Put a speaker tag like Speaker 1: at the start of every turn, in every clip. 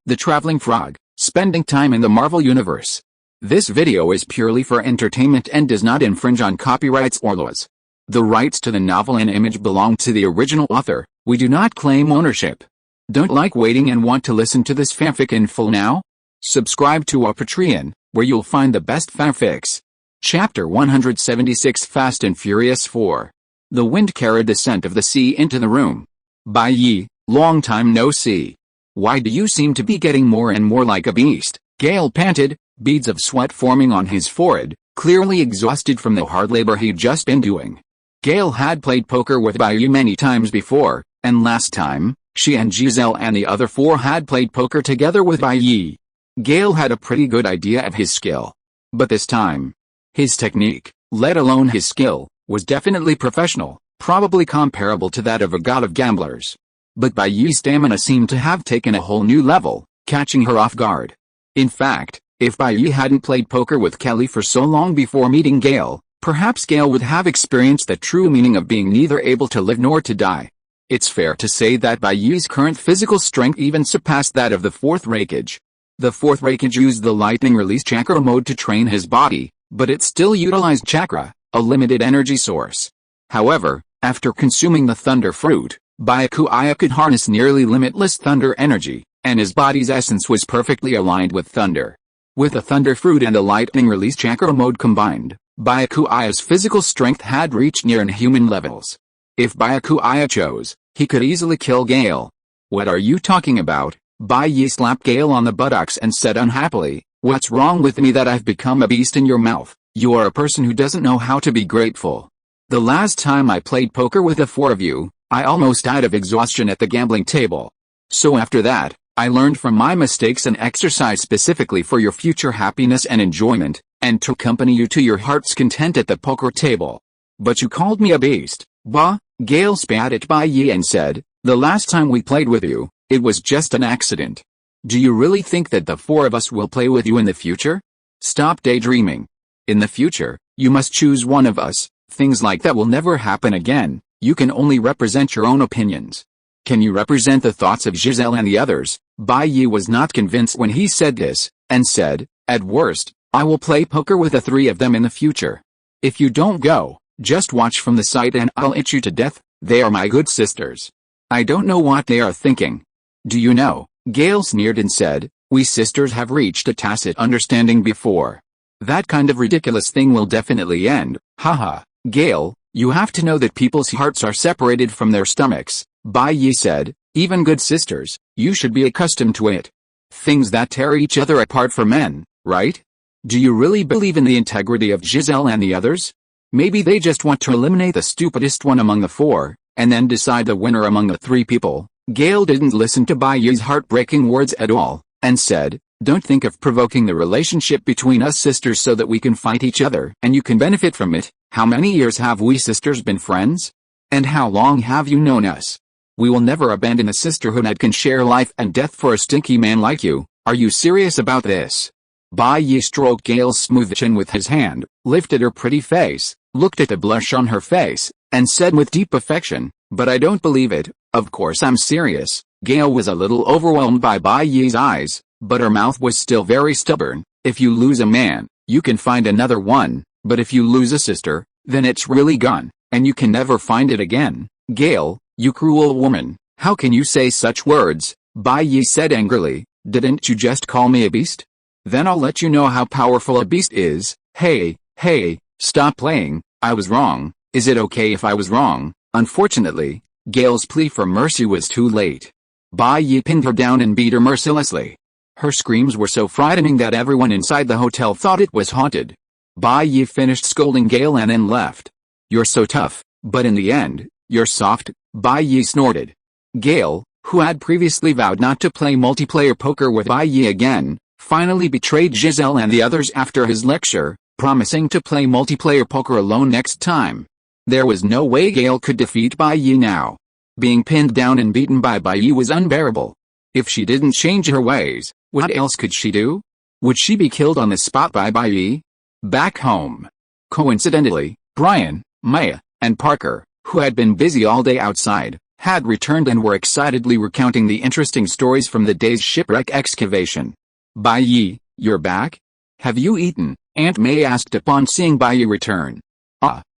Speaker 1: the traveling frog, spending time in the Marvel Universe. This video is purely for entertainment and does not infringe on copyrights or laws. The rights to the novel and image belong to the original author. We do not claim ownership. Don't like waiting and want to listen to this fanfic in full now? Subscribe to our Patreon, where you'll find the best fanfics. Chapter 176 Fast and Furious 4. The wind carried the scent of the sea into the room. Bai Yi, long time no see. Why do you seem to be getting more and more like a beast? Gale panted, beads of sweat forming on his forehead, clearly exhausted from the hard labor he'd just been doing. Gale had played poker with Bai Yi many times before, and last time, she and Giselle and the other four had played poker together with Bai Yi. Gale had a pretty good idea of his skill. But this time, his technique, let alone his skill, was definitely professional, probably comparable to that of a god of gamblers. But Bai Yi's stamina seemed to have taken a whole new level, catching her off guard. In fact, if Bai Yi hadn't played poker with Kelly for so long before meeting Gale, perhaps Gale would have experienced the true meaning of being neither able to live nor to die. It's fair to say that Bai Yi's current physical strength even surpassed that of the fourth Raikage. The fourth Raikage used the lightning release chakra mode to train his body, but it still utilized chakra, a limited energy source. However, after consuming the thunder fruit, Byakuya could harness nearly limitless thunder energy, and his body's essence was perfectly aligned with thunder. With the thunder fruit and a lightning release chakra mode combined, Byakuya's physical strength had reached near inhuman levels. If Byakuya chose, he could easily kill Gale. What are you talking about? Bai Yi slapped Gale on the buttocks and said unhappily, "What's wrong with me that I've become a beast in your mouth? You are a person who doesn't know how to be grateful. The last time I played poker with the four of you, I almost died of exhaustion at the gambling table. So after that, I learned from my mistakes and exercised specifically for your future happiness and enjoyment, and to accompany you to your heart's content at the poker table. But you called me a beast." Bah! Gale spat at Bai Yi and said, "The last time we played with you, it was just an accident. Do you really think that the four of us will play with you in the future? Stop daydreaming. In the future, you must choose one of us. Things like that will never happen again. You can only represent your own opinions. Can you represent the thoughts of Giselle and the others?" Bai Yi was not convinced when he said this, and said, "At worst, I will play poker with the three of them in the future. If you don't go, just watch from the side and I'll itch you to death. They are my good sisters. I don't know what they are thinking." "Do you know?" Gale sneered and said, "We sisters have reached a tacit understanding before. That kind of ridiculous thing will definitely end." "Haha, Gale, you have to know that people's hearts are separated from their stomachs," Bai Yi said. "Even good sisters, you should be accustomed to it. Things that tear each other apart for men, right? Do you really believe in the integrity of Giselle and the others? Maybe they just want to eliminate the stupidest one among the four, and then decide the winner among the three people." Gale didn't listen to Bai Yi's heartbreaking words at all, and said, "Don't think of provoking the relationship between us sisters so that we can fight each other and you can benefit from it. How many years have we sisters been friends? And how long have you known us? We will never abandon a sisterhood that can share life and death for a stinky man like you. Are you serious about this?" Bai Yi stroked Gale's smooth chin with his hand, lifted her pretty face, looked at the blush on her face, and said with deep affection, "But I don't believe it. Of course I'm serious." Gale was a little overwhelmed by Bai Yi's eyes, but her mouth was still very stubborn. "If you lose a man, you can find another one, but if you lose a sister, then it's really gone, and you can never find it again." "Gale, you cruel woman, how can you say such words?" Bai Yi said angrily. "Didn't you just call me a beast? Then I'll let you know how powerful a beast is." Hey, stop playing. I was wrong. Is it okay if I was wrong?" Unfortunately, Gale's plea for mercy was too late. Bai Yi pinned her down and beat her mercilessly. Her screams were so frightening that everyone inside the hotel thought it was haunted. Bai Yi finished scolding Gale and then left. "You're so tough, but in the end, you're soft," Bai Yi snorted. Gale, who had previously vowed not to play multiplayer poker with Bai Yi again, finally betrayed Giselle and the others after his lecture, promising to play multiplayer poker alone next time. There was no way Gale could defeat Bai Yi now. Being pinned down and beaten by Bai Yi was unbearable. If she didn't change her ways, what else could she do? Would she be killed on the spot by Bai Yi? Back home. Coincidentally, Brian, Maya, and Parker, who had been busy all day outside, had returned and were excitedly recounting the interesting stories from the day's shipwreck excavation. Bai Yi, you're back? Have you eaten? Aunt May asked upon seeing Bai Yi return.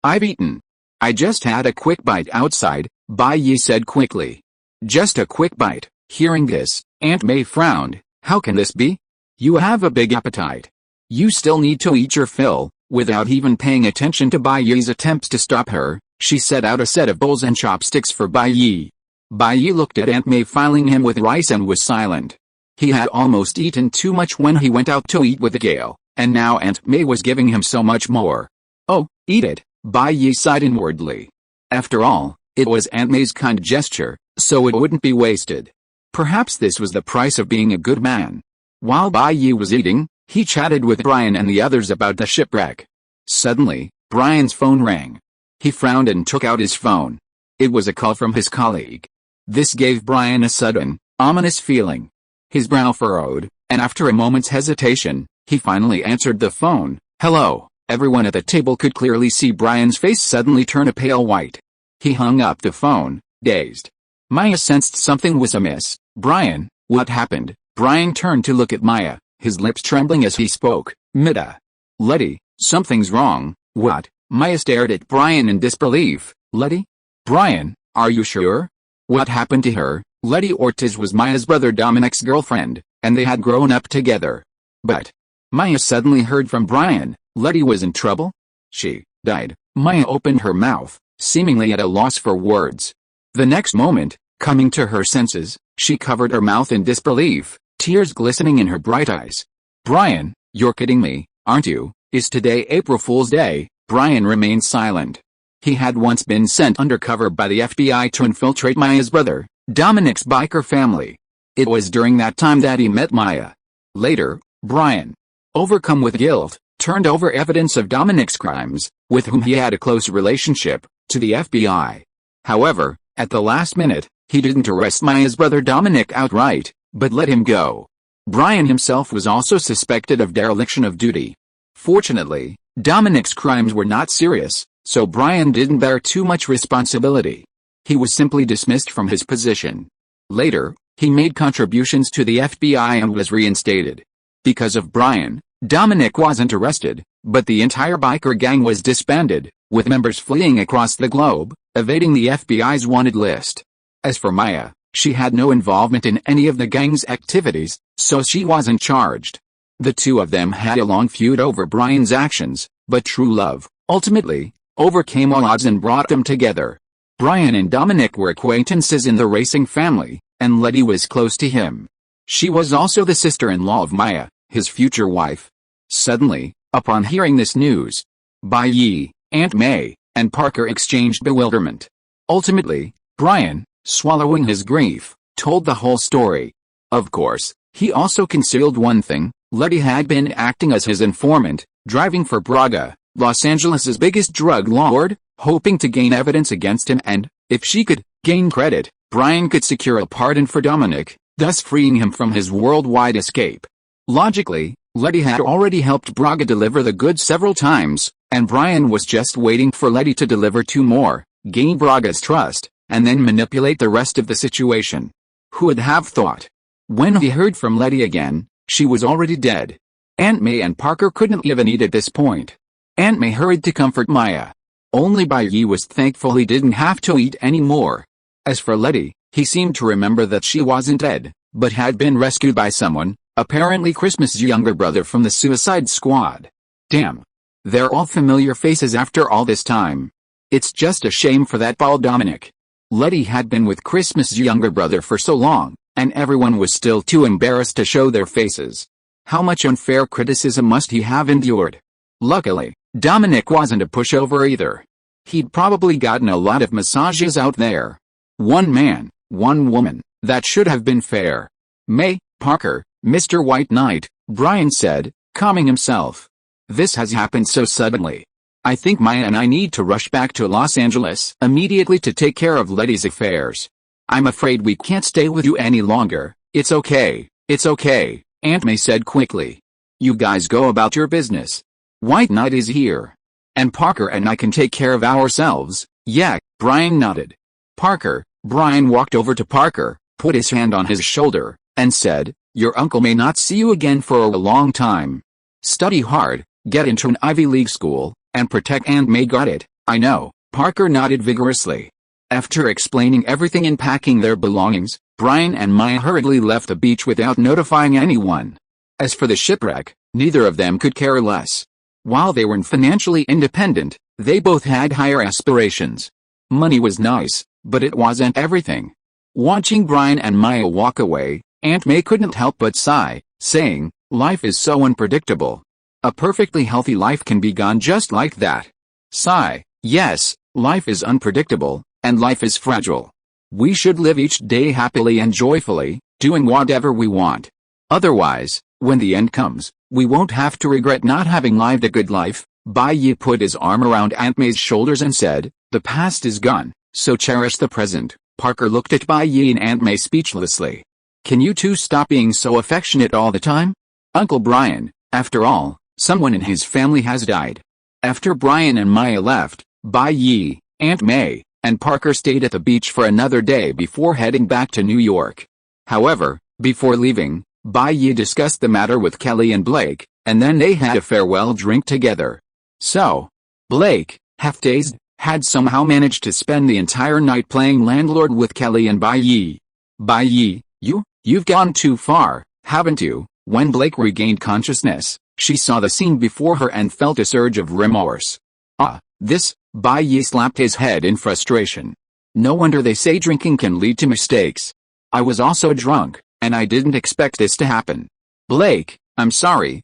Speaker 1: I've eaten. I just had a quick bite outside, Bai Yi said quickly. Just a quick bite. Hearing this, Aunt May frowned. How can this be? You have a big appetite. You still need to eat your fill. Without even paying attention to Bai Yi's attempts to stop her, she set out a set of bowls and chopsticks for Bai Yi. Bai Yi looked at Aunt May filing him with rice and was silent. He had almost eaten too much when he went out to eat with Gail, and now Aunt May was giving him so much more. Oh, eat it, Bai Yi sighed inwardly. After all, it was Aunt May's kind gesture, so it wouldn't be wasted. Perhaps this was the price of being a good man. While Bai Yi was eating, he chatted with Brian and the others about the shipwreck. Suddenly, Brian's phone rang. He frowned and took out his phone. It was a call from his colleague. This gave Brian a sudden, ominous feeling. His brow furrowed, and after a moment's hesitation, he finally answered the phone. Hello. Everyone at the table could clearly see Brian's face suddenly turn a pale white. He hung up the phone, dazed. Maya sensed something was amiss. Brian, what happened? Brian turned to look at Maya, his lips trembling as he spoke. Mida. Letty, something's wrong. What? Maya stared at Brian in disbelief. Letty? Brian, are you sure? What happened to her? Letty Ortiz was Maya's brother Dominic's girlfriend, and they had grown up together. But Maya suddenly heard from Brian. Letty was in trouble? She died. Maya opened her mouth, seemingly at a loss for words. The next moment, coming to her senses, she covered her mouth in disbelief, tears glistening in her bright eyes. Brian, you're kidding me, aren't you? Is today April Fool's Day? Brian remained silent. He had once been sent undercover by the FBI to infiltrate Maya's brother, Dominic's biker family. It was during that time that he met Maya. Later, Brian, overcome with guilt, turned over evidence of Dominic's crimes, with whom he had a close relationship, to the FBI. However, at the last minute, he didn't arrest Maya's brother Dominic outright, but let him go. Brian himself was also suspected of dereliction of duty. Fortunately, Dominic's crimes were not serious, so Brian didn't bear too much responsibility. He was simply dismissed from his position. Later, he made contributions to the FBI and was reinstated. Because of Brian, Dominic wasn't arrested, but the entire biker gang was disbanded, with members fleeing across the globe, evading the FBI's wanted list. As for Maya, she had no involvement in any of the gang's activities, so she wasn't charged. The two of them had a long feud over Brian's actions, but true love, ultimately, overcame all odds and brought them together. Brian and Dominic were acquaintances in the racing family, and Letty was close to him. She was also the sister-in-law of Maya, his future wife. Suddenly, upon hearing this news, Bai Yi, Aunt May, and Parker exchanged bewilderment. Ultimately, Brian, swallowing his grief, told the whole story. Of course, he also concealed one thing. Letty had been acting as his informant, driving for Braga, Los Angeles' biggest drug lord, hoping to gain evidence against him and, if she could, gain credit, Brian could secure a pardon for Dominic, thus freeing him from his worldwide escape. Logically, Letty had already helped Braga deliver the goods several times, and Brian was just waiting for Letty to deliver two more, gain Braga's trust, and then manipulate the rest of the situation. Who would have thought? When he heard from Letty again, she was already dead. Aunt May and Parker couldn't even eat at this point. Aunt May hurried to comfort Maya. Only Bai Yi was thankful he didn't have to eat anymore. As for Letty, he seemed to remember that she wasn't dead, but had been rescued by someone, apparently Christmas' younger brother from the Suicide Squad. Damn. They're all familiar faces after all this time. It's just a shame for that bald Dominic. Letty had been with Christmas' younger brother for so long, and everyone was still too embarrassed to show their faces. How much unfair criticism must he have endured? Luckily, Dominic wasn't a pushover either. He'd probably gotten a lot of massages out there. One man, one woman, that should have been fair. May, Parker, Mr. White Knight, Brian said, calming himself. This has happened so suddenly. I think Maya and I need to rush back to Los Angeles immediately to take care of Letty's affairs. I'm afraid we can't stay with you any longer. It's okay, Aunt May said quickly. You guys go about your business. White Knight is here. And Parker and I can take care of ourselves. Yeah, Brian nodded. Parker, Brian walked over to Parker, put his hand on his shoulder, and said, "Your uncle may not see you again for a long time. Study hard, get into an Ivy League school, and protect Aunt May." "Got it, I know." Parker nodded vigorously. After explaining everything and packing their belongings, Brian and Maya hurriedly left the beach without notifying anyone. As for the shipwreck, neither of them could care less. While they weren't financially independent, they both had higher aspirations. Money was nice, but it wasn't everything. Watching Brian and Maya walk away, Aunt May couldn't help but sigh, saying, "Life is so unpredictable. A perfectly healthy life can be gone just like that." Sigh. Yes, life is unpredictable, and life is fragile. We should live each day happily and joyfully, doing whatever we want. Otherwise, when the end comes, we won't have to regret not having lived a good life. Bai Yi put his arm around Aunt May's shoulders and said, "The past is gone, so cherish the present." Parker looked at Bai Yi and Aunt May speechlessly. "Can you two stop being so affectionate all the time? Uncle Brian, after all, someone in his family has died." After Brian and Maya left, Bai Yi, Aunt May, and Parker stayed at the beach for another day before heading back to New York. However, before leaving, Bai Yi discussed the matter with Kelly and Blake, and then they had a farewell drink together. So, Blake, half-dazed, had somehow managed to spend the entire night playing landlord with Kelly and Bai Yi. "Bai Yi, you've gone too far, haven't you?" When Blake regained consciousness, she saw the scene before her and felt a surge of remorse. This, Bai Yi slapped his head in frustration. "No wonder they say drinking can lead to mistakes. I was also drunk, and I didn't expect this to happen. Blake, I'm sorry,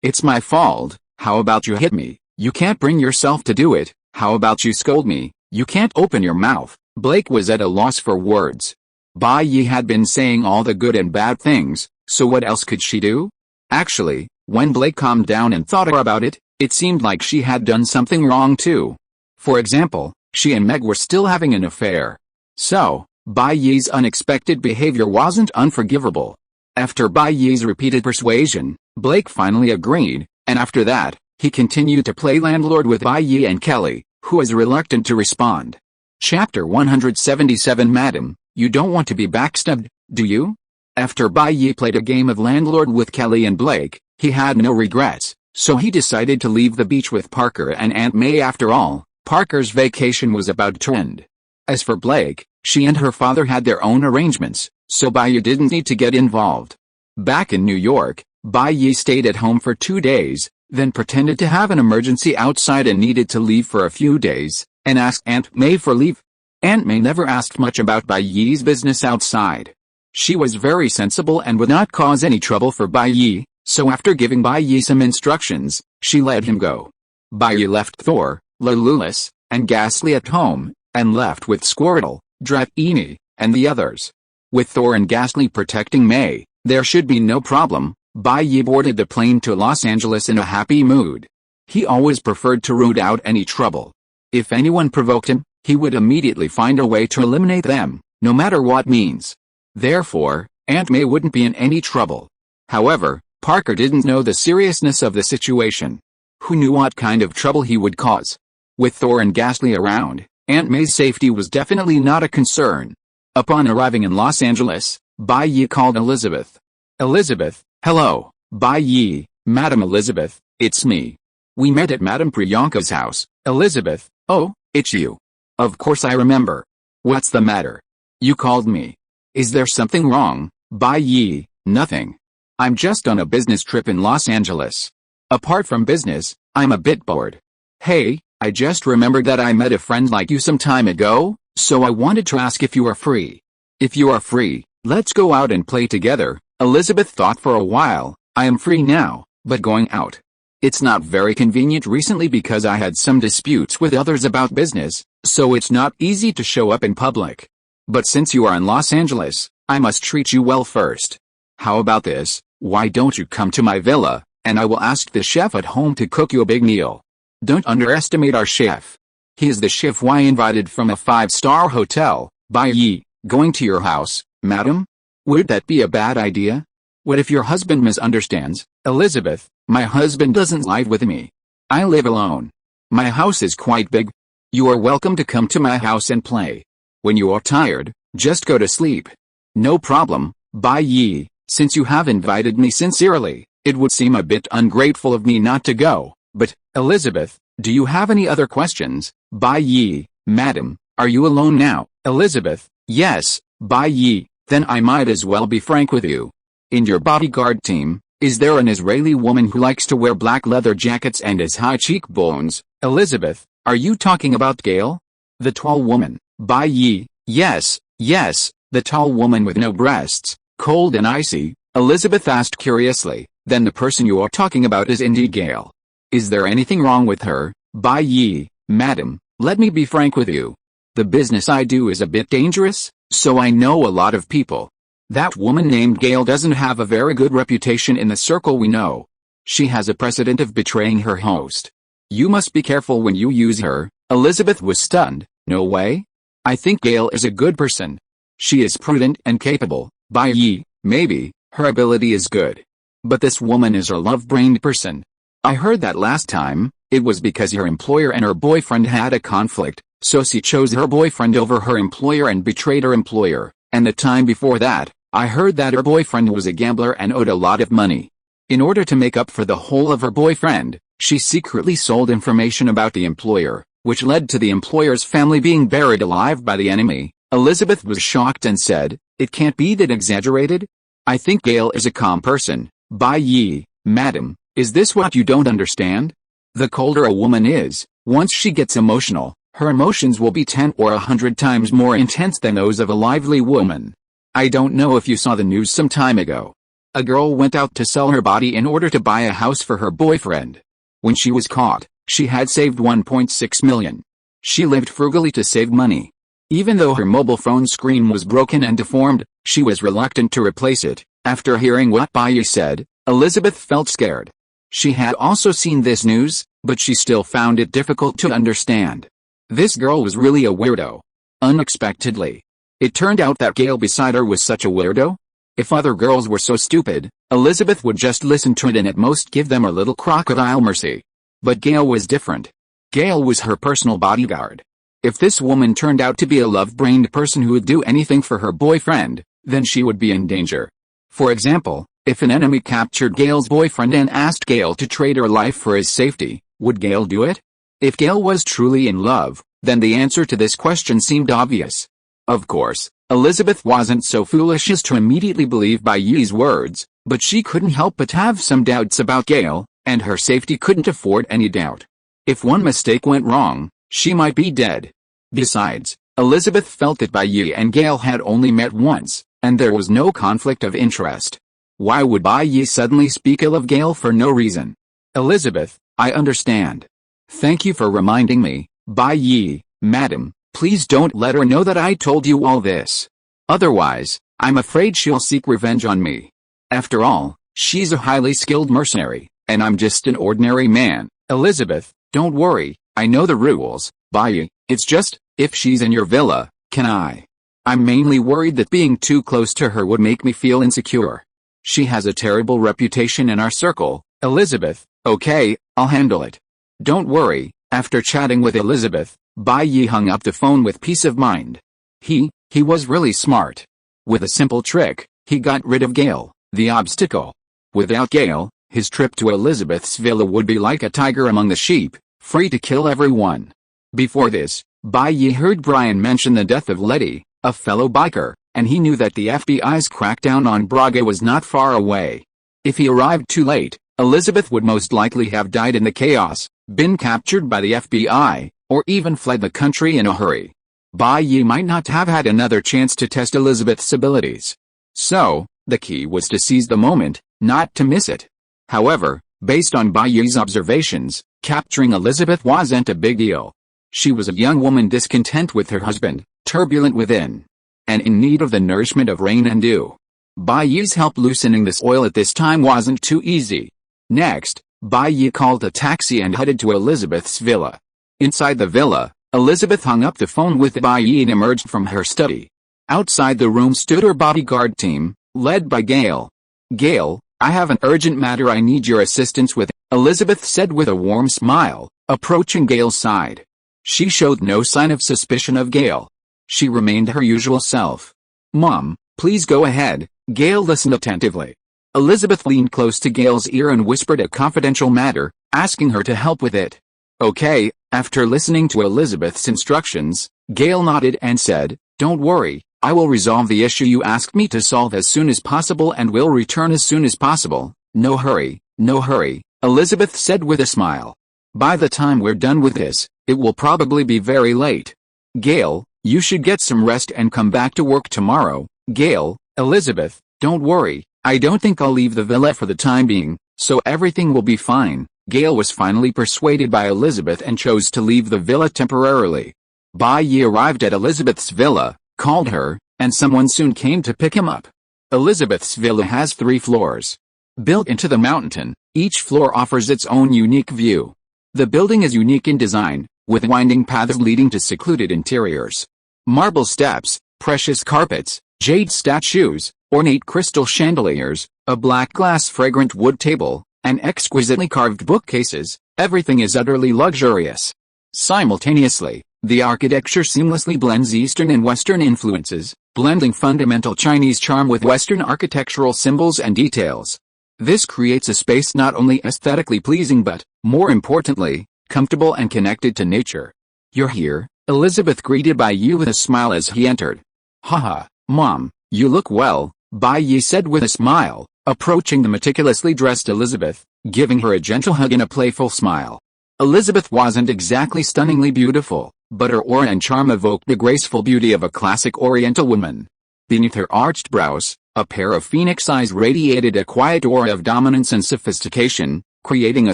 Speaker 1: it's my fault. How about you hit me? You can't bring yourself to do it. How about you scold me? You can't open your mouth." Blake was at a loss for words. Bai Yi had been saying all the good and bad things, so what else could she do? Actually, when Blake calmed down and thought about it, it seemed like she had done something wrong too. For example, she and Meg were still having an affair. So, Bai Yi's unexpected behavior wasn't unforgivable. After Bai Yi's repeated persuasion, Blake finally agreed, and after that, he continued to play landlord with Bai Yi and Kelly, who was reluctant to respond. Chapter 177. "Madam, you don't want to be backstabbed, do you?" After Bai Yi played a game of landlord with Kelly and Blake, he had no regrets, so he decided to leave the beach with Parker and Aunt May. After all, Parker's vacation was about to end. As for Blake, she and her father had their own arrangements, so Bai Yi didn't need to get involved. Back in New York, Bai Yi stayed at home for 2 days, then pretended to have an emergency outside and needed to leave for a few days, and asked Aunt May for leave. Aunt May never asked much about Bai Yi's business outside. She was very sensible and would not cause any trouble for Bai Yi, so after giving Bai Yi some instructions, she let him go. Bai Yi left Thor, Leloulis, and Ghastly at home, and left with Squirtle, Dratini, and the others. With Thor and Ghastly protecting May, there should be no problem. Bai Yi boarded the plane to Los Angeles in a happy mood. He always preferred to root out any trouble. If anyone provoked him, he would immediately find a way to eliminate them, no matter what means. Therefore, Aunt May wouldn't be in any trouble. However, Parker didn't know the seriousness of the situation. Who knew what kind of trouble he would cause? With Thor and Ghastly around, Aunt May's safety was definitely not a concern. Upon arriving in Los Angeles, Bai Yi called Elizabeth. "Elizabeth, hello, Bai Yi, Madam Elizabeth, it's me. We met at Madam Priyanka's house." "Elizabeth, oh, it's you. Of course I remember. What's the matter? You called me. Is there something wrong?" "Bai Yi, nothing. I'm just on a business trip in Los Angeles. Apart from business, I'm a bit bored. Hey, I just remembered that I met a friend like you some time ago, so I wanted to ask if you are free." "If you are free, let's go out and play together." Elizabeth thought for a while. "I am free now, but going out. It's not very convenient recently because I had some disputes with others about business, so it's not easy to show up in public. But since you are in Los Angeles, I must treat you well first. How about this? Why don't you come to my villa, and I will ask the chef at home to cook you a big meal. Don't underestimate our chef. He is the chef I invited from a 5-star hotel." "Bai Yi, going to your house, madam? Would that be a bad idea? What if your husband misunderstands?" "Elizabeth, my husband doesn't live with me. I live alone. My house is quite big. You are welcome to come to my house and play." When you are tired, just go to sleep. No problem, Bai Yi. Since you have invited me sincerely, it would seem a bit ungrateful of me not to go. But, Elizabeth, do you have any other questions? Bai Yi, madam, are you alone now? Elizabeth, yes, Bai Yi, then I might as well be frank with you. In your bodyguard team, is there an Israeli woman who likes to wear black leather jackets and has high cheekbones? Elizabeth, are you talking about Gail? The tall woman. Bai Yi, yes, the tall woman with no breasts, cold and icy. Elizabeth asked curiously, then the person you are talking about is indeed Gail. Is there anything wrong with her? Bai Yi, madam, let me be frank with you. The business I do is a bit dangerous, so I know a lot of people. That woman named Gail doesn't have a very good reputation in the circle we know. She has a precedent of betraying her host. You must be careful when you use her. Elizabeth was stunned. No way? I think Gail is a good person. She is prudent and capable. Bai Yi, maybe, her ability is good. But this woman is a love-brained person. I heard that last time, it was because her employer and her boyfriend had a conflict, so she chose her boyfriend over her employer and betrayed her employer. And the time before that, I heard that her boyfriend was a gambler and owed a lot of money. In order to make up for the whole of her boyfriend, she secretly sold information about the employer, which led to the employer's family being buried alive by the enemy. Elizabeth was shocked and said, "It can't be that exaggerated? I think Gail is a calm person." Bai Yi, madam, is this what you don't understand? The colder a woman is, once she gets emotional, her emotions will be 10 or 100 times more intense than those of a lively woman. I don't know if you saw the news some time ago. A girl went out to sell her body in order to buy a house for her boyfriend. When she was caught, she had saved 1.6 million. She lived frugally to save money. Even though her mobile phone screen was broken and deformed, she was reluctant to replace it. After hearing what Bai Yi said, Elizabeth felt scared. She had also seen this news, but she still found it difficult to understand. This girl was really a weirdo. Unexpectedly, it turned out that Gail beside her was such a weirdo. If other girls were so stupid, Elizabeth would just listen to it and at most give them a little crocodile mercy. But Gail was different. Gail was her personal bodyguard. If this woman turned out to be a love-brained person who would do anything for her boyfriend, then she would be in danger. For example, if an enemy captured Gail's boyfriend and asked Gail to trade her life for his safety, would Gail do it? If Gail was truly in love, then the answer to this question seemed obvious. Of course, Elizabeth wasn't so foolish as to immediately believe Bai Yi's words, but she couldn't help but have some doubts about Gail, and her safety couldn't afford any doubt. If one mistake went wrong, she might be dead. Besides, Elizabeth felt that Bai Yi and Gail had only met once, and there was no conflict of interest. Why would Bai Yi suddenly speak ill of Gail for no reason? Elizabeth, I understand. Thank you for reminding me. Bai Yi, madam, please don't let her know that I told you all this. Otherwise, I'm afraid she'll seek revenge on me. After all, she's a highly skilled mercenary, and I'm just an ordinary man. Elizabeth, don't worry, I know the rules. Bai Yi, it's just, if she's in your villa, can I? I'm mainly worried that being too close to her would make me feel insecure. She has a terrible reputation in our circle. Elizabeth, okay, I'll handle it. Don't worry. After chatting with Elizabeth, Bai Yi hung up the phone with peace of mind. He was really smart. With a simple trick, he got rid of Gail, the obstacle. Without Gail, his trip to Elizabeth's villa would be like a tiger among the sheep, free to kill everyone. Before this, Bai Yi heard Brian mention the death of Letty, a fellow biker, and he knew that the FBI's crackdown on Braga was not far away. If he arrived too late, Elizabeth would most likely have died in the chaos, been captured by the FBI, or even fled the country in a hurry. Bai Yi might not have had another chance to test Elizabeth's abilities. So, the key was to seize the moment, not to miss it. However, based on Bai Yi's observations, capturing Elizabeth wasn't a big deal. She was a young woman discontent with her husband, turbulent within, and in need of the nourishment of rain and dew. Bai Yi's help loosening the soil at this time wasn't too easy. Next, Bai Yi called a taxi and headed to Elizabeth's villa. Inside the villa, Elizabeth hung up the phone with Bai Yi and emerged from her study. Outside the room stood her bodyguard team, led by Gail. Gail, I have an urgent matter I need your assistance with, Elizabeth said with a warm smile, approaching Gail's side. She showed no sign of suspicion of Gail. She remained her usual self. "Mom, please go ahead." Gail listened attentively. Elizabeth leaned close to Gail's ear and whispered a confidential matter, asking her to help with it. "Okay." After listening to Elizabeth's instructions, Gail nodded and said, "Don't worry, I will resolve the issue you asked me to solve as soon as possible and will return as soon as possible. No hurry, no hurry," Elizabeth said with a smile. "By the time we're done with this, it will probably be very late. Gail, you should get some rest and come back to work tomorrow." "Gail, Elizabeth, don't worry, I don't think I'll leave the villa for the time being, so everything will be fine." Gail was finally persuaded by Elizabeth and chose to leave the villa temporarily. Bai Yi arrived at Elizabeth's villa, called her, and someone soon came to pick him up. Elizabeth's villa has 3 floors. Built into the mountain, each floor offers its own unique view. The building is unique in design, with winding paths leading to secluded interiors. Marble steps, precious carpets, jade statues, ornate crystal chandeliers, a black glass fragrant wood table, and exquisitely carved bookcases, everything is utterly luxurious. Simultaneously, the architecture seamlessly blends Eastern and Western influences, blending fundamental Chinese charm with Western architectural symbols and details. This creates a space not only aesthetically pleasing but, more importantly, comfortable and connected to nature. "You're here," Elizabeth greeted Bai Yi with a smile as he entered. "Haha, Mom, you look well," Bai Yi said with a smile, approaching the meticulously dressed Elizabeth, giving her a gentle hug and a playful smile. Elizabeth wasn't exactly stunningly beautiful, but her aura and charm evoked the graceful beauty of a classic Oriental woman. Beneath her arched brows, a pair of phoenix eyes radiated a quiet aura of dominance and sophistication, creating a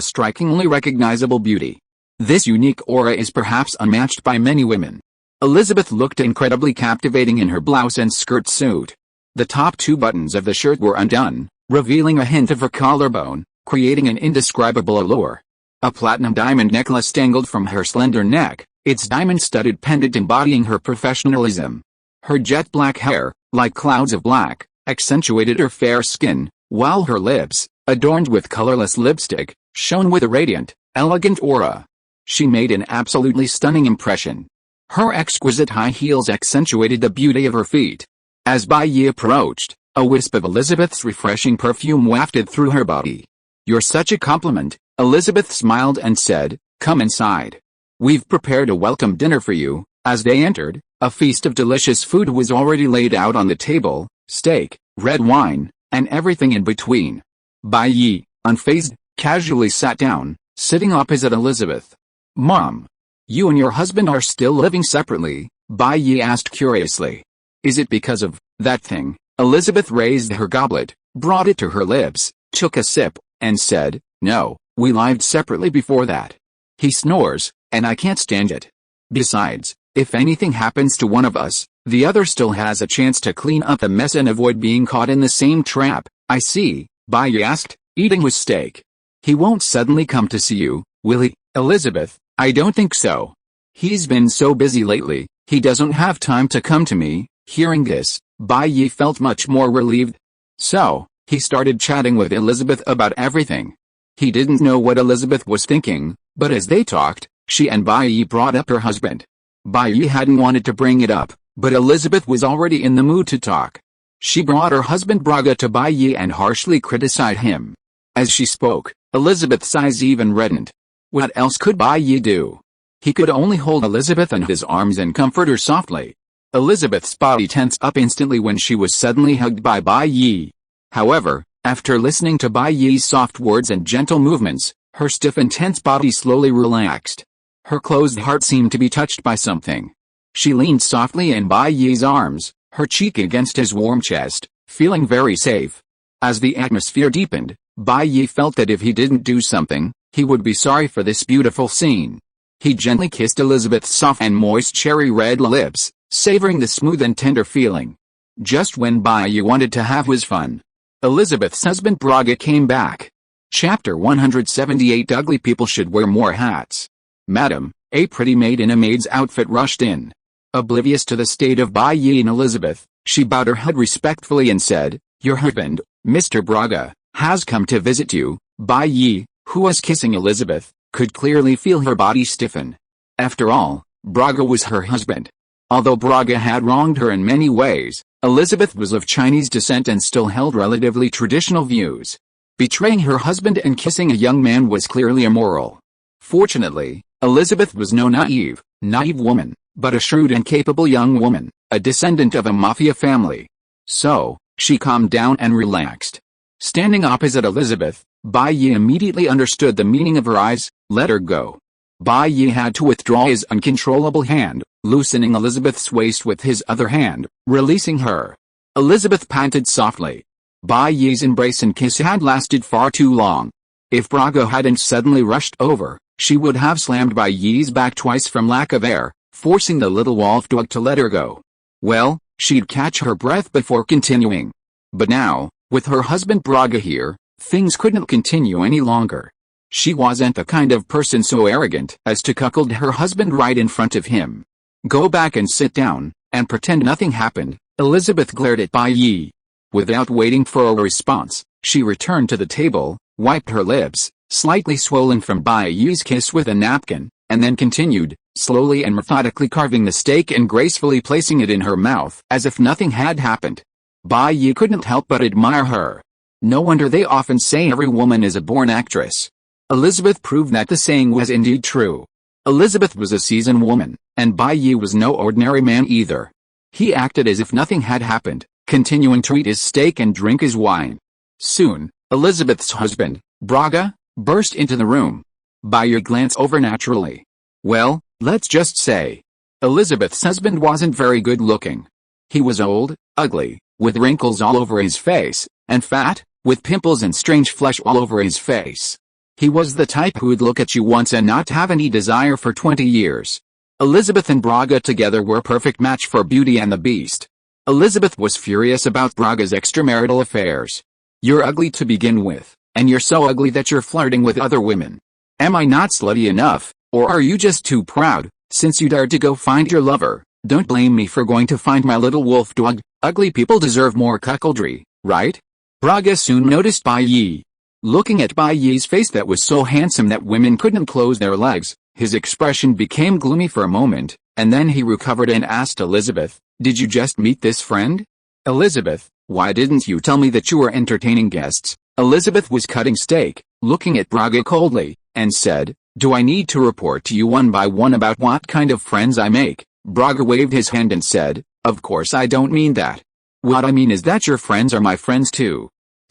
Speaker 1: strikingly recognizable beauty. This unique aura is perhaps unmatched by many women. Elizabeth looked incredibly captivating in her blouse and skirt suit. The top 2 buttons of the shirt were undone, revealing a hint of her collarbone, creating an indescribable allure. A platinum diamond necklace dangled from her slender neck, its diamond-studded pendant embodying her professionalism. Her jet black hair, like clouds of black, accentuated her fair skin, while her lips, adorned with colorless lipstick, shone with a radiant, elegant aura. She made an absolutely stunning impression. Her exquisite high heels accentuated the beauty of her feet. As Bai Yi approached, a wisp of Elizabeth's refreshing perfume wafted through her body. "You're such a compliment," Elizabeth smiled and said, "Come inside. We've prepared a welcome dinner for you." As they entered, a feast of delicious food was already laid out on the table, steak, red wine, and everything in between. Bai Yi, unfazed, casually sat down, sitting opposite Elizabeth. "Mom, you and your husband are still living separately?" Bai Yi asked curiously. "Is it because of that thing?" Elizabeth raised her goblet, brought it to her lips, took a sip, and said, "No, we lived separately before that. He snores, and I can't stand it. Besides, if anything happens to one of us, the other still has a chance to clean up the mess and avoid being caught in the same trap." "I see," Bai Yi asked, eating his steak. "He won't suddenly come to see you, will he?" "Elizabeth, I don't think so. He's been so busy lately, he doesn't have time to come to me." Hearing this, Bai Yi felt much more relieved. So, he started chatting with Elizabeth about everything. He didn't know what Elizabeth was thinking, but as they talked, she and Bai Yi brought up her husband. Bai Yi hadn't wanted to bring it up, but Elizabeth was already in the mood to talk. She brought her husband Braga to Bai Yi and harshly criticized him. As she spoke, Elizabeth's eyes even reddened. What else could Bai Yi do? He could only hold Elizabeth in his arms and comfort her softly. Elizabeth's body tensed up instantly when she was suddenly hugged by Bai Yi. However, after listening to Bai Yi's soft words and gentle movements, her stiff and tense body slowly relaxed. Her closed heart seemed to be touched by something. She leaned softly in Bai Yi's arms, her cheek against his warm chest, feeling very safe. As the atmosphere deepened, Bai Yi felt that if he didn't do something, he would be sorry for this beautiful scene. He gently kissed Elizabeth's soft and moist cherry-red lips, savoring the smooth and tender feeling. Just when Bai Yi wanted to have his fun, Elizabeth's husband Braga came back. Chapter 178 Ugly people should wear more hats. Madam, a pretty maid in a maid's outfit rushed in. Oblivious to the state of Bai Yi and Elizabeth, she bowed her head respectfully and said, "Your husband, Mr. Braga, has come to visit you." Bai Yi, who was kissing Elizabeth, could clearly feel her body stiffen. After all, Braga was her husband. Although Braga had wronged her in many ways, Elizabeth was of Chinese descent and still held relatively traditional views. Betraying her husband and kissing a young man was clearly immoral. Fortunately, Elizabeth was no naive woman, but a shrewd and capable young woman, a descendant of a mafia family. So, she calmed down and relaxed. Standing opposite Elizabeth, Bai Yi immediately understood the meaning of her eyes. Let her go. Bai Yi had to withdraw his uncontrollable hand, loosening Elizabeth's waist with his other hand, releasing her. Elizabeth panted softly. Bai Yi's embrace and kiss had lasted far too long. If Braga hadn't suddenly rushed over, she would have slammed Bai Yi's back twice from lack of air, forcing the little wolfdog to let her go. Well, she'd catch her breath before continuing. But now, with her husband Braga here, things couldn't continue any longer. She wasn't the kind of person so arrogant as to cuckold her husband right in front of him. Go back and sit down, and pretend nothing happened, Elizabeth glared at Bai Yi. Without waiting for a response, she returned to the table, wiped her lips, slightly swollen from Bai Yi's kiss with a napkin, and then continued, slowly and methodically carving the steak and gracefully placing it in her mouth as if nothing had happened. Bai Yi couldn't help but admire her. No wonder they often say every woman is a born actress. Elizabeth proved that the saying was indeed true. Elizabeth was a seasoned woman, and Bai Yi was no ordinary man either. He acted as if nothing had happened, continuing to eat his steak and drink his wine. Soon, Elizabeth's husband, Braga, burst into the room. Bai Yi glanced over naturally. Well, let's just say, Elizabeth's husband wasn't very good looking. He was old, ugly, with wrinkles all over his face, and fat, with pimples and strange flesh all over his face. He was the type who'd look at you once and not have any desire for 20 years. Elizabeth and Braga together were a perfect match for Beauty and the Beast. Elizabeth was furious about Braga's extramarital affairs. You're ugly to begin with, and you're so ugly that you're flirting with other women. Am I not slutty enough, or are you just too proud, since you dared to go find your lover? Don't blame me for going to find my little wolf dog. Ugly people deserve more cuckoldry, right? Braga soon noticed Bai Yi. Looking at Bai Yi's face that was so handsome that women couldn't close their legs, his expression became gloomy for a moment, and then he recovered and asked Elizabeth, "Did you just meet this friend?" "Elizabeth, why didn't you tell me that you were entertaining guests?" Elizabeth was cutting steak, looking at Braga coldly, and said, "Do I need to report to you one by one about what kind of friends I make?" Braga waved his hand and said, "Of course I don't mean that. What I mean is that your friends are my friends too.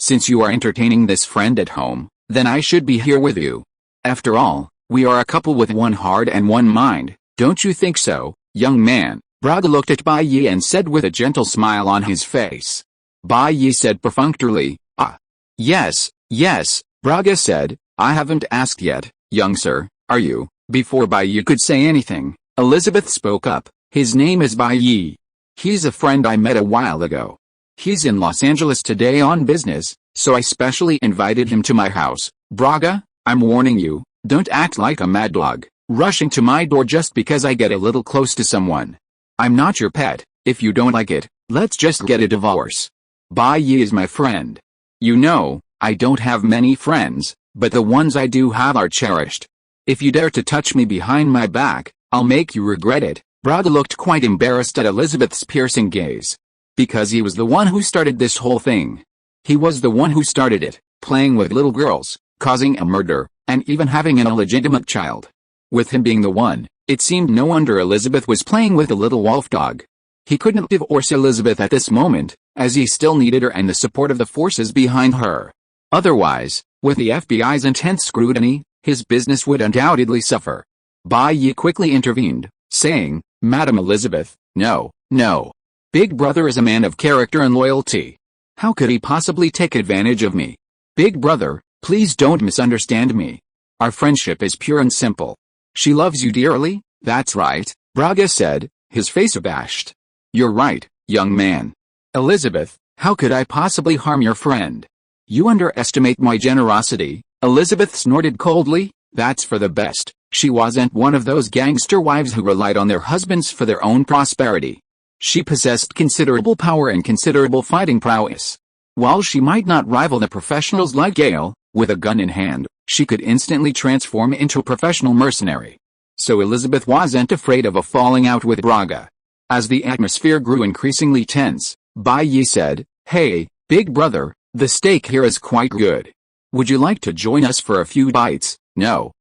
Speaker 1: Since you are entertaining this friend at home, then I should be here with you. After all, we are a couple with one heart and one mind, don't you think so, young man?" Braga looked at Bai Yi and said with a gentle smile on his face. Bai Yi said perfunctorily, "Ah. Yes, yes," Braga said, "I haven't asked yet, young sir, are you?" Before Bai Yi could say anything, Elizabeth spoke up, "His name is Bai Yi. He's a friend I met a while ago. He's in Los Angeles today on business, so I specially invited him to my house. Braga, I'm warning you, don't act like a mad dog, rushing to my door just because I get a little close to someone. I'm not your pet. If you don't like it, let's just get a divorce. Bai Yi is my friend. You know, I don't have many friends, but the ones I do have are cherished. If you dare to touch me behind my back, I'll make you regret it." Braga looked quite embarrassed at Elizabeth's piercing gaze. Because he was the one who started this whole thing. He was the one who started it, playing with little girls, causing a murder, and even having an illegitimate child. With him being the one, it seemed no wonder Elizabeth was playing with the little wolf dog. He couldn't divorce Elizabeth at this moment, as he still needed her and the support of the forces behind her. Otherwise, with the FBI's intense scrutiny, his business would undoubtedly suffer. Bai Yi quickly intervened, saying, "Madam Elizabeth, no, no. Big Brother is a man of character and loyalty. How could he possibly take advantage of me? Big Brother, please don't misunderstand me. Our friendship is pure and simple. She loves you dearly." "That's right," Braga said, his face abashed. "You're right, young man. Elizabeth, how could I possibly harm your friend?" "You underestimate my generosity," Elizabeth snorted coldly. "That's for the best. She wasn't one of those gangster wives who relied on their husbands for their own prosperity. She possessed considerable power and considerable fighting prowess. While she might not rival the professionals like Gale, with a gun in hand, she could instantly transform into a professional mercenary. So Elizabeth wasn't afraid of a falling out with Braga. As the atmosphere grew increasingly tense, Bai Yi said, "Hey, big brother, the steak here is quite good. Would you like to join us for a few bites?" No,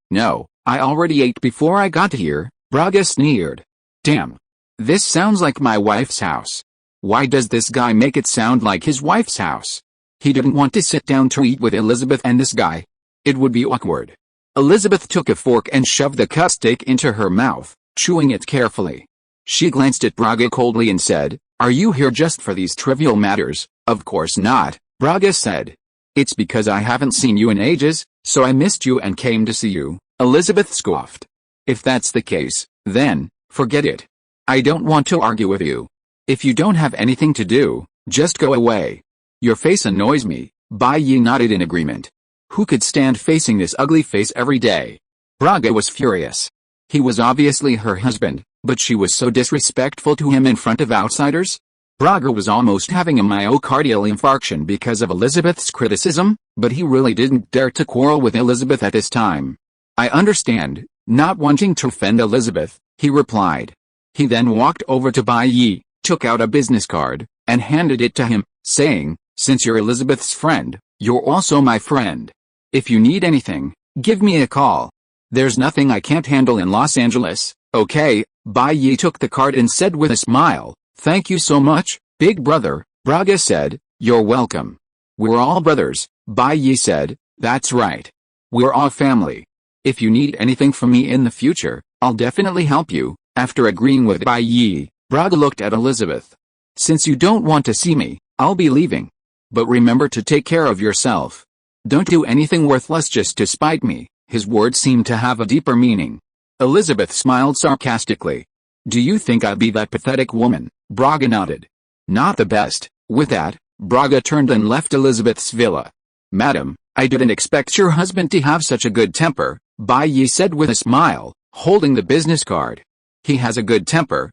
Speaker 1: I already ate before I got here," Braga sneered. "Damn. This sounds like my wife's house. Why does this guy make it sound like his wife's house?" He didn't want to sit down to eat with Elizabeth and this guy. It would be awkward. Elizabeth took a fork and shoved the cut steak into her mouth, chewing it carefully. She glanced at Braga coldly and said, "Are you here just for these trivial matters?" "Of course not," Braga said. "It's because I haven't seen you in ages, so I missed you and came to see you," Elizabeth scoffed. "If that's the case, then, forget it. I don't want to argue with you. If you don't have anything to do, just go away." "Your face annoys me," Bai Yi nodded in agreement. Who could stand facing this ugly face every day? Braga was furious. He was obviously her husband, but she was so disrespectful to him in front of outsiders. Braga was almost having a myocardial infarction because of Elizabeth's criticism, but he really didn't dare to quarrel with Elizabeth at this time. "I understand, not wanting to offend Elizabeth," he replied. He then walked over to Bai Yi, took out a business card, and handed it to him, saying, "Since you're Elizabeth's friend, you're also my friend. If you need anything, give me a call. There's nothing I can't handle in Los Angeles, okay?" Bai Yi took the card and said with a smile, "Thank you so much, big brother." Braga said, "You're welcome. We're all brothers," Bai Yi said. "That's right. We're all family. If you need anything from me in the future, I'll definitely help you." After agreeing with Bai Yi, Braga looked at Elizabeth. "Since you don't want to see me, I'll be leaving. But remember to take care of yourself. Don't do anything worthless just to spite me." His words seemed to have a deeper meaning. Elizabeth smiled sarcastically. "Do you think I'd be that pathetic woman?" Braga nodded. "Not the best." With that, Braga turned and left Elizabeth's villa. "Madam, I didn't expect your husband to have such a good temper," Bai Yi said with a smile, holding the business card. "He has a good temper,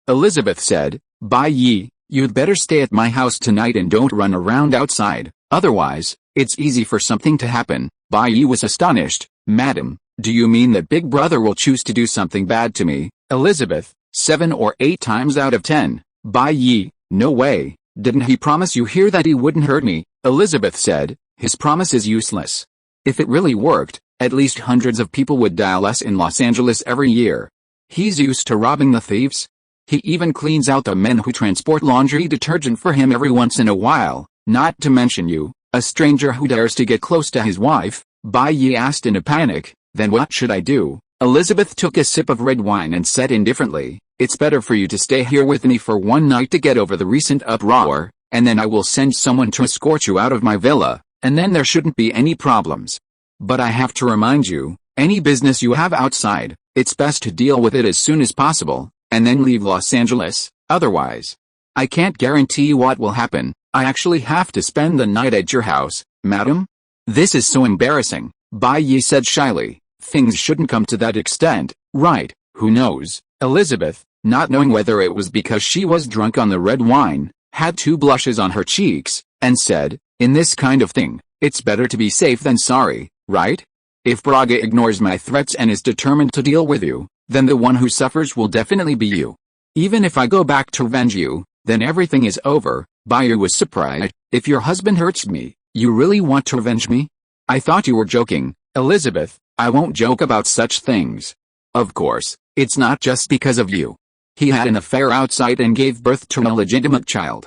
Speaker 1: Elizabeth said. "Bai Yi, you'd better stay at my house tonight and don't run around outside, otherwise, it's easy for something to happen." Bai Yi was astonished. "Madam, do you mean that Big Brother will choose to do something bad to me?" Elizabeth, 7 or 8 times out of 10. Bai Yi, "No way. Didn't he promise you here that he wouldn't hurt me?" Elizabeth said, "His promise is useless. If it really worked, at least hundreds of people would die less in Los Angeles every year. He's used to robbing the thieves. He even cleans out the men who transport laundry detergent for him every once in a while, not to mention you, a stranger who dares to get close to his wife." Bai Yi asked in a panic, "Then what should I do?" Elizabeth took a sip of red wine and said indifferently, "It's better for you to stay here with me for one night to get over the recent uproar, and then I will send someone to escort you out of my villa, and then there shouldn't be any problems. But I have to remind you, any business you have outside, it's best to deal with it as soon as possible, and then leave Los Angeles, otherwise. I can't guarantee you what will happen. I actually have to spend the night at your house, madam." "This is so embarrassing," Bai Yi said shyly. "Things shouldn't come to that extent, right?" "Who knows?" Elizabeth, not knowing whether it was because she was drunk on the red wine, had 2 blushes on her cheeks, and said, "In this kind of thing, it's better to be safe than sorry, right? If Braga ignores my threats and is determined to deal with you, then the one who suffers will definitely be you. Even if I go back to revenge you, then everything is over." Bai Yi was surprised. "If your husband hurts me, you really want to revenge me?" "I thought you were joking." "Elizabeth, I won't joke about such things. Of course, it's not just because of you. He had an affair outside and gave birth to an illegitimate child.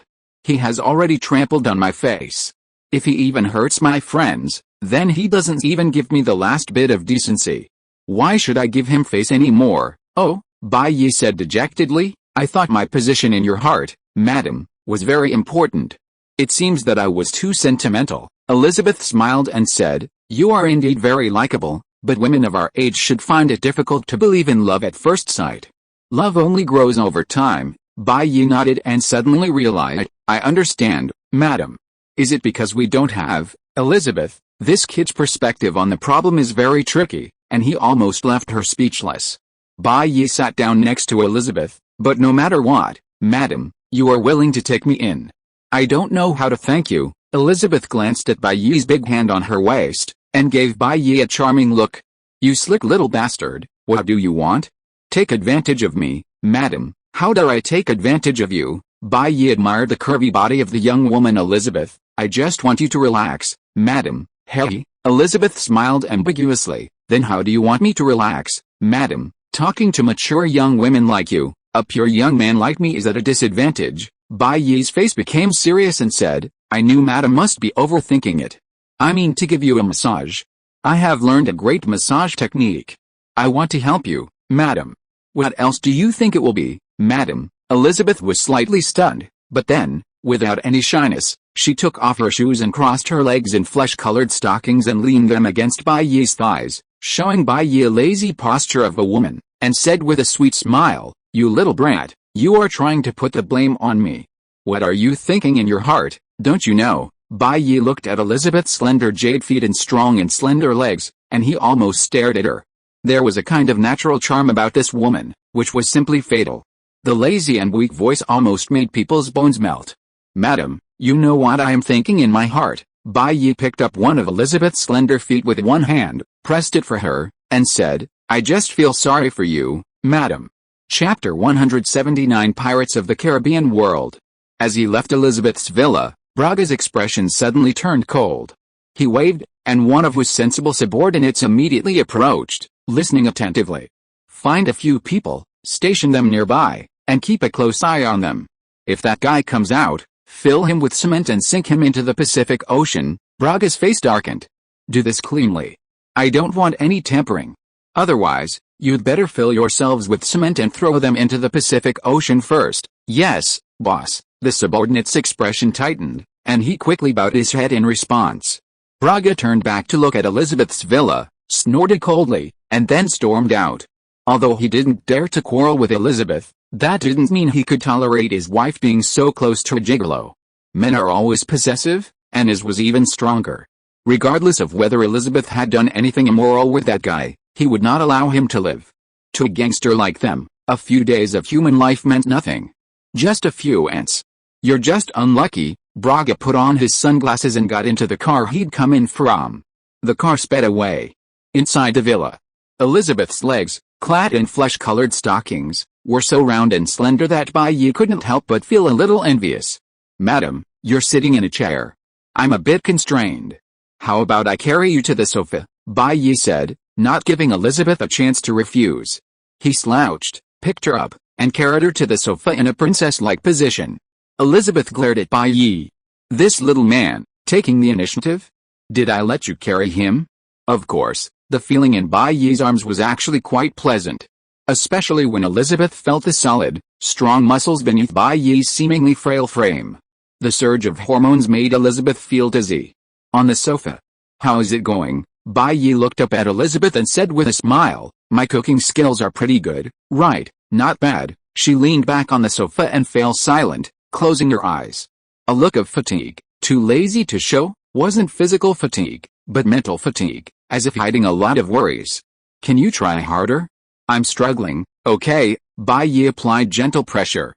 Speaker 1: He has already trampled on my face. If he even hurts my friends, then he doesn't even give me the last bit of decency. Why should I give him face anymore?" "Oh," Bai Yi said dejectedly, "I thought my position in your heart, madam, was very important. It seems that I was too sentimental." Elizabeth smiled and said, "You are indeed very likable, but women of our age should find it difficult to believe in love at first sight. Love only grows over time." Bai Yi nodded and suddenly realized, "I understand, madam. Is it because we don't have, Elizabeth, this kid's perspective on the problem is very tricky," and he almost left her speechless. Bai Yi sat down next to Elizabeth. "But no matter what, madam, you are willing to take me in. I don't know how to thank you." Elizabeth glanced at Bai Yi's big hand on her waist, and gave Bai Yi a charming look. "You slick little bastard, what do you want? Take advantage of me, madam. How dare I take advantage of you? Bai Yi admired the curvy body of the young woman Elizabeth. I just want you to relax, madam. Hey, Elizabeth smiled ambiguously. Then how do you want me to relax, madam? Talking to mature young women like you, a pure young man like me is at a disadvantage. Bai Yi's face became serious and said, I knew madam must be overthinking it. I mean to give you a massage. I have learned a great massage technique. I want to help you, madam. What else do you think it will be, madam? Elizabeth was slightly stunned, but then, without any shyness, she took off her shoes and crossed her legs in flesh-colored stockings and leaned them against Bai Yi's thighs, showing Bai Yi a lazy posture of a woman, and said with a sweet smile, You little brat, you are trying to put the blame on me. What are you thinking in your heart, don't you know? Bai Yi looked at Elizabeth's slender jade feet and strong and slender legs, and he almost stared at her. There was a kind of natural charm about this woman, which was simply fatal. The lazy and weak voice almost made people's bones melt. Madam, you know what I am thinking in my heart. Bai Yi picked up one of Elizabeth's slender feet with one hand, pressed it for her, and said, I just feel sorry for you, madam. Chapter 179 Pirates of the Caribbean World. As he left Elizabeth's villa, Braga's expression suddenly turned cold. He waved, and one of his sensible subordinates immediately approached, listening attentively. Find a few people, station them nearby, and keep a close eye on them. If that guy comes out, fill him with cement and sink him into the Pacific Ocean. Braga's face darkened. Do this cleanly. I don't want any tampering. Otherwise, you'd better fill yourselves with cement and throw them into the Pacific Ocean first. Yes, boss. The subordinate's expression tightened, and he quickly bowed his head in response. Braga turned back to look at Elizabeth's villa, snorted coldly, and then stormed out. Although he didn't dare to quarrel with Elizabeth, that didn't mean he could tolerate his wife being so close to a gigolo. Men are always possessive, and his was even stronger. Regardless of whether Elizabeth had done anything immoral with that guy, he would not allow him to live. To a gangster like them, a few days of human life meant nothing. Just a few ants. You're just unlucky. Braga put on his sunglasses and got into the car he'd come in from. The car sped away. Inside the villa, Elizabeth's legs, clad in flesh-colored stockings, were so round and slender that Bai Yi couldn't help but feel a little envious. Madam, you're sitting in a chair. I'm a bit constrained. How about I carry you to the sofa? Bai Yi said, not giving Elizabeth a chance to refuse. He slouched, picked her up, and carried her to the sofa in a princess-like position. Elizabeth glared at Bai Yi. This little man, taking the initiative? Did I let you carry him? Of course, the feeling in Bai Yi's arms was actually quite pleasant. Especially when Elizabeth felt the solid, strong muscles beneath Bai Yi's seemingly frail frame. The surge of hormones made Elizabeth feel dizzy. On the sofa. How is it going? Bai Yi looked up at Elizabeth and said with a smile, my cooking skills are pretty good, right, not bad. She leaned back on the sofa and fell silent, closing her eyes. A look of fatigue, too lazy to show, wasn't physical fatigue, but mental fatigue, as if hiding a lot of worries. Can you try harder? I'm struggling. Okay. Bai Yi applied gentle pressure.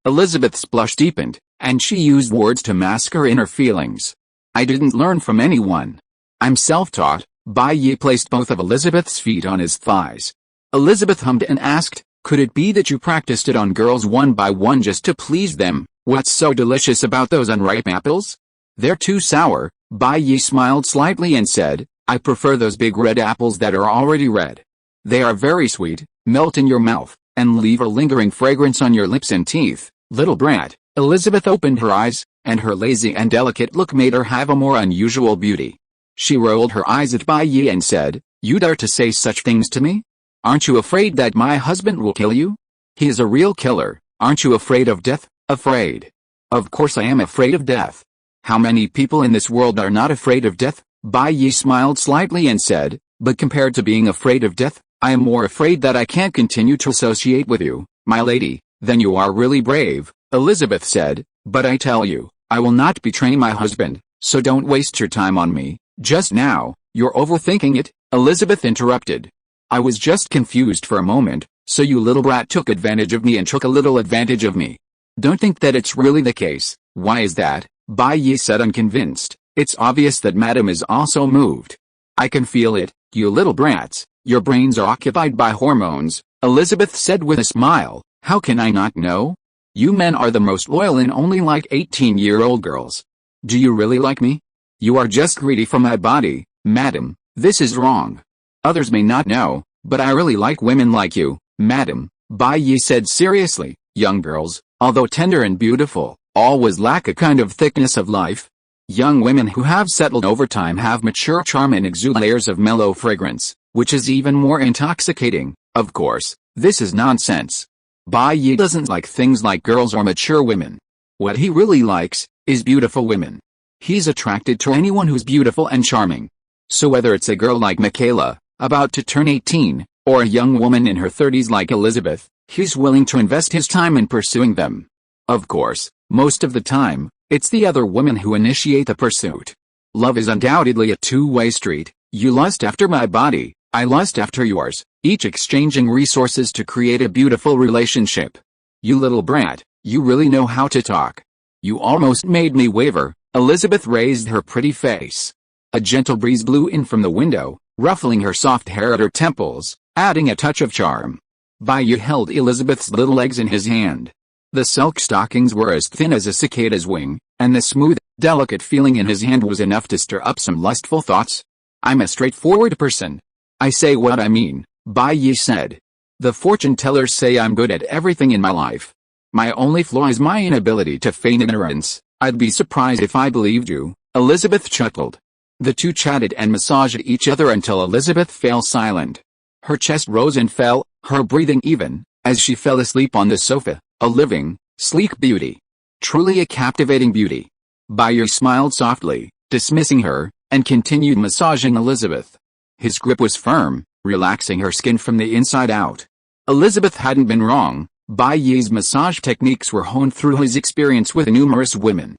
Speaker 1: Elizabeth's blush deepened, and she used words to mask her inner feelings. I didn't learn from anyone. I'm self-taught. Bai Yi placed both of Elizabeth's feet on his thighs. Elizabeth hummed and asked, could it be that you practiced it on girls one by one just to please them? What's so delicious about those unripe apples? They're too sour. Bai Yi smiled slightly and said, I prefer those big red apples that are already red. They are very sweet, melt in your mouth, and leave a lingering fragrance on your lips and teeth. Little brat. Elizabeth opened her eyes, and her lazy and delicate look made her have a more unusual beauty. She rolled her eyes at Bai Yi and said, you dare to say such things to me? Aren't you afraid that my husband will kill you? He is a real killer. Aren't you afraid of death? Afraid? Of course I am afraid of death. How many people in this world are not afraid of death? Bai Yi smiled slightly and said, but compared to being afraid of death, I am more afraid that I can't continue to associate with you, my lady. Then you are really brave, Elizabeth said, but I tell you, I will not betray my husband, so don't waste your time on me. Just now, you're overthinking it, Elizabeth interrupted. I was just confused for a moment, so you little brat took advantage of me and took a little advantage of me. Don't think that it's really the case. Why is that? Bai Yi said unconvinced. It's obvious that madam is also moved. I can feel it, you little brats. Your brains are occupied by hormones, Elizabeth said with a smile, How can I not know? You men are the most loyal and only like 18-year-old girls. Do you really like me? You are just greedy for my body, madam. This is wrong. Others may not know, but I really like women like you, madam, Bai Yi said seriously. Young girls, although tender and beautiful, always lack a kind of thickness of life. Young women who have settled over time have mature charm and exude layers of mellow fragrance, which is even more intoxicating. Of course, this is nonsense. Bai Yi doesn't like things like girls or mature women. What he really likes is beautiful women. He's attracted to anyone who's beautiful and charming. So whether it's a girl like Michaela, about to turn 18, or a young woman in her 30s like Elizabeth, he's willing to invest his time in pursuing them. Of course, most of the time, it's the other women who initiate the pursuit. Love is undoubtedly a two-way street. You lust after my body, I lust after yours, each exchanging resources to create a beautiful relationship. You little brat, you really know how to talk. You almost made me waver. Elizabeth raised her pretty face. A gentle breeze blew in from the window, ruffling her soft hair at her temples, adding a touch of charm. Bai Yi held Elizabeth's little legs in his hand. The silk stockings were as thin as a cicada's wing, and the smooth, delicate feeling in his hand was enough to stir up some lustful thoughts. I'm a straightforward person. I say what I mean, Bai Yi said. The fortune tellers say I'm good at everything in my life. My only flaw is my inability to feign ignorance. I'd be surprised if I believed you, Elizabeth chuckled. The two chatted and massaged each other until Elizabeth fell silent. Her chest rose and fell, her breathing even, as she fell asleep on the sofa, a living, sleek beauty. Truly a captivating beauty. Bai Yi smiled softly, dismissing her, and continued massaging Elizabeth. His grip was firm, relaxing her skin from the inside out. Elizabeth hadn't been wrong. Bai Yi's massage techniques were honed through his experience with numerous women.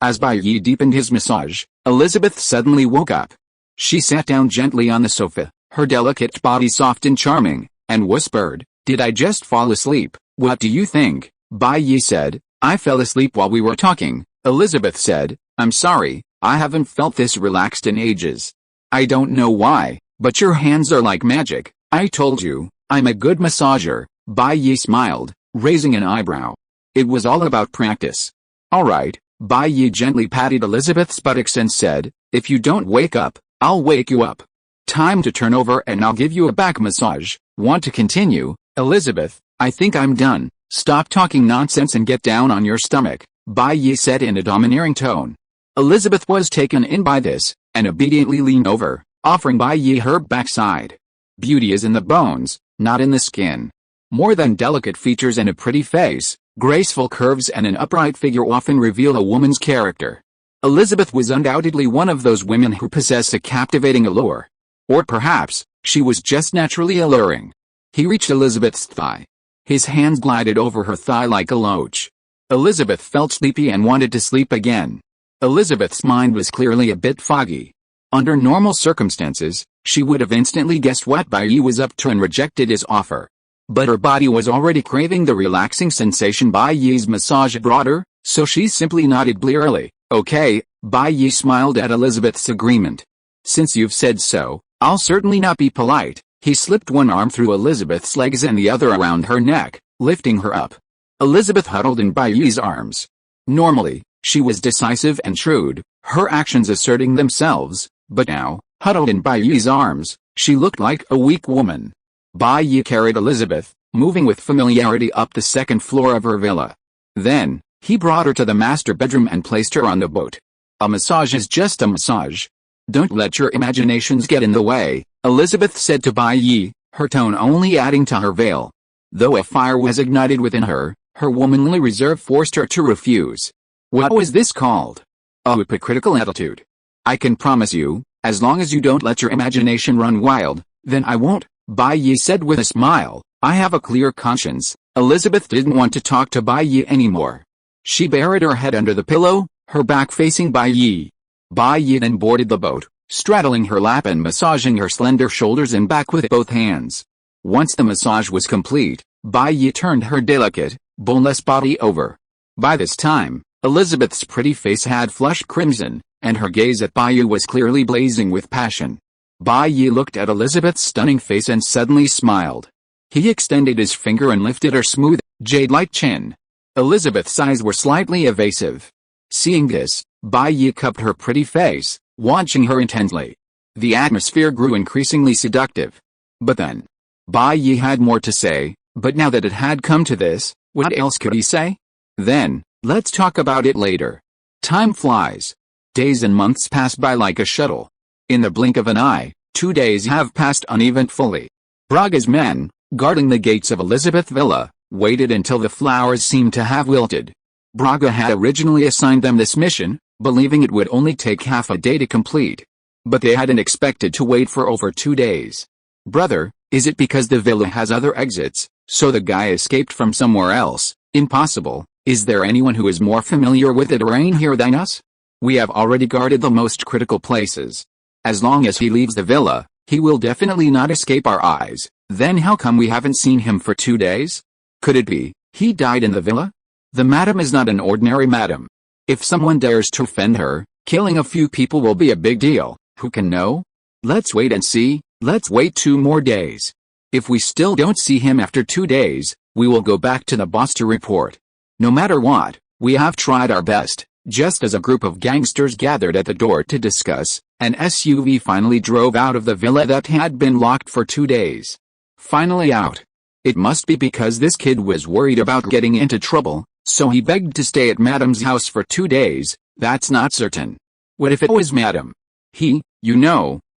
Speaker 1: As Bai Yi deepened his massage, Elizabeth suddenly woke up. She sat down gently on the sofa, her delicate body soft and charming, and whispered, "Did I just fall asleep? What do you think?" Bai Yi said, "I fell asleep while we were talking." Elizabeth said, "I'm sorry, I haven't felt this relaxed in ages. I don't know why, but your hands are like magic. I told you, I'm a good massager." Bai Yi smiled, raising an eyebrow. It was all about practice. "All right." Bai Yi gently patted Elizabeth's buttocks and said, "If you don't wake up, I'll wake you up. Time to turn over and I'll give you a back massage. Want to continue?" "Elizabeth, I think I'm done. Stop talking nonsense and get down on your stomach," Bai Yi said in a domineering tone. Elizabeth was taken in by this, and obediently leaned over, offering Bai Yi her backside. Beauty is in the bones, not in the skin. More than delicate features and a pretty face, graceful curves and an upright figure often reveal a woman's character. Elizabeth was undoubtedly one of those women who possess a captivating allure. Or perhaps, she was just naturally alluring. He reached Elizabeth's thigh. His hands glided over her thigh like a loach. Elizabeth felt sleepy and wanted to sleep again. Elizabeth's mind was clearly a bit foggy. Under normal circumstances, she would have instantly guessed what Bai Yi was up to and rejected his offer. But her body was already craving the relaxing sensation Bai Yi's massage brought her, so she simply nodded blearily. "Okay." Bai Yi smiled at Elizabeth's agreement. "Since you've said so, I'll certainly not be polite." He slipped one arm through Elizabeth's legs and the other around her neck, lifting her up. Elizabeth huddled in Bai Yi's arms. Normally, she was decisive and shrewd, her actions asserting themselves, but now, huddled in Bai Yi's arms, she looked like a weak woman. Bai Yi carried Elizabeth, moving with familiarity up the second floor of her villa. Then, he brought her to the master bedroom and placed her on the boat. "A massage is just a massage. Don't let your imaginations get in the way," Elizabeth said to Bai Yi, her tone only adding to her veil. Though a fire was ignited within her, her womanly reserve forced her to refuse. What was this called? A hypocritical attitude. "I can promise you, as long as you don't let your imagination run wild, then I won't," Bai Yi said with a smile. "I have a clear conscience." Elizabeth didn't want to talk to Bai Yi anymore. She buried her head under the pillow, her back facing Bai Yi. Bai Yi then boarded the boat, straddling her lap and massaging her slender shoulders and back with both hands. Once the massage was complete, Bai Yi turned her delicate, boneless body over. By this time, Elizabeth's pretty face had flushed crimson, and her gaze at Bai Yi was clearly blazing with passion. Bai Yi looked at Elizabeth's stunning face and suddenly smiled. He extended his finger and lifted her smooth, jade-like chin. Elizabeth's eyes were slightly evasive. Seeing this, Bai Yi cupped her pretty face, watching her intently. The atmosphere grew increasingly seductive. But then, Bai Yi had more to say, but now that it had come to this, what else could he say? Then, let's talk about it later. Time flies. Days and months pass by like a shuttle. In the blink of an eye, 2 days have passed uneventfully. Braga's men, guarding the gates of Elizabeth Villa, waited until the flowers seemed to have wilted. Braga had originally assigned them this mission, believing it would only take half a day to complete. But they hadn't expected to wait for over 2 days. Brother, is it because the villa has other exits, so the guy escaped from somewhere else? Impossible. Is there anyone who is more familiar with the terrain here than us? We have already guarded the most critical places. As long as he leaves the villa, he will definitely not escape our eyes. Then how come we haven't seen him for 2 days? Could it be he died in the villa? The madam is not an ordinary madam. If someone dares to offend her, killing a few people will be a big deal. Who can know? Let's wait and see. Let's wait 2 more days. If we still don't see him after 2 days, we will go back to the boss to report. No matter what, we have tried our best. Just as a group of gangsters gathered at the door to discuss, an SUV finally drove out of the villa that had been locked for 2 days. Finally out. It must be because this kid was worried about getting into trouble, so he begged to stay at Madam's house for 2 days. That's not certain. What if it was Madam?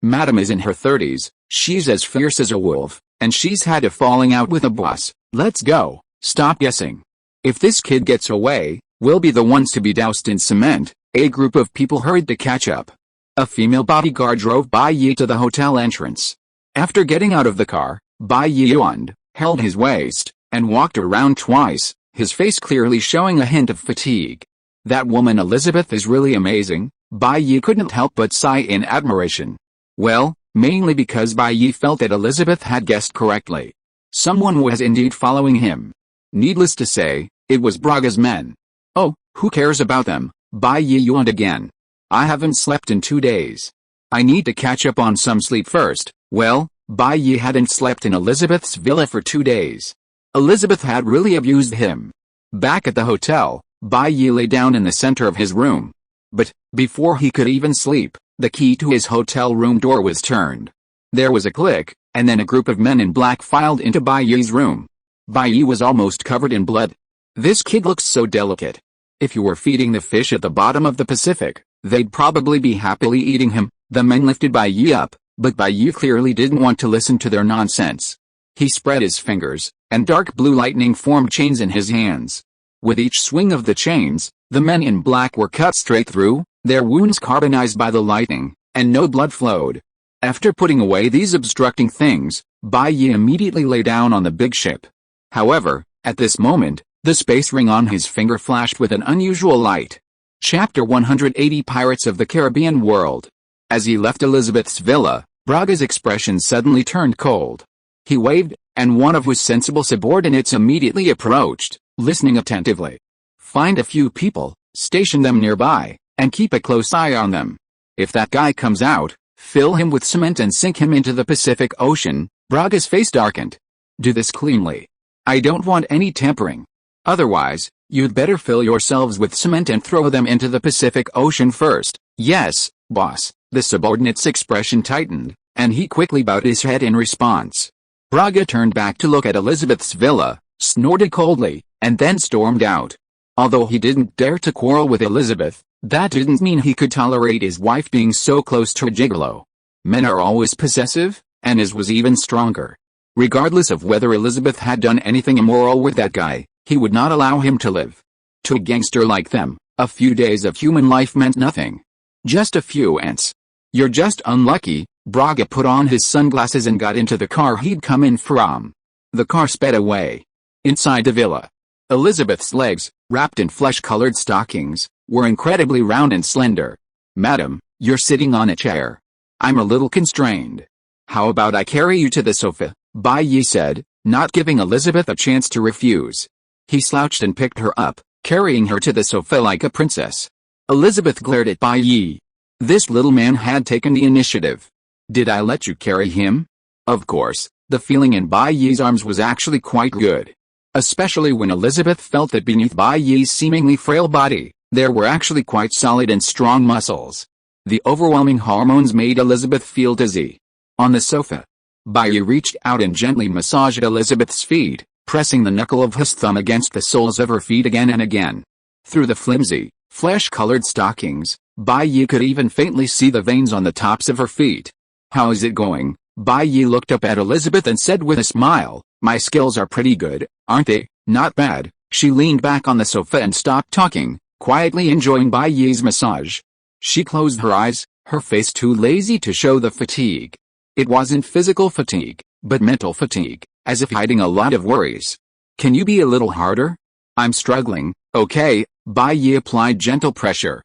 Speaker 1: Madam is in her 30s, she's as fierce as a wolf, and she's had a falling out with a boss. Let's go. Stop guessing. If this kid gets away, we'll be the ones to be doused in cement. A group of people hurried to catch up. A female bodyguard drove Bai Yi to the hotel entrance. After getting out of the car, Bai Yi yawned, held his waist, and walked around twice, his face clearly showing a hint of fatigue. That woman Elizabeth is really amazing. Bai Yi couldn't help but sigh in admiration. Well, mainly because Bai Yi felt that Elizabeth had guessed correctly. Someone was indeed following him. Needless to say, it was Braga's men. Oh, who cares about them? Bai Yi yawned again. I haven't slept in 2 days. I need to catch up on some sleep first. Well, Bai Yi hadn't slept in Elizabeth's villa for 2 days. Elizabeth had really abused him. Back at the hotel, Bai Yi lay down in the center of his room. But, before he could even sleep, the key to his hotel room door was turned. There was a click, and then a group of men in black filed into Bai Yi's room. Bai Yi was almost covered in blood. This kid looks so delicate. If you were feeding the fish at the bottom of the Pacific, they'd probably be happily eating him. The men lifted Bai Yi up, but Bai Yi clearly didn't want to listen to their nonsense. He spread his fingers, and dark blue lightning formed chains in his hands. With each swing of the chains, the men in black were cut straight through, their wounds carbonized by the lightning, and no blood flowed. After putting away these obstructing things, Bai Yi immediately lay down on the big ship. However, at this moment, the space ring on his finger flashed with an unusual light. Chapter 180 Pirates of the Caribbean World. As he left Elizabeth's villa, Braga's expression suddenly turned cold. He waved, and one of his sensible subordinates immediately approached, listening attentively. Find a few people, station them nearby, and keep a close eye on them. If that guy comes out, fill him with cement and sink him into the Pacific Ocean. Braga's face darkened. Do this cleanly. I don't want any tampering. Otherwise, you'd better fill yourselves with cement and throw them into the Pacific Ocean first. Yes, boss. The subordinate's expression tightened, and he quickly bowed his head in response. Braga turned back to look at Elizabeth's villa, snorted coldly, and then stormed out. Although he didn't dare to quarrel with Elizabeth, that didn't mean he could tolerate his wife being so close to a gigolo. Men are always possessive, and his was even stronger. Regardless of whether Elizabeth had done anything immoral with that guy, he would not allow him to live. To a gangster like them, a few days of human life meant nothing. Just a few ants. You're just unlucky. Braga put on his sunglasses and got into the car he'd come in from. The car sped away. Inside the villa, Elizabeth's legs, wrapped in flesh-colored stockings, were incredibly round and slender. Madam, you're sitting on a chair. I'm a little constrained. How about I carry you to the sofa? Bai Yi said, not giving Elizabeth a chance to refuse. He slouched and picked her up, carrying her to the sofa like a princess. Elizabeth glared at Bai Yi. This little man had taken the initiative. Did I let you carry him? Of course, The feeling in Bai Yi's arms was actually quite good. Especially when Elizabeth felt that beneath Bai Yi's seemingly frail body, there were actually quite solid and strong muscles. The overwhelming hormones made Elizabeth feel dizzy. On the sofa, Bai Yi reached out and gently massaged Elizabeth's feet, pressing the knuckle of his thumb against the soles of her feet again and again. Through the flimsy, flesh-colored stockings, Bai Yi could even faintly see the veins on the tops of her feet. "How is it going?" Bai Yi looked up at Elizabeth and said with a smile, "My skills are pretty good, aren't they?" "Not bad." She leaned back on the sofa and stopped talking, quietly enjoying Bai Yi's massage. She closed her eyes, her face too lazy to show the fatigue. It wasn't physical fatigue, but mental fatigue, as if hiding a lot of worries. "Can you be a little harder? I'm struggling." "Okay." Bai Yi applied gentle pressure.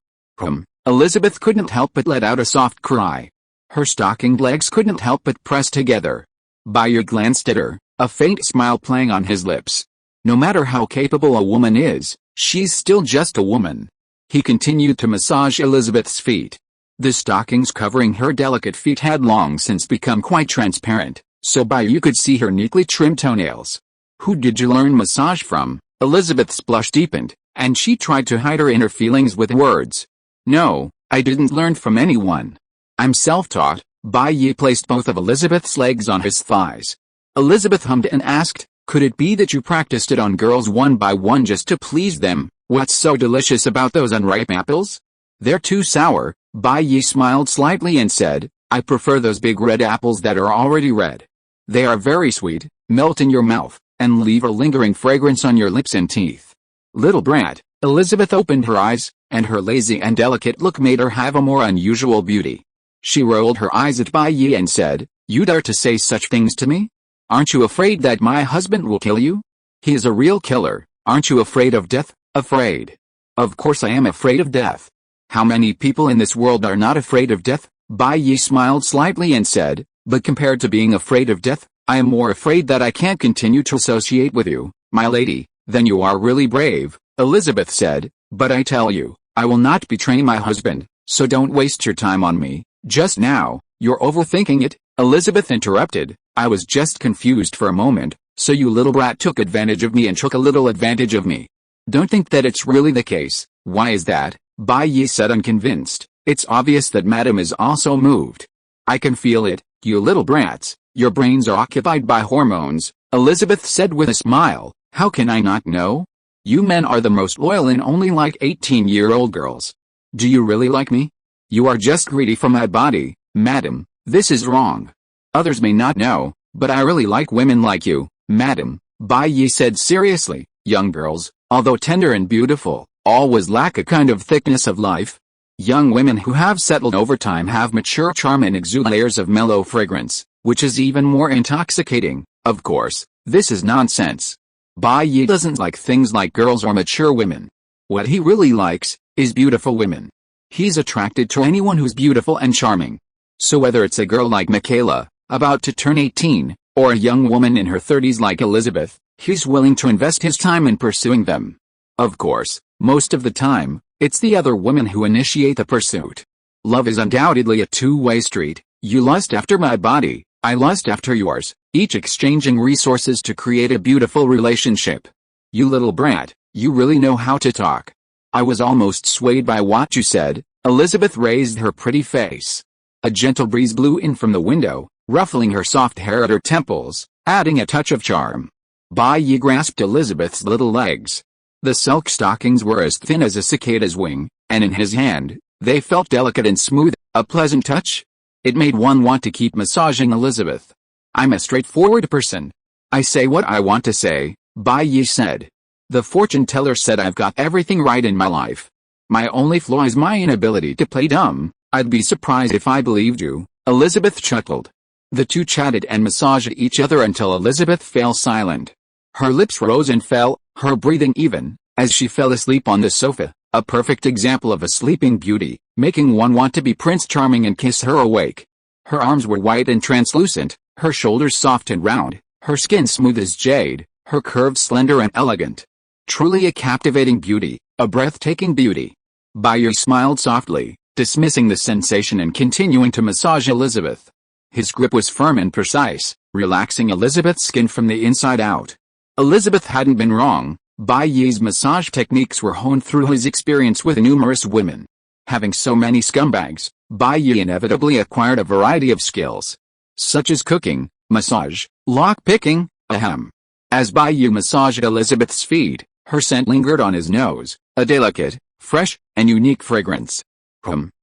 Speaker 1: Elizabeth couldn't help but let out a soft cry. Her stockinged legs couldn't help but press together. Bai Yi glanced at her, a faint smile playing on his lips. No matter how capable a woman is, she's still just a woman. He continued to massage Elizabeth's feet. The stockings covering her delicate feet had long since become quite transparent, so Bai Yi could see her neatly trimmed toenails. "Who did you learn massage from?" Elizabeth's blush deepened, and she tried to hide her inner feelings with words. "No, I didn't learn from anyone. I'm self-taught." Bai Yi placed both of Elizabeth's legs on his thighs. Elizabeth hummed and asked, "Could it be that you practiced it on girls one by one just to please them? What's so delicious about those unripe apples?" "They're too sour." Bai Yi smiled slightly and said, "I prefer those big red apples that are already red. They are very sweet, melt in your mouth, and leave a lingering fragrance on your lips and teeth." "Little brat." Elizabeth opened her eyes, and her lazy and delicate look made her have a more unusual beauty. She rolled her eyes at Bai Yi and said, "You dare to say such things to me? Aren't you afraid that my husband will kill you? He is a real killer." "Aren't you afraid of death?" "Afraid? Of course I am afraid of death. How many people in this world are not afraid of death?" Bai Yi smiled slightly and said, "But compared to being afraid of death, I am more afraid that I can't continue to associate with you, my lady." "Then you are really brave," Elizabeth said, "but I tell you, I will not betray my husband, so don't waste your time on me." "Just now, you're overthinking it," Elizabeth interrupted. "I was just confused for a moment, so you little brat took advantage of me and took a little advantage of me." "Don't think that it's really the case." "Why is that?" Bai Yi said unconvinced. "It's obvious that Madam is also moved." "I can feel it, you little brats. Your brains are occupied by hormones," Elizabeth said with a smile. "How can I not know? You men are the most loyal and only like 18-year-old girls. Do you really like me? You are just greedy for my body, Madam. This is wrong. Others may not know, but I really like women like you, Madam," Bai Yi said seriously. "Young girls, although tender and beautiful, always lack a kind of thickness of life. Young women who have settled over time have mature charm and exude layers of mellow fragrance, which is even more intoxicating." Of course, this is nonsense. Bai Yi doesn't like things like girls or mature women. What he really likes is beautiful women. He's attracted to anyone who's beautiful and charming. So whether it's a girl like Michaela, about to turn 18, or a young woman in her 30s like Elizabeth, he's willing to invest his time in pursuing them. Of course, most of the time, it's the other women who initiate the pursuit. Love is undoubtedly a two-way street. You lust after my body, I lust after yours, each exchanging resources to create a beautiful relationship. "You little brat, you really know how to talk." "I was almost swayed by what you said." Elizabeth raised her pretty face. A gentle breeze blew in from the window, ruffling her soft hair at her temples, adding a touch of charm. Bai Yi grasped Elizabeth's little legs. The silk stockings were as thin as a cicada's wing, and in his hand, they felt delicate and smooth, a pleasant touch. It made one want to keep massaging Elizabeth. "I'm a straightforward person. I say what I want to say," Bai Yi said. "The fortune teller said I've got everything right in my life. My only flaw is my inability to play dumb. I'd be surprised if I believed you." Elizabeth chuckled. The two chatted and massaged each other until Elizabeth fell silent. Her lips rose and fell, her breathing even, as she fell asleep on the sofa, a perfect example of a sleeping beauty, making one want to be Prince Charming and kiss her awake. Her arms were white and translucent, her shoulders soft and round, her skin smooth as jade, her curves slender and elegant. Truly a captivating beauty, a breathtaking beauty. Bai Yi smiled softly, dismissing the sensation and continuing to massage Elizabeth. His grip was firm and precise, relaxing Elizabeth's skin from the inside out. Elizabeth hadn't been wrong. Bai Yi's massage techniques were honed through his experience with numerous women. Having so many scumbags, Bai Yi inevitably acquired a variety of skills, such as cooking, massage, lock-picking, ahem. As Bai Yi massaged Elizabeth's feet, her scent lingered on his nose, a delicate, fresh, and unique fragrance.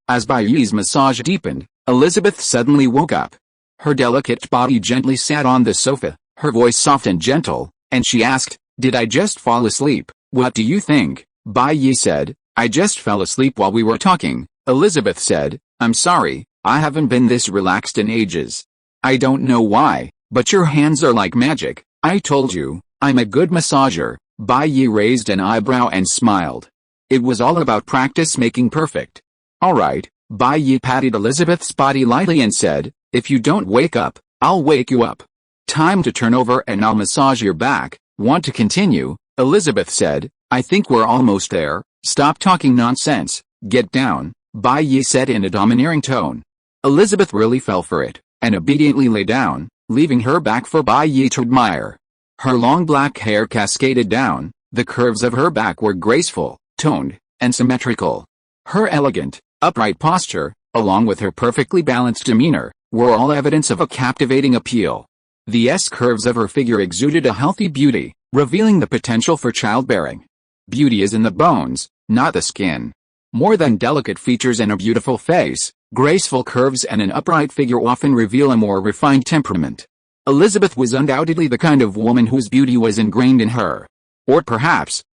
Speaker 1: As Bai Yi's massage deepened, Elizabeth suddenly woke up. Her delicate body gently sat on the sofa, her voice soft and gentle, and she asked, "Did I just fall asleep? What do you think?" Bai Yi said, "I just fell asleep while we were talking." Elizabeth said, "I'm sorry, I haven't been this relaxed in ages. I don't know why, but your hands are like magic. I told you, I'm a good massager." Bai Yi raised an eyebrow and smiled. It was all about practice making perfect. "Alright." Bai Yi patted Elizabeth's body lightly and said, "If you don't wake up, I'll wake you up. Time to turn over and I'll massage your back." "Want to continue?" Elizabeth said. "I think we're almost there. Stop talking nonsense. Get down," Bai Yi said in a domineering tone. Elizabeth really fell for it, and obediently lay down, leaving her back for Bai Yi to admire. Her long black hair cascaded down, the curves of her back were graceful, toned, and symmetrical. Her elegant, upright posture, along with her perfectly balanced demeanor, were all evidence of a captivating appeal. The S-curves of her figure exuded a healthy beauty, revealing the potential for childbearing. Beauty is in the bones, not the skin. More than delicate features and a beautiful face, graceful curves and an upright figure often reveal a more refined temperament. Elizabeth was undoubtedly the kind of woman whose beauty was ingrained in her. Or perhaps,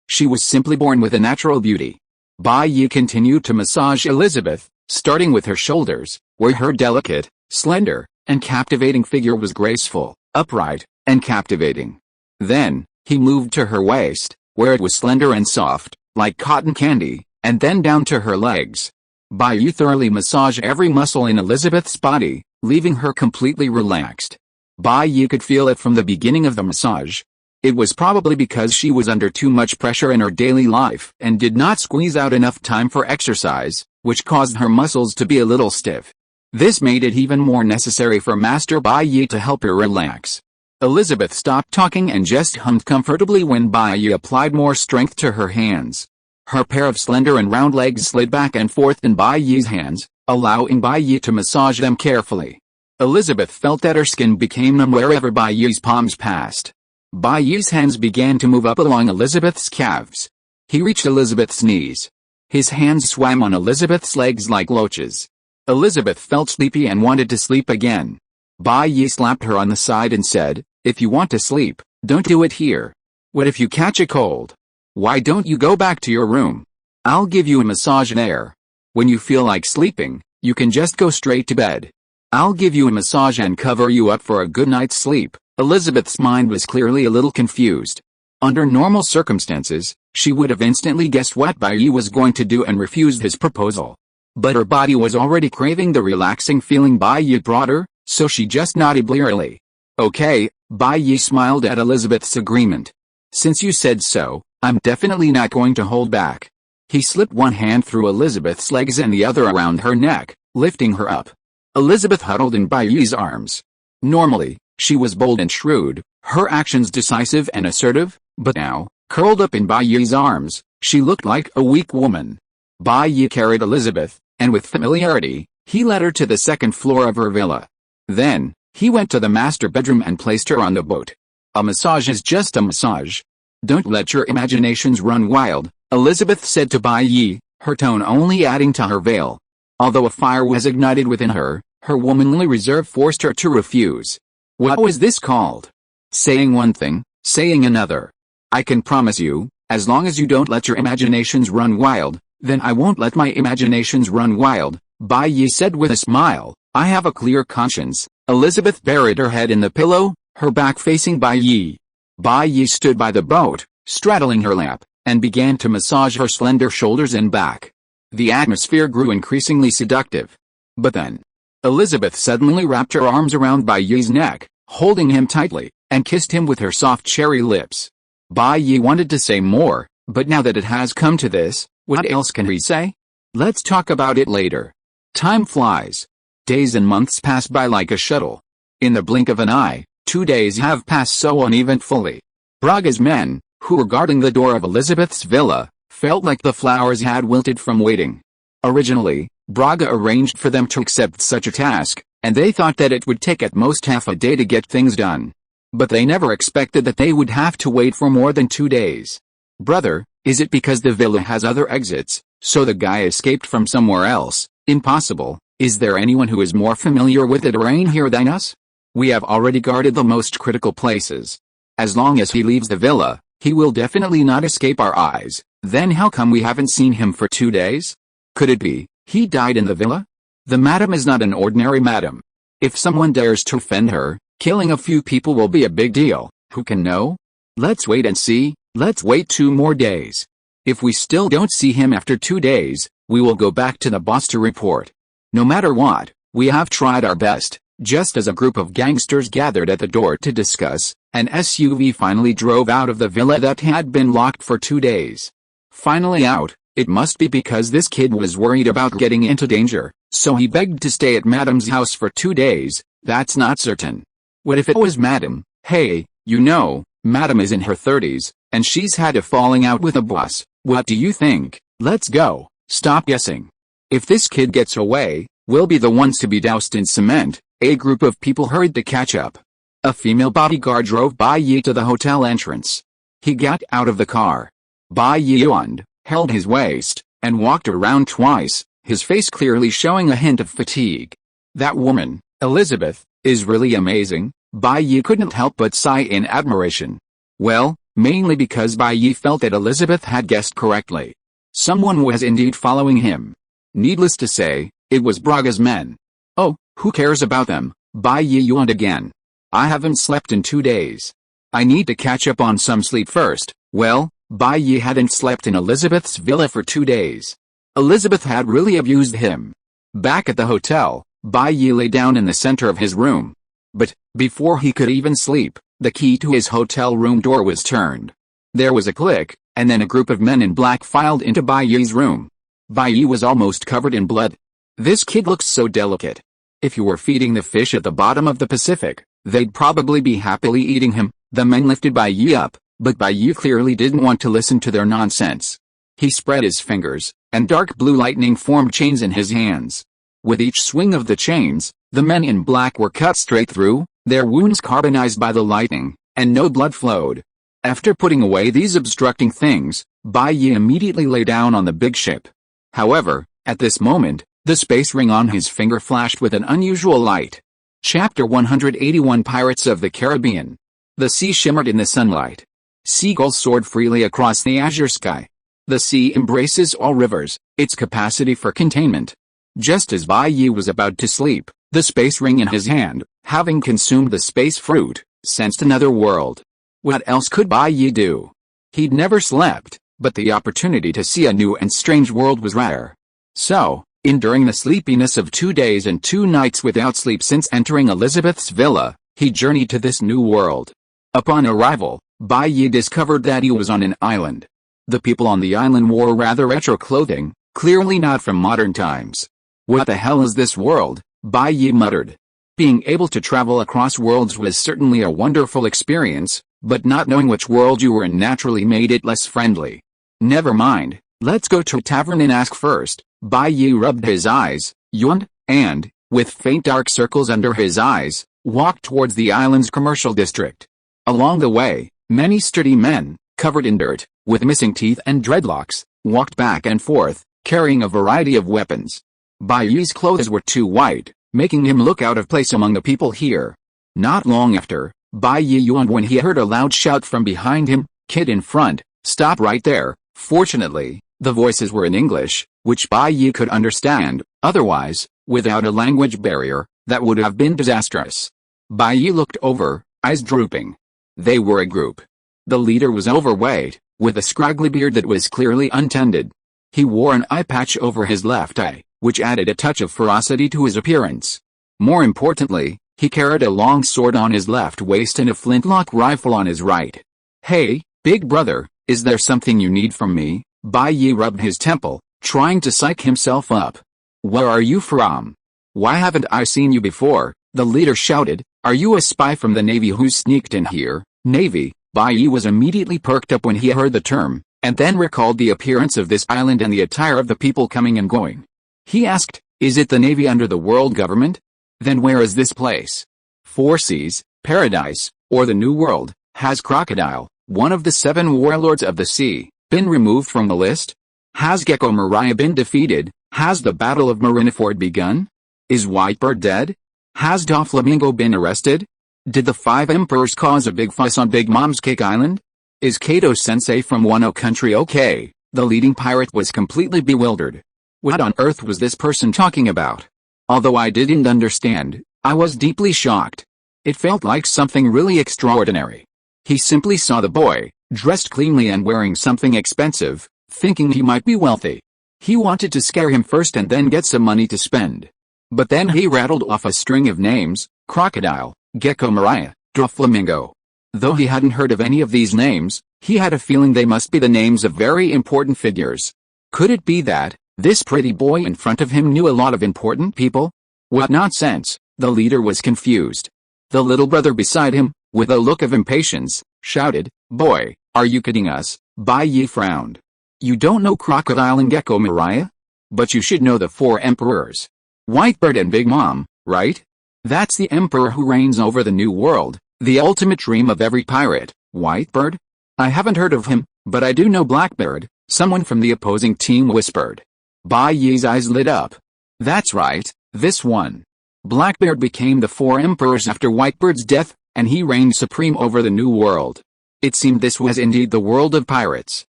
Speaker 1: she was simply born with a natural beauty. Bai Yi continued to massage Elizabeth, starting with her shoulders, where her delicate, slender, and captivating figure was graceful, upright, and captivating. Then, he moved to her waist, where it was slender and soft, like cotton candy, and then down to her legs. Bai Yi thoroughly massaged every muscle in Elizabeth's body, leaving her completely relaxed. Bai Yi could feel it from the beginning of the massage. It was probably because she was under too much pressure in her daily life and did not squeeze out enough time for exercise, which caused her muscles to be a little stiff. This made it even more necessary for Master Bai Yi to help her relax. Elizabeth stopped talking and just hummed comfortably when Bai Yi applied more strength to her hands. Her pair of slender and round legs slid back and forth in Bai Yi's hands, allowing Bai Yi to massage them carefully. Elizabeth felt that her skin became numb wherever Bai Yi's palms passed. Bai Yi's hands began to move up along Elizabeth's calves. He reached Elizabeth's knees. His hands swam on Elizabeth's legs like loaches. Elizabeth felt sleepy and wanted to sleep again. Bai Yi slapped her on the side and said, "If you want to sleep, don't do it here. What if you catch a cold? Why don't you go back to your room? I'll give you a massage there. When you feel like sleeping, you can just go straight to bed. I'll give you a massage and cover you up for a good night's sleep." Elizabeth's mind was clearly a little confused. Under normal circumstances, she would have instantly guessed what Bai Yi was going to do and refused his proposal. But her body was already craving the relaxing feeling Bai Yi brought her, so she just nodded blearily. "Okay," Bai Yi smiled at Elizabeth's agreement. "Since you said so, I'm definitely not going to hold back." He slipped one hand through Elizabeth's legs and the other around her neck, lifting her up. Elizabeth huddled in Bai Yi's arms. Normally, she was bold and shrewd, her actions decisive and assertive, but now, curled up in Bai Yi's arms, she looked like a weak woman. Bai Yi carried Elizabeth, and with familiarity, he led her to the second floor of her villa. Then, he went to the master bedroom and placed her on the boat. "A massage is just a massage. Don't let your imaginations run wild," Elizabeth said to Bai Yi, her tone only adding to her veil. Although a fire was ignited within her, her womanly reserve forced her to refuse. What was this called? Saying one thing, saying another. "I can promise you, as long as you don't let your imaginations run wild, then I won't let my imaginations run wild," Bai Yi said with a smile. "I have a clear conscience." Elizabeth buried her head in the pillow, her back facing Bai Yi. Bai Yi stood by the boat, straddling her lap, and began to massage her slender shoulders and back. The atmosphere grew increasingly seductive. But then, Elizabeth suddenly wrapped her arms around Bai Yi's neck, holding him tightly, and kissed him with her soft cherry lips. Bai Yi wanted to say more, but now that it has come to this, what else can he say? Let's talk about it later. Time flies. Days and months pass by like a shuttle. In the blink of an eye, 2 days have passed so uneventfully. Braga's men, who were guarding the door of Elizabeth's villa, felt like the flowers had wilted from waiting. Originally, Braga arranged for them to accept such a task, and they thought that it would take at most half a day to get things done. But they never expected that they would have to wait for more than 2 days. Brother, is it because the villa has other exits, so the guy escaped from somewhere else? Impossible. Is there anyone who is more familiar with the terrain here than us? We have already guarded the most critical places. As long as he leaves the villa, he will definitely not escape our eyes. Then how come we haven't seen him for 2 days? Could it be he died in the villa? The madam is not an ordinary madam. If someone dares to offend her, killing a few people will be a big deal. Who can know? Let's wait and see. Let's wait 2 more days. If we still don't see him after 2 days, we will go back to the boss to report. No matter what, we have tried our best. Just as a group of gangsters gathered at the door to discuss, an SUV finally drove out of the villa that had been locked for 2 days. Finally out, it must be because this kid was worried about getting into danger, so he begged to stay at Madam's house for 2 days. That's not certain. What if it was Madam? Hey, you know, Madam is in her 30s, and she's had a falling out with a boss. What do you think? Let's go. Stop guessing. If this kid gets away, we'll be the ones to be doused in cement. A group of people hurried to catch up. A female bodyguard drove Bai Yi to the hotel entrance. He got out of the car. Bai Yi yawned, held his waist, and walked around twice, his face clearly showing a hint of fatigue. That woman, Elizabeth, is really amazing. Bai Yi couldn't help but sigh in admiration. Well, mainly because Bai Yi felt that Elizabeth had guessed correctly. Someone was indeed following him. Needless to say, it was Braga's men. Oh, who cares about them? Bai Yi yawned again. I haven't slept in 2 days. I need to catch up on some sleep first. Well, Bai Yi hadn't slept in Elizabeth's villa for 2 days. Elizabeth had really abused him. Back at the hotel, Bai Yi lay down in the center of his room. But, before he could even sleep, the key to his hotel room door was turned. There was a click, and then a group of men in black filed into Bai Yi's room. Bai Yi was almost covered in blood. This kid looks so delicate. If you were feeding the fish at the bottom of the Pacific, they'd probably be happily eating him. The men lifted Bai Yi up, but Bai Yi clearly didn't want to listen to their nonsense. He spread his fingers, and dark blue lightning formed chains in his hands. With each swing of the chains, the men in black were cut straight through, their wounds carbonized by the lightning, and no blood flowed. After putting away these obstructing things, Bai Yi immediately lay down on the big ship. However, at this moment, the space ring on his finger flashed with an unusual light. Chapter 181 Pirates of the Caribbean. The sea shimmered in the sunlight. Seagulls soared freely across the azure sky. The sea embraces all rivers, its capacity for containment. Just as Bai Yi was about to sleep, the space ring in his hand, having consumed the space fruit, sensed another world. What else could Bai Yi do? He'd never slept, but the opportunity to see a new and strange world was rare. So, enduring the sleepiness of 2 days and 2 nights without sleep since entering Elizabeth's villa, he journeyed to this new world. Upon arrival, Bai Yi discovered that he was on an island. The people on the island wore rather retro clothing, clearly not from modern times. What the hell is this world? Bai Yi muttered. Being able to travel across worlds was certainly a wonderful experience, but not knowing which world you were in naturally made it less friendly. Never mind, let's go to a tavern and ask first. Bai Yi rubbed his eyes, yawned, and, with faint dark circles under his eyes, walked towards the island's commercial district. Along the way, many sturdy men, covered in dirt, with missing teeth and dreadlocks, walked back and forth, carrying a variety of weapons. Bai Yi's clothes were too white, making him look out of place among the people here. Not long after, Bai Yi yawned when he heard a loud shout from behind him, "Kid in front, stop right there." Fortunately, the voices were in English, which Bai Yi could understand. Otherwise, without a language barrier, that would have been disastrous. Bai Yi looked over, eyes drooping. They were a group. The leader was overweight, with a scraggly beard that was clearly untended. He wore an eye patch over his left eye, which added a touch of ferocity to his appearance. More importantly, he carried a long sword on his left waist and a flintlock rifle on his right. "Hey, big brother, is there something you need from me?" Bai Yi rubbed his temple, trying to psych himself up. "Where are you from? Why haven't I seen you before?" the leader shouted, Are you a spy from the Navy who sneaked in here? Navy? Bai Yi was immediately perked up when he heard the term, and then recalled the appearance of this island and the attire of the people coming and going. He asked, is it the Navy under the world government? Then where is this place? Four Seas, Paradise, or the New World? Has Crocodile, one of the 7 warlords of the sea, been removed from the list? Has Gecko Mariah been defeated? Has the Battle of Marineford begun? Is Whitebird dead? Has Doflamingo been arrested? Did the 5 emperors cause a big fuss on Big Mom's Cake Island? Is Kato-sensei from Wano Country okay? The leading pirate was completely bewildered. What on earth was this person talking about? Although I didn't understand, I was deeply shocked. It felt like something really extraordinary. He simply saw the boy, dressed cleanly and wearing something expensive, thinking he might be wealthy. He wanted to scare him first and then get some money to spend. But then he rattled off a string of names: Crocodile, Gecko Mariah, Doflamingo. Though he hadn't heard of any of these names, he had a feeling they must be the names of very important figures. Could it be that this pretty boy in front of him knew a lot of important people? What nonsense! The leader was confused. The little brother beside him, with a look of impatience, shouted, "Boy, are you kidding us?" Bai Yi frowned. You don't know Crocodile and Gecko Mariah? But you should know the 4 emperors. Whitebird and Big Mom, right? That's the emperor who reigns over the New World, the ultimate dream of every pirate. Whitebird? I haven't heard of him, but I do know Blackbeard, someone from the opposing team whispered. Bai Yi's eyes lit up. That's right, this one. Blackbeard became the 4 emperors after Whitebird's death, and he reigned supreme over the New World. It seemed this was indeed the world of pirates.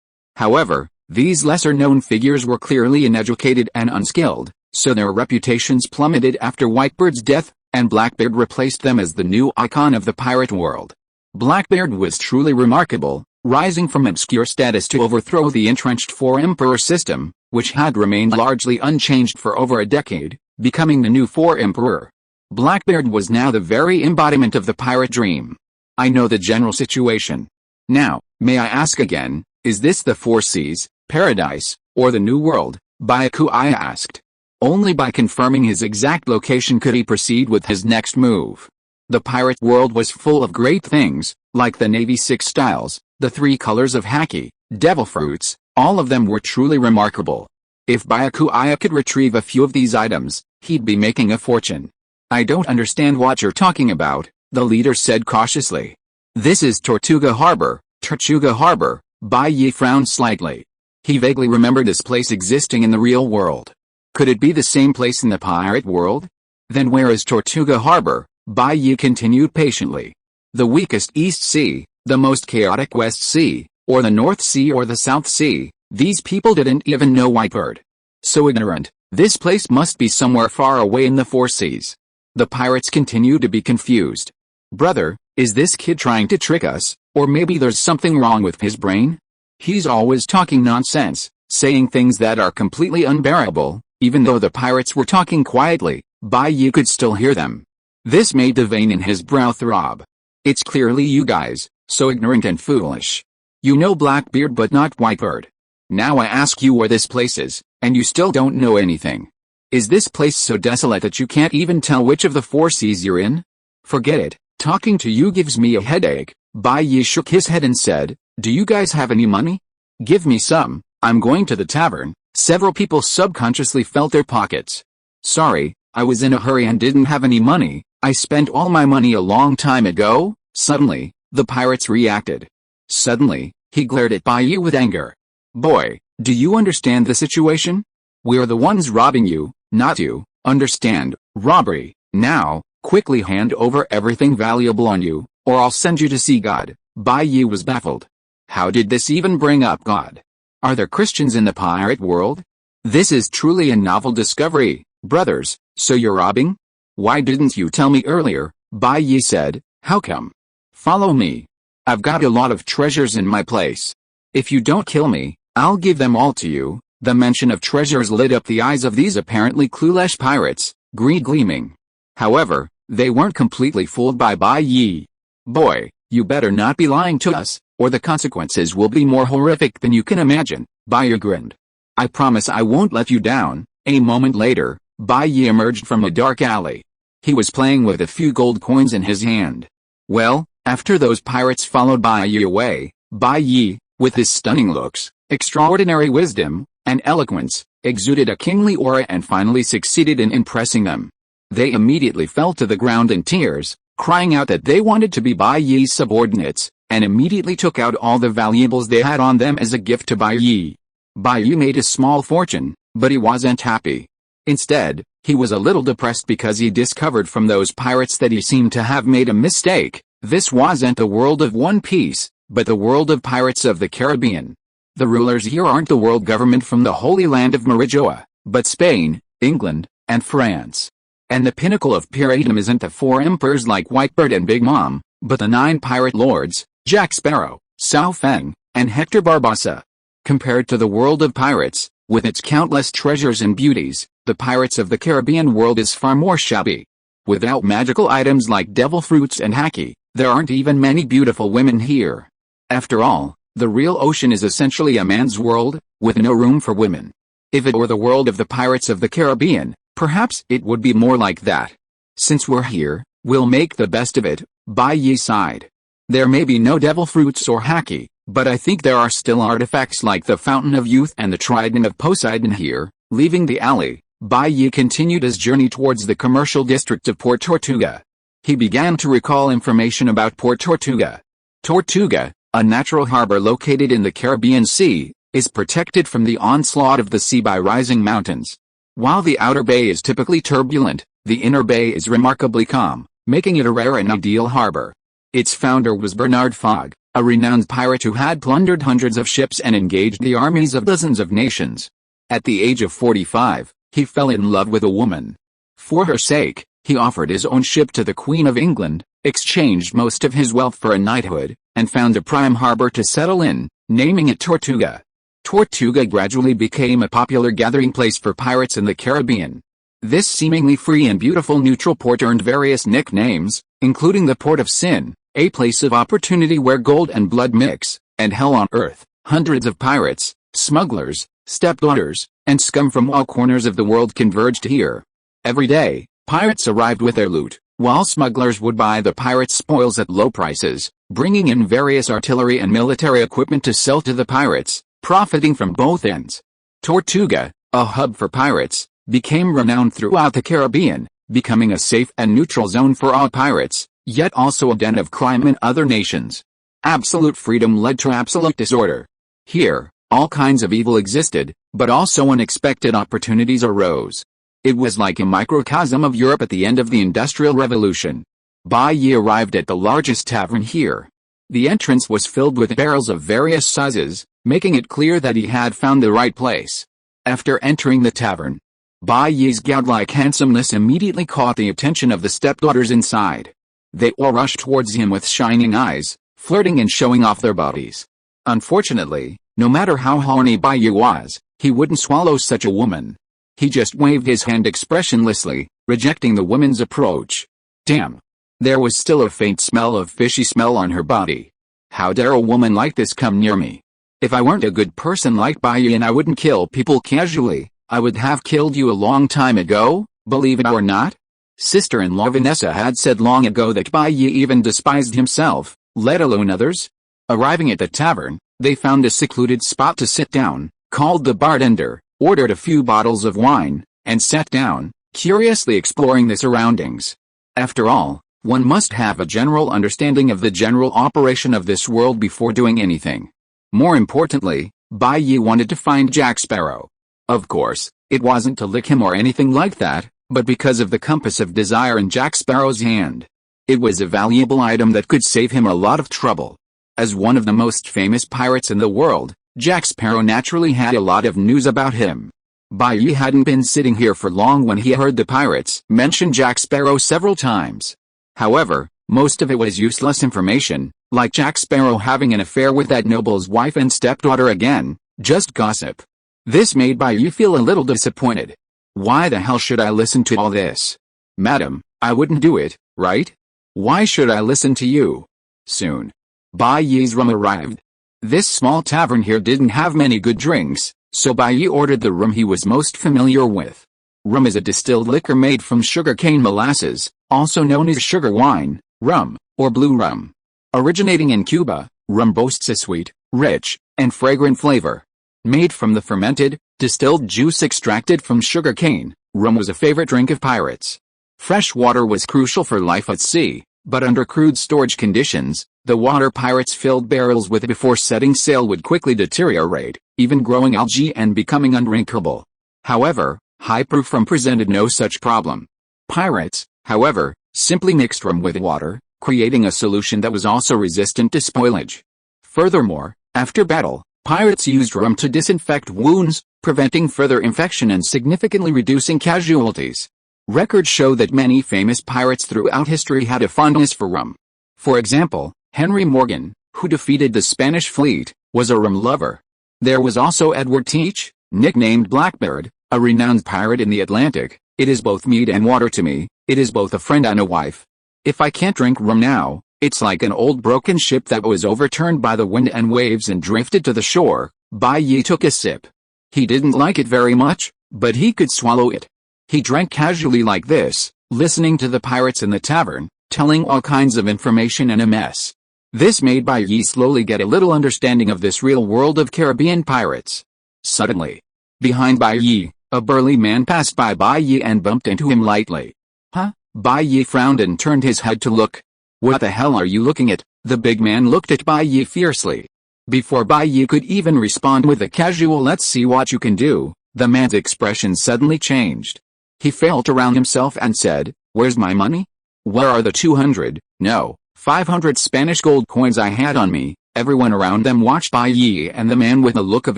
Speaker 1: However, these lesser-known figures were clearly uneducated and unskilled, so their reputations plummeted after Whitebird's death, and Blackbeard replaced them as the new icon of the pirate world. Blackbeard was truly remarkable, rising from obscure status to overthrow the entrenched 4-emperor system, which had remained largely unchanged for over a decade, becoming the new 4-emperor. Blackbeard was now the very embodiment of the pirate dream. I know the general situation. Now, may I ask again, is this the 4 Seas, Paradise, or the New World? Byakuya asked. Only by confirming his exact location could he proceed with his next move. The pirate world was full of great things, like the Navy 6 styles, the 3 colors of haki, devil fruits, all of them were truly remarkable. If Byakuya could retrieve a few of these items, he'd be making a fortune. I don't understand what you're talking about, the leader said cautiously. This is Tortuga Harbor. Tortuga Harbor. Bai Yi frowned slightly. He vaguely remembered this place existing in the real world. Could it be the same place in the pirate world? Then where is Tortuga Harbor? Bai Yi continued patiently. The weakest East Sea, the most chaotic West Sea, or the North Sea or the South Sea, these people didn't even know Whitebird. So ignorant, this place must be somewhere far away in the 4 Seas. The pirates continued to be confused. Brother, is this kid trying to trick us, or maybe there's something wrong with his brain? He's always talking nonsense, saying things that are completely unbearable. Even though the pirates were talking quietly, Bai Yi could still hear them. This made the vein in his brow throb. It's clearly you guys, so ignorant and foolish. You know Blackbeard but not Whitebird. Now I ask you where this place is, and you still don't know anything. Is this place so desolate that you can't even tell which of the 4 Seas you're in? Forget it, talking to you gives me a headache. Bai Yi shook his head and said, do you guys have any money? Give me some, I'm going to the tavern. Several people subconsciously felt their pockets. Sorry, I was in a hurry and didn't have any money. I spent all my money a long time ago. Suddenly, the pirates reacted. Suddenly, he glared at Bai Yi with anger. Boy, do you understand the situation? We're the ones robbing you, not you. Understand, robbery. Now, quickly hand over everything valuable on you, or I'll send you to see God. Bai Yi was baffled. How did this even bring up God? Are there Christians in the pirate world? This is truly a novel discovery, brothers. So you're robbing? Why didn't you tell me earlier? Bai Yi said. How come? Follow me. I've got a lot of treasures in my place. If you don't kill me, I'll give them all to you. The mention of treasures lit up the eyes of these apparently clueless pirates, greed gleaming. However, they weren't completely fooled by Bai Yi. Boy, you better not be lying to us, or the consequences will be more horrific than you can imagine. Bai Yi grinned. I promise I won't let you down. A moment later, Bai Yi emerged from a dark alley. He was playing with a few gold coins in his hand. Well, after those pirates followed Bai Yi away, Bai Yi, with his stunning looks, extraordinary wisdom, and eloquence, exuded a kingly aura and finally succeeded in impressing them. They immediately fell to the ground in tears, crying out that they wanted to be Bai Yi's subordinates, and immediately took out all the valuables they had on them as a gift to Bai Yi. Bai Yi made a small fortune, but he wasn't happy. Instead, he was a little depressed because he discovered from those pirates that he seemed to have made a mistake. This wasn't the world of One Piece, but the world of Pirates of the Caribbean. The rulers here aren't the world government from the Holy Land of Marijoa, but Spain, England, and France. And the pinnacle of piratedom isn't the 4 emperors like Whitebird and Big Mom, but the 9 pirate lords, Jack Sparrow, Sao Feng, and Hector Barbossa. Compared to the world of pirates, with its countless treasures and beauties, the Pirates of the Caribbean world is far more shabby. Without magical items like devil fruits and haki, there aren't even many beautiful women here. After all, the real ocean is essentially a man's world, with no room for women. If it were the world of the Pirates of the Caribbean, perhaps it would be more like that. Since we're here, we'll make the best of it, Bai Yi sighed. There may be no devil fruits or haki, but I think there are still artifacts like the Fountain of Youth and the Trident of Poseidon here. Leaving the alley, Bai Yi continued his journey towards the commercial district of Port Tortuga. He began to recall information about Port Tortuga. Tortuga, a natural harbor located in the Caribbean Sea, is protected from the onslaught of the sea by rising mountains. While the outer bay is typically turbulent, the inner bay is remarkably calm, making it a rare and ideal harbor. Its founder was Bernard Fogg, a renowned pirate who had plundered hundreds of ships and engaged the armies of dozens of nations. At the age of 45, he fell in love with a woman. For her sake, he offered his own ship to the Queen of England, exchanged most of his wealth for a knighthood, and found a prime harbor to settle in, naming it Tortuga. Tortuga gradually became a popular gathering place for pirates in the Caribbean. This seemingly free and beautiful neutral port earned various nicknames, including the Port of Sin, a place of opportunity where gold and blood mix, and hell on earth. Hundreds of pirates, smugglers, stepdaughters, and scum from all corners of the world converged here. Every day, pirates arrived with their loot, while smugglers would buy the pirates' spoils at low prices, bringing in various artillery and military equipment to sell to the pirates, profiting from both ends. Tortuga, a hub for pirates, became renowned throughout the Caribbean, becoming a safe and neutral zone for all pirates, yet also a den of crime in other nations. Absolute freedom led to absolute disorder. Here, all kinds of evil existed, but also unexpected opportunities arose. It was like a microcosm of Europe at the end of the Industrial Revolution. Bai Yi arrived at the largest tavern here. The entrance was filled with barrels of various sizes, making it clear that he had found the right place. After entering the tavern, Bai Yi's godlike handsomeness immediately caught the attention of the stepdaughters inside. They all rushed towards him with shining eyes, flirting and showing off their bodies. Unfortunately, no matter how horny Bai Yi was, he wouldn't swallow such a woman. He just waved his hand expressionlessly, rejecting the woman's approach. Damn. There was still a faint smell of fishy smell on her body. How dare a woman like this come near me? If I weren't a good person like Bai Yi and I wouldn't kill people casually, I would have killed you a long time ago, believe it or not? Sister-in-law Vanessa had said long ago that Bai Yi even despised himself, let alone others. Arriving at the tavern, they found a secluded spot to sit down, called the bartender, ordered a few bottles of wine, and sat down, curiously exploring the surroundings. After all, one must have a general understanding of the general operation of this world before doing anything. More importantly, Bai Yi wanted to find Jack Sparrow. Of course, it wasn't to lick him or anything like that, but because of the compass of desire in Jack Sparrow's hand. It was a valuable item that could save him a lot of trouble. As one of the most famous pirates in the world, Jack Sparrow naturally had a lot of news about him. Bai Yi hadn't been sitting here for long when he heard the pirates mention Jack Sparrow several times. However, most of it was useless information, like Jack Sparrow having an affair with that noble's wife and stepdaughter again, just gossip. This made Bai Yi feel a little disappointed. Why the hell should I listen to all this? Madam, I wouldn't do it, right? Why should I listen to you? Soon, Bai Yi's room arrived. This small tavern here didn't have many good drinks, so Bai Yi ordered the room he was most familiar with. Rum is a distilled liquor made from sugarcane molasses, also known as sugar wine, rum, or blue rum. Originating in Cuba, rum boasts a sweet, rich, and fragrant flavor. Made from the fermented, distilled juice extracted from sugarcane, rum was a favorite drink of pirates. Fresh water was crucial for life at sea, but under crude storage conditions, the water pirates filled barrels with before setting sail would quickly deteriorate, even growing algae and becoming undrinkable. However, high-proof rum presented no such problem. Pirates, however, simply mixed rum with water, creating a solution that was also resistant to spoilage. Furthermore, after battle, pirates used rum to disinfect wounds, preventing further infection and significantly reducing casualties. Records show that many famous pirates throughout history had a fondness for rum. For example, Henry Morgan, who defeated the Spanish fleet, was a rum lover. There was also Edward Teach, nicknamed Blackbeard, a renowned pirate in the Atlantic. It is both meat and water to me, it is both a friend and a wife. If I can't drink rum now, it's like an old broken ship that was overturned by the wind and waves and drifted to the shore. Bai Yi took a sip. He didn't like it very much, but he could swallow it. He drank casually like this, listening to the pirates in the tavern, telling all kinds of information and a mess. This made Bai Yi slowly get a little understanding of this real world of Caribbean pirates. Suddenly, behind Bai Yi, a burly man passed by Bai Yi and bumped into him lightly. Huh? Bai Yi frowned and turned his head to look. What the hell are you looking at? The big man looked at Bai Yi fiercely. Before Bai Yi could even respond with a casual "let's see what you can do," the man's expression suddenly changed. He felt around himself and said, "Where's my money? Where are the 200, no, 500 Spanish gold coins I had on me?" Everyone around them watched Bai Yi and the man with a look of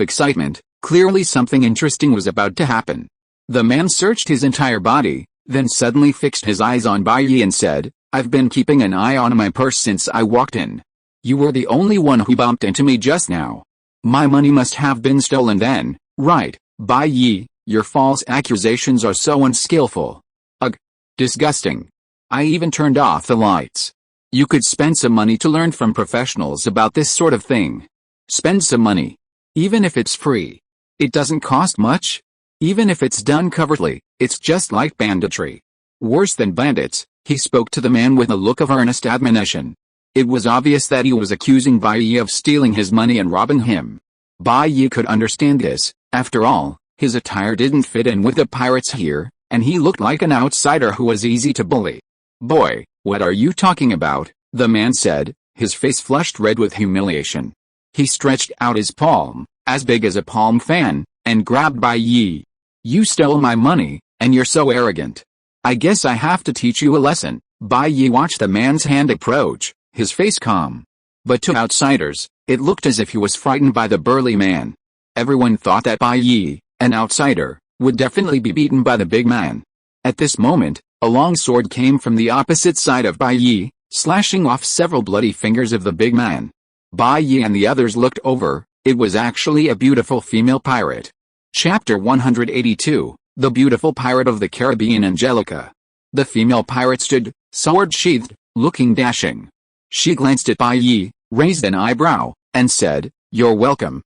Speaker 1: excitement. Clearly something interesting was about to happen. The man searched his entire body, then suddenly fixed his eyes on Bai Yi and said, "I've been keeping an eye on my purse since I walked in. You were the only one who bumped into me just now. My money must have been stolen then, right? Bai Yi, your false accusations are so unskillful. Ugh. Disgusting. I even turned off the lights. You could spend some money to learn from professionals about this sort of thing. Spend some money. Even if it's free. It doesn't cost much. Even if it's done covertly, it's just like banditry. Worse than bandits." He spoke to the man with a look of earnest admonition. It was obvious that he was accusing Bai Yi of stealing his money and robbing him. Bai Yi could understand this. After all, his attire didn't fit in with the pirates here, and he looked like an outsider who was easy to bully. "Boy, what are you talking about?" the man said, his face flushed red with humiliation. He stretched out his palm, as big as a palm fan, and grabbed Bai Yi. "You stole my money, and you're so arrogant. I guess I have to teach you a lesson." Bai Yi watched the man's hand approach, his face calm. But to outsiders, it looked as if he was frightened by the burly man. Everyone thought that Bai Yi, an outsider, would definitely be beaten by the big man. At this moment, a long sword came from the opposite side of Bai Yi, slashing off several bloody fingers of the big man. Bai Yi and the others looked over. It was actually a beautiful female pirate. Chapter 182, The Beautiful Pirate of the Caribbean, Angelica. The female pirate stood, sword sheathed, looking dashing. She glanced at Bai Yi, raised an eyebrow, and said, "You're welcome."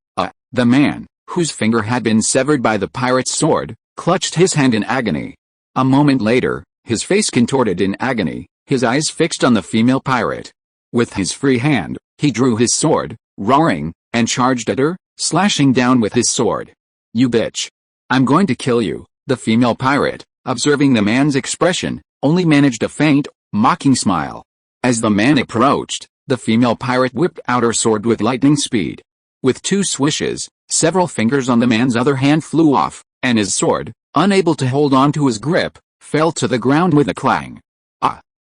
Speaker 1: The man, whose finger had been severed by the pirate's sword, clutched his hand in agony. A moment later, his face contorted in agony, his eyes fixed on the female pirate. With his free hand, he drew his sword, roaring, and charged at her, slashing down with his sword. "You bitch. I'm going to kill you." The female pirate, observing the man's expression, only managed a faint, mocking smile. As the man approached, the female pirate whipped out her sword with lightning speed. With two swishes, several fingers on the man's other hand flew off, and his sword, unable to hold on to his grip, fell to the ground with a clang.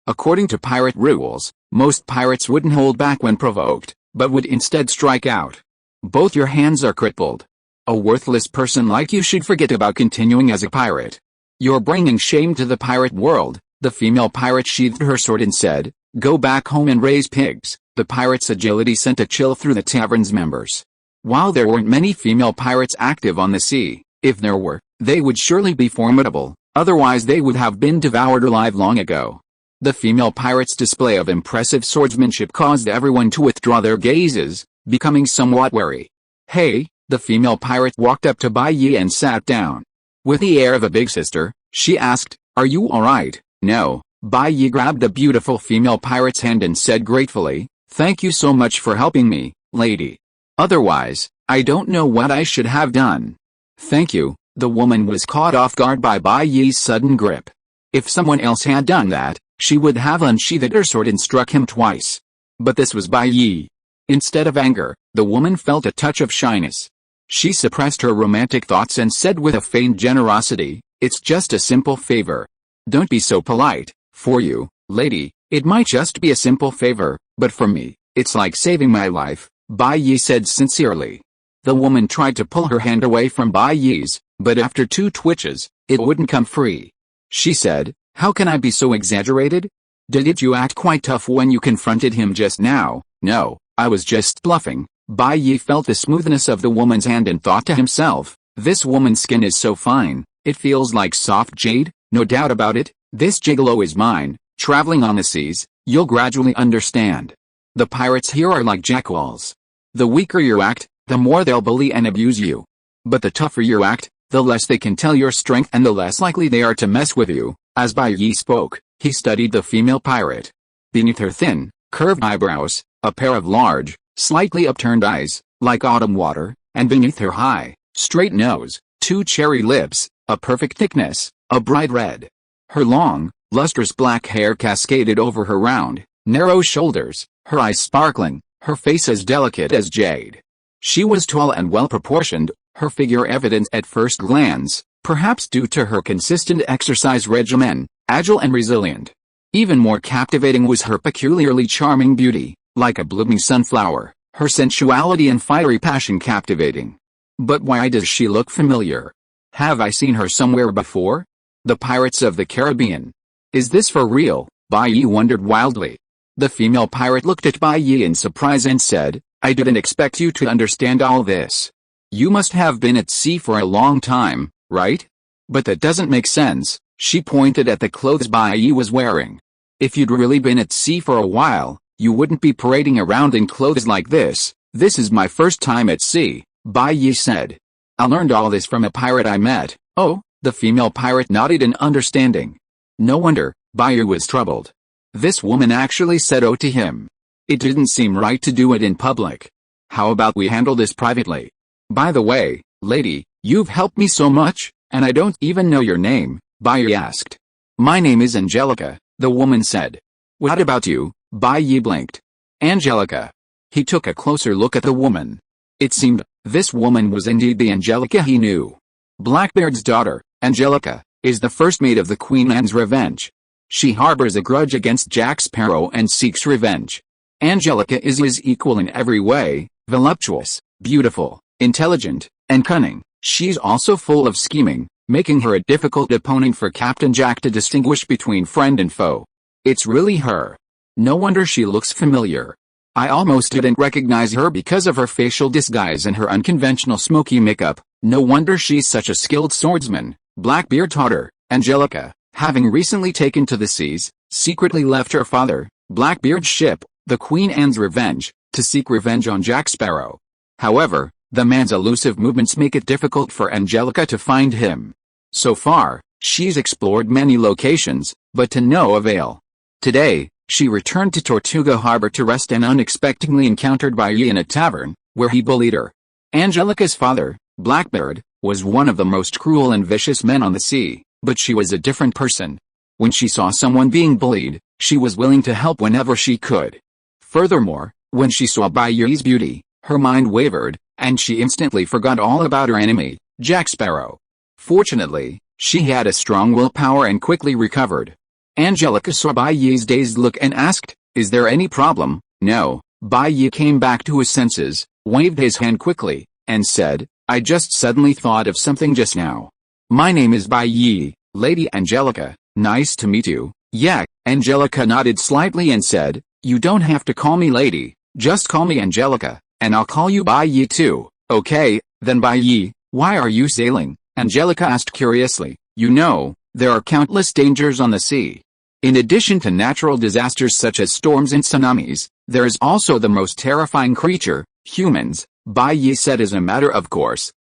Speaker 1: According to pirate rules, most pirates wouldn't hold back when provoked, but would instead strike out. Both your hands are crippled. A worthless person like you should forget about continuing as a pirate. You're bringing shame to the pirate world. The female pirate sheathed her sword and said, "Go back home and raise pigs." The pirate's agility sent a chill through the tavern's members. While there weren't many female pirates active on the sea, if there were, they would surely be formidable, otherwise they would have been devoured alive long ago. The female pirate's display of impressive swordsmanship caused everyone to withdraw their gazes, becoming somewhat wary. "Hey," the female pirate walked up to Bai Yi and sat down. With the air of a big sister, she asked, "Are you alright?" "No." Bai Yi grabbed the beautiful female pirate's hand and said gratefully, "Thank you so much for helping me, lady. Otherwise, I don't know what I should have done." "Thank you." The woman was caught off guard by Bai Yi's sudden grip. If someone else had done that, she would have unsheathed her sword and struck him twice. But this was Bai Yi. Instead of anger, the woman felt a touch of shyness. She suppressed her romantic thoughts and said with a feigned generosity, "It's just a simple favor. Don't be so polite. For you, lady, it might just be a simple favor, but for me, it's like saving my life," Bai Yi said sincerely. The woman tried to pull her hand away from Bai Yi's, but after 2 twitches, it wouldn't come free. She said, "How can I be so exaggerated? Didn't you act quite tough when you confronted him just now?" "No, I was just bluffing." Bai Yi felt the smoothness of the woman's hand and thought to himself, "This woman's skin is so fine, it feels like soft jade, no doubt about it. This gigolo is mine." Traveling on the seas, you'll gradually understand. The pirates here are like jackals. The weaker you act, the more they'll bully and abuse you. But the tougher you act, the less they can tell your strength and the less likely they are to mess with you. As Bai Yi spoke, he studied the female pirate. Beneath her thin, curved eyebrows, a pair of large, slightly upturned eyes, like autumn water, and beneath her high, straight nose, 2 cherry lips, a perfect thickness, a bright red. Her long, lustrous black hair cascaded over her round, narrow shoulders, her eyes sparkling, her face as delicate as jade. She was tall and well-proportioned, her figure evident at first glance, perhaps due to her consistent exercise regimen, agile and resilient. Even more captivating was her peculiarly charming beauty, like a blooming sunflower, her sensuality and fiery passion captivating. But why does she look familiar? Have I seen her somewhere before? The Pirates of the Caribbean. Is this for real? Bai Yi wondered wildly. The female pirate looked at Bai Yi in surprise and said, "I didn't expect you to understand all this. You must have been at sea for a long time, right? But that doesn't make sense." She pointed at the clothes Bai Yi was wearing. "If you'd really been at sea for a while, you wouldn't be parading around in clothes like this." "This is my first time at sea," Bai Yi said. "I learned all this from a pirate I met." "Oh?" The female pirate nodded in understanding. No wonder, Bai Yi was troubled. This woman actually said "oh" to him. It didn't seem right to do it in public. "How about we handle this privately? By the way, lady, you've helped me so much, and I don't even know your name," Bai Yi asked. "My name is Angelica," the woman said. "What about you?" Bai Yi blinked. "Angelica." He took a closer look at the woman. It seemed, this woman was indeed the Angelica he knew. Blackbeard's daughter, Angelica, is the first mate of the Queen Anne's Revenge. She harbors a grudge against Jack Sparrow and seeks revenge. Angelica is his equal in every way, voluptuous, beautiful, intelligent, and cunning. She's also full of scheming, making her a difficult opponent for Captain Jack to distinguish between friend and foe. It's really her. No wonder she looks familiar. I almost didn't recognize her because of her facial disguise and her unconventional smoky makeup. No wonder she's such a skilled swordsman. Blackbeard taught her. Angelica, having recently taken to the seas, secretly left her father, Blackbeard's ship, the Queen Anne's Revenge, to seek revenge on Jack Sparrow. However, the man's elusive movements make it difficult for Angelica to find him. So far, she's explored many locations, but to no avail. Today, she returned to Tortuga Harbor to rest and unexpectedly encountered Bai Yi in a tavern, where he bullied her. Angelica's father, Blackbeard, was one of the most cruel and vicious men on the sea, but she was a different person. When she saw someone being bullied, she was willing to help whenever she could. Furthermore, when she saw Bai Yi's beauty, her mind wavered, and she instantly forgot all about her enemy, Jack Sparrow. Fortunately, she had a strong willpower and quickly recovered. Angelica saw Bai Yi's dazed look and asked, "Is there any problem?" "No." Bai Yi came back to his senses, waved his hand quickly, and said, "I just suddenly thought of something just now. My name is Bai Yi, Lady Angelica. Nice to meet you." "Yeah." Angelica nodded slightly and said, "You don't have to call me lady, just call me Angelica, and I'll call you Bai Yi too." "Okay, then Bai Yi, why are you sailing?" Angelica asked curiously. "You know, there are countless dangers on the sea. In addition to natural disasters such as storms and tsunamis, there is also the most terrifying creature, humans," Bai Yi said as a matter of course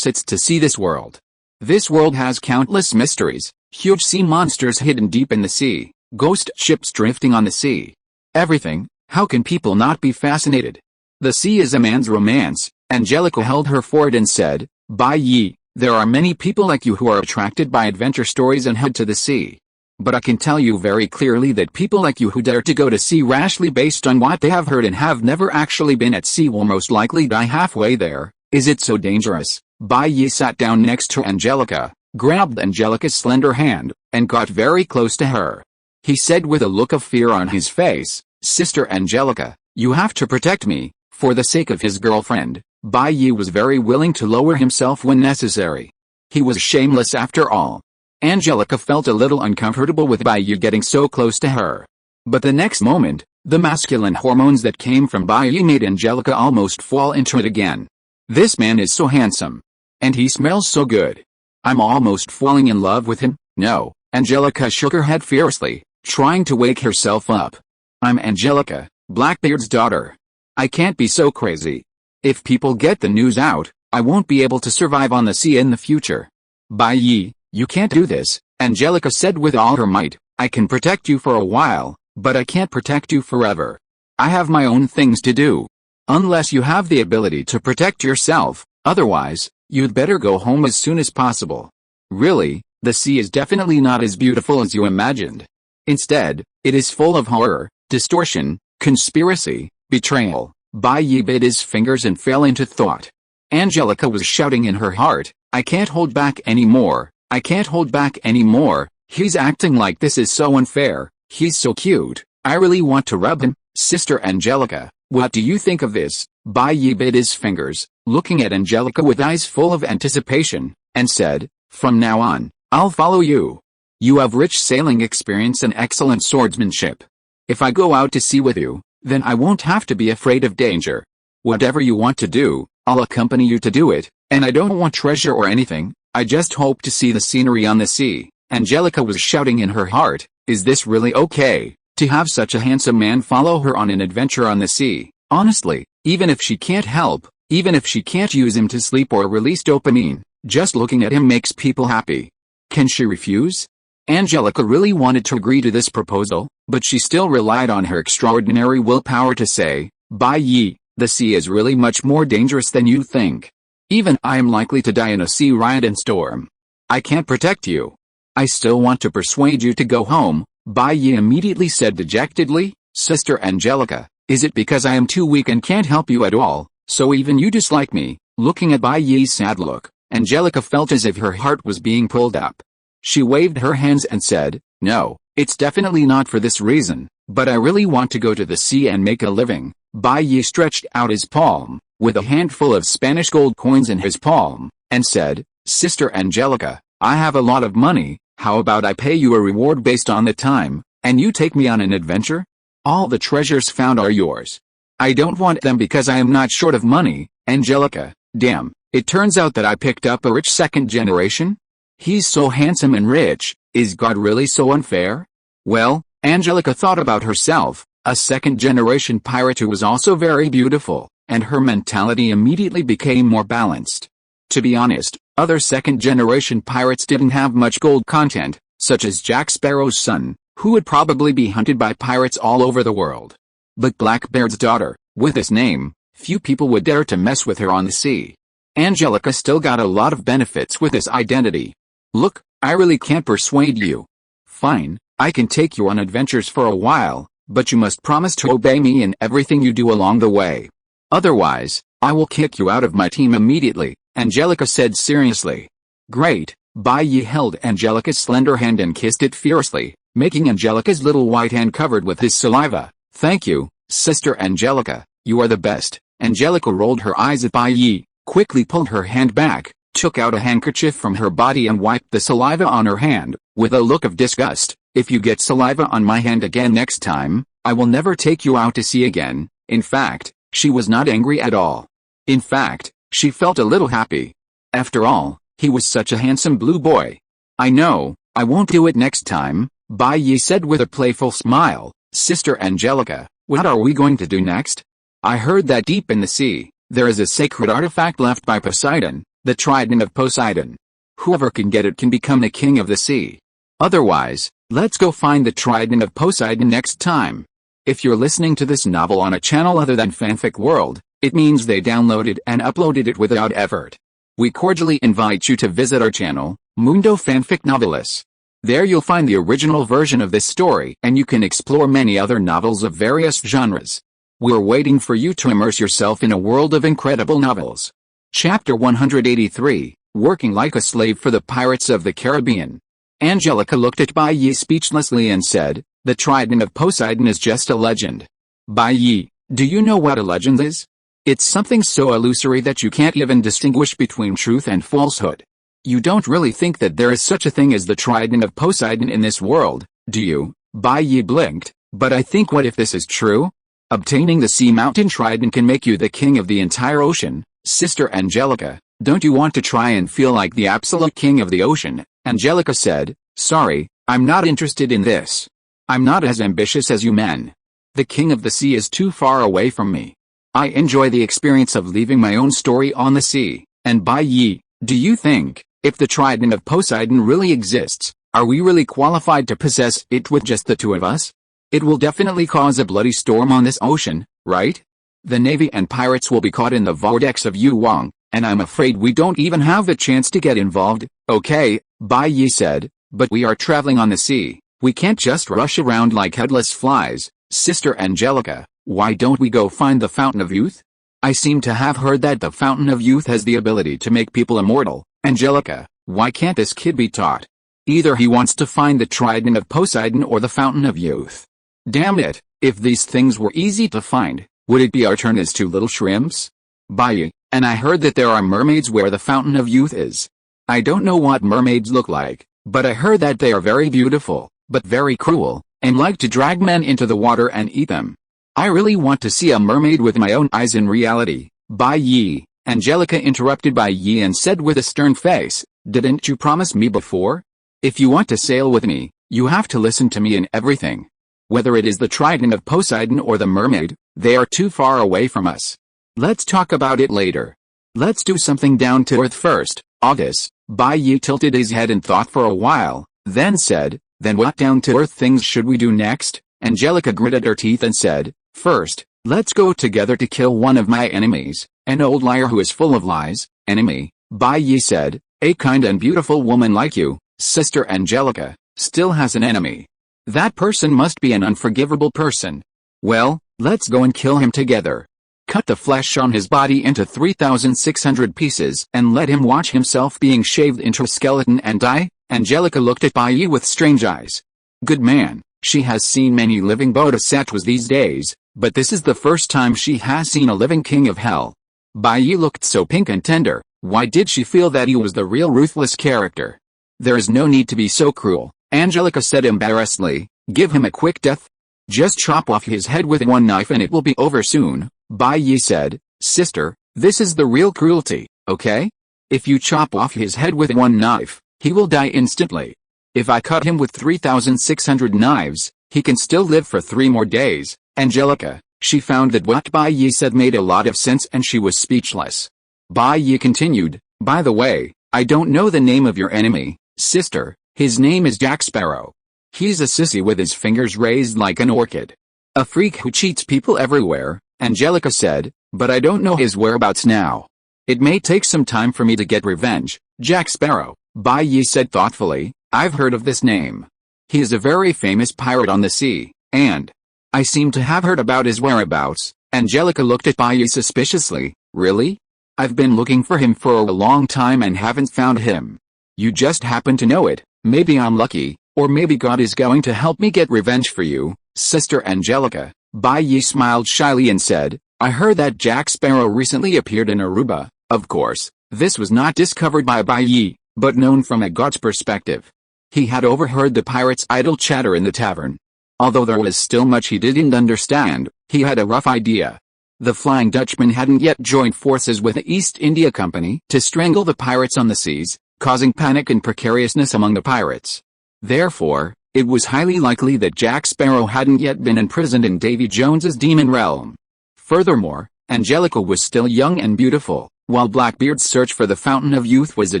Speaker 1: it's to see this world. This world has countless mysteries, huge sea monsters hidden deep in the sea, ghost ships drifting on the sea. Everything. How can people not be fascinated? The sea is a man's romance. Angelica held her forward and said, Bai Yi, there are many people like you who are attracted by adventure stories and head to the sea. But I can tell you very clearly that people like you who dare to go to sea rashly based on what they have heard and have never actually been at sea will most likely die halfway there. Is it so dangerous? Bai Yi sat down next to Angelica, grabbed Angelica's slender hand, and got very close to her. He said with a look of fear on his face, Sister Angelica, you have to protect me. For the sake of his girlfriend, Bai Yi was very willing to lower himself when necessary. He was shameless after all. Angelica felt a little uncomfortable with Bai Yi getting so close to her. But the next moment, the masculine hormones that came from Bai Yi made Angelica almost fall into it again. This man is so handsome. And he smells so good. I'm almost falling in love with him. No, Angelica shook her head fiercely, trying to wake herself up. I'm Angelica, Blackbeard's daughter. I can't be so crazy. If people get the news out, I won't be able to survive on the sea in the future. Bai Yi, you can't do this, Angelica said with all her might. I can protect you for a while, but I can't protect you forever. I have my own things to do. Unless you have the ability to protect yourself, otherwise, you'd better go home as soon as possible. Really, the sea is definitely not as beautiful as you imagined. Instead, it is full of horror, distortion, conspiracy, betrayal. Bai Yi bit his fingers and fell into thought. Angelica was shouting in her heart, I can't hold back anymore. I can't hold back anymore. He's acting like this is so unfair. He's so cute. I really want to rub him. Sister Angelica, what do you think of this? Bai Yi bit his fingers, looking at Angelica with eyes full of anticipation, and said, From now on, I'll follow you. You have rich sailing experience and excellent swordsmanship. If I go out to sea with you, then I won't have to be afraid of danger. Whatever you want to do, I'll accompany you to do it, and I don't want treasure or anything. I just hope to see the scenery on the sea. Angelica was shouting in her heart, is this really okay, to have such a handsome man follow her on an adventure on the sea? Honestly, even if she can't help, even if she can't use him to sleep or release dopamine, just looking at him makes people happy. Can she refuse? Angelica really wanted to agree to this proposal, but she still relied on her extraordinary willpower to say, Bai Yi, the sea is really much more dangerous than you think. Even I am likely to die in a sea riot and storm. I can't protect you. I still want to persuade you to go home, Bai Yi immediately said dejectedly. Sister Angelica, is it because I am too weak and can't help you at all, so even you dislike me? Looking at Bai Yi's sad look, Angelica felt as if her heart was being pulled up. She waved her hands and said, No, it's definitely not for this reason, but I really want to go to the sea and make a living. Bai Yi stretched out his palm, with a handful of Spanish gold coins in his palm, and said, Sister Angelica, I have a lot of money, how about I pay you a reward based on the time, and you take me on an adventure? All the treasures found are yours. I don't want them because I am not short of money. Angelica, damn, it turns out that I picked up a rich second generation? He's so handsome and rich, is God really so unfair? Well, Angelica thought about herself, a second-generation pirate who was also very beautiful, and her mentality immediately became more balanced. To be honest, other second-generation pirates didn't have much gold content, such as Jack Sparrow's son, who would probably be hunted by pirates all over the world. But Blackbeard's daughter, with this name, few people would dare to mess with her on the sea. Angelica still got a lot of benefits with this identity. Look, I really can't persuade you. Fine, I can take you on adventures for a while, but you must promise to obey me in everything you do along the way. Otherwise, I will kick you out of my team immediately, Angelica said seriously. Great, Bai Yi held Angelica's slender hand and kissed it fiercely, making Angelica's little white hand covered with his saliva. Thank you, Sister Angelica, you are the best. Angelica rolled her eyes at Bai Yi, quickly pulled her hand back, took out a handkerchief from her body and wiped the saliva on her hand, with a look of disgust. If you get saliva on my hand again next time, I will never take you out to sea again. In fact, she was not angry at all. In fact, she felt a little happy. After all, he was such a handsome blue boy. I know, I won't do it next time, Bai Yi said with a playful smile. Sister Angelica, what are we going to do next? I heard that deep in the sea, there is a sacred artifact left by Poseidon, the trident of Poseidon. Whoever can get it can become the king of the sea. Otherwise, let's go find the trident of Poseidon next time. If you're listening to this novel on a channel other than Fanfic World, it means they downloaded and uploaded it without effort. We cordially invite you to visit our channel, Mundo Fanfic Novelis. There you'll find the original version of this story and you can explore many other novels of various genres. We're waiting for you to immerse yourself in a world of incredible novels. Chapter 183, Working Like a Slave for the Pirates of the Caribbean. Angelica looked at Bai Yi speechlessly and said, "The trident of Poseidon is just a legend." Bai Yi, do you know what a legend is? It's something so illusory that you can't even distinguish between truth and falsehood. You don't really think that there is such a thing as the trident of Poseidon in this world, do you? Bai Yi blinked, but I think what if this is true? Obtaining the sea mountain trident can make you the king of the entire ocean. Sister Angelica, don't you want to try and feel like the absolute king of the ocean? Angelica said, "Sorry, I'm not interested in this. I'm not as ambitious as you men. The king of the sea is too far away from me. I enjoy the experience of leaving my own story on the sea." And Bai Yi, do you think, if the trident of Poseidon really exists, are we really qualified to possess it with just the two of us? It will definitely cause a bloody storm on this ocean, right? The navy and pirates will be caught in the vortex of Yu Wang, and I'm afraid we don't even have the chance to get involved. Okay, Bai Yi said, but we are traveling on the sea. We can't just rush around like headless flies. Sister Angelica, why don't we go find the Fountain of Youth? I seem to have heard that the Fountain of Youth has the ability to make people immortal. Angelica, why can't this kid be taught? Either he wants to find the trident of Poseidon or the Fountain of Youth. Damn it, if these things were easy to find, would it be our turn as two little shrimps? Bai Yi, and I heard that there are mermaids where the Fountain of Youth is. I don't know what mermaids look like, but I heard that they are very beautiful, but very cruel, and like to drag men into the water and eat them. I really want to see a mermaid with my own eyes in reality. Bai Yi, Angelica interrupted Bai Yi and said with a stern face, "Didn't you promise me before? If you want to sail with me, you have to listen to me in everything. Whether it is the trident of Poseidon or the mermaid, they are too far away from us. Let's talk about it later. Let's do something down to earth first, August." Bai Yi tilted his head and thought for a while, then said, "Then what down to earth things should we do next?" Angelica gritted her teeth and said, "First, let's go together to kill one of my enemies, an old liar who is full of lies." "Enemy?" Bai Yi said, "A kind and beautiful woman like you, Sister Angelica, still has an enemy. That person must be an unforgivable person. Well, let's go and kill him together. Cut the flesh on his body into 3,600 pieces and let him watch himself being shaved into a skeleton and die." Angelica looked at Bai Yi with strange eyes. Good man, she has seen many living bodhisattvas these days, but this is the first time she has seen a living king of hell. Bai Yi looked so pink and tender. Why did she feel that he was the real ruthless character? "There is no need to be so cruel," Angelica said embarrassedly. "Give him a quick death. Just chop off his head with one knife and it will be over soon." Bai Yi said, "Sister, this is the real cruelty, okay? If you chop off his head with one knife, he will die instantly. If I cut him with 3,600 knives, he can still live for 3 more days." Angelica, she found that what Bai Yi said made a lot of sense and she was speechless. Bai Yi continued, "By the way, I don't know the name of your enemy, sister. His name is Jack Sparrow. He's a sissy with his fingers raised like an orchid. A freak who cheats people everywhere," Angelica said, "but I don't know his whereabouts now. It may take some time for me to get revenge." "Jack Sparrow," Bai Yi said thoughtfully, "I've heard of this name. He is a very famous pirate on the sea, and I seem to have heard about his whereabouts." Angelica looked at Bai Yi suspiciously. "Really? I've been looking for him for a long time and haven't found him. You just happen to know it. Maybe I'm lucky, or maybe God is going to help me get revenge for you, Sister Angelica." Bai Yi smiled shyly and said, "I heard that Jack Sparrow recently appeared in Aruba." Of course, this was not discovered by Bai Yi, but known from a god's perspective. He had overheard the pirates' idle chatter in the tavern. Although there was still much he didn't understand, he had a rough idea. The Flying Dutchman hadn't yet joined forces with the East India Company to strangle the pirates on the seas, causing panic and precariousness among the pirates. Therefore, it was highly likely that Jack Sparrow hadn't yet been imprisoned in Davy Jones's demon realm. Furthermore, Angelica was still young and beautiful, while Blackbeard's search for the Fountain of Youth was a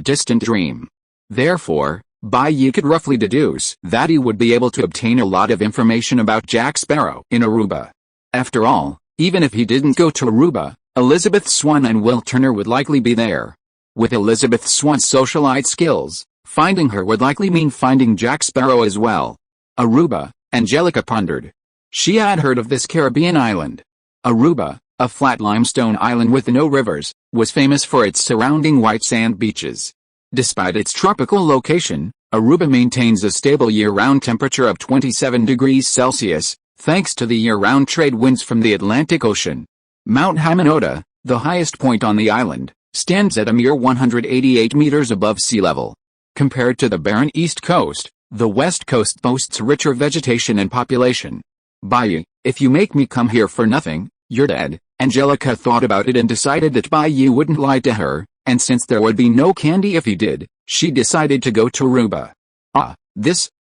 Speaker 1: distant dream. Therefore, Bai Yi could roughly deduce that he would be able to obtain a lot of information about Jack Sparrow in Aruba. After all, even if he didn't go to Aruba, Elizabeth Swann and Will Turner would likely be there. With Elizabeth Swann's socialite skills, finding her would likely mean finding Jack Sparrow as well. Aruba, Angelica pondered. She had heard of this Caribbean island. Aruba, a flat limestone island with no rivers, was famous for its surrounding white sand beaches. Despite its tropical location, Aruba maintains a stable year-round temperature of 27 degrees Celsius, thanks to the year-round trade winds from the Atlantic Ocean. Mount Hamanota, the highest point on the island, stands at a mere 188 meters above sea level. Compared to the barren east coast, the west coast boasts richer vegetation and population. Bai Yi, if you make me come here for nothing, you're dead. Angelica thought about it and decided that Bai Yi wouldn't lie to her, and since there would be no candy if he did, she decided to go to Aruba.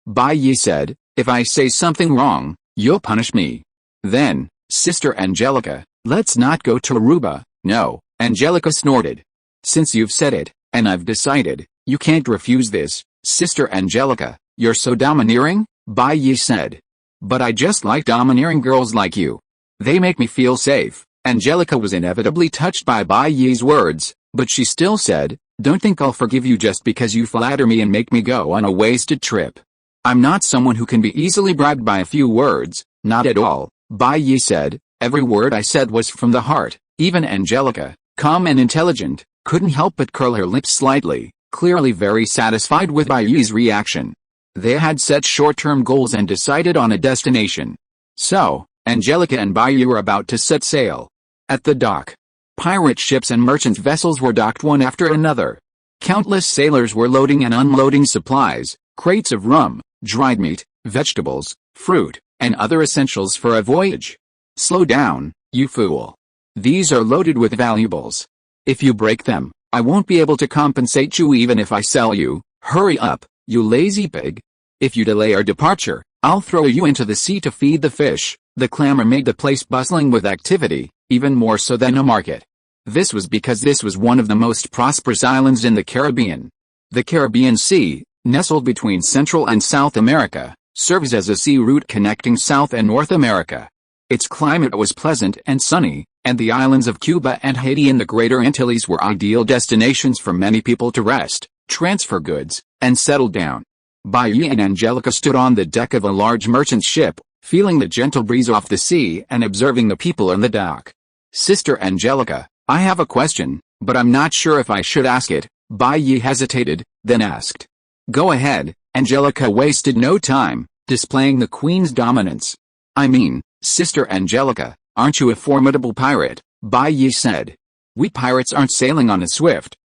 Speaker 1: Bai Yi said, if I say something wrong, you'll punish me. Then, Sister Angelica, let's not go to Aruba. No, Angelica snorted. Since you've said it, and I've decided, you can't refuse this, Sister Angelica. You're so domineering, Bai Yi said. But I just like domineering girls like you. They make me feel safe. Angelica was inevitably touched by Bai Yi's words, but she still said, don't think I'll forgive you just because you flatter me and make me go on a wasted trip. I'm not someone who can be easily bribed by a few words, not at all, Bai Yi said. Every word I said was from the heart. Even Angelica, calm and intelligent, couldn't help but curl her lips slightly, clearly very satisfied with Bai Yi's reaction. They had set short-term goals and decided on a destination. So, Angelica and Bai Yi were about to set sail. At the dock, pirate ships and merchant vessels were docked one after another. Countless sailors were loading and unloading supplies, crates of rum, dried meat, vegetables, fruit, and other essentials for a voyage. Slow down, you fool. These are loaded with valuables. If you break them, I won't be able to compensate you even if I sell you. Hurry up, you lazy pig. If you delay our departure, I'll throw you into the sea to feed the fish. The clamor made the place bustling with activity, even more so than a market. This was because this was one of the most prosperous islands in the Caribbean. The Caribbean Sea, nestled between Central and South America, serves as a sea route connecting South and North America. Its climate was pleasant and sunny, and the islands of Cuba and Haiti in the Greater Antilles were ideal destinations for many people to rest, transfer goods, and settle down. Bai Yi and Angelica stood on the deck of a large merchant ship, feeling the gentle breeze off the sea and observing the people on the dock. Sister Angelica, I have a question, but I'm not sure if I should ask it. Bai Yi hesitated, then asked. Go ahead. Angelica wasted no time, displaying the queen's dominance. I mean, Sister Angelica, aren't you a formidable pirate? Bai Yi said. We pirates aren't sailing on a swift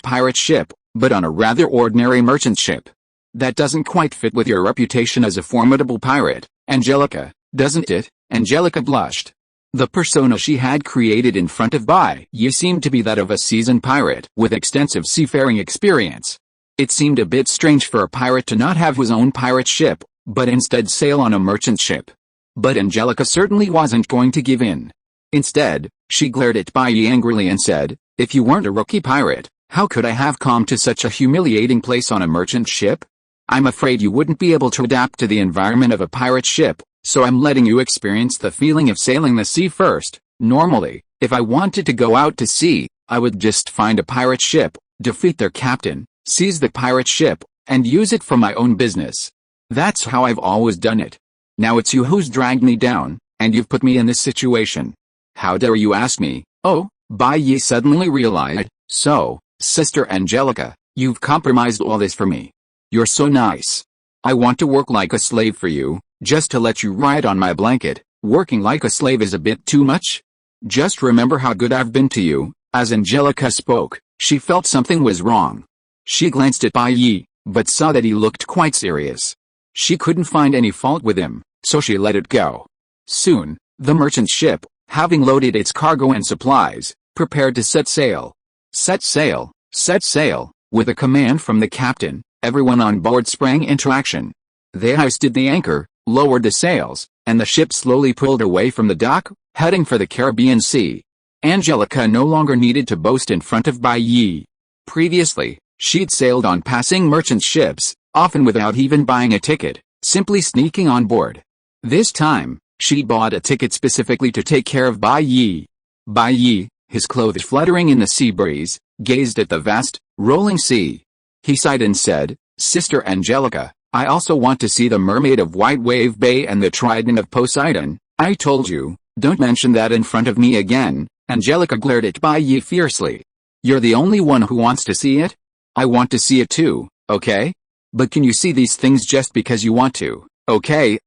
Speaker 1: pirate ship, but on a rather ordinary merchant ship. That doesn't quite fit with your reputation as a formidable pirate, Angelica, doesn't it? Angelica blushed. The persona she had created in front of Bai Yi seemed to be that of a seasoned pirate with extensive seafaring experience. It seemed a bit strange for a pirate to not have his own pirate ship, but instead sail on a merchant ship. But Angelica certainly wasn't going to give in. Instead, she glared at Bai Yi angrily and said, if you weren't a rookie pirate, how could I have come to such a humiliating place on a merchant ship? I'm afraid you wouldn't be able to adapt to the environment of a pirate ship, so I'm letting you experience the feeling of sailing the sea first. Normally, if I wanted to go out to sea, I would just find a pirate ship, defeat their captain, seize the pirate ship, and use it for my own business. That's how I've always done it. Now it's you who's dragged me down, and you've put me in this situation. How dare you ask me? Oh, Bai Yi suddenly realized, so, Sister Angelica, you've compromised all this for me. You're so nice. I want to work like a slave for you, just to let you ride on my blanket. Working like a slave is a bit too much? Just remember how good I've been to you. As Angelica spoke, she felt something was wrong. She glanced at Bai Yi, but saw that he looked quite serious. She couldn't find any fault with him, so she let it go. Soon, the merchant ship, having loaded its cargo and supplies, prepared to set sail. Set sail, set sail. With a command from the captain, everyone on board sprang into action. They hoisted the anchor, lowered the sails, and the ship slowly pulled away from the dock, heading for the Caribbean Sea. Angelica no longer needed to boast in front of Bai Yi. Previously, She'd sailed on passing merchant ships, often without even buying a ticket, simply sneaking on board. This time, she'd bought a ticket specifically to take care of Bai Yi. Bai Yi, his clothes fluttering in the sea breeze, gazed at the vast, rolling sea. He sighed and said, "Sister Angelica, I also want to see the mermaid of White Wave Bay and the trident of Poseidon." "I told you, don't mention that in front of me again." Angelica glared at Bai Yi fiercely. "You're the only one who wants to see it? I want to see it too, okay? But can you see these things just because you want to?" Okay,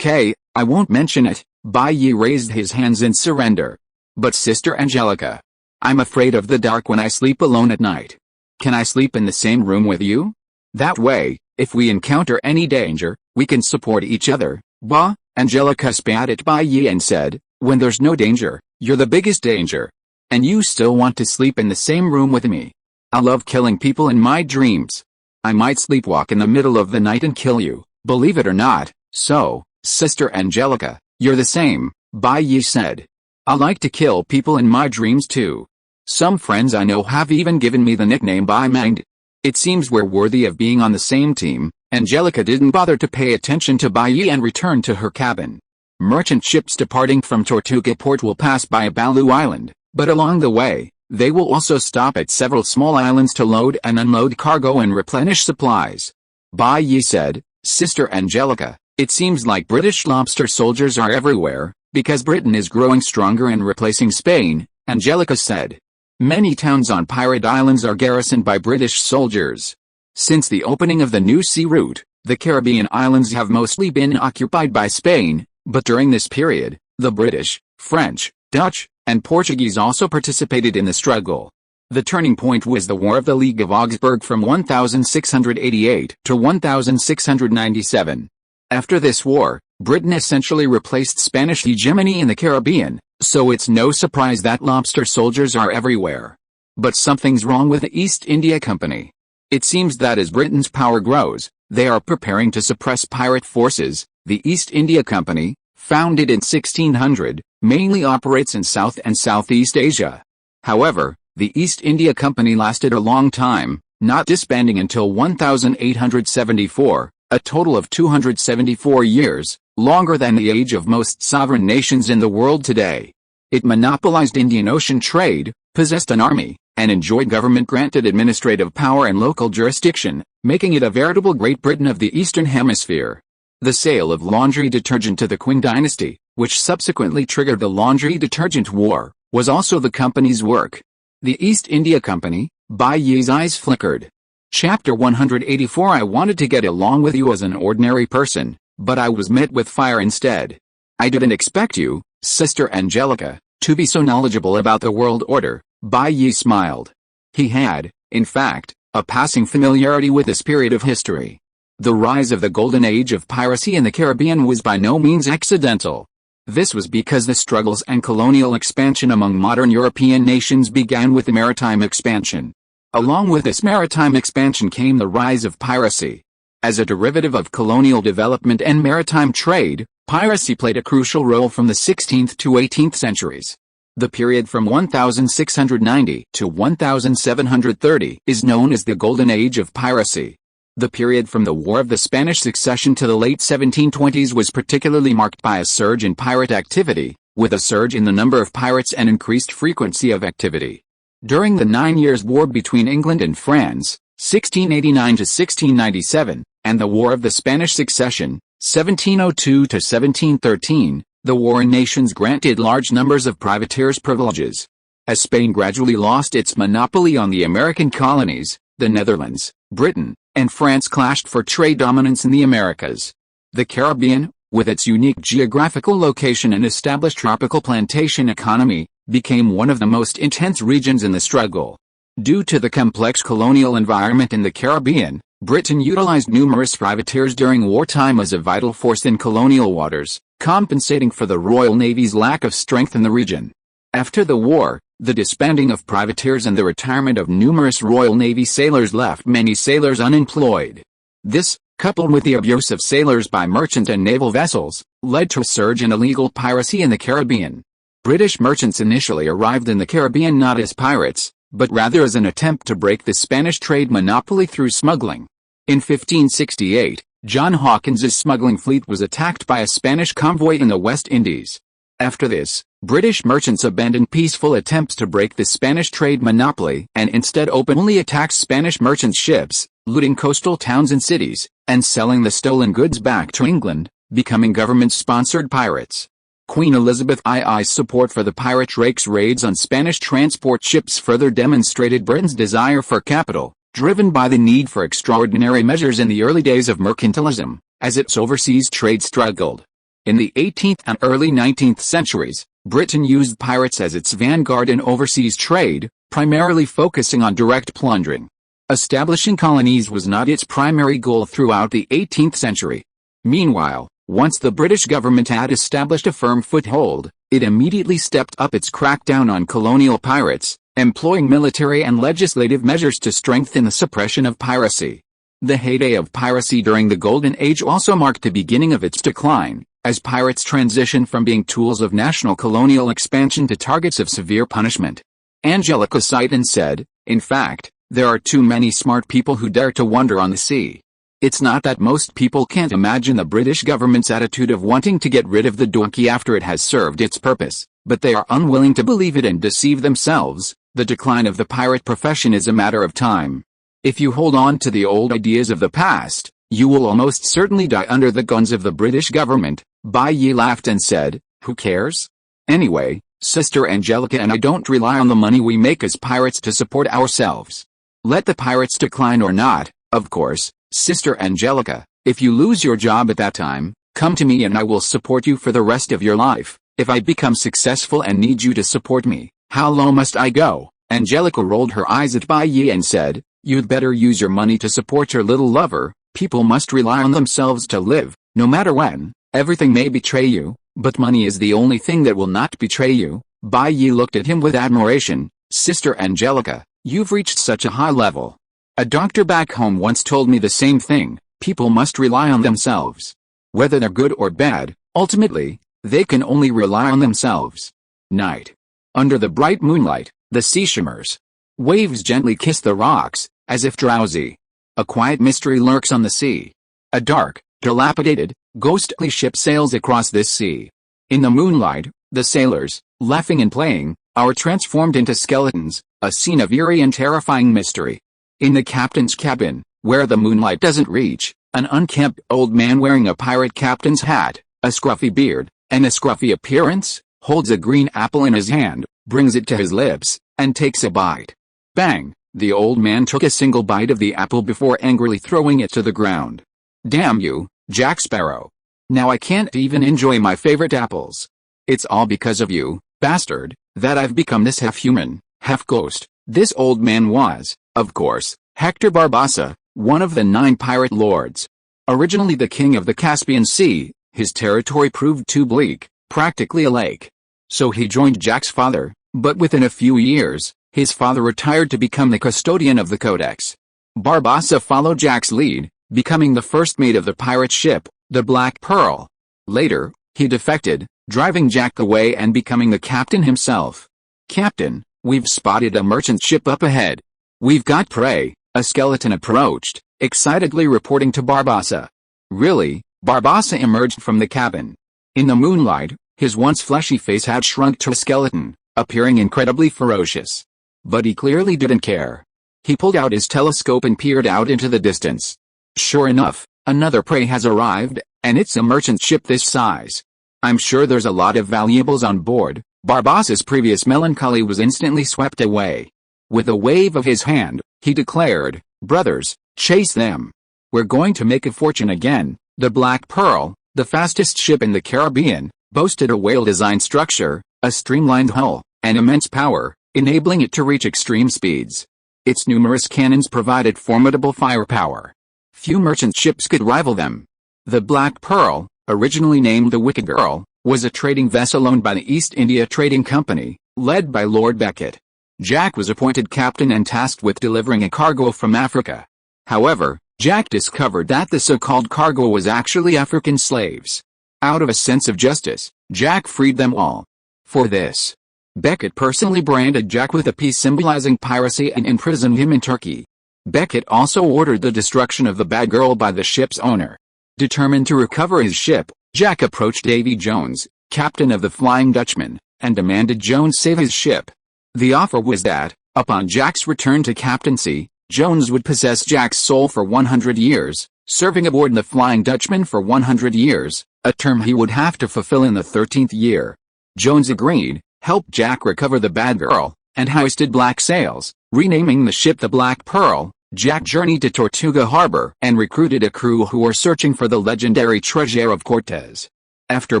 Speaker 1: I won't mention it." Bai Yi raised his hands in surrender. "But Sister Angelica, I'm afraid of the dark when I sleep alone at night. Can I sleep in the same room with you? That way, if we encounter any danger, we can support each other." "Bah!" Angelica spat at Bai Yi and said, "When there's no danger, you're the biggest danger. And you still want to sleep in the same room with me? I love killing people in my dreams. I might sleepwalk in the middle of the night and kill you, believe it or not." "So, Sister Angelica, you're the same," Bai Yi said. "I like to kill people in my dreams too. Some friends I know have even given me the nickname Bai Mind. It seems we're worthy of being on the same team." Angelica didn't bother to pay attention to Bai Yi and returned to her cabin. Merchant ships departing from Tortuga port will pass by Balu Island, but along the way, they will also stop at several small islands to load and unload cargo and replenish supplies. Bai Yi said, "Sister Angelica, it seems like British lobster soldiers are everywhere, because Britain is growing stronger and replacing Spain," Angelica said. "Many towns on pirate islands are garrisoned by British soldiers. Since the opening of the new sea route, the Caribbean islands have mostly been occupied by Spain, but during this period, the British, French, Dutch, and Portuguese also participated in the struggle. The turning point was the War of the League of Augsburg from 1688 to 1697. After this war, Britain essentially replaced Spanish hegemony in the Caribbean, so it's no surprise that lobster soldiers are everywhere. But something's wrong with the East India Company. It seems that as Britain's power grows, they are preparing to suppress pirate forces. The East India Company, founded in 1600, mainly operates in South and Southeast Asia. However, the East India Company lasted a long time, not disbanding until 1874, a total of 274 years, longer than the age of most sovereign nations in the world today. It monopolized Indian Ocean trade, possessed an army, and enjoyed government-granted administrative power and local jurisdiction, making it a veritable Great Britain of the Eastern Hemisphere. The sale of laundry detergent to the Qing dynasty, which subsequently triggered the Laundry Detergent War, was also the company's work. The East India Company, Bai Yi's eyes flickered. Chapter 184 I wanted to get along with you as an ordinary person, but I was met with fire instead. I didn't expect you, Sister Angelica, to be so knowledgeable about the world order. Bai Yi smiled. He had, in fact, a passing familiarity with this period of history. The rise of the golden age of piracy in the Caribbean was by no means accidental. This was because the struggles and colonial expansion among modern European nations began with the maritime expansion. Along with this maritime expansion came the rise of piracy. As a derivative of colonial development and maritime trade, piracy played a crucial role from the 16th to 18th centuries. The period from 1690 to 1730 is known as the Golden Age of Piracy. The period from the War of the Spanish Succession to the late 1720s was particularly marked by a surge in pirate activity, with a surge in the number of pirates and increased frequency of activity. During the 9 Years' War between England and France, 1689 to 1697, and the War of the Spanish Succession, 1702 to 1713, the warring nations granted large numbers of privateers' privileges. As Spain gradually lost its monopoly on the American colonies, the Netherlands, Britain, and France clashed for trade dominance in the Americas. The Caribbean, with its unique geographical location and established tropical plantation economy, became one of the most intense regions in the struggle. Due to the complex colonial environment in the Caribbean, Britain utilized numerous privateers during wartime as a vital force in colonial waters, compensating for the Royal Navy's lack of strength in the region. After the war, the disbanding of privateers and the retirement of numerous Royal Navy sailors left many sailors unemployed. This, coupled with the abuse of sailors by merchant and naval vessels, led to a surge in illegal piracy in the Caribbean. British merchants initially arrived in the Caribbean not as pirates, but rather as an attempt to break the Spanish trade monopoly through smuggling. In 1568, John Hawkins's smuggling fleet was attacked by a Spanish convoy in the West Indies. After this, British merchants abandoned peaceful attempts to break the Spanish trade monopoly and instead openly attacked Spanish merchant ships, looting coastal towns and cities, and selling the stolen goods back to England, becoming government-sponsored pirates. Queen Elizabeth II's support for the pirate rake's raids on Spanish transport ships further demonstrated Britain's desire for capital, driven by the need for extraordinary measures in the early days of mercantilism, as its overseas trade struggled. In the 18th and early 19th centuries, Britain used pirates as its vanguard in overseas trade, primarily focusing on direct plundering. Establishing colonies was not its primary goal throughout the 18th century. Meanwhile, once the British government had established a firm foothold, it immediately stepped up its crackdown on colonial pirates, employing military and legislative measures to strengthen the suppression of piracy. The heyday of piracy during the Golden Age also marked the beginning of its decline, as pirates transitioned from being tools of national colonial expansion to targets of severe punishment. Angelica sighed and said, "In fact, there are too many smart people who dare to wander on the sea. It's not that most people can't imagine the British government's attitude of wanting to get rid of the donkey after it has served its purpose, but they are unwilling to believe it and deceive themselves. The decline of the pirate profession is a matter of time. If you hold on to the old ideas of the past, you will almost certainly die under the guns of the British government." Bai Yi laughed and said, "Who cares? Anyway, Sister Angelica and I don't rely on the money we make as pirates to support ourselves. Let the pirates decline or not, of course, Sister Angelica, if you lose your job at that time, come to me and I will support you for the rest of your life. If I become successful and need you to support me, how low must I go?" Angelica rolled her eyes at Bai Yi and said, "You'd better use your money to support your little lover. People must rely on themselves to live, no matter when. Everything may betray you, but money is the only thing that will not betray you." Bai Yi looked at him with admiration. "Sister Angelica, you've reached such a high level. A doctor back home once told me the same thing. People must rely on themselves. Whether they're good or bad, ultimately, they can only rely on themselves." Night. Under the bright moonlight, the sea shimmers. Waves gently kiss the rocks, as if drowsy. A quiet mystery lurks on the sea. A dark, dilapidated, ghostly ship sails across this sea. In the moonlight, the sailors, laughing and playing, are transformed into skeletons, a scene of eerie and terrifying mystery. In the captain's cabin, where the moonlight doesn't reach, an unkempt old man wearing a pirate captain's hat, a scruffy beard, and a scruffy appearance, holds a green apple in his hand, brings it to his lips, and takes a bite. Bang! The old man took a single bite of the apple before angrily throwing it to the ground. "Damn you, Jack Sparrow. Now I can't even enjoy my favorite apples. It's all because of you, bastard, that I've become this half-human, half-ghost." This old man was, of course, Hector Barbossa, one of the 9 pirate lords. Originally the king of the Caspian Sea, his territory proved too bleak, practically a lake. So he joined Jack's father, but within a few years, his father retired to become the custodian of the codex. Barbossa followed Jack's lead, becoming the first mate of the pirate ship, the Black Pearl. Later, he defected, driving Jack away and becoming the captain himself. "Captain, we've spotted a merchant ship up ahead. We've got prey," a skeleton approached, excitedly reporting to Barbossa. "Really?" Barbossa emerged from the cabin. In the moonlight, his once fleshy face had shrunk to a skeleton, appearing incredibly ferocious. But he clearly didn't care. He pulled out his telescope and peered out into the distance. Sure enough, another prey has arrived, and it's a merchant ship this size. "I'm sure there's a lot of valuables on board." Barbossa's previous melancholy was instantly swept away. With a wave of his hand, he declared, "Brothers, chase them. We're going to make a fortune again." The Black Pearl, the fastest ship in the Caribbean, boasted a whale-designed structure, a streamlined hull, and immense power, enabling it to reach extreme speeds. Its numerous cannons provided formidable firepower. Few merchant ships could rival them. The Black Pearl, originally named the Wicked Girl, was a trading vessel owned by the East India Trading Company, led by Lord Becket. Jack was appointed captain and tasked with delivering a cargo from Africa. However, Jack discovered that the so-called cargo was actually African slaves. Out of a sense of justice, Jack freed them all. For this, Beckett personally branded Jack with a P symbolizing piracy and imprisoned him in Turkey. Beckett also ordered the destruction of the bad girl by the ship's owner. Determined to recover his ship, Jack approached Davy Jones, captain of the Flying Dutchman, and demanded Jones save his ship. The offer was that, upon Jack's return to captaincy, Jones would possess Jack's soul for 100 years, serving aboard the Flying Dutchman for 100 years, a term he would have to fulfill in the 13th year. Jones agreed, helped Jack recover the bad girl, and hoisted black sails, renaming the ship the Black Pearl. Jack journeyed to Tortuga Harbor and recruited a crew who were searching for the legendary treasure of Cortez. After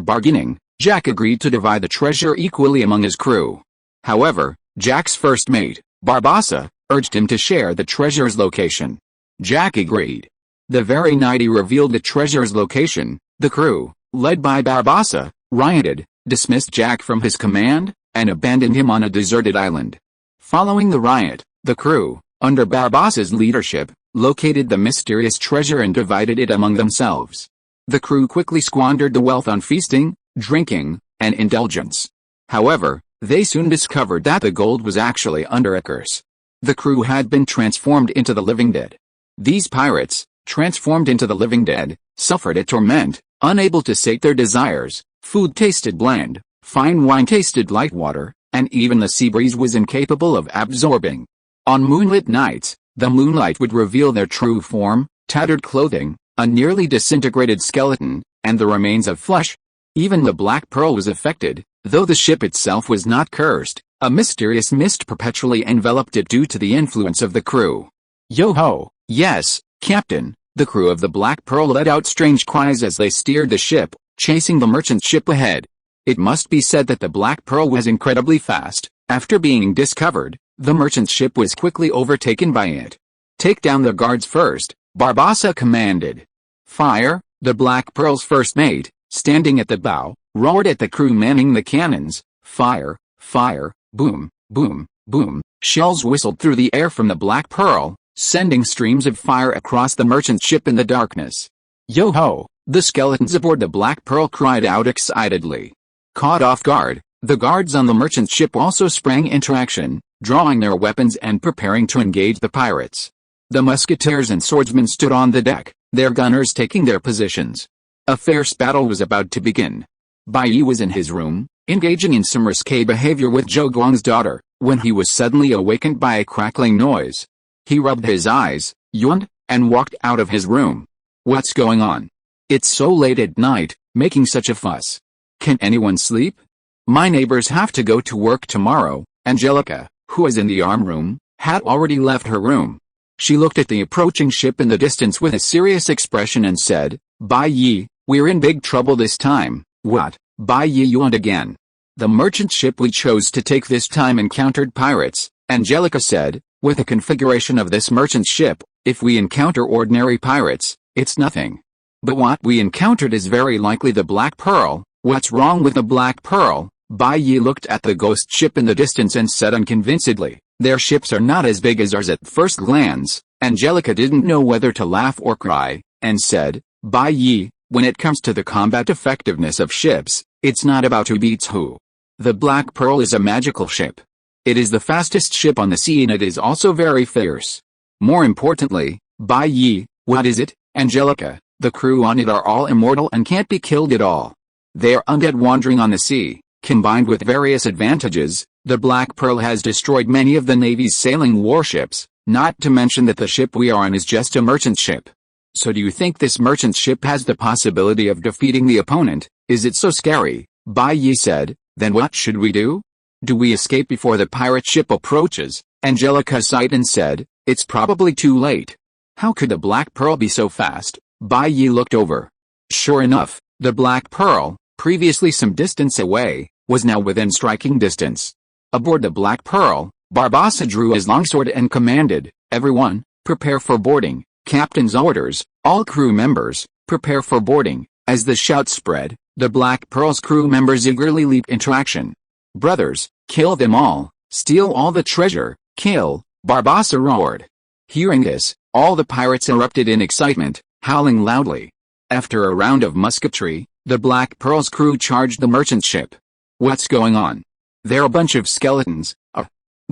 Speaker 1: bargaining, Jack agreed to divide the treasure equally among his crew. However, Jack's first mate, Barbossa, urged him to share the treasure's location. Jack agreed. The very night he revealed the treasure's location, the crew, led by Barbossa, rioted, dismissed Jack from his command, and abandoned him on a deserted island. Following the riot, the crew, under Barbossa's leadership, located the mysterious treasure and divided it among themselves. The crew quickly squandered the wealth on feasting, drinking, and indulgence. However, they soon discovered that the gold was actually under a curse. The crew had been transformed into the living dead. These pirates, transformed into the living dead, suffered a torment, unable to sate their desires. Food tasted bland, fine wine tasted like water, and even the sea breeze was incapable of absorbing. On moonlit nights, the moonlight would reveal their true form, tattered clothing, a nearly disintegrated skeleton, and the remains of flesh. Even the Black Pearl was affected, though the ship itself was not cursed. A mysterious mist perpetually enveloped it due to the influence of the crew. Yo-ho, yes, Captain, the crew of the Black Pearl let out strange cries as they steered the ship, chasing the merchant ship ahead. It must be said that the Black Pearl was incredibly fast. After being discovered, the merchant ship was quickly overtaken by it. Take down the guards first, Barbossa commanded. Fire, the Black Pearl's first mate, standing at the bow, roared at the crew manning the cannons. Fire, fire, boom, boom, boom. Shells whistled through the air from the Black Pearl, sending streams of fire across the merchant ship in the darkness. Yo-ho, the skeletons aboard the Black Pearl cried out excitedly. Caught off guard, the guards on the merchant ship also sprang into action, drawing their weapons and preparing to engage the pirates. The musketeers and swordsmen stood on the deck, their gunners taking their positions. A fierce battle was about to begin. Bai Yi was in his room, engaging in some risque behavior with Zhou Guang's daughter, when he was suddenly awakened by a crackling noise. He rubbed his eyes, yawned, and walked out of his room. What's going on? It's so late at night, making such a fuss. Can anyone sleep? My neighbors have to go to work tomorrow. Angelica, who was in the arm room, had already left her room. She looked at the approaching ship in the distance with a serious expression and said, Bai Yi, we're in big trouble this time. What? Bai Yi yawned again. The merchant ship we chose to take this time encountered pirates, Angelica said. With the configuration of this merchant ship, if we encounter ordinary pirates, it's nothing. But what we encountered is very likely the Black Pearl. What's wrong with the Black Pearl? Bai Yi looked at the ghost ship in the distance and said unconvincedly, their ships are not as big as ours at first glance. Angelica didn't know whether to laugh or cry, and said, Bai Yi, when it comes to the combat effectiveness of ships, it's not about who beats who. The Black Pearl is a magical ship. It is the fastest ship on the sea and it is also very fierce. More importantly, Bai Yi, what is it, Angelica? The crew on it are all immortal and can't be killed at all. They are undead wandering on the sea. Combined with various advantages, the Black Pearl has destroyed many of the Navy's sailing warships, not to mention that the ship we are on is just a merchant ship. So do you think this merchant ship has the possibility of defeating the opponent? Is it so scary? Bai Yi said. Then what should we do? Do we escape before the pirate ship approaches? Angelica sighed and said, it's probably too late. How could the Black Pearl be so fast? Bai Yi looked over. Sure enough, the Black Pearl, previously some distance away, was now within striking distance. Aboard the Black Pearl, Barbossa drew his longsword and commanded, everyone, prepare for boarding. Captain's orders, all crew members, prepare for boarding. As the shout spread, the Black Pearl's crew members eagerly leaped into action. Brothers, kill them all, steal all the treasure, kill, Barbossa roared. Hearing this, all the pirates erupted in excitement, howling loudly. After a round of musketry, the Black Pearl's crew charged the merchant ship. What's going on? They're a bunch of skeletons,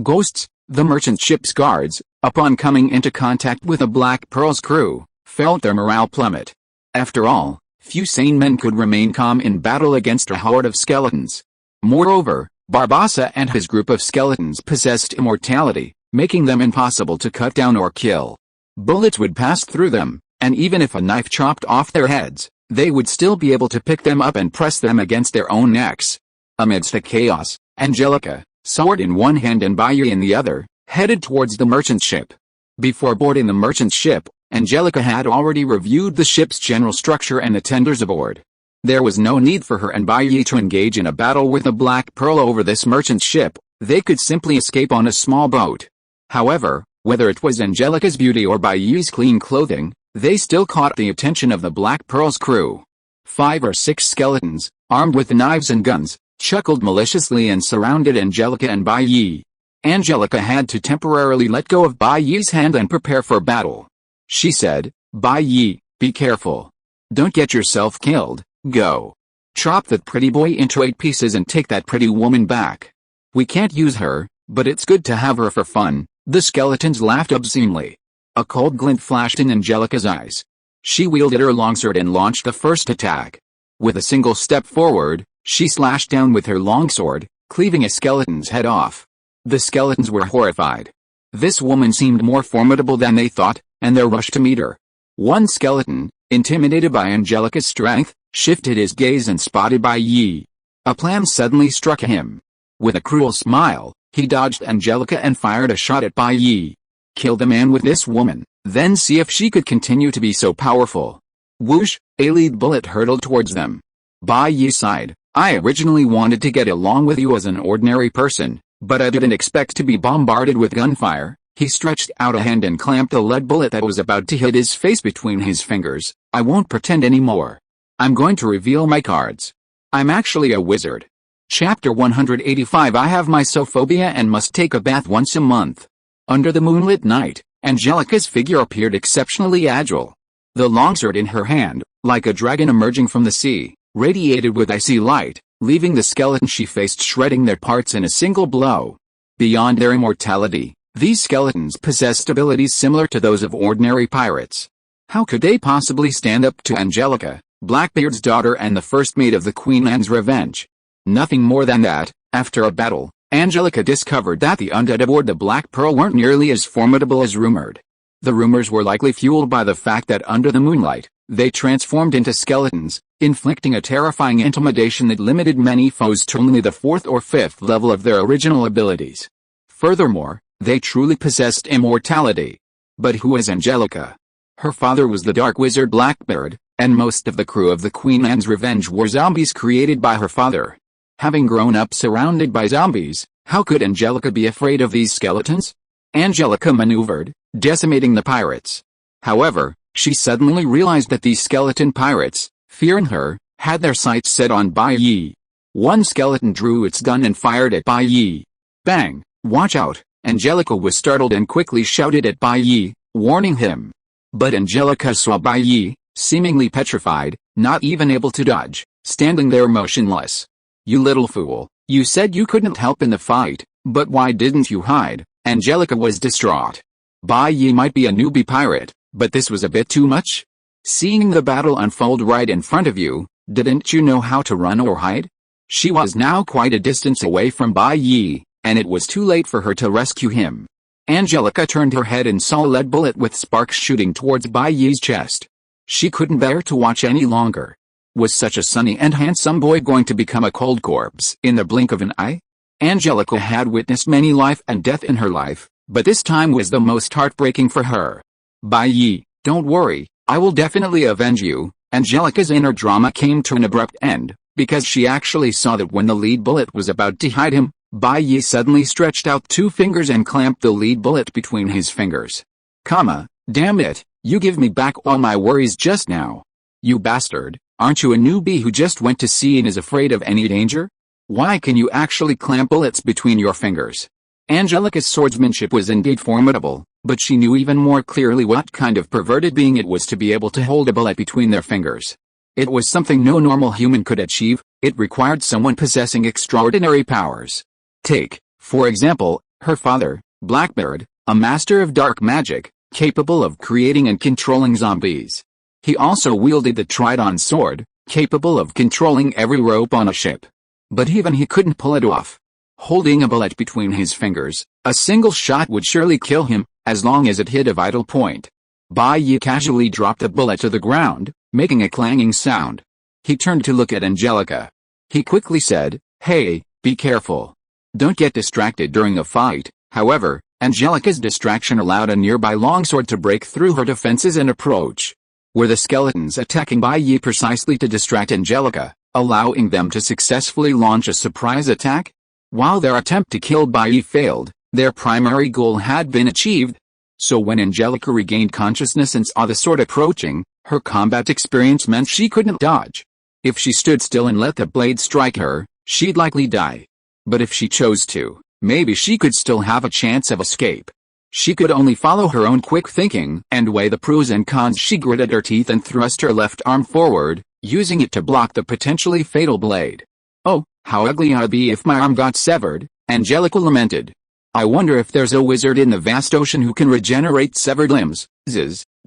Speaker 1: ghosts. The merchant ship's guards, upon coming into contact with the Black Pearl's crew, felt their morale plummet. After all, few sane men could remain calm in battle against a horde of skeletons. Moreover, Barbossa and his group of skeletons possessed immortality, making them impossible to cut down or kill. Bullets would pass through them, and even if a knife chopped off their heads, they would still be able to pick them up and press them against their own necks. Amidst the chaos, Angelica, sword in one hand and Baiyi in the other, headed towards the merchant ship. Before boarding the merchant ship, Angelica had already reviewed the ship's general structure and the tenders aboard. There was no need for her and Baiyi to engage in a battle with the Black Pearl over this merchant ship. They could simply escape on a small boat. However, whether it was Angelica's beauty or Baiyi's clean clothing, they still caught the attention of the Black Pearl's crew. 5 or 6 skeletons, armed with knives and guns, chuckled maliciously and surrounded Angelica and Baiyi. Angelica had to temporarily let go of Baiyi's hand and prepare for battle. She said, "Baiyi, be careful. Don't get yourself killed. Go. Chop that pretty boy into 8 pieces and take that pretty woman back. We can't use her, but it's good to have her for fun." The skeletons laughed obscenely. A cold glint flashed in Angelica's eyes. She wielded her longsword and launched the first attack. With a single step forward, she slashed down with her longsword, cleaving a skeleton's head off. The skeletons were horrified. This woman seemed more formidable than they thought, and they rushed to meet her. One skeleton, intimidated by Angelica's strength, shifted his gaze and spotted Baiyi. A plan suddenly struck him. With a cruel smile, he dodged Angelica and fired a shot at Baiyi. Kill the man with this woman, then see if she could continue to be so powerful. Whoosh, a lead bullet hurtled towards them. Baiyi sighed. "I originally wanted to get along with you as an ordinary person, but I didn't expect to be bombarded with gunfire." He stretched out a hand and clamped a lead bullet that was about to hit his face between his fingers. "I won't pretend anymore. I'm going to reveal my cards. I'm actually a wizard." Chapter 185. I have mysophobia and must take a bath once a month. Under the moonlit night, Angelica's figure appeared exceptionally agile. The longsword in her hand, like a dragon emerging from the sea, radiated with icy light, leaving the skeleton she faced shredding their parts in a single blow. Beyond their immortality, these skeletons possessed abilities similar to those of ordinary pirates. How could they possibly stand up to Angelica, Blackbeard's daughter and the first mate of the Queen Anne's Revenge? Nothing more than that. After a battle, Angelica discovered that the undead aboard the Black Pearl weren't nearly as formidable as rumored. The rumors were likely fueled by the fact that under the moonlight, they transformed into skeletons, inflicting a terrifying intimidation that limited many foes to only the 4th or 5th level of their original abilities. Furthermore, they truly possessed immortality. But who is Angelica? Her father was the dark wizard Blackbeard, and most of the crew of the Queen Anne's Revenge were zombies created by her father. Having grown up surrounded by zombies, how could Angelica be afraid of these skeletons? Angelica maneuvered, decimating the pirates. However, she suddenly realized that these skeleton pirates, fearing her, had their sights set on Baiyi. One skeleton drew its gun and fired at Baiyi. Bang! Watch out! Angelica was startled and quickly shouted at Baiyi, warning him. But Angelica saw Baiyi, seemingly petrified, not even able to dodge, standing there motionless. "You little fool, you said you couldn't help in the fight, but why didn't you hide?" Angelica was distraught. Baiyi might be a newbie pirate, but this was a bit too much. Seeing the battle unfold right in front of you, didn't you know how to run or hide? She was now quite a distance away from Baiyi, and it was too late for her to rescue him. Angelica turned her head and saw a lead bullet with sparks shooting towards Baiyi's chest. She couldn't bear to watch any longer. Was such a sunny and handsome boy going to become a cold corpse in the blink of an eye? Angelica had witnessed many life and death in her life, but this time was the most heartbreaking for her. "Baiyi, don't worry, I will definitely avenge you." Angelica's inner drama came to an abrupt end, because she actually saw that when the lead bullet was about to hit him, Baiyi suddenly stretched out 2 fingers and clamped the lead bullet between his fingers. Damn it, you give me back all my worries just now. You bastard. Aren't you a newbie who just went to sea and is afraid of any danger? Why can you actually clamp bullets between your fingers? Angelica's swordsmanship was indeed formidable, but she knew even more clearly what kind of perverted being it was to be able to hold a bullet between their fingers. It was something no normal human could achieve. It required someone possessing extraordinary powers. Take, for example, her father, Blackbeard, a master of dark magic, capable of creating and controlling zombies. He also wielded the Tridon sword, capable of controlling every rope on a ship. But even he couldn't pull it off. Holding a bullet between his fingers, a single shot would surely kill him, as long as it hit a vital point. Bai Yi casually dropped the bullet to the ground, making a clanging sound. He turned to look at Angelica. He quickly said, "Hey, be careful. Don't get distracted during a fight." However, Angelica's distraction allowed a nearby longsword to break through her defenses and approach. Were the skeletons attacking Bai Yi precisely to distract Angelica, allowing them to successfully launch a surprise attack? While their attempt to kill Bai Yi failed, their primary goal had been achieved. So when Angelica regained consciousness and saw the sword approaching, her combat experience meant she couldn't dodge. If she stood still and let the blade strike her, she'd likely die. But if she chose to, maybe she could still have a chance of escape. She could only follow her own quick thinking and weigh the pros and cons. She gritted her teeth and thrust her left arm forward, using it to block the potentially fatal blade. "Oh, how ugly I'd be if my arm got severed," Angelica lamented. "I wonder if there's a wizard in the vast ocean who can regenerate severed limbs."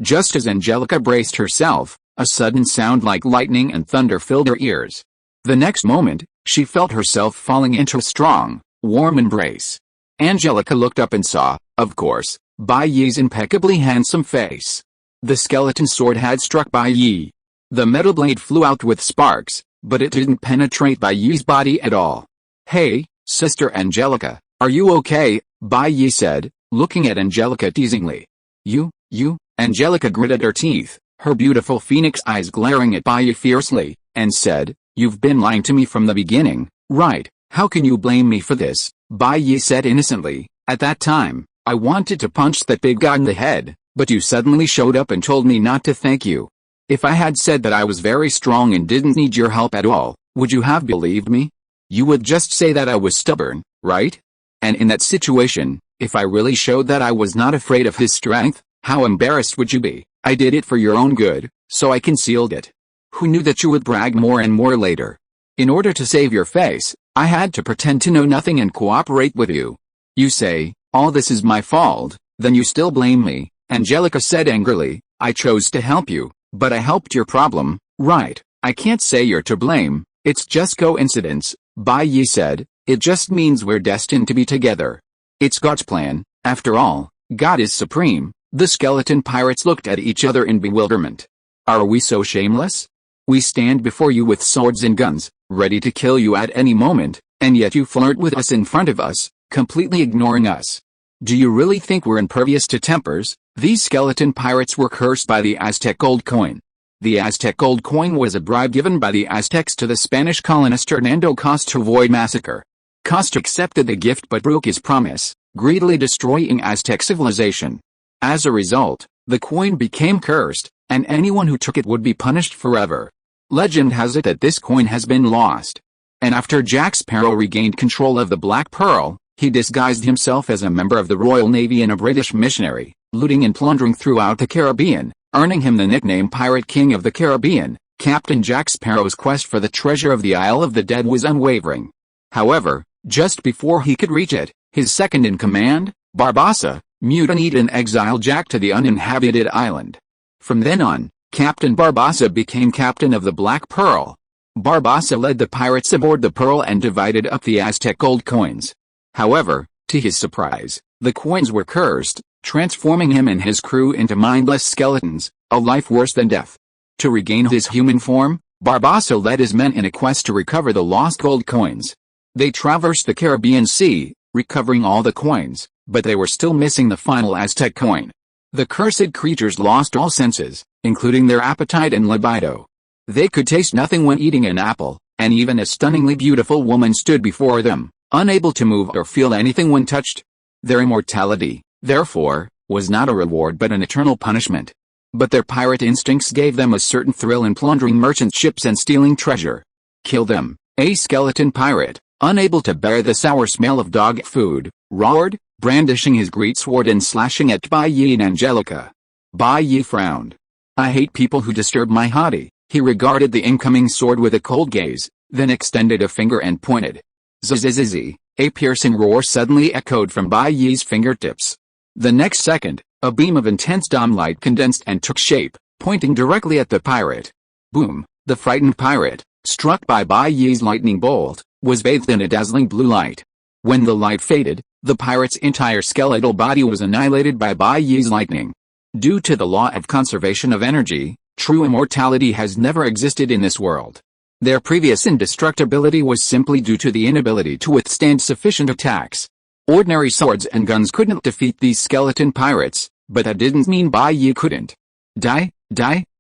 Speaker 1: Just as Angelica braced herself, a sudden sound like lightning and thunder filled her ears. The next moment, she felt herself falling into a strong, warm embrace. Angelica looked up and saw, of course, Bai Yi's impeccably handsome face. The skeleton sword had struck Bai Yi. The metal blade flew out with sparks, but it didn't penetrate Bai Yi's body at all. "Hey, Sister Angelica, are you okay?" Bai Yi said, looking at Angelica teasingly. You, Angelica gritted her teeth, her beautiful phoenix eyes glaring at Bai Yi fiercely, and said, "You've been lying to me from the beginning, right? How can you blame me for this?" Bai Yi said innocently, "At that time, I wanted to punch that big guy in the head, but you suddenly showed up and told me not to thank you. If I had said that I was very strong and didn't need your help at all, would you have believed me? You would just say that I was stubborn, right? And in that situation, if I really showed that I was not afraid of his strength, how embarrassed would you be? I did it for your own good, so I concealed it. Who knew that you would brag more and more later? In order to save your face, I had to pretend to know nothing and cooperate with you. You say, all this is my fault, then you still blame me," Angelica said angrily. "I chose to help you, but I helped your problem, right? I can't say you're to blame, it's just coincidence," Bai Yi said. "It just means we're destined to be together. It's God's plan, after all, God is supreme." The skeleton pirates looked at each other in bewilderment. "Are we so shameless? We stand before you with swords and guns, ready to kill you at any moment, and yet you flirt with us in front of us, completely ignoring us. Do you really think we're impervious to tempers?" These skeleton pirates were cursed by the Aztec gold coin. The Aztec gold coin was a bribe given by the Aztecs to the Spanish colonist Hernando Costa to avoid massacre. Costa accepted the gift but broke his promise, greedily destroying Aztec civilization. As a result, the coin became cursed, and anyone who took it would be punished forever. Legend has it that this coin has been lost. And after Jack Sparrow regained control of the Black Pearl, he disguised himself as a member of the Royal Navy and a British missionary, looting and plundering throughout the Caribbean, earning him the nickname Pirate King of the Caribbean. Captain Jack Sparrow's quest for the treasure of the Isle of the Dead was unwavering. However, just before he could reach it, his second-in-command, Barbossa, mutinied and exiled Jack to the uninhabited island. From then on, Captain Barbossa became captain of the Black Pearl. Barbossa led the pirates aboard the Pearl and divided up the Aztec gold coins. However, to his surprise, the coins were cursed, transforming him and his crew into mindless skeletons, a life worse than death. To regain his human form, Barbossa led his men in a quest to recover the lost gold coins. They traversed the Caribbean Sea, recovering all the coins, but they were still missing the final Aztec coin. The cursed creatures lost all senses, including their appetite and libido. They could taste nothing when eating an apple, and even a stunningly beautiful woman stood before them, unable to move or feel anything when touched. Their immortality, therefore, was not a reward but an eternal punishment. But their pirate instincts gave them a certain thrill in plundering merchant ships and stealing treasure. "Kill them," a skeleton pirate, unable to bear the sour smell of dog food, roared, brandishing his great sword and slashing at Bai Yi and Angelica. Bai Yi frowned. "I hate people who disturb my hobby." He regarded the incoming sword with a cold gaze, then extended a finger and pointed. "Zzz, A piercing roar suddenly echoed from Bai Yi's fingertips. The next second, a beam of intense dome light condensed and took shape, pointing directly at the pirate. Boom! The frightened pirate, struck by Bai Yi's lightning bolt, was bathed in a dazzling blue light. When the light faded, the pirate's entire skeletal body was annihilated by Bai Yi's lightning. Due to the law of conservation of energy, true immortality has never existed in this world. Their previous indestructibility was simply due to the inability to withstand sufficient attacks. Ordinary swords and guns couldn't defeat these skeleton pirates, but that didn't mean Bai Yi couldn't. Die!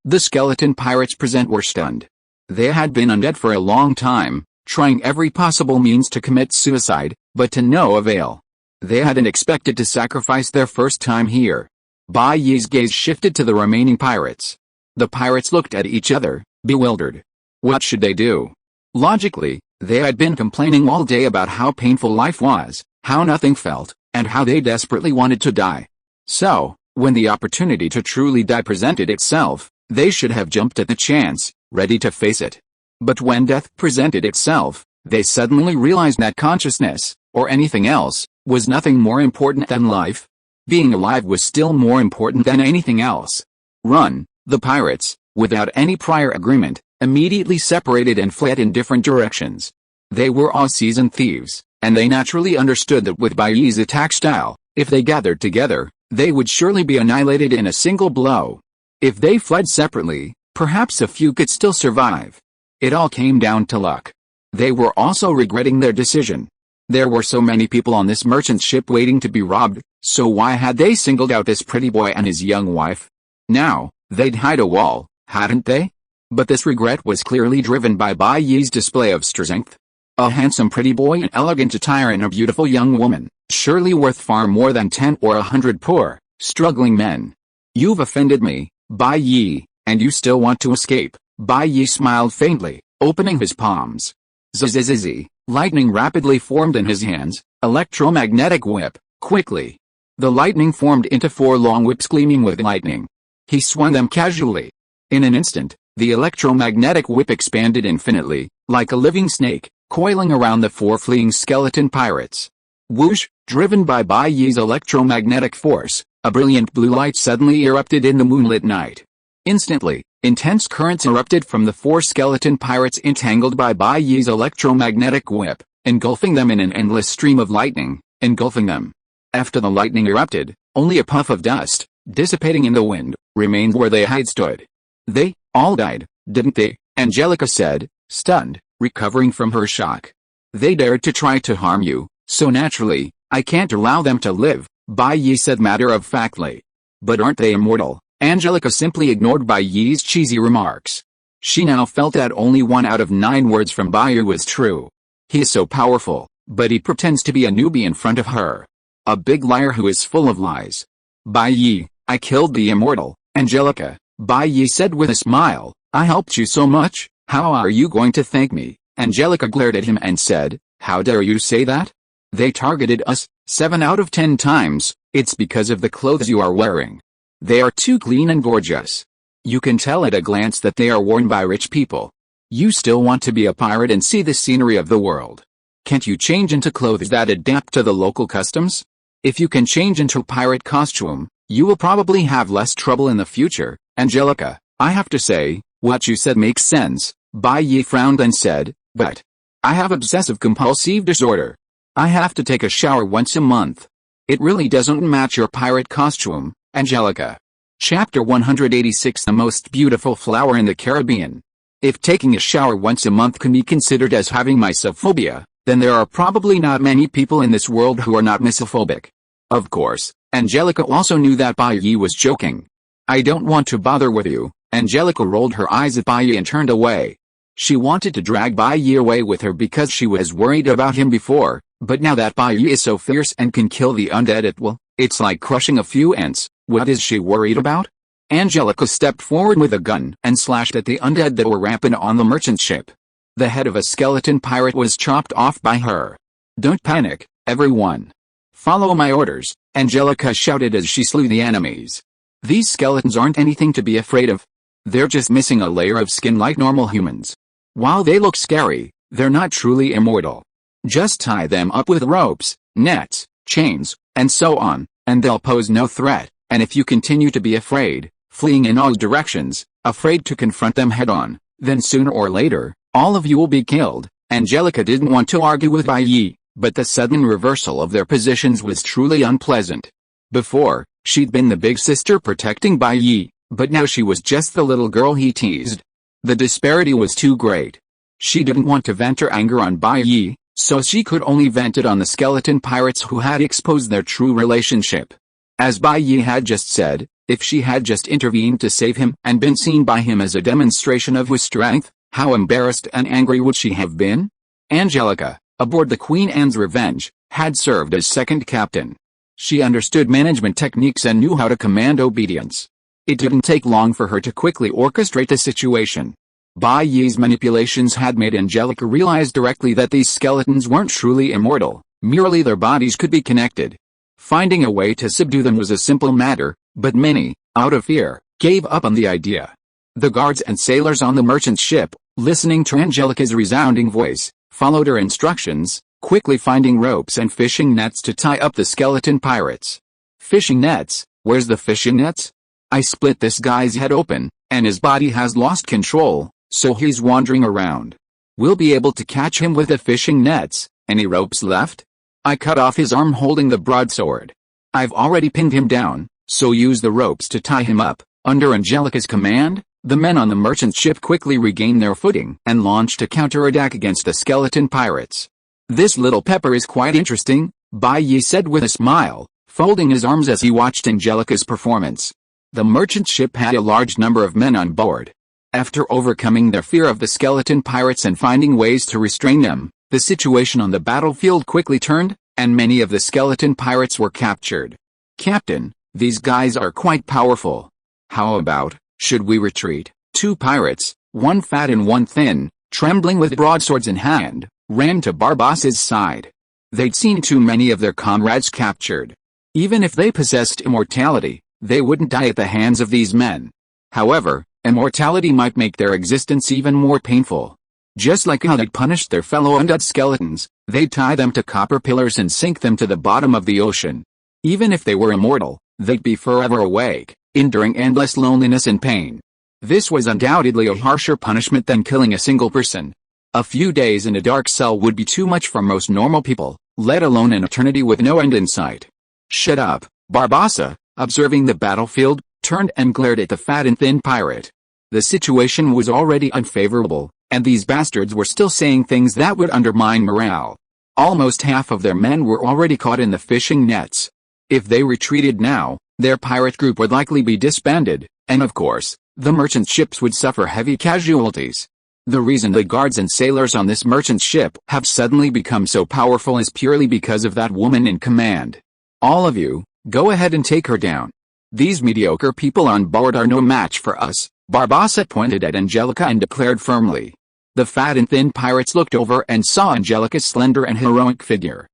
Speaker 1: The skeleton pirates present were stunned. They had been undead for a long time, trying every possible means to commit suicide, but to no avail. They hadn't expected to sacrifice their first time here. Bai Yi's gaze shifted to the remaining pirates. The pirates looked at each other, bewildered. What should they do? Logically, they had been complaining all day about how painful life was, how nothing felt, and how they desperately wanted to die. So, when the opportunity to truly die presented itself, they should have jumped at the chance, ready to face it. But when death presented itself, they suddenly realized that consciousness, or anything else, was nothing more important than life. Being alive was still more important than anything else. Run! The pirates, without any prior agreement, immediately separated and fled in different directions. They were all seasoned thieves, and they naturally understood that with Bai Yi's attack style, if they gathered together, they would surely be annihilated in a single blow. If they fled separately, perhaps a few could still survive. It all came down to luck. They were also regretting their decision. There were so many people on this merchant ship waiting to be robbed, so why had they singled out this pretty boy and his young wife? Now, they'd hide a wall, hadn't they? But this regret was clearly driven by Bai Yi's display of strength. A handsome pretty boy in elegant attire and a beautiful young woman, surely worth far more than 10 or 100 poor, struggling men. You've offended me, Bai Yi, and you still want to escape. Bai Yi smiled faintly, opening his palms. Zzz, lightning rapidly formed in his hands, electromagnetic whip, quickly. The lightning formed into 4 long whips gleaming with lightning. He swung them casually. In an instant, the electromagnetic whip expanded infinitely, like a living snake, coiling around the 4 fleeing skeleton pirates. Whoosh! Driven by Bai Yi's electromagnetic force, a brilliant blue light suddenly erupted in the moonlit night. Instantly, intense currents erupted from the 4 skeleton pirates entangled by Bai Yi's electromagnetic whip, engulfing them in an endless stream of lightning, engulfing them. After the lightning erupted, only a puff of dust, dissipating in the wind, remained where they had stood. They all died, didn't they? Angelica said, stunned, recovering from her shock. They dared to try to harm you, so naturally, I can't allow them to live, Bai Yi said matter-of-factly. But aren't they immortal? Angelica simply ignored Bai Yi's cheesy remarks. She now felt that only 1 out of 9 words from Bai Yi was true. He is so powerful, but he pretends to be a newbie in front of her. A big liar who is full of lies. Bai Yi, I killed the immortal, Angelica, Bai Yi said with a smile. I helped you so much, how are you going to thank me? Angelica glared at him and said, how dare you say that? They targeted us, 7 out of 10 times, it's because of the clothes you are wearing. They are too clean and gorgeous. You can tell at a glance that they are worn by rich people. You still want to be a pirate and see the scenery of the world. Can't you change into clothes that adapt to the local customs? If you can change into a pirate costume, you will probably have less trouble in the future. Angelica, I have to say, what you said makes sense. Bai Yi frowned and said, but I have obsessive-compulsive disorder. I have to take a shower once a month. It really doesn't match your pirate costume, Angelica. Chapter 186 The most beautiful flower in the Caribbean. If taking a shower once a month can be considered as having misophobia, then there are probably not many people in this world who are not misophobic. Of course, Angelica also knew that Bai Yi was joking. I don't want to bother with you. Angelica rolled her eyes at Bai Yi and turned away. She wanted to drag Bai Yi away with her because she was worried about him before, but now that Bai Yi is so fierce and can kill the undead at will, it's like crushing a few ants. What is she worried about? Angelica stepped forward with a gun and slashed at the undead that were rampant on the merchant ship. The head of a skeleton pirate was chopped off by her. Don't panic, everyone. Follow my orders, Angelica shouted as she slew the enemies. These skeletons aren't anything to be afraid of. They're just missing a layer of skin like normal humans. While they look scary, they're not truly immortal. Just tie them up with ropes, nets, chains, and so on, and they'll pose no threat, and if you continue to be afraid, fleeing in all directions, afraid to confront them head-on, then sooner or later, all of you will be killed." Angelica didn't want to argue with Bai Yi, but the sudden reversal of their positions was truly unpleasant. Before, she'd been the big sister protecting Bai Yi, but now she was just the little girl he teased. The disparity was too great. She didn't want to vent her anger on Bai Yi, so she could only vent it on the skeleton pirates who had exposed their true relationship. As Bai Yi had just said, if she had just intervened to save him and been seen by him as a demonstration of his strength, how embarrassed and angry would she have been? Angelica, aboard the Queen Anne's Revenge, had served as second captain. She understood management techniques and knew how to command obedience. It didn't take long for her to quickly orchestrate the situation. Bai Yi's manipulations had made Angelica realize directly that these skeletons weren't truly immortal, merely their bodies could be connected. Finding a way to subdue them was a simple matter, but many, out of fear, gave up on the idea. The guards and sailors on the merchant ship, listening to Angelica's resounding voice, followed her instructions, quickly finding ropes and fishing nets to tie up the skeleton pirates. Fishing nets? Where's the fishing nets? I split this guy's head open, and his body has lost control, so he's wandering around. We'll be able to catch him with the fishing nets. Any ropes left? I cut off his arm holding the broadsword. I've already pinned him down, so use the ropes to tie him up. Under Angelica's command, the men on the merchant ship quickly regained their footing and launched a counterattack against the skeleton pirates. "This little pepper is quite interesting," Bai Yi said with a smile, folding his arms as he watched Angelica's performance. The merchant ship had a large number of men on board. After overcoming their fear of the skeleton pirates and finding ways to restrain them, the situation on the battlefield quickly turned, and many of the skeleton pirates were captured. "Captain, these guys are quite powerful. How about, should we retreat?" Two pirates, one fat and one thin, trembling with broadswords in hand, ran to Barbassa's side. They'd seen too many of their comrades captured. Even if they possessed immortality, they wouldn't die at the hands of these men. However, immortality might make their existence even more painful. Just like how they'd punished their fellow undead skeletons, they'd tie them to copper pillars and sink them to the bottom of the ocean. Even if they were immortal, they'd be forever awake, enduring endless loneliness and pain. This was undoubtedly a harsher punishment than killing a single person. A few days in a dark cell would be too much for most normal people, let alone an eternity with no end in sight. "Shut up," Barbassa, observing the battlefield, turned and glared at the fat and thin pirate. The situation was already unfavorable, and these bastards were still saying things that would undermine morale. Almost half of their men were already caught in the fishing nets. If they retreated now, their pirate group would likely be disbanded, and of course, the merchant ships would suffer heavy casualties. The reason the guards and sailors on this merchant ship have suddenly become so powerful is purely because of that woman in command. "All of you, go ahead and take her down. These mediocre people on board are no match for us," Barbassa pointed at Angelica and declared firmly. The fat and thin pirates looked over and saw Angelica's slender and heroic figure.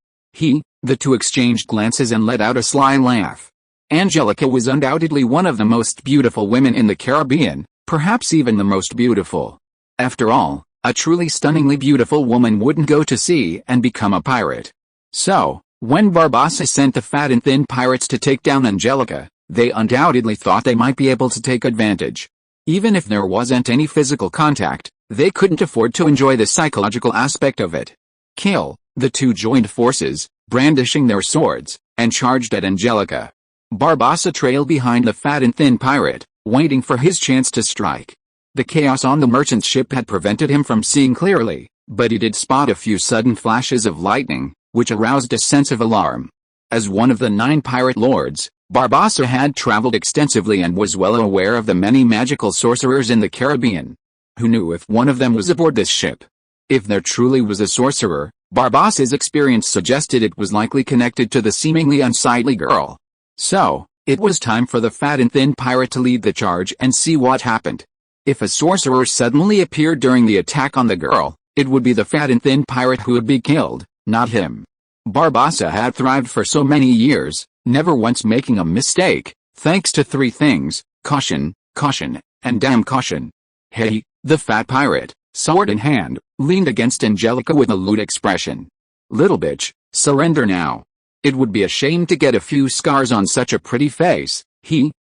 Speaker 1: The two exchanged glances and let out a sly laugh. Angelica was undoubtedly one of the most beautiful women in the Caribbean, perhaps even the most beautiful. After all, a truly stunningly beautiful woman wouldn't go to sea and become a pirate. So, when Barbassa sent the fat and thin pirates to take down Angelica, they undoubtedly thought they might be able to take advantage. Even if there wasn't any physical contact, they couldn't afford to enjoy the psychological aspect of it. "Kill!" The two joined forces, brandishing their swords, and charged at Angelica. Barbassa trailed behind the fat and thin pirate, waiting for his chance to strike. The chaos on the merchant ship had prevented him from seeing clearly, but he did spot a few sudden flashes of lightning, which aroused a sense of alarm. As one of the 9 pirate lords, Barbassa had traveled extensively and was well aware of the many magical sorcerers in the Caribbean. Who knew if one of them was aboard this ship? If there truly was a sorcerer, Barbassa's experience suggested it was likely connected to the seemingly unsightly girl. So, it was time for the fat and thin pirate to lead the charge and see what happened. If a sorcerer suddenly appeared during the attack on the girl, it would be the fat and thin pirate who would be killed, not him. Barbassa had thrived for so many years, never once making a mistake, thanks to 3 things: caution, caution, and damn caution. Hey, the fat pirate, sword in hand, leaned against Angelica with a lewd expression. Little bitch, surrender now. It would be a shame to get a few scars on such a pretty face.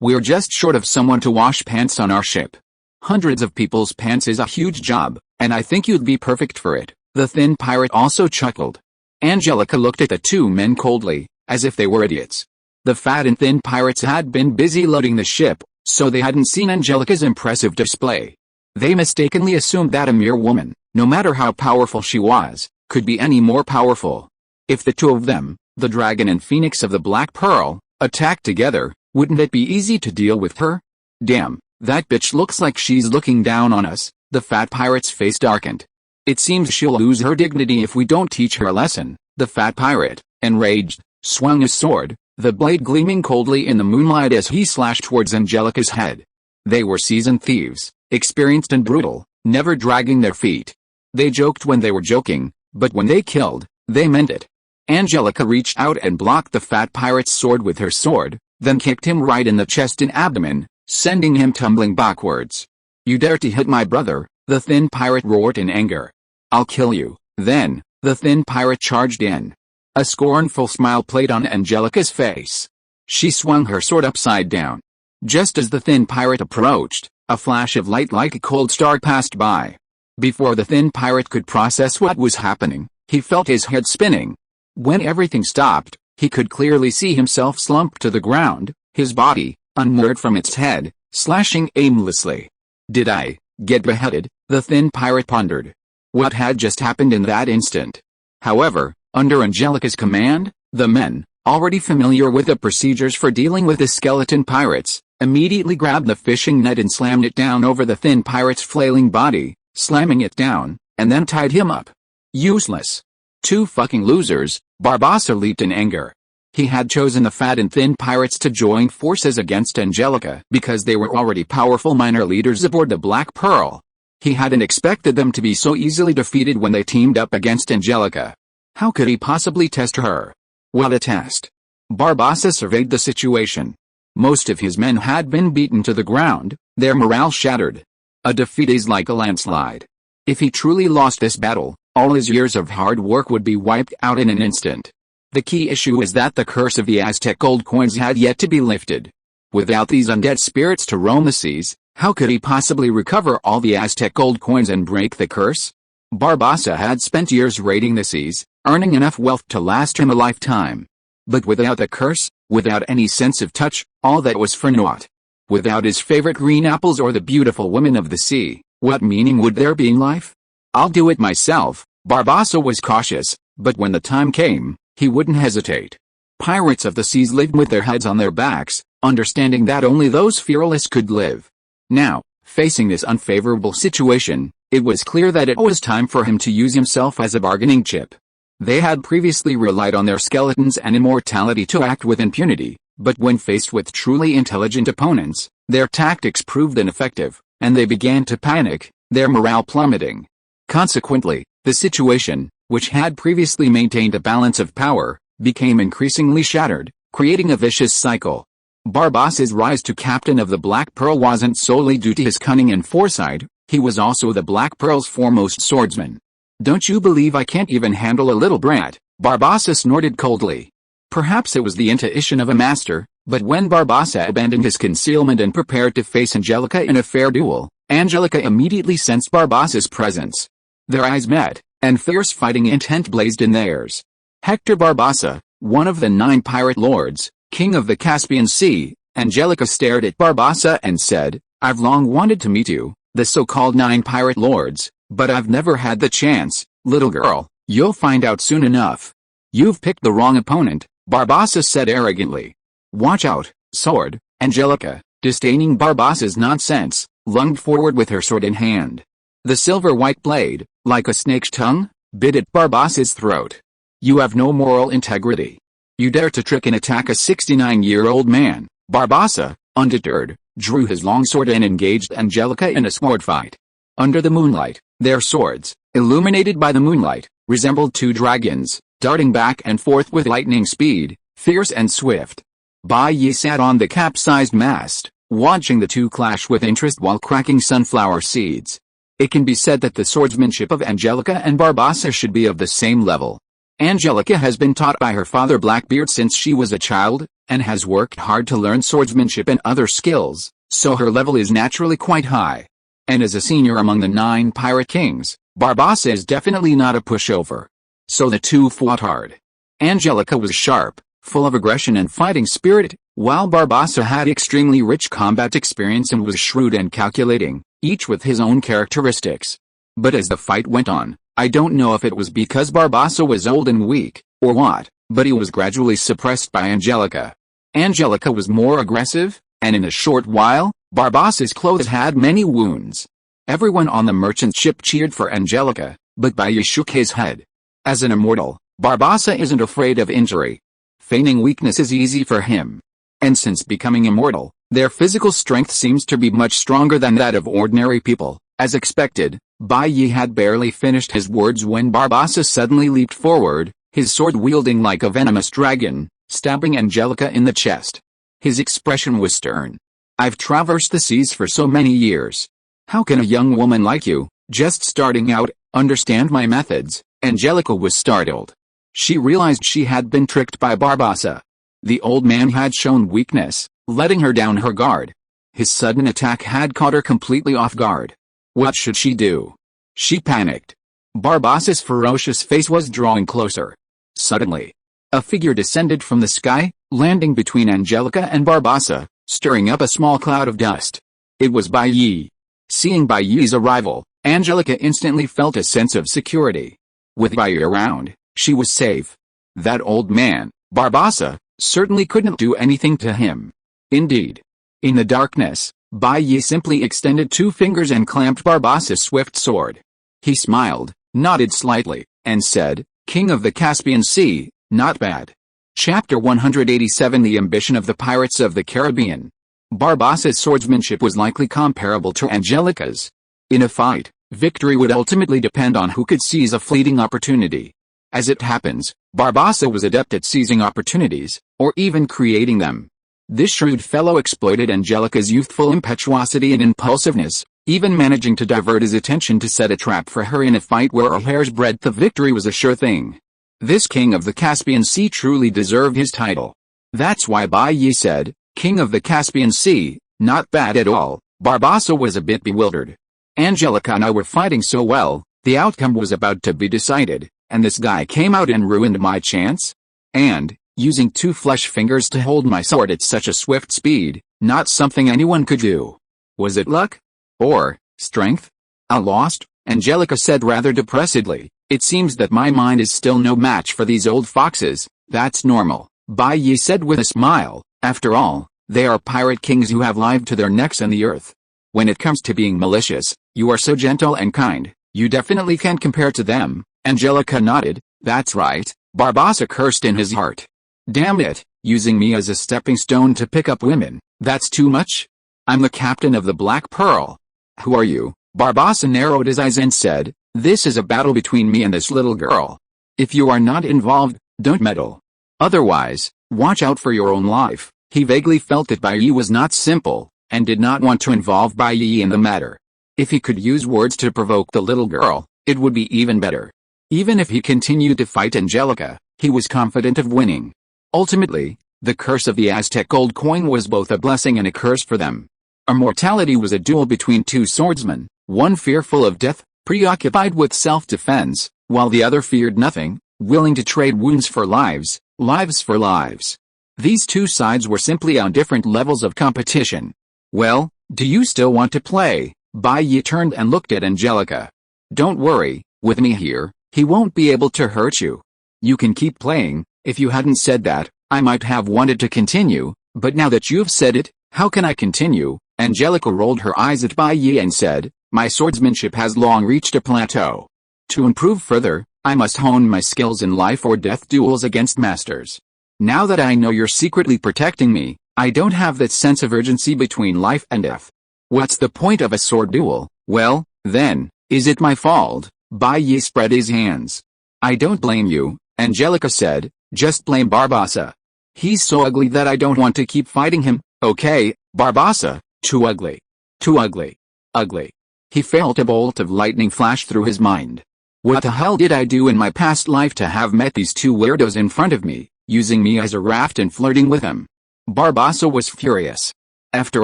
Speaker 1: We're just short of someone to wash pants on our ship. Hundreds of people's pants is a huge job, and I think you'd be perfect for it." The thin pirate also chuckled. Angelica looked at the two men coldly, as if they were idiots. The fat and thin pirates had been busy loading the ship, so they hadn't seen Angelica's impressive display. They mistakenly assumed that a mere woman, no matter how powerful she was, could be any more powerful. If the two of them, the dragon and phoenix of the Black Pearl, attacked together, wouldn't it be easy to deal with her? "Damn, that bitch looks like she's looking down on us." The fat pirate's face darkened. "It seems she'll lose her dignity if we don't teach her a lesson." The fat pirate, enraged, swung his sword, the blade gleaming coldly in the moonlight as he slashed towards Angelica's head. They were seasoned thieves, experienced and brutal, never dragging their feet. They joked when they were joking, but when they killed, they meant it. Angelica reached out and blocked the fat pirate's sword with her sword, then kicked him right in the chest and abdomen, sending him tumbling backwards. "You dare to hit my brother?" the thin pirate roared in anger. "I'll kill you." Then, the thin pirate charged in. A scornful smile played on Angelica's face. She swung her sword upside down. Just as the thin pirate approached, a flash of light like a cold star passed by. Before the thin pirate could process what was happening, he felt his head spinning. When everything stopped, he could clearly see himself slumped to the ground, his body, unmoored from its head, slashing aimlessly. "Did I get beheaded?" the thin pirate pondered. What had just happened in that instant? However, under Angelica's command, the men, already familiar with the procedures for dealing with the skeleton pirates, immediately grabbed the fishing net and slammed it down over the thin pirate's flailing body, slamming it down, and then tied him up. Useless. "Two fucking losers," Barbossa leaped in anger. He had chosen the fat and thin pirates to join forces against Angelica because they were already powerful minor leaders aboard the Black Pearl. He hadn't expected them to be so easily defeated when they teamed up against Angelica. How could he possibly test her? What a test. Barbossa surveyed the situation. Most of his men had been beaten to the ground, their morale shattered. A defeat is like a landslide. If he truly lost this battle, all his years of hard work would be wiped out in an instant. The key issue is that the curse of the Aztec gold coins had yet to be lifted. Without these undead spirits to roam the seas, how could he possibly recover all the Aztec gold coins and break the curse? Barbossa had spent years raiding the seas, earning enough wealth to last him a lifetime. But without the curse, without any sense of touch, all that was for naught. Without his favorite green apples or the beautiful women of the sea, what meaning would there be in life? "I'll do it myself." Barbossa was cautious, but when the time came, he wouldn't hesitate. Pirates of the seas lived with their heads on their backs, understanding that only those fearless could live. Now, facing this unfavorable situation, it was clear that it was time for him to use himself as a bargaining chip. They had previously relied on their skeletons and immortality to act with impunity, but when faced with truly intelligent opponents, their tactics proved ineffective, and they began to panic, their morale plummeting. Consequently, the situation, which had previously maintained a balance of power, became increasingly shattered, creating a vicious cycle. Barbossa's rise to captain of the Black Pearl wasn't solely due to his cunning and foresight, he was also the Black Pearl's foremost swordsman. "Don't you believe I can't even handle a little brat?" Barbossa snorted coldly. Perhaps it was the intuition of a master, but when Barbossa abandoned his concealment and prepared to face Angelica in a fair duel, Angelica immediately sensed Barbossa's presence. Their eyes met, and fierce fighting intent blazed in theirs. Hector Barbossa, one of the 9 pirate lords, king of the Caspian Sea, Angelica stared at Barbossa and said, "I've long wanted to meet you, the so-called 9 pirate lords, but I've never had the chance. Little girl, you'll find out soon enough." "You've picked the wrong opponent," Barbossa said arrogantly. "Watch out, sword." Angelica, disdaining Barbossa's nonsense, lunged forward with her sword in hand. The silver-white blade, like a snake's tongue, bit at Barbossa's throat. "You have no moral integrity. You dare to trick and attack a 69-year-old man." Barbossa, undeterred, drew his long sword and engaged Angelica in a sword fight. Under the moonlight, their swords, illuminated by the moonlight, resembled 2 dragons, darting back and forth with lightning speed, fierce and swift. Bai sat on the capsized mast, watching the two clash with interest while cracking sunflower seeds. It can be said that the swordsmanship of Angelica and Barbossa should be of the same level. Angelica has been taught by her father Blackbeard since she was a child, and has worked hard to learn swordsmanship and other skills, so her level is naturally quite high. And as a senior among the 9 pirate kings, Barbossa is definitely not a pushover. So the two fought hard. Angelica was sharp, full of aggression and fighting spirit, while Barbossa had extremely rich combat experience and was shrewd and calculating, each with his own characteristics. But as the fight went on, I don't know if it was because Barbossa was old and weak, or what, but he was gradually suppressed by Angelica. Angelica was more aggressive, and in a short while, Barbossa's clothes had many wounds. Everyone on the merchant ship cheered for Angelica, but Bailly shook his head. As an immortal, Barbossa isn't afraid of injury. Feigning weakness is easy for him. And since becoming immortal, their physical strength seems to be much stronger than that of ordinary people. As expected, Bailly had barely finished his words when Barbossa suddenly leaped forward, his sword wielding like a venomous dragon, stabbing Angelica in the chest. His expression was stern. "I've traversed the seas for so many years. How can a young woman like you, just starting out, understand my methods?" Angelica was startled. She realized she had been tricked by Barbossa. The old man had shown weakness, letting her down her guard. His sudden attack had caught her completely off guard. What should she do? She panicked. Barbossa's ferocious face was drawing closer. Suddenly, a figure descended from the sky, landing between Angelica and Barbossa, stirring up a small cloud of dust. It was Bailly. Seeing Bailly's arrival, Angelica instantly felt a sense of security. With Bailly around, she was safe. That old man, Barbossa, certainly couldn't do anything to him. Indeed. In the darkness, Bailly simply extended 2 fingers and clamped Barbossa's swift sword. He smiled, nodded slightly, and said, "King of the Caspian Sea, not bad." Chapter 187 The Ambition of the Pirates of the Caribbean. Barbossa's swordsmanship was likely comparable to Angelica's. In a fight, victory would ultimately depend on who could seize a fleeting opportunity. As it happens, Barbossa was adept at seizing opportunities, or even creating them. This shrewd fellow exploited Angelica's youthful impetuosity and impulsiveness, even managing to divert his attention to set a trap for her in a fight where a hair's breadth of victory was a sure thing. This king of the Caspian Sea truly deserved his title. That's why Bailly said, "King of the Caspian Sea, not bad at all." Barbossa was a bit bewildered. Angelica and I were fighting so well, the outcome was about to be decided, and this guy came out and ruined my chance? And, using 2 flesh fingers to hold my sword at such a swift speed, not something anyone could do. Was it luck? Or strength? "I lost," Angelica said rather depressedly. "It seems that my mind is still no match for these old foxes." "That's normal," Bailly said with a smile. "After all, they are pirate kings who have lived to their necks in the earth. When it comes to being malicious, you are so gentle and kind, you definitely can't compare to them." Angelica nodded. "That's right," Barbossa cursed in his heart. "Damn it, using me as a stepping stone to pick up women, that's too much? I'm the captain of the Black Pearl." "Who are you?" Barbossa narrowed his eyes and said, "This is a battle between me and this little girl. If you are not involved, don't meddle. Otherwise, watch out for your own life." He vaguely felt that Bailly was not simple, and did not want to involve Bailly in the matter. If he could use words to provoke the little girl, it would be even better. Even if he continued to fight Angelica, he was confident of winning. Ultimately, the curse of the Aztec gold coin was both a blessing and a curse for them. Immortality was a duel between 2 swordsmen, one fearful of death, preoccupied with self-defense, while the other feared nothing, willing to trade wounds for lives, lives for lives. These 2 sides were simply on different levels of competition. "Well, do you still want to play?" Bailly turned and looked at Angelica. "Don't worry, with me here, he won't be able to hurt you. You can keep playing." "If you hadn't said that, I might have wanted to continue, but now that you've said it, how can I continue?" Angelica rolled her eyes at Bailly and said, "My swordsmanship has long reached a plateau. To improve further, I must hone my skills in life or death duels against masters. Now that I know you're secretly protecting me, I don't have that sense of urgency between life and death. What's the point of a sword duel?" "Well, then, is it my fault?" Bailly spread his hands. "I don't blame you," Angelica said, "just blame Barbossa. He's so ugly that I don't want to keep fighting him." "Okay, Barbossa, too ugly. Too ugly. Ugly." He felt a bolt of lightning flash through his mind. What the hell did I do in my past life to have met these two weirdos in front of me, using me as a raft and flirting with them? Barbossa was furious. After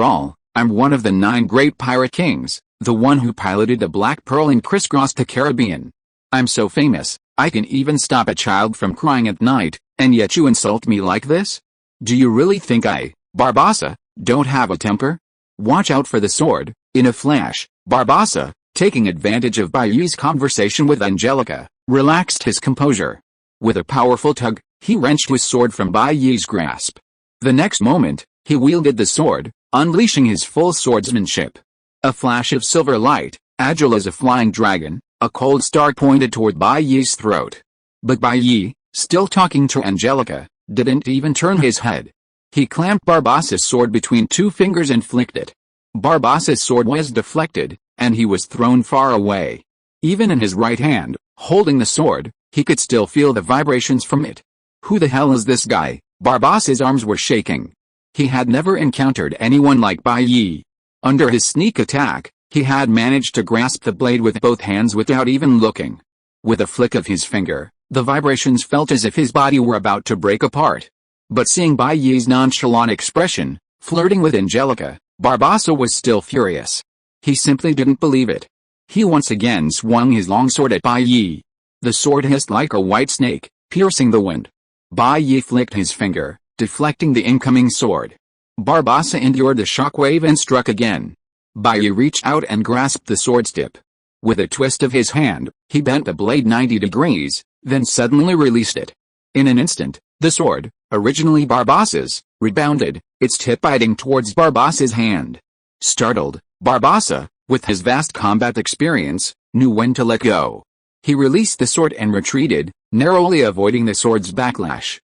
Speaker 1: all, I'm one of the 9 great pirate kings, the one who piloted the Black Pearl and crisscrossed the Caribbean. I'm so famous, I can even stop a child from crying at night, and yet you insult me like this? Do you really think I, Barbossa, don't have a temper? Watch out for the sword. In a flash, Barbossa, taking advantage of Baiyi's conversation with Angelica, relaxed his composure. With a powerful tug, he wrenched his sword from Baiyi's grasp. The next moment, he wielded the sword, unleashing his full swordsmanship. A flash of silver light, agile as a flying dragon, a cold star pointed toward Baiyi's throat. But Baiyi, still talking to Angelica, didn't even turn his head. He clamped Barbossa's sword between 2 fingers and flicked it. Barbossa's sword was deflected, and he was thrown far away. Even in his right hand, holding the sword, he could still feel the vibrations from it. Who the hell is this guy? Barbossa's arms were shaking. He had never encountered anyone like Baiyi. Under his sneak attack, he had managed to grasp the blade with both hands without even looking. With a flick of his finger, the vibrations felt as if his body were about to break apart. But seeing Baiyi's nonchalant expression, flirting with Angelica, Barbossa was still furious. He simply didn't believe it. He once again swung his longsword at Baiyi. The sword hissed like a white snake, piercing the wind. Baiyi flicked his finger, deflecting the incoming sword. Barbossa endured the shockwave and struck again. Baiyi reached out and grasped the sword's tip. With a twist of his hand, he bent the blade 90 degrees, then suddenly released it. In an instant, the sword, originally Barbossa's, rebounded, its tip biting towards Barbossa's hand. Startled, Barbossa, with his vast combat experience, knew when to let go. He released the sword and retreated, narrowly avoiding the sword's backlash.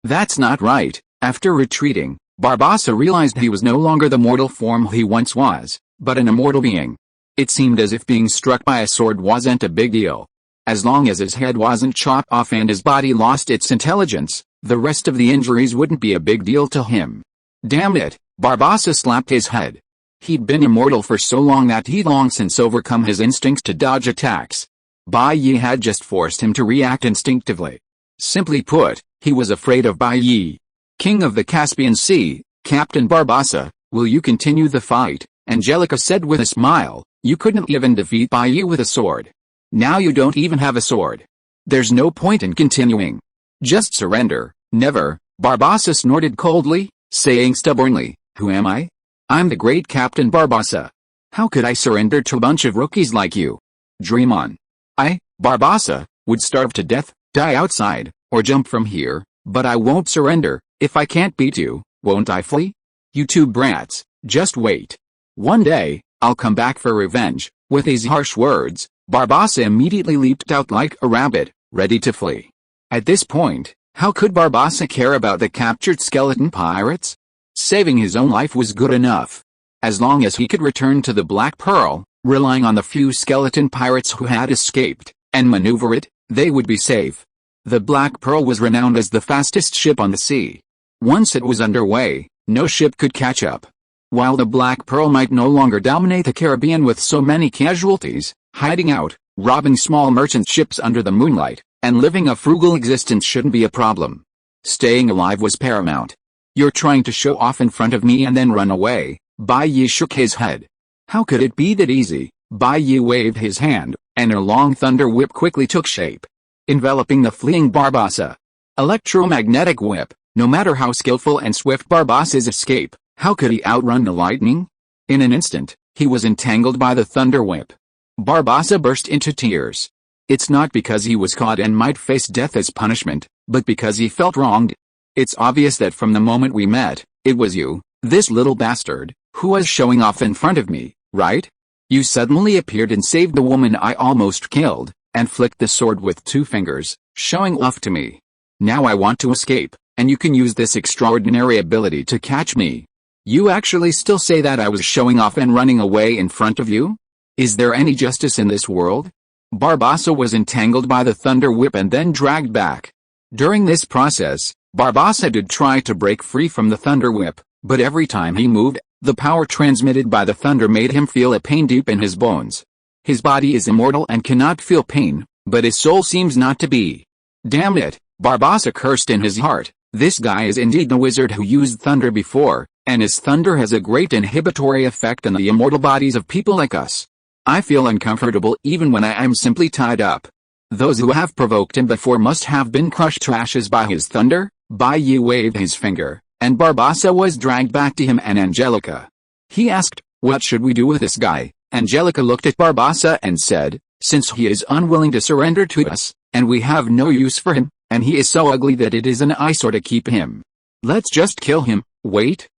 Speaker 1: That's not right. After retreating, Barbossa realized he was no longer the mortal form he once was, but an immortal being. It seemed as if being struck by a sword wasn't a big deal. As long as his head wasn't chopped off and his body lost its intelligence, the rest of the injuries wouldn't be a big deal to him. Damn it, Barbossa slapped his head. He'd been immortal for so long that he'd long since overcome his instincts to dodge attacks. Baiyi had just forced him to react instinctively. Simply put, he was afraid of Baiyi. King of the Caspian Sea, Captain Barbossa, will you continue the fight? Angelica said with a smile. You couldn't even defeat Baiyi with a sword. Now you don't even have a sword. There's no point in continuing. Just surrender. Never, Barbossa snorted coldly, saying stubbornly, who am I? I'm the great Captain Barbossa. How could I surrender to a bunch of rookies like you? Dream on. I, Barbossa, would starve to death, die outside, or jump from here, but I won't surrender. If I can't beat you, won't I flee? You two brats, just wait. One day, I'll come back for revenge. With these harsh words, Barbossa immediately leaped out like a rabbit, ready to flee. At this point, how could Barbossa care about the captured skeleton pirates? Saving his own life was good enough. As long as he could return to the Black Pearl, relying on the few skeleton pirates who had escaped, and maneuver it, they would be safe. The Black Pearl was renowned as the fastest ship on the sea. Once it was underway, no ship could catch up. While the Black Pearl might no longer dominate the Caribbean with so many casualties, hiding out, robbing small merchant ships under the moonlight, and living a frugal existence shouldn't be a problem. Staying alive was paramount. You're trying to show off in front of me and then run away. Baiyi shook his head. How could it be that easy? Baiyi waved his hand, and a long thunder whip quickly took shape, enveloping the fleeing Barbossa. Electromagnetic whip. No matter how skillful and swift Barbossa's escape, how could he outrun the lightning? In an instant, he was entangled by the thunder whip. Barbossa burst into tears. It's not because he was caught and might face death as punishment, but because he felt wronged. It's obvious that from the moment we met, it was you, this little bastard, who was showing off in front of me, right? You suddenly appeared and saved the woman I almost killed, and flicked the sword with 2 fingers, showing off to me. Now I want to escape, and you can use this extraordinary ability to catch me. You actually still say that I was showing off and running away in front of you? Is there any justice in this world? Barbossa was entangled by the thunder whip and then dragged back. During this process, Barbossa did try to break free from the thunder whip, but every time he moved, the power transmitted by the thunder made him feel a pain deep in his bones. His body is immortal and cannot feel pain, but his soul seems not to be. Damn it, Barbossa cursed in his heart. This guy is indeed the wizard who used thunder before, and his thunder has a great inhibitory effect on the immortal bodies of people like us. I feel uncomfortable even when I am simply tied up. Those who have provoked him before must have been crushed to ashes by his thunder. Bai Yi waved his finger, and Barbossa was dragged back to him and Angelica. He asked, "What should we do with this guy?" Angelica looked at Barbossa and said, "Since he is unwilling to surrender to us, and we have no use for him, and he is so ugly that it is an eyesore to keep him. Let's just kill him." Wait,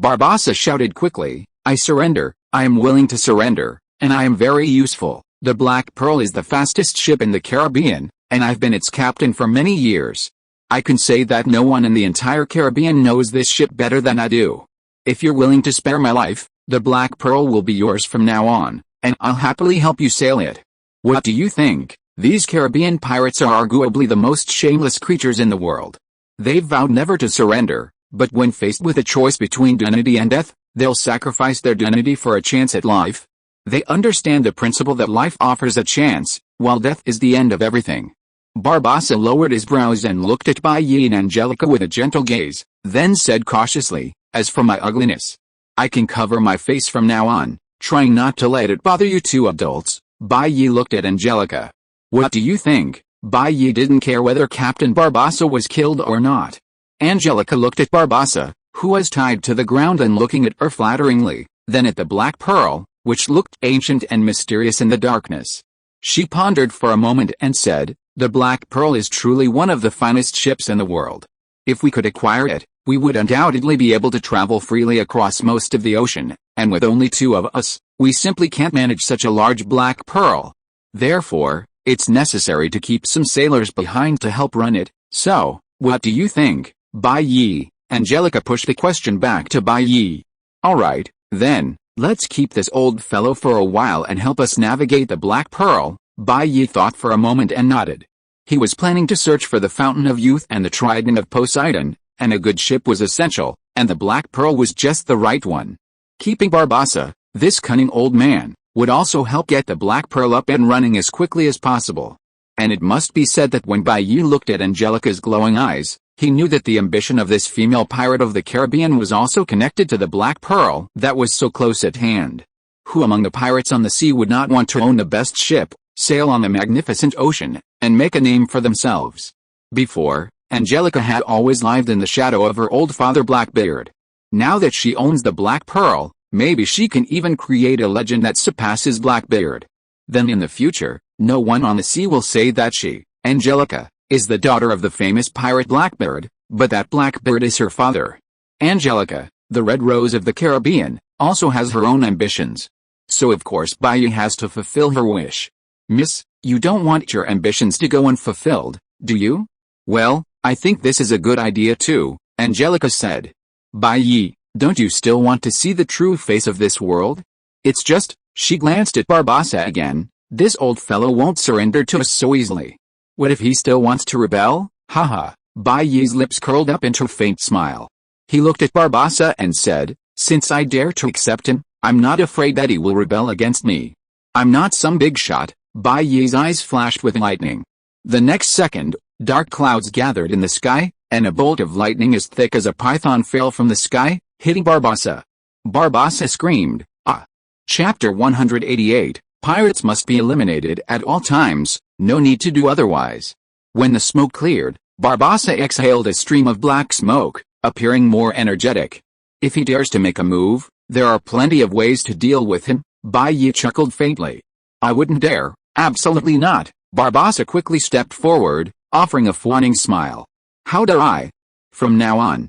Speaker 1: Barbossa shouted quickly, "I surrender, I am willing to surrender, and I am very useful. The Black Pearl is the fastest ship in the Caribbean, and I've been its captain for many years. I can say that no one in the entire Caribbean knows this ship better than I do. If you're willing to spare my life, the Black Pearl will be yours from now on, and I'll happily help you sail it. What do you think?" These Caribbean pirates are arguably the most shameless creatures in the world. They've vowed never to surrender, but when faced with a choice between dignity and death, they'll sacrifice their dignity for a chance at life. They understand the principle that life offers a chance, while death is the end of everything. Barbossa lowered his brows and looked at Bai Yi and Angelica with a gentle gaze, then said cautiously, "As for my ugliness, I can cover my face from now on, trying not to let it bother you two adults." Bai Yi looked at Angelica. "What do you think?" Bai Yi didn't care whether Captain Barbossa was killed or not. Angelica looked at Barbossa, who was tied to the ground and looking at her flatteringly, then at the Black Pearl, which looked ancient and mysterious in the darkness. She pondered for a moment and said, "The Black Pearl is truly one of the finest ships in the world. If we could acquire it, we would undoubtedly be able to travel freely across most of the ocean, and with only two of us, we simply can't manage such a large Black Pearl. Therefore, it's necessary to keep some sailors behind to help run it. So, what do you think, Bai Yi?" Angelica pushed the question back to Bai Yi. "Alright, then, let's keep this old fellow for a while and help us navigate the Black Pearl." Bai Yi thought for a moment and nodded. He was planning to search for the Fountain of Youth and the Trident of Poseidon, and a good ship was essential, and the Black Pearl was just the right one. Keeping Barbossa, this cunning old man, would also help get the Black Pearl up and running as quickly as possible. And it must be said that when Bai Yi looked at Angelica's glowing eyes, he knew that the ambition of this female pirate of the Caribbean was also connected to the Black Pearl that was so close at hand. Who among the pirates on the sea would not want to own the best ship, sail on the magnificent ocean, and make a name for themselves? Before, Angelica had always lived in the shadow of her old father Blackbeard. Now that she owns the Black Pearl, maybe she can even create a legend that surpasses Blackbeard. Then in the future, no one on the sea will say that she, Angelica, is the daughter of the famous pirate Blackbeard, but that Blackbeard is her father. Angelica, the Red Rose of the Caribbean, also has her own ambitions. So of course Bai Yi has to fulfill her wish. "Miss, you don't want your ambitions to go unfulfilled, do you?" "Well, I think this is a good idea too," Angelica said. "Bai Yi, don't you still want to see the true face of this world? It's just," she glanced at Barbossa again, "this old fellow won't surrender to us so easily. What if he still wants to rebel?" Haha. Bai Yi's lips curled up into a faint smile. He looked at Barbossa and said, "Since I dare to accept him, I'm not afraid that he will rebel against me. I'm not some big shot." Bai Yi's eyes flashed with lightning. The next second, dark clouds gathered in the sky, and a bolt of lightning as thick as a python fell from the sky, hitting Barbossa. Barbossa screamed, "Ah!" Chapter 188, Pirates must be eliminated at all times, no need to do otherwise. When the smoke cleared, Barbossa exhaled a stream of black smoke, appearing more energetic. If he dares to make a move, there are plenty of ways to deal with him. Bai Yi chuckled faintly. "I wouldn't dare, absolutely not." Barbossa quickly stepped forward, offering a fawning smile. "How dare I? From now on,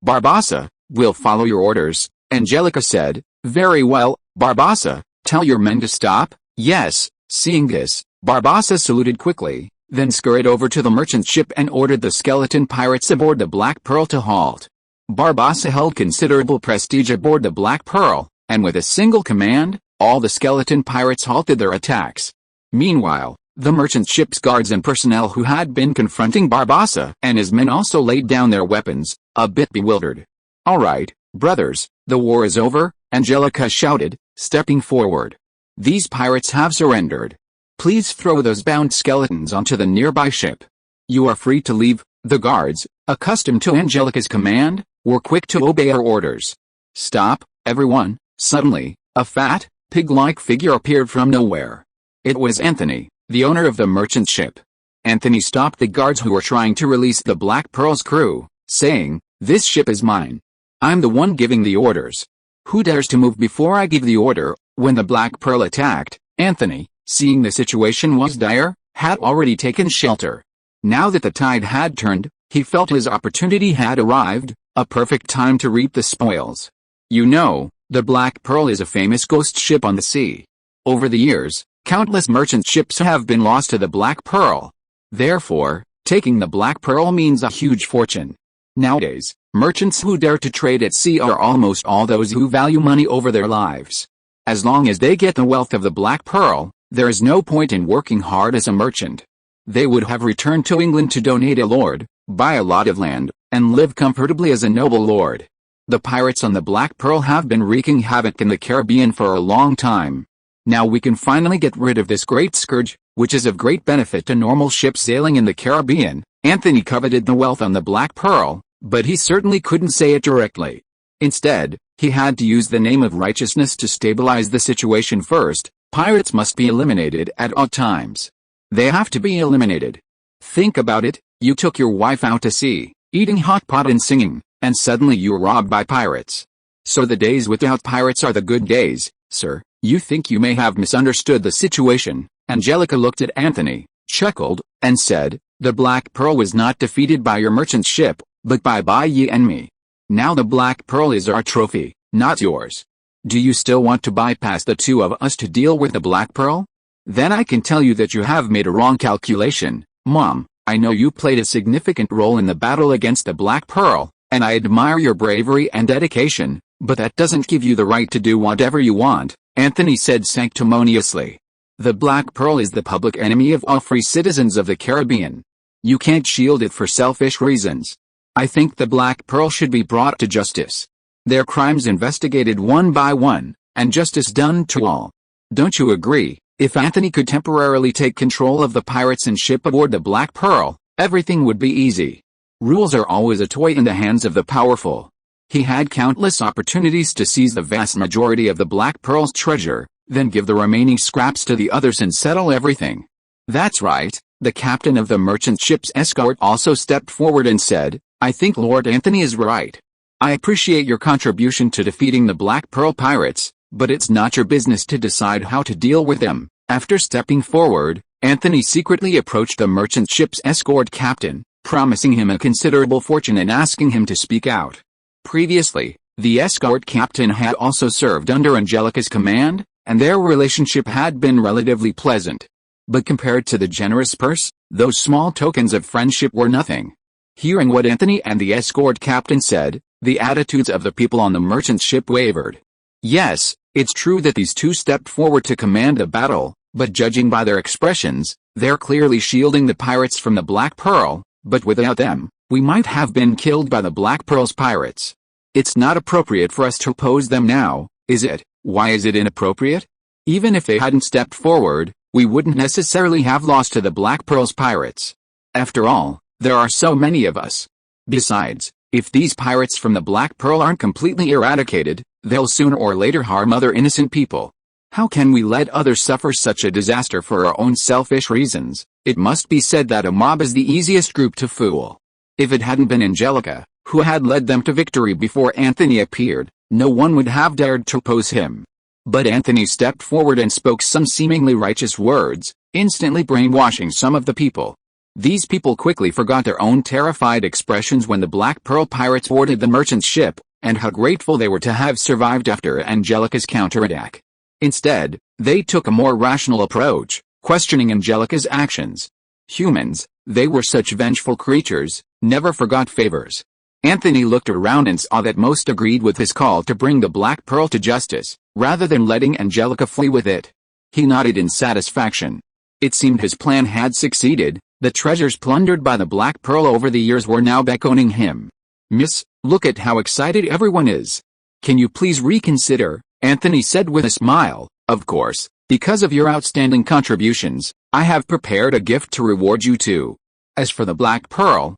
Speaker 1: Barbossa, will follow your orders," Angelica said. "Very well, Barbossa, tell your men to stop." "Yes." Seeing this, Barbossa saluted quickly, then scurried over to the merchant ship and ordered the skeleton pirates aboard the Black Pearl to halt. Barbossa held considerable prestige aboard the Black Pearl, and with a single command, all the skeleton pirates halted their attacks. Meanwhile, the merchant ship's guards and personnel who had been confronting Barbossa and his men also laid down their weapons, a bit bewildered. "All right, brothers, the war is over," Angelica shouted, stepping forward. These pirates have surrendered. Please throw those bound skeletons onto the nearby ship. You are free to leave." The guards, accustomed to Angelica's command, were quick to obey her orders. "Stop, everyone." Suddenly, a fat, pig-like figure appeared from nowhere. It was Anthony, the owner of the merchant ship. Anthony stopped the guards who were trying to release the Black Pearl's crew, saying, "This ship is mine. I'm the one giving the orders. Who dares to move before I give the order?" When the Black Pearl attacked, Anthony, seeing the situation was dire, had already taken shelter. Now that the tide had turned, he felt his opportunity had arrived, a perfect time to reap the spoils. You know, the Black Pearl is a famous ghost ship on the sea. Over the years, countless merchant ships have been lost to the Black Pearl. Therefore, taking the Black Pearl means a huge fortune. Nowadays, merchants who dare to trade at sea are almost all those who value money over their lives. As long as they get the wealth of the Black Pearl, there is no point in working hard as a merchant. They would have returned to England to donate a lord, buy a lot of land, and live comfortably as a noble lord. The pirates on the Black Pearl have been wreaking havoc in the Caribbean for a long time. Now we can finally get rid of this great scourge, which is of great benefit to normal ships sailing in the Caribbean. Anthony coveted the wealth on the Black Pearl, but he certainly couldn't say it directly. Instead, he had to use the name of righteousness to stabilize the situation first. Pirates must be eliminated at all times. They have to be eliminated. Think about it, you took your wife out to sea, eating hot pot and singing, and suddenly you were robbed by pirates. So the days without pirates are the good days, sir. You think you may have misunderstood the situation. Angelica looked at Anthony, chuckled, and said, "The Black Pearl was not defeated by your merchant ship, but by ye and me. Now the Black Pearl is our trophy, not yours. Do you still want to bypass the two of us to deal with the Black Pearl? Then I can tell you that you have made a wrong calculation, Mom. I know you played a significant role in the battle against the Black Pearl, and I admire your bravery and dedication, but that doesn't give you the right to do whatever you want," Anthony said sanctimoniously. "The Black Pearl is the public enemy of all free citizens of the Caribbean. You can't shield it for selfish reasons. I think the Black Pearl should be brought to justice. Their crimes investigated one by one, and justice done to all. Don't you agree?" If Anthony could temporarily take control of the pirates and ship aboard the Black Pearl, everything would be easy. Rules are always a toy in the hands of the powerful. He had countless opportunities to seize the vast majority of the Black Pearl's treasure, then give the remaining scraps to the others and settle everything. That's right, the captain of the merchant ship's escort also stepped forward and said, "I think Lord Anthony is right. I appreciate your contribution to defeating the Black Pearl pirates, but it's not your business to decide how to deal with them." After stepping forward, Anthony secretly approached the merchant ship's escort captain, promising him a considerable fortune and asking him to speak out. Previously, the escort captain had also served under Angelica's command, and their relationship had been relatively pleasant. But compared to the generous purse, those small tokens of friendship were nothing. Hearing what Anthony and the escort captain said, the attitudes of the people on the merchant ship wavered. Yes, it's true that these two stepped forward to command the battle, but judging by their expressions, they're clearly shielding the pirates from the Black Pearl, but without them, we might have been killed by the Black Pearl's pirates. It's not appropriate for us to oppose them now, is it? Why is it inappropriate? Even if they hadn't stepped forward, we wouldn't necessarily have lost to the Black Pearl's pirates. After all, there are so many of us. Besides, if these pirates from the Black Pearl aren't completely eradicated, they'll sooner or later harm other innocent people. How can we let others suffer such a disaster for our own selfish reasons? It must be said that a mob is the easiest group to fool. If it hadn't been Angelica, who had led them to victory before Anthony appeared, no one would have dared to oppose him. But Anthony stepped forward and spoke some seemingly righteous words, instantly brainwashing some of the people. These people quickly forgot their own terrified expressions when the Black Pearl pirates boarded the merchant ship, and how grateful they were to have survived after Angelica's counterattack. Instead, they took a more rational approach, questioning Angelica's actions. Humans, they were such vengeful creatures, never forgot favors. Anthony looked around and saw that most agreed with his call to bring the Black Pearl to justice, rather than letting Angelica flee with it. He nodded in satisfaction. It seemed his plan had succeeded. The treasures plundered by the Black Pearl over the years were now beckoning him. "Miss, look at how excited everyone is. Can you please reconsider?" Anthony said with a smile. "Of course, Because of your outstanding contributions, I have prepared a gift to reward you too. As for the Black Pearl,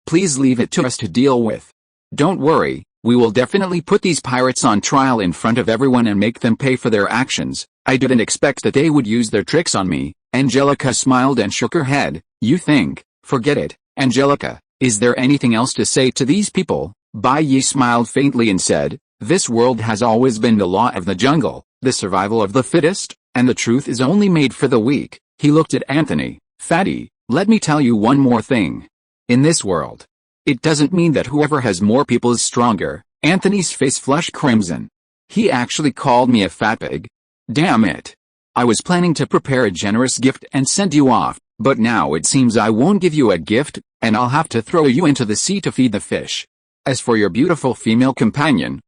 Speaker 1: please leave it to us to deal with. Don't worry, we will definitely put these pirates on trial in front of everyone and make them pay for their actions. I didn't expect that they would use their tricks on me." Angelica smiled and shook her head. "You think? Forget it, Angelica. Is there anything else to say to these people?" Bai Yi smiled faintly and said, "This world has always been the law of the jungle, the survival of the fittest, and the truth is only made for the weak." He looked at Anthony. "Fatty, let me tell you one more thing. In this world, it doesn't mean that whoever has more people is stronger." Anthony's face flushed crimson. "He actually called me a fat pig. Damn it. I was planning to prepare a generous gift and send you off, but now it seems I won't give you a gift, and I'll have to throw you into the sea to feed the fish. As for your beautiful female companion,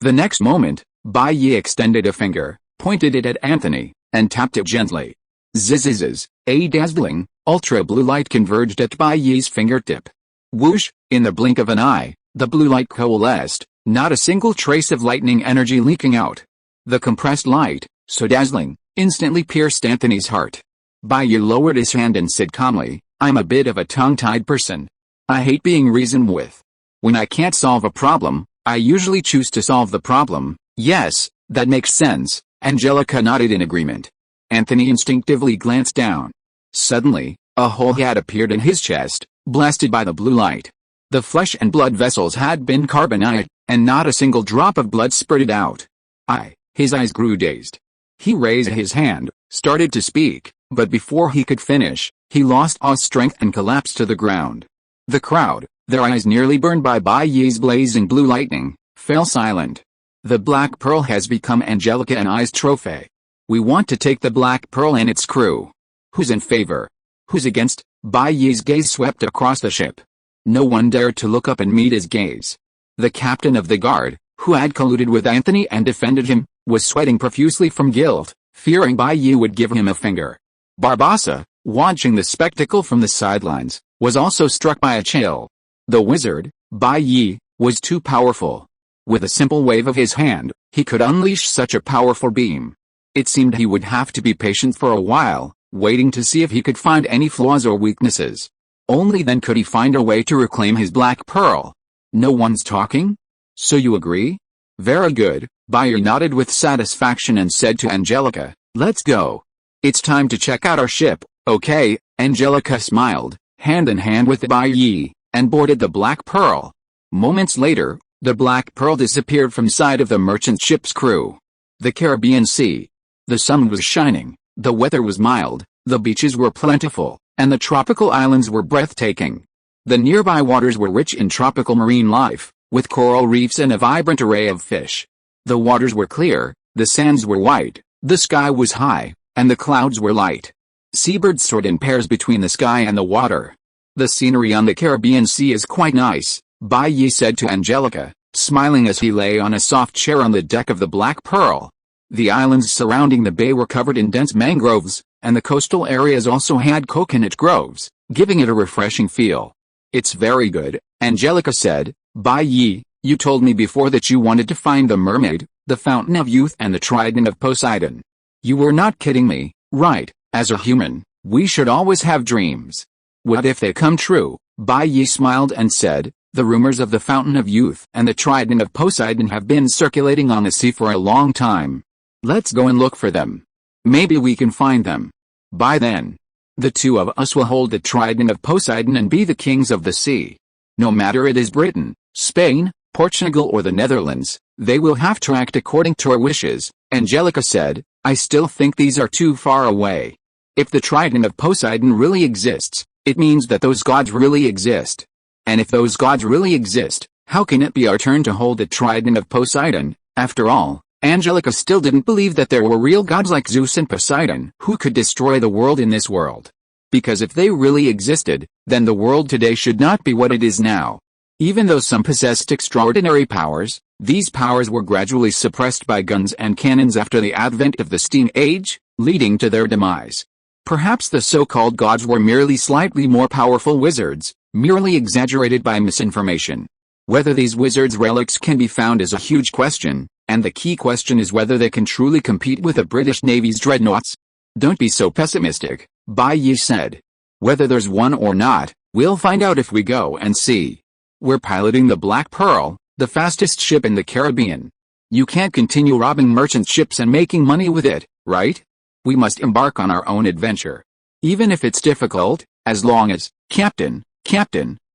Speaker 1: The next moment, Bai Yi extended a finger, pointed it at Anthony, and tapped it gently. Zzz, a dazzling, ultra-blue light converged at Bai Yi's fingertip. Whoosh, in the blink of an eye, the blue light coalesced, not a single trace of lightning energy leaking out. The compressed light, so dazzling, instantly pierced Anthony's heart. Bai Yi lowered his hand and said calmly, "I'm a bit of a tongue-tied person. I hate being reasoned with. When I can't solve a problem, I usually choose to solve the problem." "Yes, that makes sense," Angelica nodded in agreement. Anthony instinctively glanced down. Suddenly, a hole had appeared in his chest, blasted by the blue light. The flesh and blood vessels had been carbonized, and not a single drop of blood spurted out. His eyes grew dazed. He raised his hand, started to speak, but before he could finish, he lost all strength and collapsed to the ground. The crowd, their eyes nearly burned by Bai Yi's blazing blue lightning, fell silent. The Black Pearl has become Angelica and I's trophy. We want to take the Black Pearl and its crew. Who's in favor? Who's against? Bai Yi's gaze swept across the ship. No one dared to look up and meet his gaze. The captain of the guard, who had colluded with Anthony and defended him, was sweating profusely from guilt, fearing Bai Yi would give him a finger. Barbassa, watching the spectacle from the sidelines, was also struck by a chill. The wizard, Bai Yi, was too powerful. With a simple wave of his hand, he could unleash such a powerful beam. It seemed he would have to be patient for a while, waiting to see if he could find any flaws or weaknesses. Only then could he find a way to reclaim his Black Pearl. No one's talking? So you agree? Very good. Bai Yi nodded with satisfaction and said to Angelica, "Let's go. It's time to check out our ship." "Okay," Angelica smiled, hand in hand with Bai Yi, and boarded the Black Pearl. Moments later, the Black Pearl disappeared from sight of the merchant ship's crew. The Caribbean Sea. The sun was shining, the weather was mild, the beaches were plentiful, and the tropical islands were breathtaking. The nearby waters were rich in tropical marine life, with coral reefs and a vibrant array of fish. The waters were clear, the sands were white, the sky was high, and the clouds were light. Seabirds soared in pairs between the sky and the water. "The scenery on the Caribbean Sea is quite nice," Bai Yi said to Angelica, smiling as he lay on a soft chair on the deck of the Black Pearl. The islands surrounding the bay were covered in dense mangroves, and the coastal areas also had coconut groves, giving it a refreshing feel. "It's very good," Angelica said. "Bai Yi, you told me before that you wanted to find the mermaid, the fountain of youth and the trident of Poseidon. You were not kidding me, right? As a human, we should always have dreams. What if they come true?" Bai Yi smiled and said, "The rumors of the fountain of youth and the trident of Poseidon have been circulating on the sea for a long time. Let's go and look for them. Maybe we can find them. By then, the two of us will hold the trident of Poseidon and be the kings of the sea. No matter it is Britain, Spain, Portugal or the Netherlands, they will have to act according to our wishes." Angelica said, "I still think these are too far away. If the trident of Poseidon really exists, it means that those gods really exist. And if those gods really exist, how can it be our turn to hold the trident of Poseidon?" After all, Angelica still didn't believe that there were real gods like Zeus and Poseidon who could destroy the world in this world. Because if they really existed, then the world today should not be what it is now. Even though some possessed extraordinary powers, these powers were gradually suppressed by guns and cannons after the advent of the steam age, leading to their demise. Perhaps the so-called gods were merely slightly more powerful wizards, merely exaggerated by misinformation. Whether these wizards' relics can be found is a huge question, And the key question is whether they can truly compete with the British Navy's dreadnoughts. Don't be so pessimistic, Bai Yi said. Whether there's one or not, we'll find out if we go and see. We're piloting the Black Pearl, the fastest ship in the Caribbean. You can't continue robbing merchant ships and making money with it, right? We must embark on our own adventure. Even if it's difficult, as long as, Captain,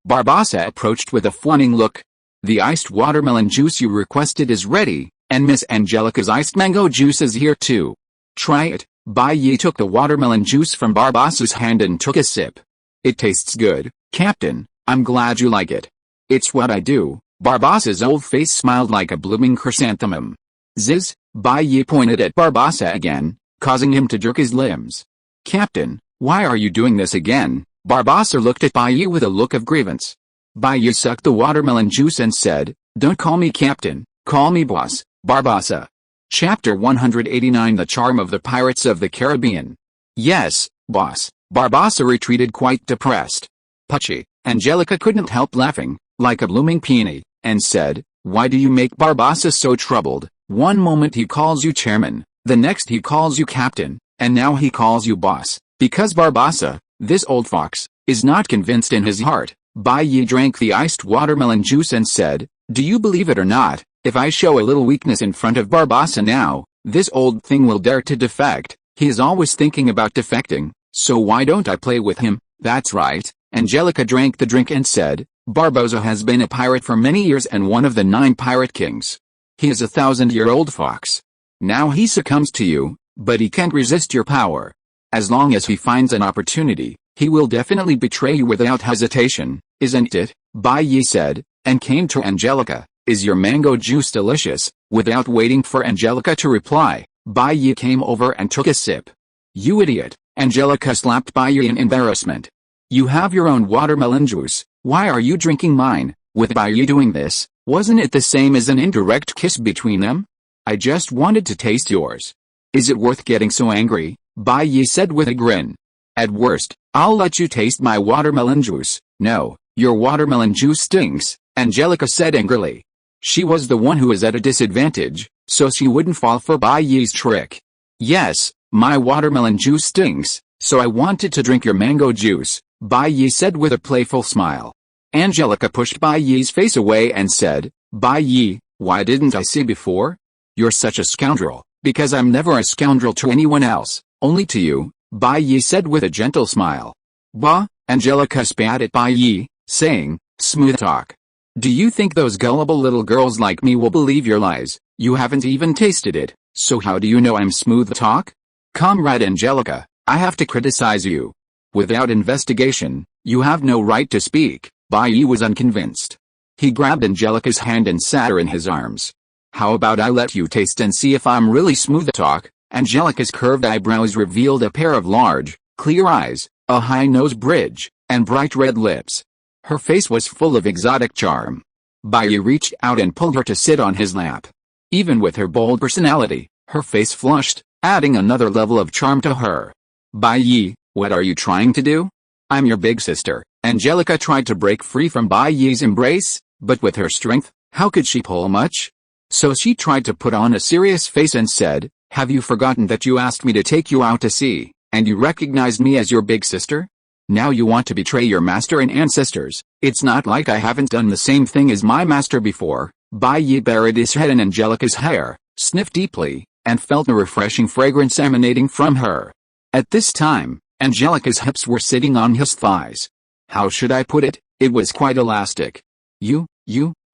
Speaker 1: Barbassa approached with a fawning look. The iced watermelon juice you requested is ready, and Miss Angelica's iced mango juice is here too. Try it. Bai Yi took the watermelon juice from Barbassa's hand and took a sip. It tastes good, Captain. I'm glad you like it. It's what I do. Barbassa's old face smiled like a blooming chrysanthemum. Ziz, Bai Yi pointed at Barbassa again, causing him to jerk his limbs. Captain, why are you doing this again? Barbassa looked at Bai Yi with a look of grievance. Bai Yi sucked the watermelon juice and said, Don't call me Captain, call me Boss, Barbassa. Chapter 189 The Charm of the Pirates of the Caribbean. Yes, boss. Barbassa retreated quite depressed. Puchy, Angelica couldn't help laughing, like a blooming peony, and said, Why do you make Barbassa so troubled? One moment he calls you chairman, the next he calls you captain, and now he calls you boss, because Barbassa, this old fox, is not convinced in his heart. Bai Yi drank the iced watermelon juice and said, Do you believe it or not, if I show a little weakness in front of Barbassa now, this old thing will dare to defect. He is always thinking about defecting, so why don't I play with him? That's right. Angelica drank the drink and said, Barbossa has been a pirate for many years and one of the 9 pirate kings. He is a 1,000-year-old fox. Now he succumbs to you, but he can't resist your power. As long as he finds an opportunity, he will definitely betray you without hesitation, isn't it? Bai Yi said, and came to Angelica. Is your mango juice delicious? Without waiting for Angelica to reply, Bai Yi came over and took a sip. You idiot! Angelica slapped Bai Yi in embarrassment. You have your own watermelon juice, why are you drinking mine? With Bai Yi doing this, wasn't it the same as an indirect kiss between them? I just wanted to taste yours. Is it worth getting so angry? Bai Yi said with a grin. At worst, I'll let you taste my watermelon juice. No, your watermelon juice stinks, Angelica said angrily. She was the one who was at a disadvantage, so she wouldn't fall for Bai Yi's trick. Yes, my watermelon juice stinks, so I wanted to drink your mango juice, Bai Yi said with a playful smile. Angelica pushed Bai Yi's face away and said, Bai Yi, why didn't I see before? You're such a scoundrel, because I'm never a scoundrel to anyone else, only to you, Bai Yi said with a gentle smile. Bah, Angelica spat at Bai Yi, saying, Smooth talk. Do you think those gullible little girls like me will believe your lies? You haven't even tasted it, so how do you know I'm smooth talk? Comrade Angelica, I have to criticize you. Without investigation, you have no right to speak. Bai Yi was unconvinced. He grabbed Angelica's hand and sat her in his arms. How about I let you taste and see if I'm really smooth talk? Angelica's curved eyebrows revealed a pair of large, clear eyes, a high nose bridge, and bright red lips. Her face was full of exotic charm. Bai Yi reached out and pulled her to sit on his lap. Even with her bold personality, her face flushed, adding another level of charm to her. Bai Yi, what are you trying to do? I'm your big sister. Angelica tried to break free from Bai Yi's embrace, but with her strength, how could she pull much? So she tried to put on a serious face and said, Have you forgotten that you asked me to take you out to sea, and you recognized me as your big sister? Now you want to betray your master and ancestors. It's not like I haven't done the same thing as my master before. Bai Yi buried his head in Angelica's hair, sniffed deeply, and felt a refreshing fragrance emanating from her. At this time, Angelica's hips were sitting on his thighs. How should I put it? It was quite elastic. You,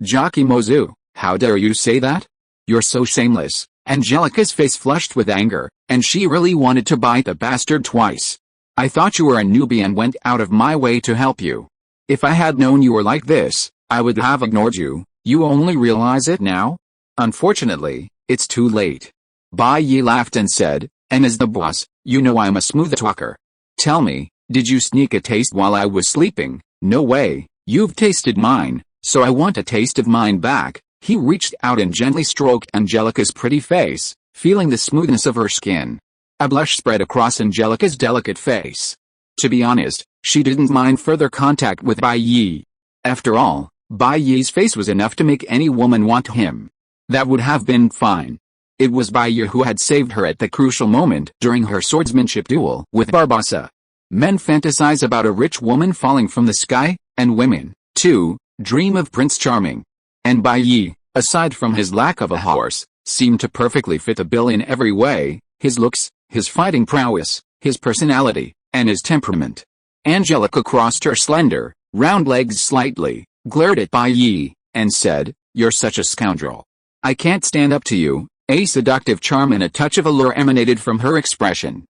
Speaker 1: Jockey Mozu, how dare you say that? You're so shameless. Angelica's face flushed with anger, and she really wanted to bite the bastard twice. I thought you were a newbie and went out of my way to help you. If I had known you were like this, I would have ignored you. You only realize it now? Unfortunately, it's too late. Bai Yi laughed and said, and as the boss, you know I'm a smooth talker. Tell me, did you sneak a taste while I was sleeping? No way, you've tasted mine, so I want a taste of mine back. He reached out and gently stroked Angelica's pretty face, feeling the smoothness of her skin. A blush spread across Angelica's delicate face. To be honest, she didn't mind further contact with Bai Yi. After all, Bai Yi's face was enough to make any woman want him. that would have been fine. It was Bayou who had saved her at the crucial moment during her swordsmanship duel with Barbassa. Men fantasize about a rich woman falling from the sky, and women, too, dream of Prince Charming. And Bayou, aside from his lack of a horse, seemed to perfectly fit the bill in every way: his looks, his fighting prowess, his personality, and his temperament. Angelica crossed her slender, round legs slightly, glared at Bayou, and said, "You're such a scoundrel. I can't stand up to you." A seductive charm and a touch of allure emanated from her expression.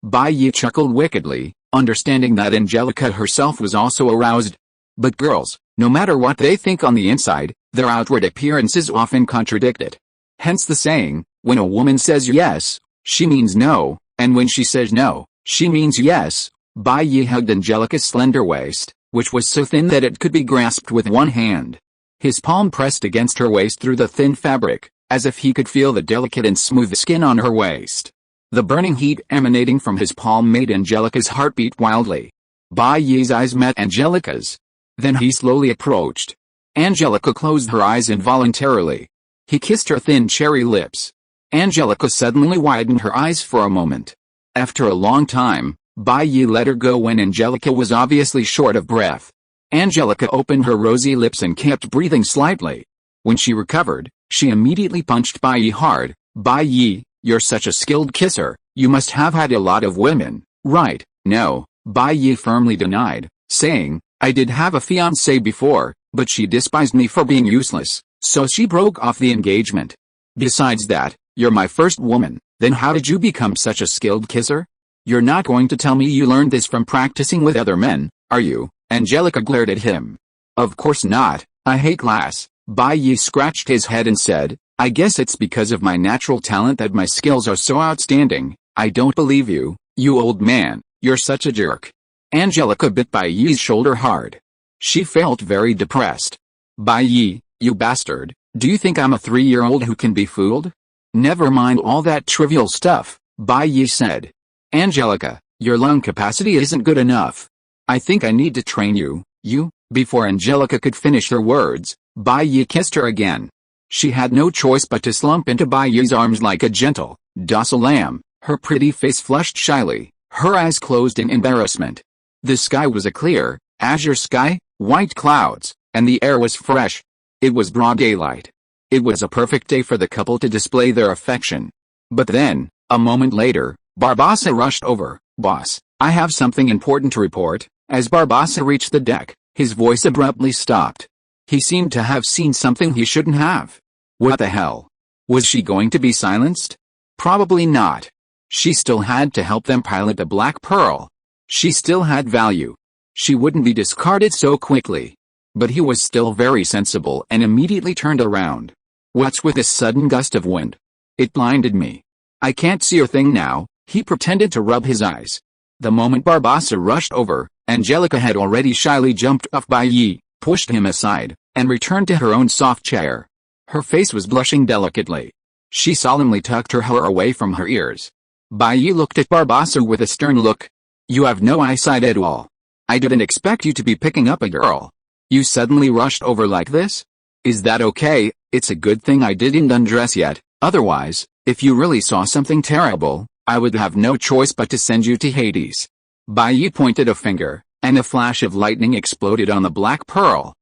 Speaker 1: Bayou chuckled wickedly, understanding that Angelica herself was also aroused. But girls, no matter what they think on the inside, their outward appearances often contradict it. Hence the saying, when a woman says yes, she means no, and when she says no, she means yes. Bayou hugged Angelica's slender waist, which was so thin that it could be grasped with one hand. His palm pressed against her waist through the thin fabric, as if he could feel the delicate and smooth skin on her waist. The burning heat emanating from his palm made Angelica's heart beat wildly. Bayou's eyes met Angelica's. Then he slowly approached. Angelica closed her eyes involuntarily. He kissed her thin cherry lips. Angelica suddenly widened her eyes for a moment. After a long time, Bayou let her go when Angelica was obviously short of breath. Angelica opened her rosy lips and kept breathing slightly. When she recovered, she immediately punched Bayou hard. "Bayou, you're such a skilled kisser, you must have had a lot of women, right?" "No," Bayou firmly denied, saying, "I did have a fiancée before, but she despised me for being useless, so she broke off the engagement. Besides that, you're my first woman. Then how did you become such a skilled kisser? You're not going to tell me you learned this from practicing with other men, are you?" Angelica glared at him. "Of course not, I hate class." Bayou scratched his head and said, "I guess it's because of my natural talent that my skills are so outstanding." "I don't believe you, you old man, you're such a jerk." Angelica bit Bayou's shoulder hard. She felt very depressed. "Bayou, you bastard, do you think I'm a 3-year-old who can be fooled?" "Never mind all that trivial stuff," Bayou said. "Angelica, your lung capacity isn't good enough. I think I need to train you." Before Angelica could finish her words, Bayou kissed her again. She had no choice but to slump into Bayou's arms like a gentle, docile lamb, her pretty face flushed shyly, her eyes closed in embarrassment. The sky was a clear, azure sky, white clouds, and the air was fresh. It was broad daylight. It was a perfect day for the couple to display their affection. But then, a moment later, Barbassa rushed over. "Boss, I have something important to report." As Barbassa reached the deck, his voice abruptly stopped. He seemed to have seen something he shouldn't have. What the hell? Was she going to be silenced? Probably not. She still had to help them pilot the Black Pearl. She still had value. She wouldn't be discarded so quickly. But he was still very sensible and immediately turned around. "What's with this sudden gust of wind? It blinded me. I can't see a thing now." He pretended to rub his eyes. The moment Barbassa rushed over, Angelica had already shyly jumped off Bayou, pushed him aside, and returned to her own soft chair. Her face was blushing delicately. She solemnly tucked her hair away from her ears. Bayou looked at Barbassa with a stern look. "You have no eyesight at all. I didn't expect you to be picking up a girl. You suddenly rushed over like this? Is that okay? It's a good thing I didn't undress yet, otherwise, if you really saw something terrible, I would have no choice but to send you to Hades." Bayou pointed a finger, and a flash of lightning exploded on the Black Pearl.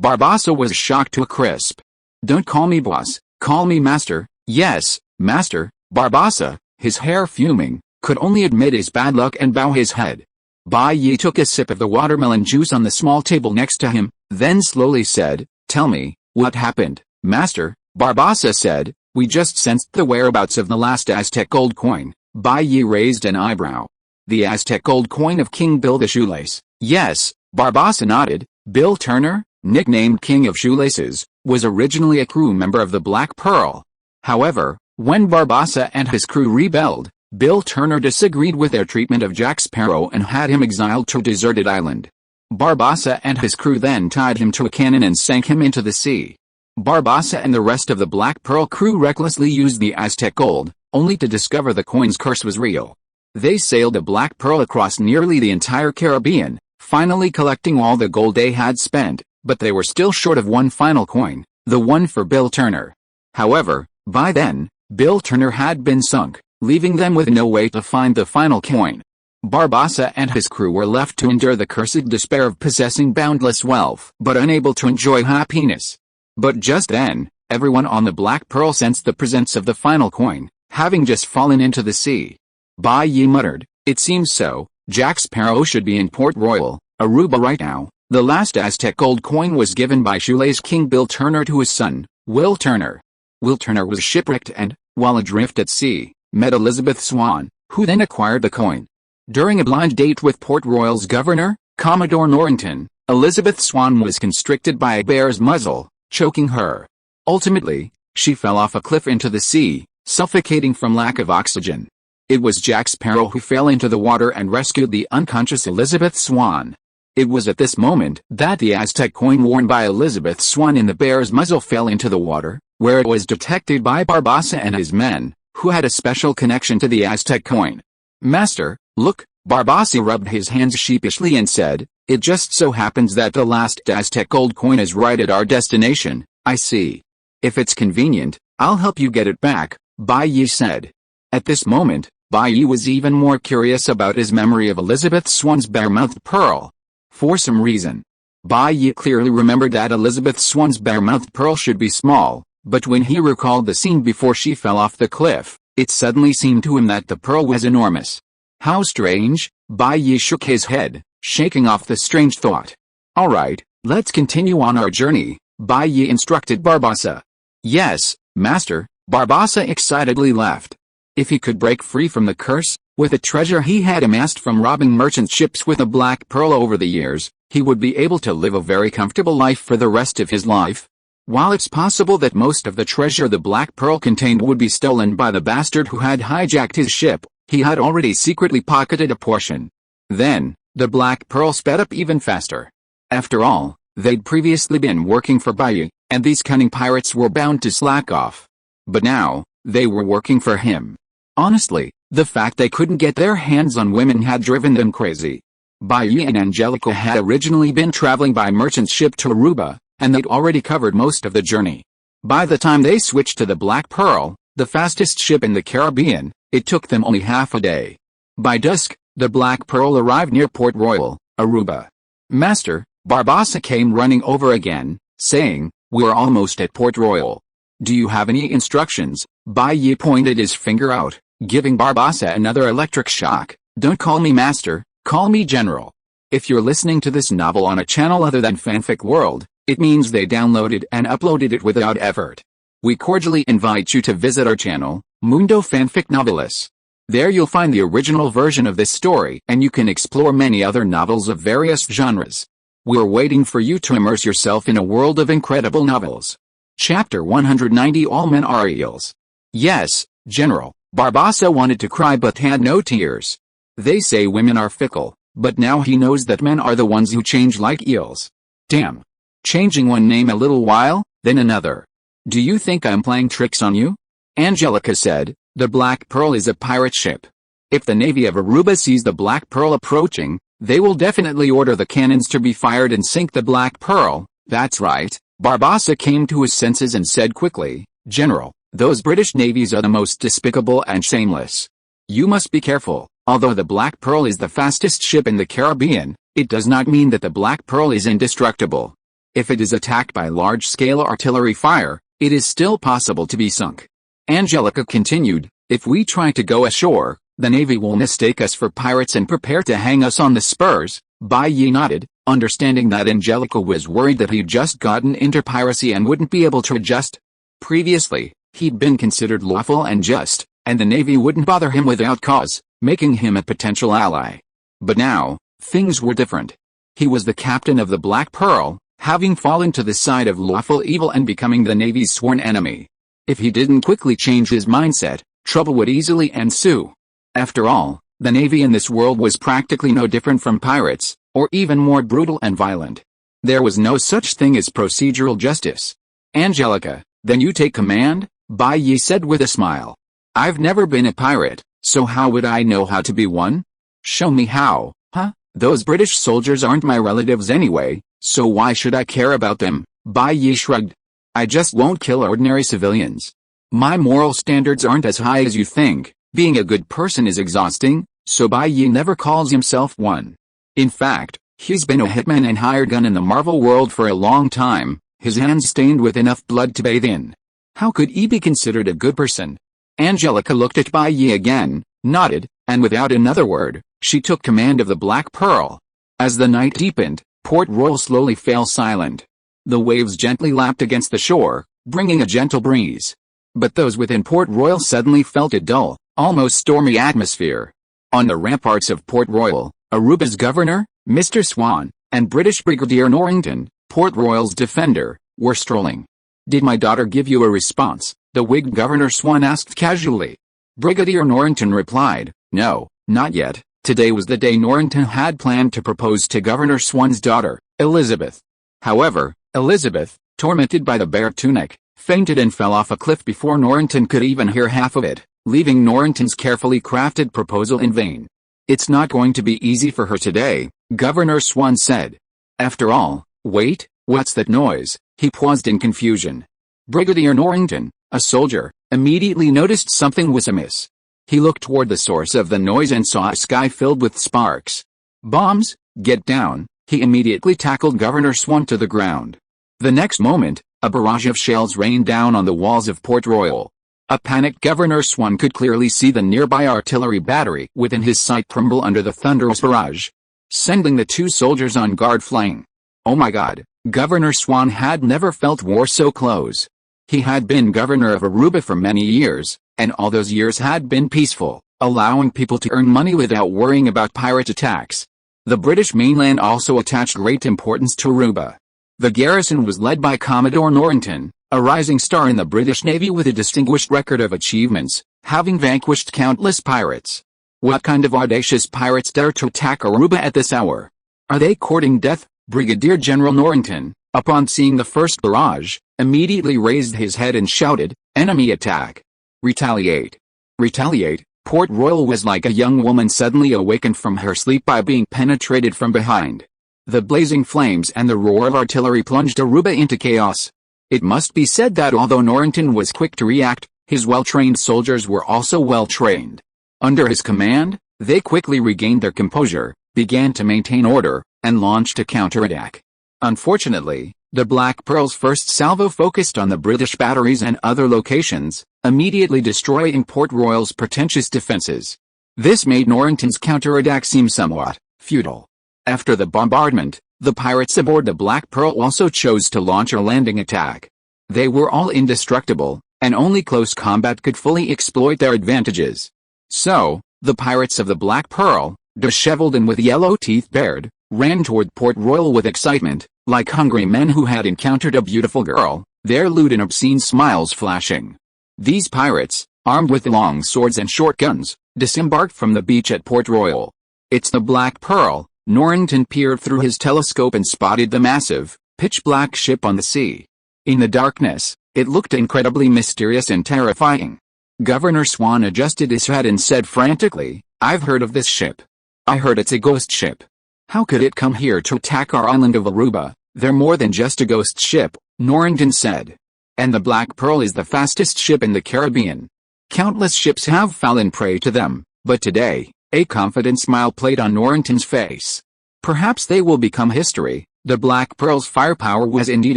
Speaker 1: Barbassa was shocked to a crisp. "Don't call me boss, call me master." "Yes, master." Barbassa, his hair fuming, could only admit his bad luck and bow his head. Bayou took a sip of the watermelon juice on the small table next to him, then slowly said, "Tell me, what happened, master?" Barbassa said, "We just sensed the whereabouts of the last Aztec gold coin." Bayou raised an eyebrow. "The Aztec gold coin of King Bill the Shoelace?" "Yes," Barbassa nodded. Bill Turner, nicknamed King of Shoelaces, was originally a crew member of the Black Pearl. However, when Barbassa and his crew rebelled, Bill Turner disagreed with their treatment of Jack Sparrow and had him exiled to a deserted island. Barbassa and his crew then tied him to a cannon and sank him into the sea. Barbassa and the rest of the Black Pearl crew recklessly used the Aztec gold, only to discover the coin's curse was real. They sailed the Black Pearl across nearly the entire Caribbean, finally collecting all the gold they had spent, but they were still short of one final coin. The one for Bill Turner. However, by then, Bill Turner had been sunk, leaving them with no way to find the final coin. Barbossa and his crew were left to endure the cursed despair of possessing boundless wealth but unable to enjoy happiness. But just then, everyone on the Black Pearl sensed the presence of the final coin, having just fallen into the sea. Bai Yi muttered, "It seems so. Jack Sparrow should be in Port Royal, Aruba right now." The last Aztec gold coin was given by Shoelace King Bill Turner to his son, Will Turner. Will Turner was shipwrecked and, while adrift at sea, met Elizabeth Swan, who then acquired the coin. During a blind date with Port Royal's governor, Commodore Norrington, Elizabeth Swan was constricted by a bear's muzzle, choking her. Ultimately, she fell off a cliff into the sea, suffocating from lack of oxygen. It was Jack Sparrow who fell into the water and rescued the unconscious Elizabeth Swan. It was at this moment that the Aztec coin worn by Elizabeth Swan in the bear's muzzle fell into the water, where it was detected by Barbossa and his men, who had a special connection to the Aztec coin. "Master, look," Barbossa rubbed his hands sheepishly and said, "it just so happens that the last Aztec gold coin is right at our destination." "I see. If it's convenient, I'll help you get it back," Bai Yi said. At this moment, Bai Yi was even more curious about his memory of Elizabeth Swan's bare-mouthed pearl. For some reason, Bai Yi clearly remembered that Elizabeth Swan's bare-mouthed pearl should be small, but when he recalled the scene before she fell off the cliff, it suddenly seemed to him that the pearl was enormous. "How strange," Bai Yi shook his head, shaking off the strange thought. "All right, let's continue on our journey," Bai Yi instructed Barbossa. "Yes, master," Barbossa excitedly left. If he could break free from the curse, with the treasure he had amassed from robbing merchant ships with a black pearl over the years, he would be able to live a very comfortable life for the rest of his life. While it's possible that most of the treasure the black pearl contained would be stolen by the bastard who had hijacked his ship, he had already secretly pocketed a portion. Then, the black pearl sped up even faster. After all, they'd previously been working for Bai Yi, and these cunning pirates were bound to slack off. But now, they were working for him. Honestly, the fact they couldn't get their hands on women had driven them crazy. Bai Yi and Angelica had originally been traveling by merchant ship to Aruba, and they'd already covered most of the journey. By the time they switched to the Black Pearl, the fastest ship in the Caribbean, it took them only half a day. By dusk, the Black Pearl arrived near Port Royal, Aruba. "Master," Barbossa came running over again, saying, "We're almost at Port Royal. Do you have any instructions?" Bai Yi pointed his finger out, giving Barbossa another electric shock. "Don't call me master, call me general. If you're listening to this novel on a channel other than Fanfic World, it means they downloaded and uploaded it without effort. We cordially invite you to visit our channel, Mundo Fanfic Novelis. There you'll find the original version of this story and you can explore many other novels of various genres. We're waiting for you to immerse yourself in a world of incredible novels." Chapter 190 All Men Are Eels. "Yes, General," Barbossa wanted to cry but had no tears. "They say women are fickle, but now he knows that men are the ones who change like eels. Damn. Changing one name a little while, then another. Do you think I'm playing tricks on you?" Angelica said, "The Black Pearl is a pirate ship. If the Navy of Aruba sees the Black Pearl approaching, they will definitely order the cannons to be fired and sink the Black Pearl." "That's right." Barbossa came to his senses and said quickly, "General, those British navies are the most despicable and shameless. You must be careful. Although the Black Pearl is the fastest ship in the Caribbean, it does not mean that the Black Pearl is indestructible. If it is attacked by large-scale artillery fire, it is still possible to be sunk." Angelica continued, "If we try to go ashore, the Navy will mistake us for pirates and prepare to hang us on the spurs." Bai Yi nodded, understanding that Angelica was worried that he'd just gotten into piracy and wouldn't be able to adjust. Previously, he'd been considered lawful and just, and the Navy wouldn't bother him without cause, making him a potential ally. But now, things were different. He was the captain of the Black Pearl, having fallen to the side of lawful evil and becoming the Navy's sworn enemy. If he didn't quickly change his mindset, trouble would easily ensue. After all, the Navy in this world was practically no different from pirates, or even more brutal and violent. There was no such thing as procedural justice. "Angelica, then you take command?" Bai Yi said with a smile. "I've never been a pirate, so how would I know how to be one?" "Show me how." "Huh? Those British soldiers aren't my relatives anyway, so why should I care about them?" Bai Yi shrugged. I just won't kill ordinary civilians. My moral standards aren't as high as you think. Being a good person is exhausting, so Bai Yi never calls himself one. In fact, he's been a hitman and hired gun in the Marvel world for a long time, his hands stained with enough blood to bathe in. How could he be considered a good person? Angelica looked at Bai Yi again, nodded, and without another word, she took command of the Black Pearl. As the night deepened, Port Royal slowly fell silent. The waves gently lapped against the shore, bringing a gentle breeze. But those within Port Royal suddenly felt a dull, almost stormy atmosphere. On the ramparts of Port Royal, Aruba's governor, Mr. Swan, and British Brigadier Norrington, Port Royal's defender, were strolling. "Did my daughter give you a response?" the wigged Governor Swan asked casually. Brigadier Norrington replied, "No, not yet." Today was the day Norrington had planned to propose to Governor Swan's daughter, Elizabeth. However, Elizabeth, tormented by the bear tunic, fainted and fell off a cliff before Norrington could even hear half of it, leaving Norrington's carefully crafted proposal in vain. "It's not going to be easy for her today," Governor Swan said. "After all, wait, what's that noise?" He paused in confusion. Brigadier Norrington, a soldier, immediately noticed something was amiss. He looked toward the source of the noise and saw a sky filled with sparks. "Bombs, get down!" He immediately tackled Governor Swan to the ground. The next moment, a barrage of shells rained down on the walls of Port Royal. A panicked Governor Swan could clearly see the nearby artillery battery within his sight crumble under the thunderous barrage, sending the two soldiers on guard flying. Oh my God, Governor Swan had never felt war so close. He had been governor of Aruba for many years, and all those years had been peaceful, allowing people to earn money without worrying about pirate attacks. The British mainland also attached great importance to Aruba. The garrison was led by Commodore Norrington, a rising star in the British Navy with a distinguished record of achievements, having vanquished countless pirates. What kind of audacious pirates dare to attack Aruba at this hour? Are they courting death? Brigadier General Norrington, upon seeing the first barrage, immediately raised his head and shouted, "Enemy attack! Retaliate! Retaliate!" Port Royal was like a young woman suddenly awakened from her sleep by being penetrated from behind. The blazing flames and the roar of artillery plunged Aruba into chaos. It must be said that although Norrington was quick to react, his well-trained soldiers were also well-trained. Under his command, they quickly regained their composure, began to maintain order, and launched a counterattack. Unfortunately, the Black Pearl's first salvo focused on the British batteries and other locations, immediately destroying Port Royal's pretentious defenses. This made Norrington's counterattack seem somewhat futile. After the bombardment, the pirates aboard the Black Pearl also chose to launch a landing attack. They were all indestructible, and only close combat could fully exploit their advantages. So, the pirates of the Black Pearl, disheveled and with yellow teeth bared, ran toward Port Royal with excitement, like hungry men who had encountered a beautiful girl, their lewd and obscene smiles flashing. These pirates, armed with long swords and short guns, disembarked from the beach at Port Royal. "It's the Black Pearl." Norrington peered through his telescope and spotted the massive, pitch-black ship on the sea. In the darkness, it looked incredibly mysterious and terrifying. Governor Swan adjusted his head and said frantically, "I've heard of this ship. I heard it's a ghost ship. How could it come here to attack our island of Aruba?" "They're more than just a ghost ship," Norrington said. "And the Black Pearl is the fastest ship in the Caribbean. Countless ships have fallen prey to them, but today," a confident smile played on Norrington's face. "Perhaps they will become history." The Black Pearl's firepower was indeed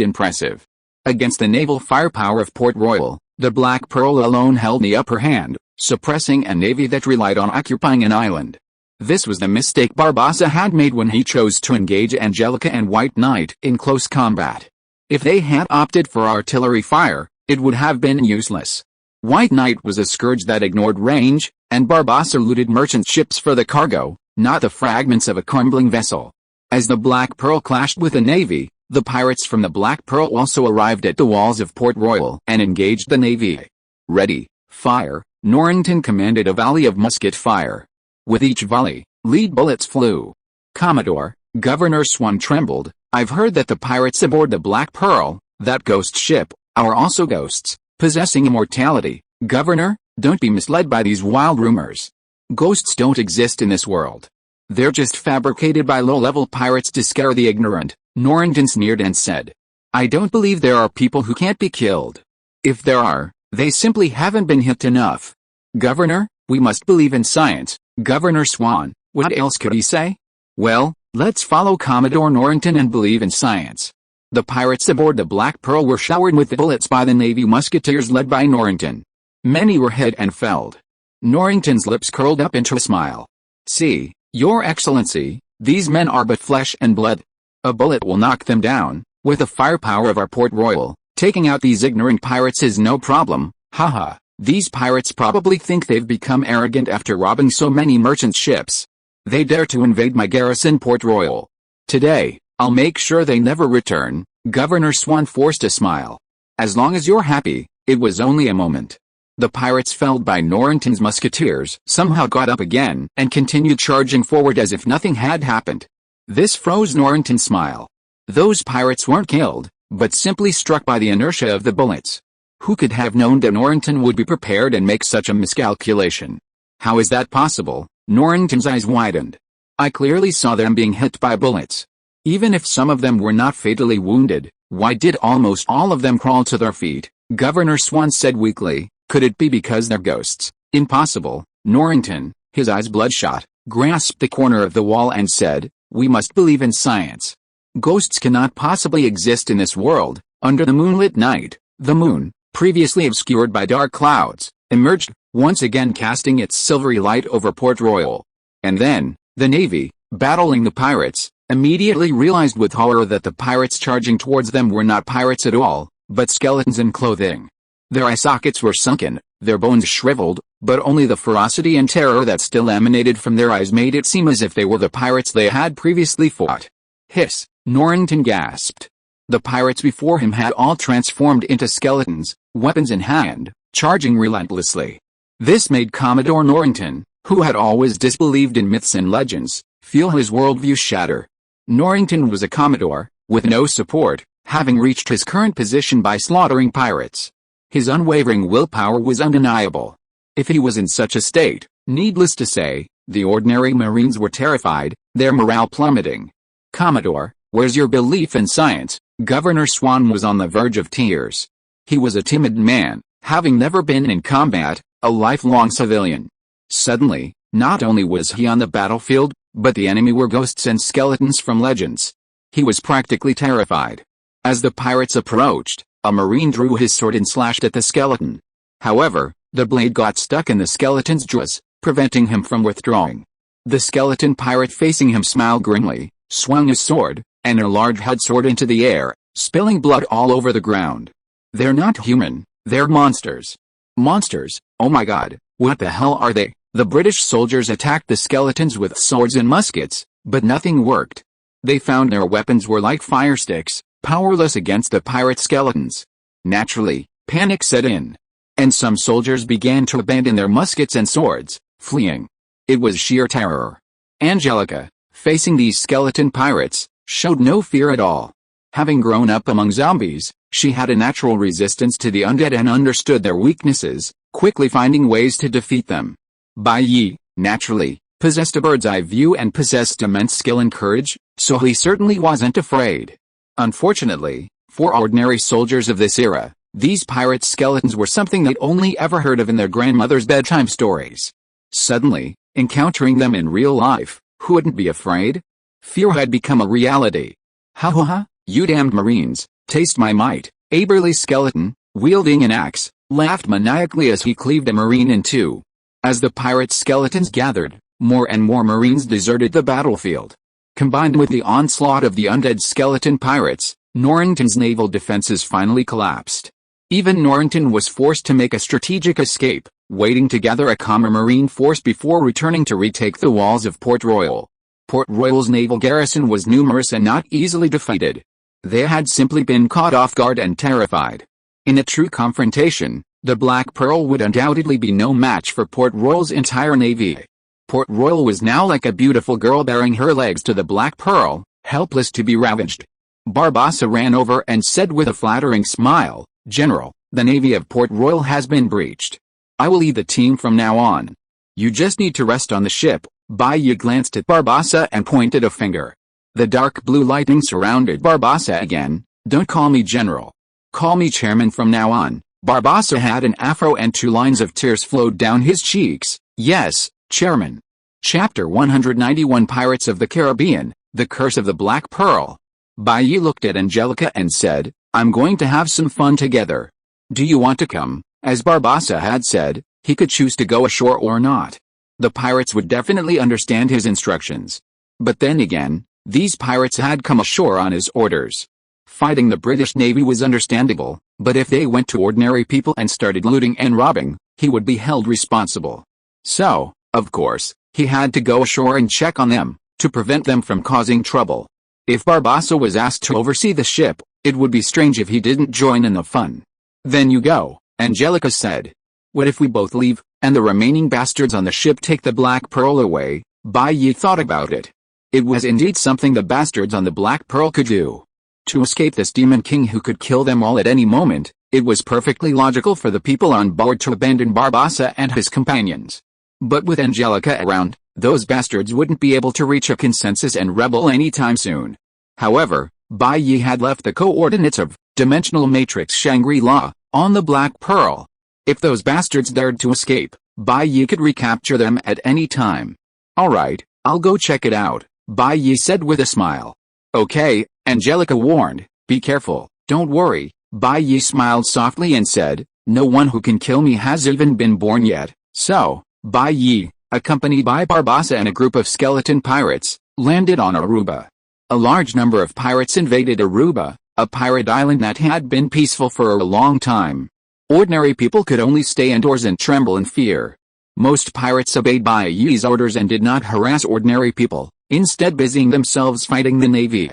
Speaker 1: impressive. Against the naval firepower of Port Royal, the Black Pearl alone held the upper hand, suppressing a navy that relied on occupying an island. This was the mistake Barbossa had made when he chose to engage Angelica and White Knight in close combat. If they had opted for artillery fire, it would have been useless. White Knight was a scourge that ignored range, and Barbossa looted merchant ships for the cargo, not the fragments of a crumbling vessel. As the Black Pearl clashed with the navy, the pirates from the Black Pearl also arrived at the walls of Port Royal and engaged the navy. "Ready, fire," Norrington commanded a volley of musket fire. With each volley, lead bullets flew. "Commodore," Governor Swan trembled, "I've heard that the pirates aboard the Black Pearl, that ghost ship, are also ghosts, possessing immortality." "Governor, don't be misled by these wild rumors. Ghosts don't exist in this world. They're just fabricated by low-level pirates to scare the ignorant," Norrington sneered and said. I don't believe there are people who can't be killed. If there are, they simply haven't been hit enough. Governor, we must believe in science. Governor Swan, what else could he say? Well, let's follow Commodore Norrington and believe in science. The pirates aboard the Black Pearl were showered with bullets by the Navy musketeers led by Norrington. Many were hit and felled. Norrington's lips curled up into a smile. See, Your Excellency, these men are but flesh and blood. A bullet will knock them down. With the firepower of our Port Royal, taking out these ignorant pirates is no problem. Haha, these pirates probably think they've become arrogant after robbing so many merchant ships. They dare to invade my garrison Port Royal. Today, I'll make sure they never return. Governor Swan forced a smile. As long as you're happy, it was only a moment. The pirates felled by Norrington's musketeers somehow got up again and continued charging forward as if nothing had happened. This froze Norrington's smile. Those pirates weren't killed, but simply struck by the inertia of the bullets. Who could have known that Norrington would be prepared and make such a miscalculation? How is that possible? Norrington's eyes widened. I clearly saw them being hit by bullets. Even if some of them were not fatally wounded, why did almost all of them crawl to their feet? Governor Swan said weakly. Could it be because they're ghosts? Impossible. Norrington, his eyes bloodshot, grasped the corner of the wall and said, we must believe in science. Ghosts cannot possibly exist in this world. Under the moonlit night, the moon, previously obscured by dark clouds, emerged, once again casting its silvery light over Port Royal. And then, the Navy, battling the pirates, immediately realized with horror that the pirates charging towards them were not pirates at all, but skeletons in clothing. Their eye sockets were sunken, their bones shriveled, but only the ferocity and terror that still emanated from their eyes made it seem as if they were the pirates they had previously fought. Hiss, Norrington gasped. The pirates before him had all transformed into skeletons, weapons in hand, charging relentlessly. This made Commodore Norrington, who had always disbelieved in myths and legends, feel his worldview shatter. Norrington was a commodore, with no support, having reached his current position by slaughtering pirates. His unwavering willpower was undeniable. If he was in such a state, needless to say, the ordinary Marines were terrified, their morale plummeting. Commodore, where's your belief in science? Governor Swan was on the verge of tears. He was a timid man, having never been in combat, a lifelong civilian. Suddenly, not only was he on the battlefield, but the enemy were ghosts and skeletons from legends. He was practically terrified. As the pirates approached, a Marine drew his sword and slashed at the skeleton. However, the blade got stuck in the skeleton's jaws, preventing him from withdrawing. The skeleton pirate facing him smiled grimly, swung his sword, and a large head soared into the air, spilling blood all over the ground. They're not human, they're monsters. Monsters, oh my god, what the hell are they? The British soldiers attacked the skeletons with swords and muskets, but nothing worked. They found their weapons were like fire sticks, powerless against the pirate skeletons. Naturally, panic set in. And some soldiers began to abandon their muskets and swords, fleeing. It was sheer terror. Angelica, facing these skeleton pirates, showed no fear at all. Having grown up among zombies, she had a natural resistance to the undead and understood their weaknesses, quickly finding ways to defeat them. Bai Yi, naturally, possessed a bird's-eye view and possessed immense skill and courage, so he certainly wasn't afraid. Unfortunately, for ordinary soldiers of this era, these pirate skeletons were something they'd only ever heard of in their grandmother's bedtime stories. Suddenly, encountering them in real life, who wouldn't be afraid? Fear had become a reality. Ha ha ha, you damned Marines, taste my might. A burly skeleton, wielding an axe, laughed maniacally as he cleaved a Marine in two. As the pirate skeletons gathered, more and more Marines deserted the battlefield. Combined with the onslaught of the undead skeleton pirates, Norrington's naval defenses finally collapsed. Even Norrington was forced to make a strategic escape, waiting to gather a calmer Marine force before returning to retake the walls of Port Royal. Port Royal's naval garrison was numerous and not easily defeated. They had simply been caught off guard and terrified. In a true confrontation, the Black Pearl would undoubtedly be no match for Port Royal's entire navy. Port Royal was now like a beautiful girl bearing her legs to the Black Pearl, helpless to be ravaged. Barbossa ran over and said with a flattering smile, "General, the navy of Port Royal has been breached. I will lead the team from now on. You just need to rest on the ship." Bai Yi glanced at Barbossa and pointed a finger. The dark blue lighting surrounded Barbossa again, Don't call me General. Call me Chairman from now on." Barbassa had an afro and 2 lines of tears flowed down his cheeks. "Yes, Chairman." Chapter 191 Pirates of the Caribbean, The Curse of the Black Pearl. Bayi looked at Angelica and said, "I'm going to have some fun together. Do you want to come?" As Barbassa had said, he could choose to go ashore or not. The pirates would definitely understand his instructions. But then again, these pirates had come ashore on his orders. Fighting the British Navy was understandable, but if they went to ordinary people and started looting and robbing, he would be held responsible. So, of course, he had to go ashore and check on them, to prevent them from causing trouble. If Barbassa was asked to oversee the ship, it would be strange if he didn't join in the fun. "Then you go," Angelica said. "What if we both leave, and the remaining bastards on the ship take the Black Pearl away?" Bayi thought about it. It was indeed something the bastards on the Black Pearl could do. To escape this demon king who could kill them all at any moment, it was perfectly logical for the people on board to abandon Barbassa and his companions. But with Angelica around, those bastards wouldn't be able to reach a consensus and rebel anytime soon. However, Bayi had left the coordinates of Dimensional Matrix Shangri-La on the Black Pearl. If those bastards dared to escape, Bayi could recapture them at any time. "Alright, I'll go check it out," Bayi said with a smile. "Okay," Angelica warned, "be careful." "Don't worry," Bayi smiled softly and said, "no one who can kill me has even been born yet." So, Bayi, accompanied by Barbassa and a group of skeleton pirates, landed on Aruba. A large number of pirates invaded Aruba, a pirate island that had been peaceful for a long time. Ordinary people could only stay indoors and tremble in fear. Most pirates obeyed Bayi's orders and did not harass ordinary people, instead busying themselves fighting the navy.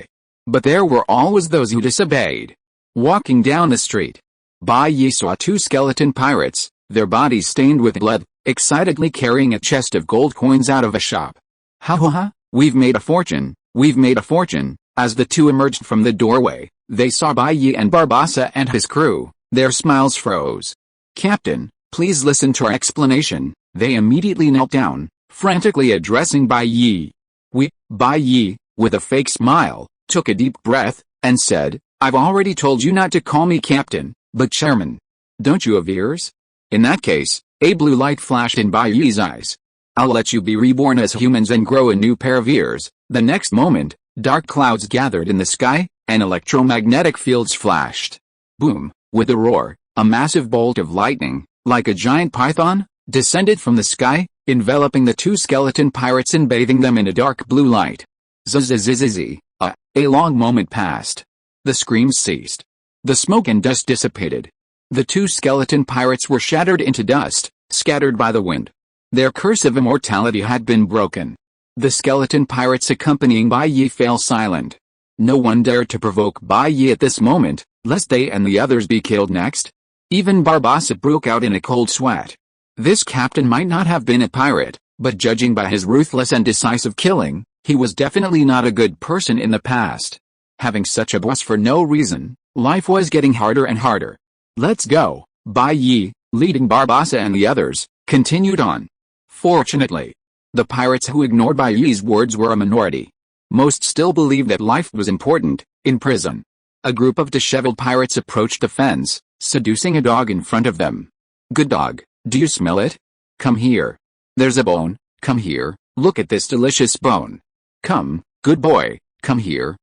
Speaker 1: But there were always those who disobeyed. Walking down the street, Bayi saw 2 skeleton pirates, their bodies stained with blood, excitedly carrying a chest of gold coins out of a shop. "Ha ha ha, we've made a fortune, we've made a fortune." As the 2 emerged from the doorway, they saw Bayi and Barbassa and his crew. Their smiles froze. "Captain, please listen to our explanation." They immediately knelt down, frantically addressing Bayi. Bayi, with a fake smile, took a deep breath, and said, "I've already told you not to call me Captain, but Chairman. Don't you have ears?" In that case, a blue light flashed in Bayi's eyes. "I'll let you be reborn as humans and grow a new pair of ears." The next moment, dark clouds gathered in the sky, and electromagnetic fields flashed. Boom! With a roar, a massive bolt of lightning, like a giant python, descended from the sky, enveloping the 2 skeleton pirates and bathing them in a dark blue light. Zzzzz. A long moment passed. The screams ceased. The smoke and dust dissipated. The 2 skeleton pirates were shattered into dust, scattered by the wind. Their curse of immortality had been broken. The skeleton pirates accompanying Bayi fell silent. No one dared to provoke Bayi at this moment, lest they and the others be killed next. Even Barbassa broke out in a cold sweat. This captain might not have been a pirate, but judging by his ruthless and decisive killing, he was definitely not a good person in the past. Having such a boss for no reason, life was getting harder and harder. "Let's go," Bayi, leading Barbassa and the others, continued on. Fortunately, the pirates who ignored Bayi's words were a minority. Most still believed that life was important, in prison. A group of disheveled pirates approached the fence, seducing a dog in front of them. "Good dog, do you smell it? Come here. There's a bone, come here, look at this delicious bone. Come, good boy, come here,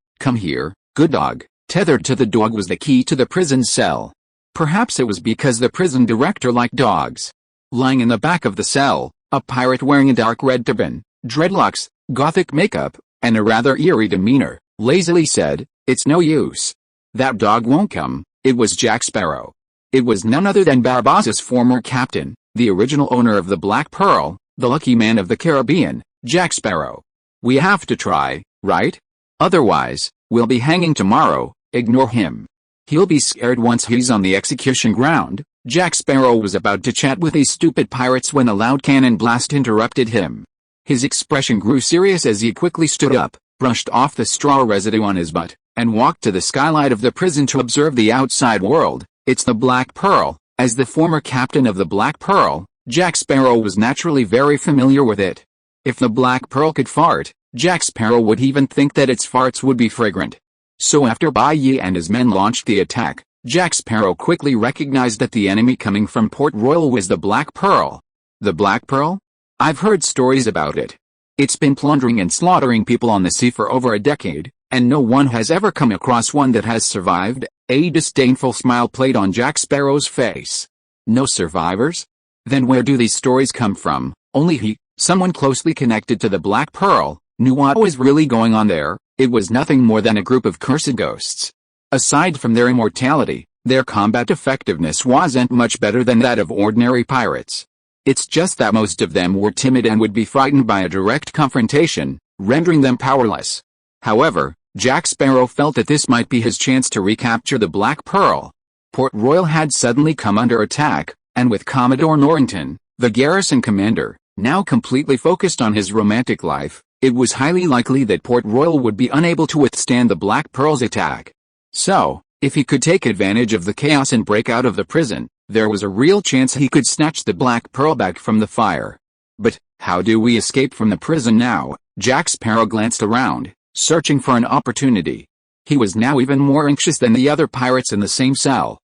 Speaker 1: good dog." Tethered to the dog was the key to the prison cell. Perhaps it was because the prison director liked dogs. Lying in the back of the cell, a pirate wearing a dark red turban, dreadlocks, gothic makeup, and a rather eerie demeanor, lazily said, "It's no use. That dog won't come." It was Jack Sparrow. It was none other than Barbassa's former captain, the original owner of the Black Pearl, the lucky man of the Caribbean, Jack Sparrow. "We have to try, right? Otherwise, we'll be hanging tomorrow." "Ignore him. He'll be scared once he's on the execution ground." Jack Sparrow was about to chat with these stupid pirates when a loud cannon blast interrupted him. His expression grew serious as he quickly stood up, brushed off the straw residue on his butt, and walked to the skylight of the prison to observe the outside world. It's the Black Pearl. As the former captain of the Black Pearl, Jack Sparrow was naturally very familiar with it. If the Black Pearl could fart, Jack Sparrow would even think that its farts would be fragrant. So after Bai Yi and his men launched the attack, Jack Sparrow quickly recognized that the enemy coming from Port Royal was the Black Pearl. The Black Pearl? I've heard stories about it. It's been plundering and slaughtering people on the sea for over a decade, and no one has ever come across one that has survived. A disdainful smile played on Jack Sparrow's face. No survivors? Then where do these stories come from? Only he, someone closely connected to the Black Pearl, knew what was really going on there. It was nothing more than a group of cursed ghosts. Aside from their immortality, their combat effectiveness wasn't much better than that of ordinary pirates. It's just that most of them were timid and would be frightened by a direct confrontation, rendering them powerless. However, Jack Sparrow felt that this might be his chance to recapture the Black Pearl. Port Royal had suddenly come under attack, and with Commodore Norrington, the garrison commander, now completely focused on his romantic life, it was highly likely that Port Royal would be unable to withstand the Black Pearl's attack. So, if he could take advantage of the chaos and break out of the prison, there was a real chance he could snatch the Black Pearl back from the fire. But, how do we escape from the prison now? Jack Sparrow glanced around, searching for an opportunity. He was now even more anxious than the other pirates in the same cell.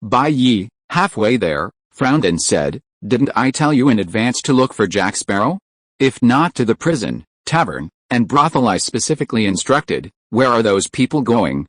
Speaker 1: Bai Yi, halfway there, frowned and said, "Didn't I tell you in advance to look for Jack Sparrow? If not to the prison, tavern, and brothel I specifically instructed, where are those people going?"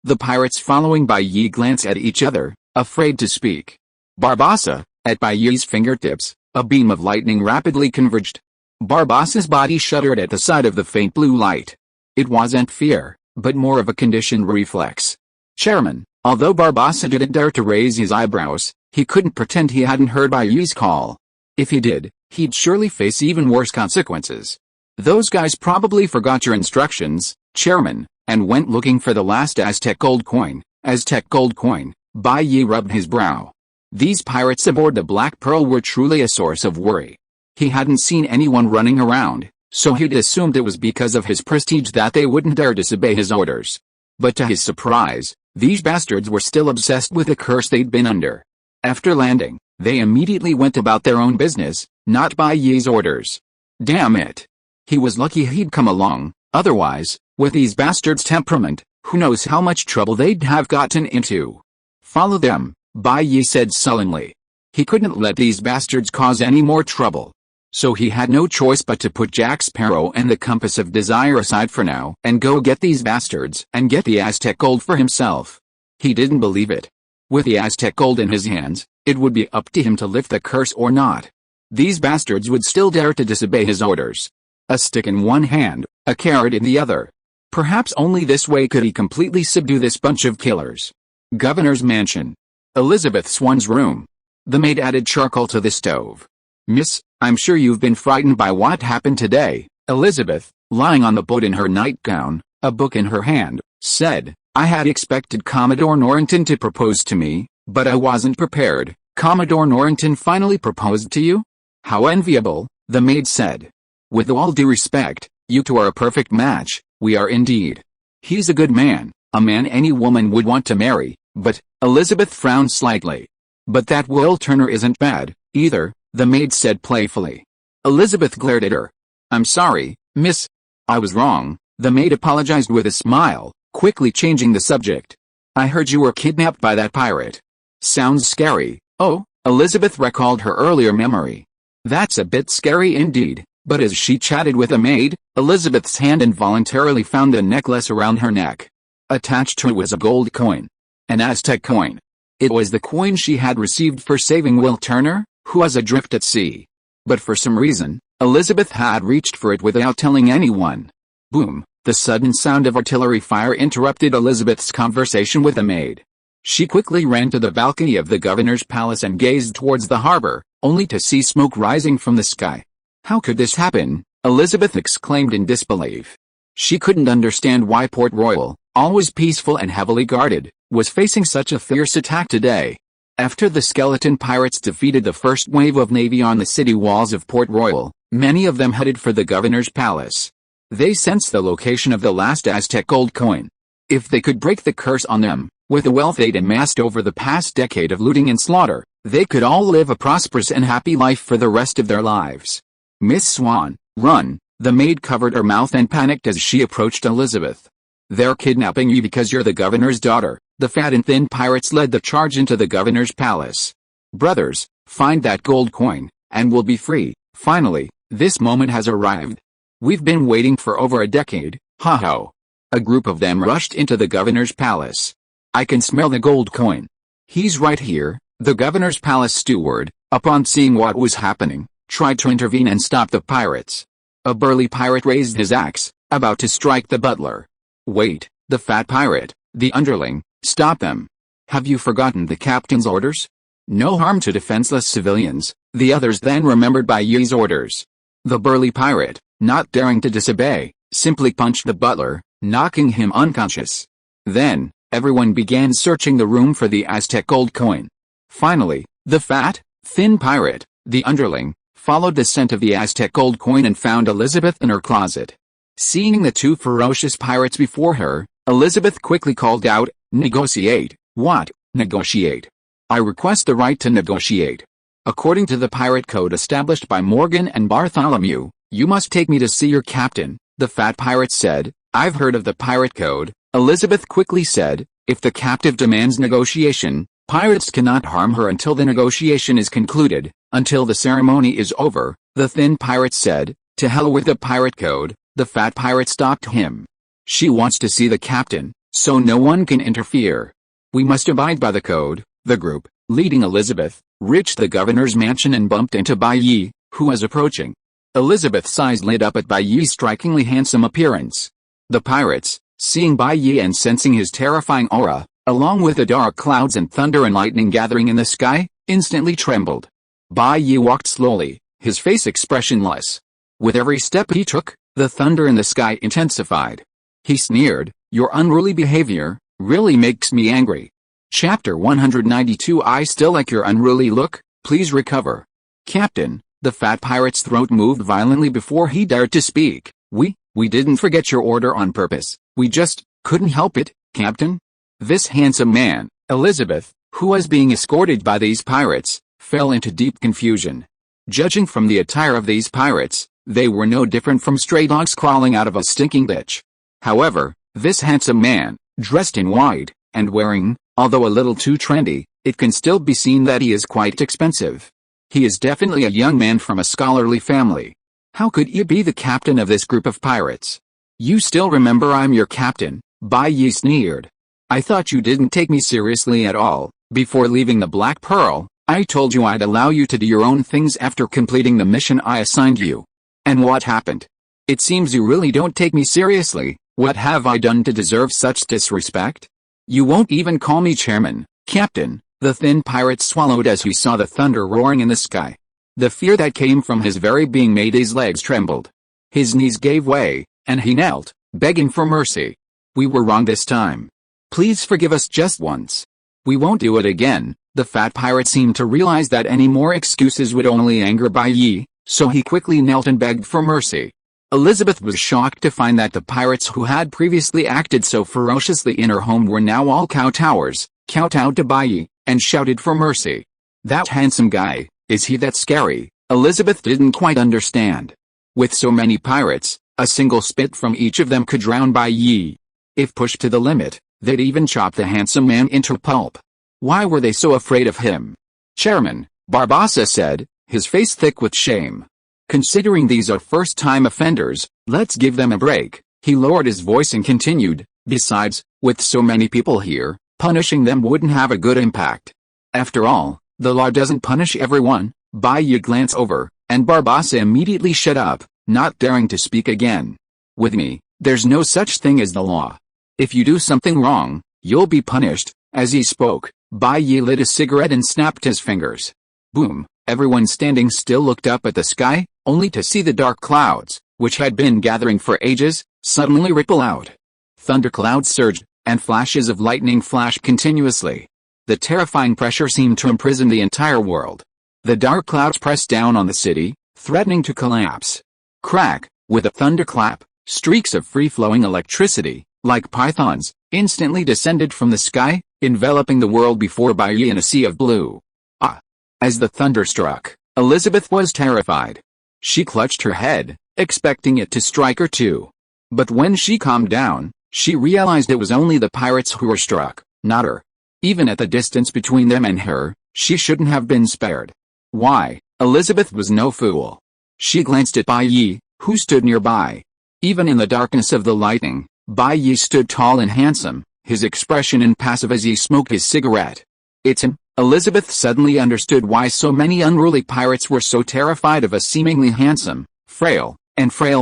Speaker 1: The pirates following Bai Yi glanced at each other, afraid to speak. Barbassa, at Bai Yi's fingertips, a beam of lightning rapidly converged. Barbassa's body shuddered at the sight of the faint blue light. It wasn't fear, but more of a conditioned reflex. Chairman, although Barbassa didn't dare to raise his eyebrows, he couldn't pretend he hadn't heard Bai Yi's call. If he did, he'd surely face even worse consequences. Those guys probably forgot your instructions, Chairman, and went looking for the last Aztec gold coin. Aztec gold coin, Bai Yi rubbed his brow. These pirates aboard the Black Pearl were truly a source of worry. He hadn't seen anyone running around, so he'd assumed it was because of his prestige that they wouldn't dare disobey his orders. But to his surprise, these bastards were still obsessed with the curse they'd been under. After landing, they immediately went about their own business, not Bai Yi's orders. Damn it. He was lucky he'd come along, otherwise, with these bastards' temperament, who knows how much trouble they'd have gotten into. Follow them, Bai Yi said sullenly. He couldn't let these bastards cause any more trouble. So he had no choice but to put Jack Sparrow and the Compass of Desire aside for now and go get these bastards and get the Aztec gold for himself. He didn't believe it. With the Aztec gold in his hands, it would be up to him to lift the curse or not. These bastards would still dare to disobey his orders. A stick in one hand, a carrot in the other. Perhaps only this way could he completely subdue this bunch of killers. Governor's mansion. Elizabeth Swan's room. The maid added charcoal to the stove. "Miss, I'm sure you've been frightened by what happened today," Elizabeth, lying on the boat in her nightgown, a book in her hand, said. "I had expected Commodore Norrington to propose to me, but I wasn't prepared." "Commodore Norrington finally proposed to you? How enviable," the maid said. "With all due respect, you two are a perfect match." "We are indeed. He's a good man, a man any woman would want to marry, but," Elizabeth frowned slightly. "But that Will Turner isn't bad, either," the maid said playfully. Elizabeth glared at her. "I'm sorry, miss. I was wrong," the maid apologized with a smile, quickly changing the subject. "I heard you were kidnapped by that pirate. Sounds scary." "Oh," Elizabeth recalled her earlier memory. "That's a bit scary indeed." But as she chatted with the maid, Elizabeth's hand involuntarily found a necklace around her neck. Attached to it was a gold coin. An Aztec coin. It was the coin she had received for saving Will Turner, who was adrift at sea. But for some reason, Elizabeth had reached for it without telling anyone. Boom! The sudden sound of artillery fire interrupted Elizabeth's conversation with the maid. She quickly ran to the balcony of the governor's palace and gazed towards the harbor, only to see smoke rising from the sky. "How could this happen?" Elizabeth exclaimed in disbelief. She couldn't understand why Port Royal, always peaceful and heavily guarded, was facing such a fierce attack today. After the skeleton pirates defeated the first wave of navy on the city walls of Port Royal, many of them headed for the governor's palace. They sensed the location of the last Aztec gold coin. If they could break the curse on them, with the wealth they'd amassed over the past decade of looting and slaughter, they could all live a prosperous and happy life for the rest of their lives. "Miss Swan, run!" The maid covered her mouth and panicked as she approached Elizabeth. They're kidnapping you because you're the governor's daughter. The fat and thin pirates led the charge into the governor's palace. Brothers, find that gold coin, and we'll be free. Finally, this moment has arrived. We've been waiting for over a decade, ha ha. A group of them rushed into the governor's palace. I can smell the gold coin. He's right here. The governor's palace steward, upon seeing what was happening, tried to intervene and stop the pirates. A burly pirate raised his axe, about to strike the butler. Wait, the fat pirate, the underling, stop them. Have you forgotten the captain's orders? No harm to defenseless civilians. The others then remembered Bai Yi's orders. The burly pirate, not daring to disobey, simply punched the butler, knocking him unconscious. Then, everyone began searching the room for the Aztec gold coin. Finally, the fat, thin pirate, the underling, followed the scent of the Aztec gold coin and found Elizabeth in her closet. Seeing the two ferocious pirates before her, Elizabeth quickly called out, "Negotiate." "What, negotiate? I request the right to negotiate. According to the pirate code established by Morgan and Bartholomew, you must take me to see your captain," the fat pirate said. "I've heard of the pirate code," Elizabeth quickly said. "If the captive demands negotiation, pirates cannot harm her until the negotiation is concluded, until the ceremony is over," the thin pirate said. "To hell with the pirate code," the fat pirate stopped him. "She wants to see the captain, so no one can interfere. We must abide by the code." The group, leading Elizabeth, reached the governor's mansion and bumped into Bai Yi, who was approaching. Elizabeth's eyes lit up at Bai Yi's strikingly handsome appearance. The pirates, seeing Bai Yi and sensing his terrifying aura, along with the dark clouds and thunder and lightning gathering in the sky, instantly trembled. Bai Yi walked slowly, his face expressionless. With every step he took, the thunder in the sky intensified. He sneered, "Your unruly behavior really makes me angry." Chapter 192. I still like your unruly look, please recover. "Captain," the fat pirate's throat moved violently before he dared to speak. We didn't forget your order on purpose, we just couldn't help it, Captain." This handsome man, Elizabeth, who was being escorted by these pirates, fell into deep confusion. Judging from the attire of these pirates, they were no different from stray dogs crawling out of a stinking ditch. However, this handsome man, dressed in white, and wearing, although a little too trendy, it can still be seen that he is quite expensive. He is definitely a young man from a scholarly family. How could you be the captain of this group of pirates? "You still remember I'm your captain," Bai Yi sneered. "I thought you didn't take me seriously at all. Before leaving the Black Pearl, I told you I'd allow you to do your own things after completing the mission I assigned you. And what happened? It seems you really don't take me seriously. What have I done to deserve such disrespect? You won't even call me chairman, captain." The thin pirate swallowed as he saw the thunder roaring in the sky. The fear that came from his very being made his legs trembled. His knees gave way, and he knelt, begging for mercy. "We were wrong this time. Please forgive us just once. We won't do it again." The fat pirate seemed to realize that any more excuses would only anger Bai Yi, so he quickly knelt and begged for mercy. Elizabeth was shocked to find that the pirates who had previously acted so ferociously in her home were now all kowtowed to Bai Yi, and shouted for mercy. "That handsome guy, is he that scary?" Elizabeth didn't quite understand. With so many pirates, a single spit from each of them could drown Bai Yi. If pushed to the limit, they'd even chop the handsome man into pulp. Why were they so afraid of him? "Chairman," Barbossa said, his face thick with shame. "Considering these are first-time offenders, let's give them a break." He lowered his voice and continued, "Besides, with so many people here, punishing them wouldn't have a good impact. After all, the law doesn't punish everyone." Bai Yi glanced over, and Barbossa immediately shut up, not daring to speak again. "With me, there's no such thing as the law. If you do something wrong, you'll be punished." As he spoke, Bai Yi lit a cigarette and snapped his fingers. Boom! Everyone standing still looked up at the sky, only to see the dark clouds, which had been gathering for ages, suddenly ripple out. Thunderclouds surged, and flashes of lightning flashed continuously. The terrifying pressure seemed to imprison the entire world. The dark clouds pressed down on the city, threatening to collapse. Crack! With a thunderclap, streaks of free-flowing electricity, like pythons, instantly descended from the sky, enveloping the world before Bai Yi in a sea of blue. Ah! As the thunder struck, Elizabeth was terrified. She clutched her head, expecting it to strike her too. But when she calmed down, She realized it was only the pirates who were struck, not her. Even at the distance between them and her, she shouldn't have been spared. Why? Elizabeth was no fool. She glanced at Bai Yi, who stood nearby. Even in the darkness of the lightning, Bai Yi stood tall and handsome, his expression impassive as he smoked his cigarette. It's him. Elizabeth suddenly understood why so many unruly pirates were so terrified of a seemingly handsome, frail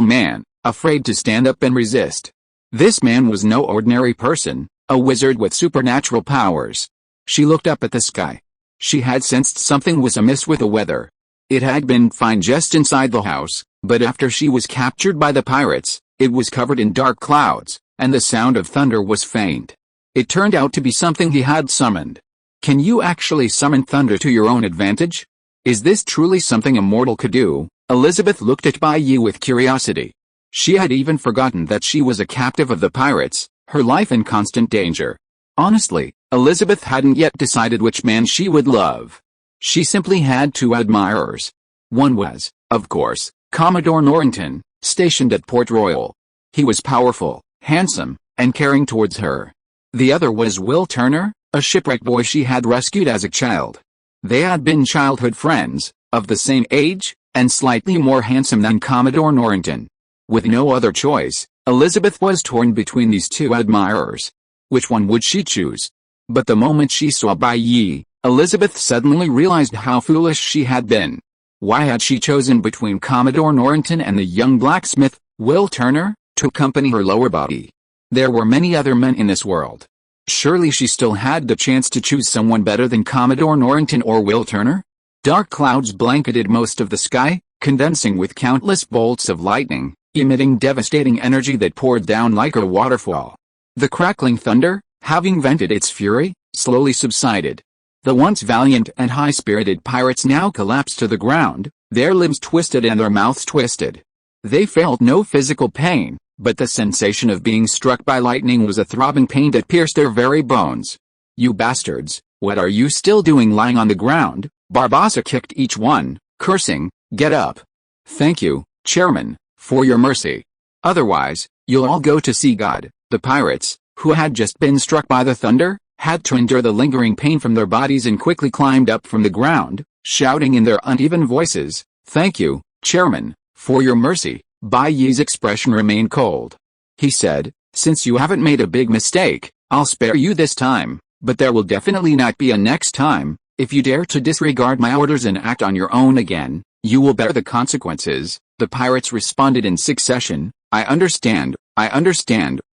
Speaker 1: man, afraid to stand up and resist. This man was no ordinary person, a wizard with supernatural powers. She looked up at the sky. She had sensed something was amiss with the weather. It had been fine just inside the house, but after she was captured by the pirates, it was covered in dark clouds, and the sound of thunder was faint. It turned out to be something he had summoned. Can you actually summon thunder to your own advantage? Is this truly something a mortal could do? Elizabeth looked at Bai Yi with curiosity. She had even forgotten that she was a captive of the pirates, her life in constant danger. Honestly, Elizabeth hadn't yet decided which man she would love. She simply had two admirers. One was, of course, Commodore Norrington, stationed at Port Royal. He was powerful, handsome, and caring towards her. The other was Will Turner, a shipwrecked boy she had rescued as a child. They had been childhood friends, of the same age, and slightly more handsome than Commodore Norrington. With no other choice, Elizabeth was torn between these two admirers. Which one would she choose? But the moment she saw Bai Yi, Elizabeth suddenly realized how foolish she had been. Why had she chosen between Commodore Norrington and the young blacksmith, Will Turner, to accompany her lower body? There were many other men in this world. Surely she still had the chance to choose someone better than Commodore Norrington or Will Turner? Dark clouds blanketed most of the sky, condensing with countless bolts of lightning, emitting devastating energy that poured down like a waterfall. The crackling thunder, having vented its fury, slowly subsided. The once valiant and high-spirited pirates now collapsed to the ground, their limbs twisted and their mouths twisted. They felt no physical pain, but the sensation of being struck by lightning was a throbbing pain that pierced their very bones. "You bastards, what are you still doing lying on the ground?" Barbossa kicked each one, cursing, "Get up. Thank you, Chairman, for your mercy. Otherwise, you'll all go to see God." The pirates, who had just been struck by the thunder, had to endure the lingering pain from their bodies and quickly climbed up from the ground, shouting in their uneven voices, "Thank you, Chairman, for your mercy." Bai Yi's expression remained cold. He said, "Since you haven't made a big mistake, I'll spare you this time, but there will definitely not be a next time. If you dare to disregard my orders and act on your own again, you will bear the consequences." The pirates responded in succession, I understand,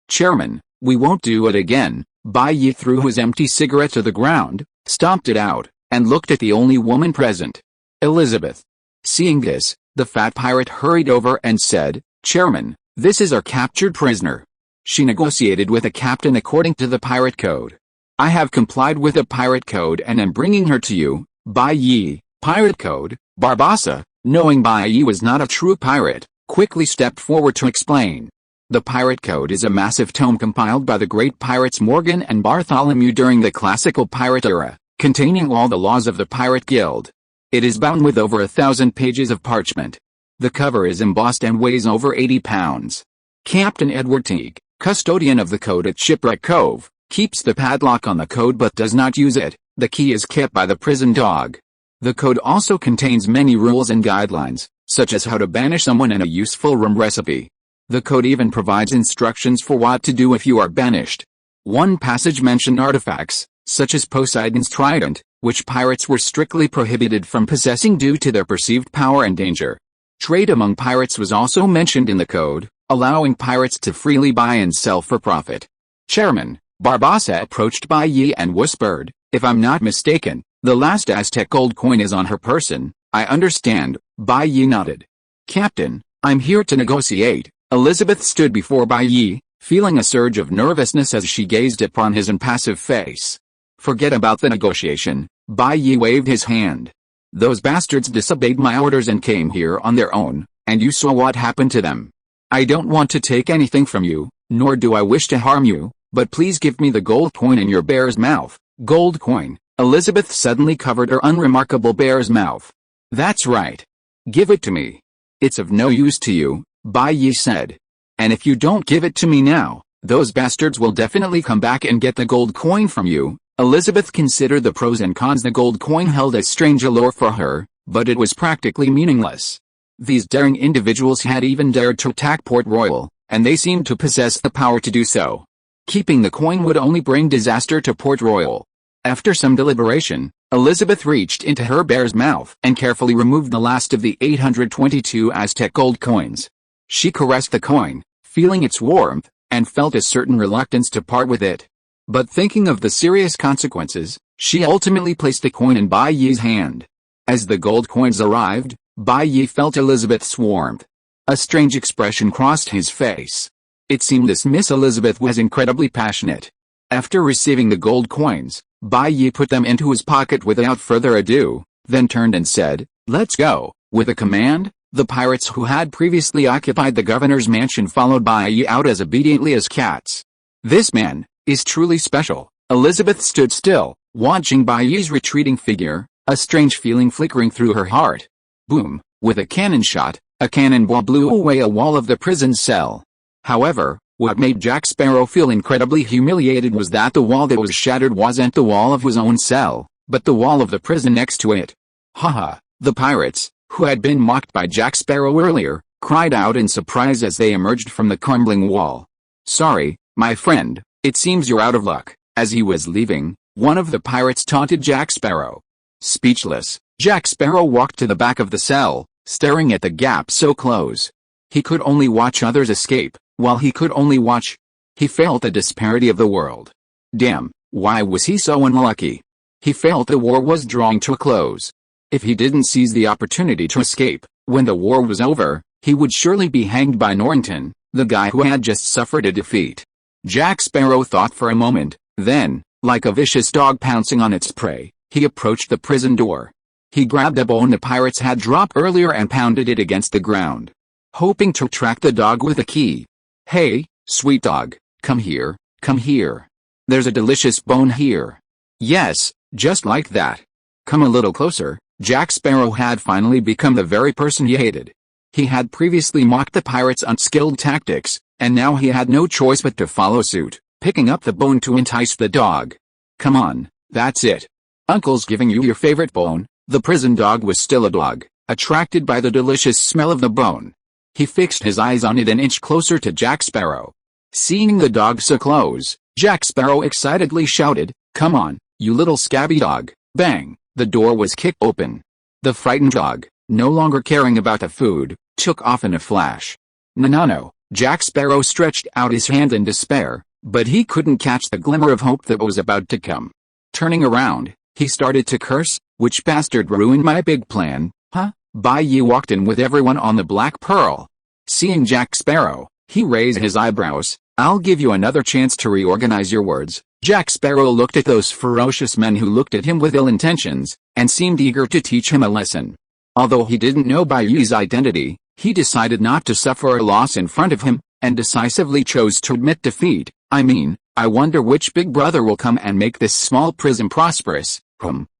Speaker 1: Chairman, we won't do it again." Bai Yi threw his empty cigarette to the ground, stomped it out, and looked at the only woman present, Elizabeth. Seeing this, the fat pirate hurried over and said, "Chairman, this is our captured prisoner. She negotiated with the captain according to the pirate code. I have complied with the pirate code and am bringing her to you." Bai Yi, pirate code? Barbossa, knowing Bai Yi was not a true pirate, quickly stepped forward to explain. The pirate code is a massive tome compiled by the great pirates Morgan and Bartholomew during the classical pirate era, containing all the laws of the pirate guild. It is bound with over 1,000 pages of parchment. The cover is embossed and weighs over 80 pounds. Captain Edward Teague, custodian of the code at Shipwreck Cove, keeps the padlock on the code but does not use it. The key is kept by the prison dog. The code also contains many rules and guidelines, such as how to banish someone and a useful room recipe. The code even provides instructions for what to do if you are banished. One passage mentioned artifacts, such as Poseidon's trident, which pirates were strictly prohibited from possessing due to their perceived power and danger. Trade among pirates was also mentioned in the code, allowing pirates to freely buy and sell for profit. Chairman, Barbossa approached Bai Yi and whispered, "If I'm not mistaken, the last Aztec gold coin is on her person." "I understand," Bai Yi nodded. "Captain, I'm here to negotiate." Elizabeth stood before Bai Yi, feeling a surge of nervousness as she gazed upon his impassive face. "Forget about the negotiation," Bai Yi waved his hand. "Those bastards disobeyed my orders and came here on their own, and you saw what happened to them. I don't want to take anything from you, nor do I wish to harm you, but please give me the gold coin in your bear's mouth." Gold coin? Elizabeth suddenly covered her unremarkable bear's mouth. "That's right. Give it to me." "It's of no use to you," Bai Yi said. "And if you don't give it to me now, Those bastards will definitely come back and get the gold coin from you. Elizabeth considered the pros and cons. The gold coin held a strange allure for her, but it was practically meaningless. These daring individuals had even dared to attack Port Royal, and they seemed to possess the power to do so. Keeping the coin would only bring disaster to Port Royal. After some deliberation, Elizabeth reached into her bear's mouth and carefully removed the last of the 822 Aztec gold coins. She caressed the coin, feeling its warmth, and felt a certain reluctance to part with it. But thinking of the serious consequences, she ultimately placed the coin in Bai Yi's hand. As the gold coins arrived, Bai Yi felt Elizabeth's warmth. A strange expression crossed his face. It seemed this Miss Elizabeth was incredibly passionate. After receiving the gold coins, Bai Yi put them into his pocket without further ado, then turned and said, "Let's go." With a command, the pirates who had previously occupied the governor's mansion followed Bai Yi out as obediently as cats. This man is truly special. Elizabeth stood still, watching Bai Yi's retreating figure, a strange feeling flickering through her heart. Boom! With a cannon shot, a cannonball blew away a wall of the prison cell. However, what made Jack Sparrow feel incredibly humiliated was that the wall that was shattered wasn't the wall of his own cell, but the wall of the prison next to it. Haha! The pirates, who had been mocked by Jack Sparrow earlier, cried out in surprise as they emerged from the crumbling wall. "Sorry, my friend, it seems you're out of luck." As he was leaving, one of the pirates taunted Jack Sparrow. Speechless, Jack Sparrow walked to the back of the cell, staring at the gap so close. He could only watch others escape, while he could only watch. He felt the disparity of the world. Damn, why was he so unlucky? He felt the war was drawing to a close. If he didn't seize the opportunity to escape, when the war was over, he would surely be hanged by Norrington, the guy who had just suffered a defeat. Jack Sparrow thought for a moment, then, like a vicious dog pouncing on its prey, he approached the prison door. He grabbed a bone the pirates had dropped earlier and pounded it against the ground, hoping to attract the dog with a key. "Hey, sweet dog, come here, come here. There's a delicious bone here." Yes, just like that. Come a little closer. Jack Sparrow had finally become the very person he hated. He had previously mocked the pirates' unskilled tactics, and now he had no choice but to follow suit, picking up the bone to entice the dog. "Come on, that's it. Uncle's giving you your favorite bone." The prison dog was still a dog, attracted by the delicious smell of the bone. He fixed his eyes on it and inched closer to Jack Sparrow. Seeing the dog so close, Jack Sparrow excitedly shouted, "Come on, you little scabby dog." Bang! The door was kicked open. The frightened dog, no longer caring about the food, took off in a flash. No. Jack Sparrow stretched out his hand in despair, but he couldn't catch the glimmer of hope that was about to come. Turning around, he started to curse. "Which bastard ruined my big plan, huh?" Bai Yi walked in with everyone on the Black Pearl. Seeing Jack Sparrow, he raised his eyebrows. "I'll give you another chance to reorganize your words." Jack Sparrow looked at those ferocious men who looked at him with ill intentions, and seemed eager to teach him a lesson. Although he didn't know Bai Yi's identity, he decided not to suffer a loss in front of him, and decisively chose to admit defeat. I wonder which big brother will come and make this small prison prosperous."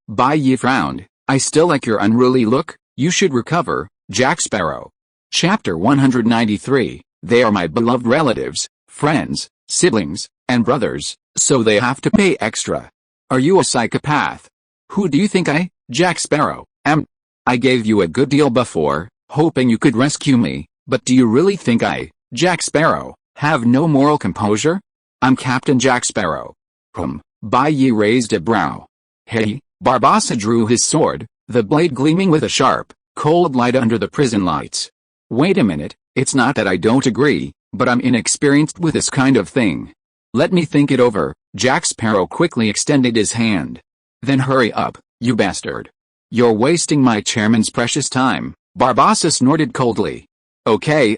Speaker 1: Bai Yi frowned. "I still like your unruly look. You should recover, Jack Sparrow." Chapter 193, They are my beloved relatives, friends, siblings, and brothers, so they have to pay extra. Are you a psychopath? Who do you think I, Jack Sparrow, am? I gave you a good deal before, hoping you could rescue me, but do you really think I, Jack Sparrow, have no moral composure? I'm Captain Jack Sparrow. Bai Yi raised a brow. Hey, Barbassa drew his sword, the blade gleaming with a sharp, cold light under the prison lights. Wait a minute, it's not that I don't agree, but I'm inexperienced with this kind of thing. Let me think it over. Jack Sparrow quickly extended his hand. Then hurry up, you bastard. You're wasting my chairman's precious time. Barbassa snorted coldly. Okay,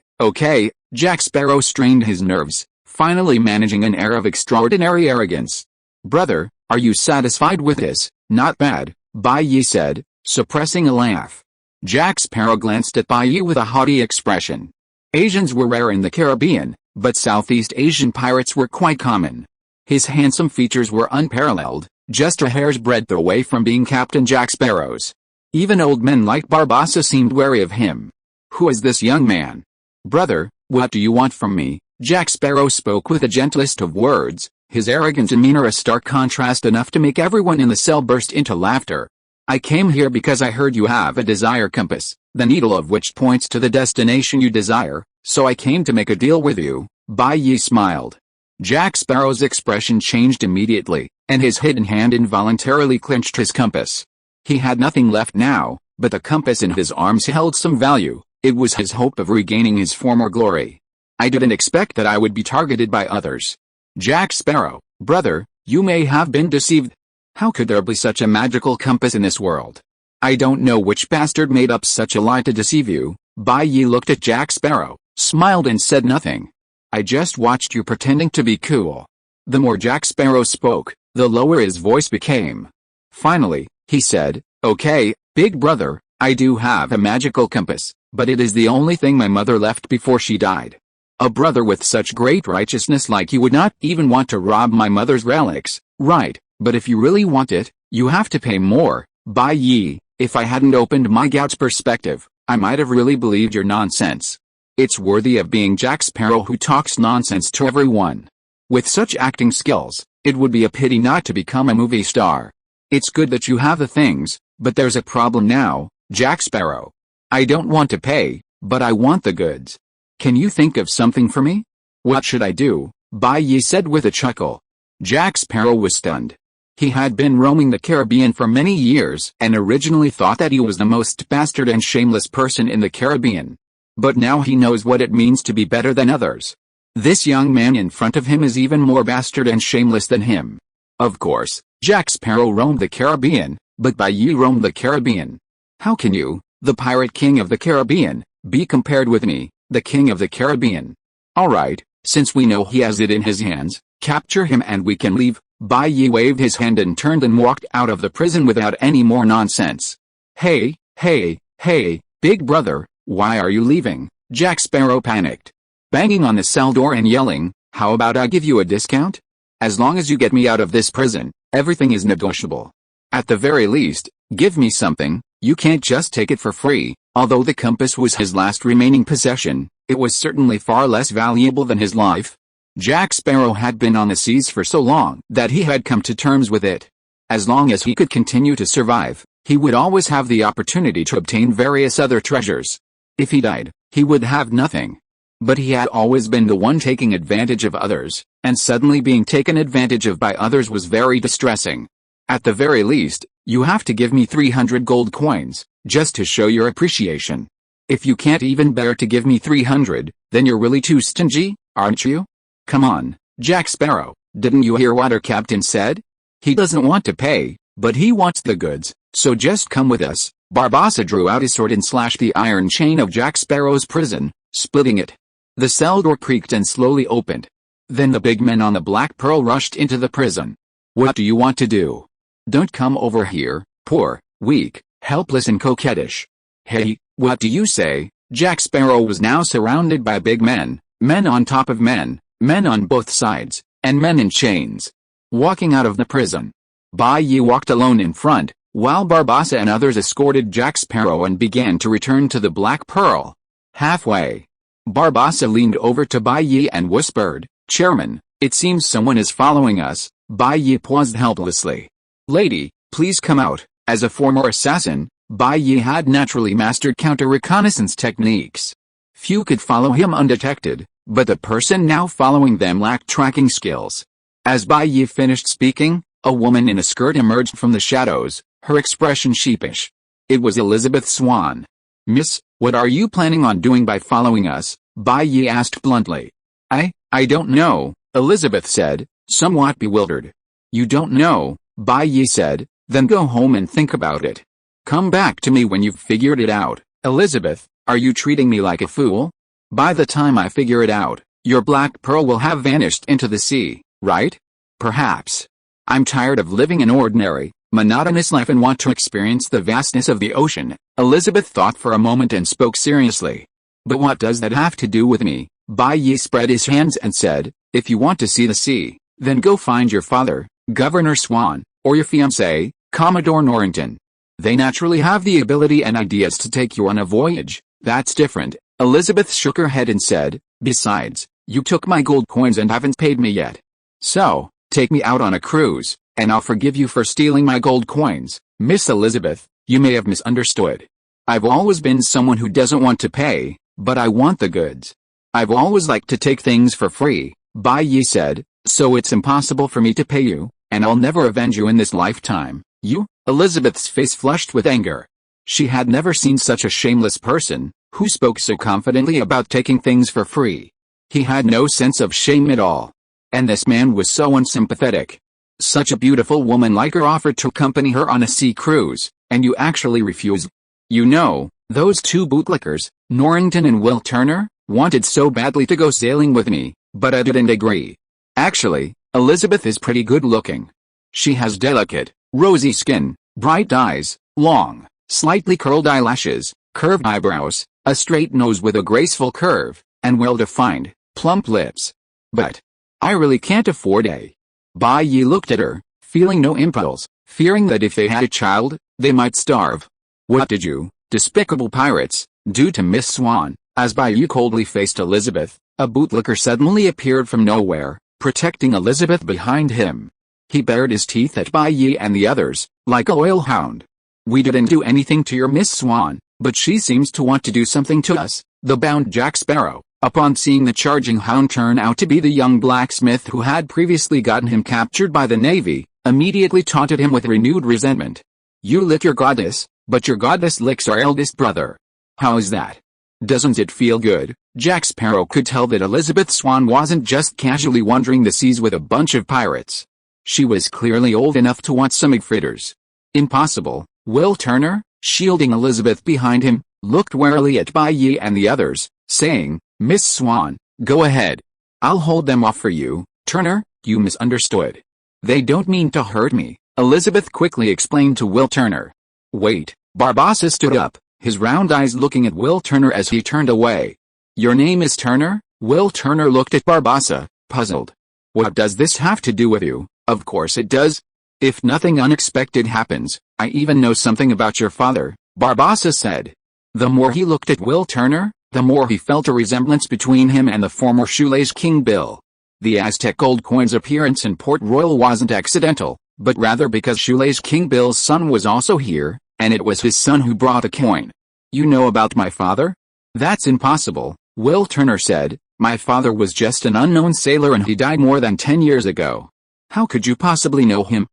Speaker 1: Jack Sparrow strained his nerves, finally managing an air of extraordinary arrogance. Brother, are you satisfied with this? Not bad, Bai Yi said, suppressing a laugh. Jack Sparrow glanced at Bai Yi with a haughty expression. Asians were rare in the Caribbean, but Southeast Asian pirates were quite common. His handsome features were unparalleled, just a hair's breadth away from being Captain Jack Sparrow's. Even old men like Barbassa seemed wary of him. Who is this young man? Brother, what do you want from me? Jack Sparrow spoke with the gentlest of words, his arrogant demeanor a stark contrast enough to make everyone in the cell burst into laughter. I came here because I heard you have a desire compass, the needle of which points to the destination you desire, so I came to make a deal with you. Bai Yi smiled. Jack Sparrow's expression changed immediately, and his hidden hand involuntarily clenched his compass. He had nothing left now, but the compass in his arms held some value. It was his hope of regaining his former glory. I didn't expect that I would be targeted by others. Jack Sparrow, brother, you may have been deceived. How could there be such a magical compass in this world? I don't know which bastard made up such a lie to deceive you. Bai Yi looked at Jack Sparrow, smiled and said nothing. I just watched you pretending to be cool. The more Jack Sparrow spoke, the lower his voice became. Finally, he said, okay, big brother, I do have a magical compass, but it is the only thing my mother left before she died. A brother with such great righteousness like you would not even want to rob my mother's relics, right? But if you really want it, you have to pay more. Bai Yi, if I hadn't opened my gout's perspective, I might have really believed your nonsense. It's worthy of being Jack Sparrow who talks nonsense to everyone. With such acting skills, it would be a pity not to become a movie star. It's good that you have the things, but there's a problem now, Jack Sparrow. I don't want to pay, but I want the goods. Can you think of something for me? What should I do? Bai Yi said with a chuckle. Jack Sparrow was stunned. He had been roaming the Caribbean for many years and originally thought that he was the most bastard and shameless person in the Caribbean. But now he knows what it means to be better than others. This young man in front of him is even more bastard and shameless than him. Of course, Jack Sparrow roamed the Caribbean, but Bai Yi roamed the Caribbean. How can you, the pirate king of the Caribbean, be compared with me, the king of the Caribbean? Alright, since we know he has it in his hands, capture him and we can leave. Bai Yi waved his hand and turned and walked out of the prison without any more nonsense. Hey, big brother, why are you leaving? Jack Sparrow panicked, banging on the cell door and yelling, how about I give you a discount? As long as you get me out of this prison, everything is negotiable. At the very least, give me something. You can't just take it for free. Although the compass was his last remaining possession, it was certainly far less valuable than his life. Jack Sparrow had been on the seas for so long that he had come to terms with it. As long as he could continue to survive, he would always have the opportunity to obtain various other treasures. If he died, he would have nothing. But he had always been the one taking advantage of others, and suddenly being taken advantage of by others was very distressing. At the very least, you have to give me 300 gold coins, just to show your appreciation. If you can't even bear to give me 300, then you're really too stingy, aren't you? Come on, Jack Sparrow, didn't you hear what our captain said? He doesn't want to pay, but he wants the goods, so just come with us. Barbossa drew out his sword and slashed the iron chain of Jack Sparrow's prison, splitting it. The cell door creaked and slowly opened. Then the big men on the Black Pearl rushed into the prison. What do you want to do? Don't come over here, poor, weak, helpless and coquettish. Hey, what do you say? Jack Sparrow was now surrounded by big men, men on top of men on both sides, and men in chains. Walking out of the prison, Bai Yi walked alone in front, while Barbossa and others escorted Jack Sparrow and began to return to the Black Pearl. Halfway, Barbossa leaned over to Bai Yi and whispered, Chairman, it seems someone is following us. Bai Yi paused helplessly. Lady, please come out. As a former assassin, Bai Yi had naturally mastered counter-reconnaissance techniques. Few could follow him undetected, but the person now following them lacked tracking skills. As Bai Yi finished speaking, a woman in a skirt emerged from the shadows, her expression sheepish. It was Elizabeth Swan. Miss, what are you planning on doing by following us? Bai Yi asked bluntly. I don't know, Elizabeth said, somewhat bewildered. You don't know, Bai Yi said, then go home and think about it. Come back to me when you've figured it out. Elizabeth, are you treating me like a fool? By the time I figure it out, your Black Pearl will have vanished into the sea, right? Perhaps. I'm tired of living an ordinary, monotonous life and want to experience the vastness of the ocean. Elizabeth thought for a moment and spoke seriously. But what does that have to do with me? Bai Yi spread his hands and said, if you want to see the sea, then go find your father, Governor Swan, or your fiancé, Commodore Norrington. They naturally have the ability and ideas to take you on a voyage. That's different. Elizabeth shook her head and said, besides, You took my gold coins and haven't paid me yet. So, take me out on a cruise, and I'll forgive you for stealing my gold coins. Miss Elizabeth, you may have misunderstood. I've always been someone who doesn't want to pay, but I want the goods. I've always liked to take things for free, Bai Yi said, so it's impossible for me to pay you, and I'll never avenge you in this lifetime. You? Elizabeth's face flushed with anger. She had never seen such a shameless person, who spoke so confidently about taking things for free. He had no sense of shame at all. And this man was so unsympathetic. Such a beautiful woman like her offered to accompany her on a sea cruise, and you actually refused. You know, those two bootlickers, Norrington and Will Turner, wanted so badly to go sailing with me, but I didn't agree. Actually, Elizabeth is pretty good looking. She has delicate, rosy skin, bright eyes, long, slightly curled eyelashes, curved eyebrows, a straight nose with a graceful curve, and well-defined, plump lips. But I really can't afford a. Bai Yi looked at her, feeling no impulse, fearing that if they had a child, they might starve. What did you, despicable pirates, do to Miss Swan? As Bai Yi coldly faced Elizabeth, a bootlicker suddenly appeared from nowhere, protecting Elizabeth behind him. He bared his teeth at Bai Yi and the others, like a loyal hound. We didn't do anything to your Miss Swan, but she seems to want to do something to us, the bound Jack Sparrow, upon seeing the charging hound turn out to be the young blacksmith who had previously gotten him captured by the Navy, immediately taunted him with renewed resentment. You lick your goddess, but your goddess licks our eldest brother. How is that? Doesn't it feel good? Jack Sparrow could tell that Elizabeth Swan wasn't just casually wandering the seas with a bunch of pirates. She was clearly old enough to want some egg fritters. Impossible. Will Turner, shielding Elizabeth behind him, looked warily at Bai Yi and the others, saying, Miss Swan, go ahead. I'll hold them off for you. Turner, you misunderstood. They don't mean to hurt me, Elizabeth quickly explained to Will Turner. Wait, Barbossa stood up, his round eyes looking at Will Turner as he turned away. Your name is Turner? Will Turner looked at Barbossa, puzzled. What does this have to do with you? Of course it does. If nothing unexpected happens, I even know something about your father, Barbossa said. The more he looked at Will Turner, the more he felt a resemblance between him and the former Shoelace King Bill. The Aztec gold coin's appearance in Port Royal wasn't accidental, but rather because Shoelace King Bill's son was also here, and it was his son who brought the coin. You know about my father? That's impossible, Will Turner said. My father was just an unknown sailor and he died more than 10 years ago. How could you possibly know him?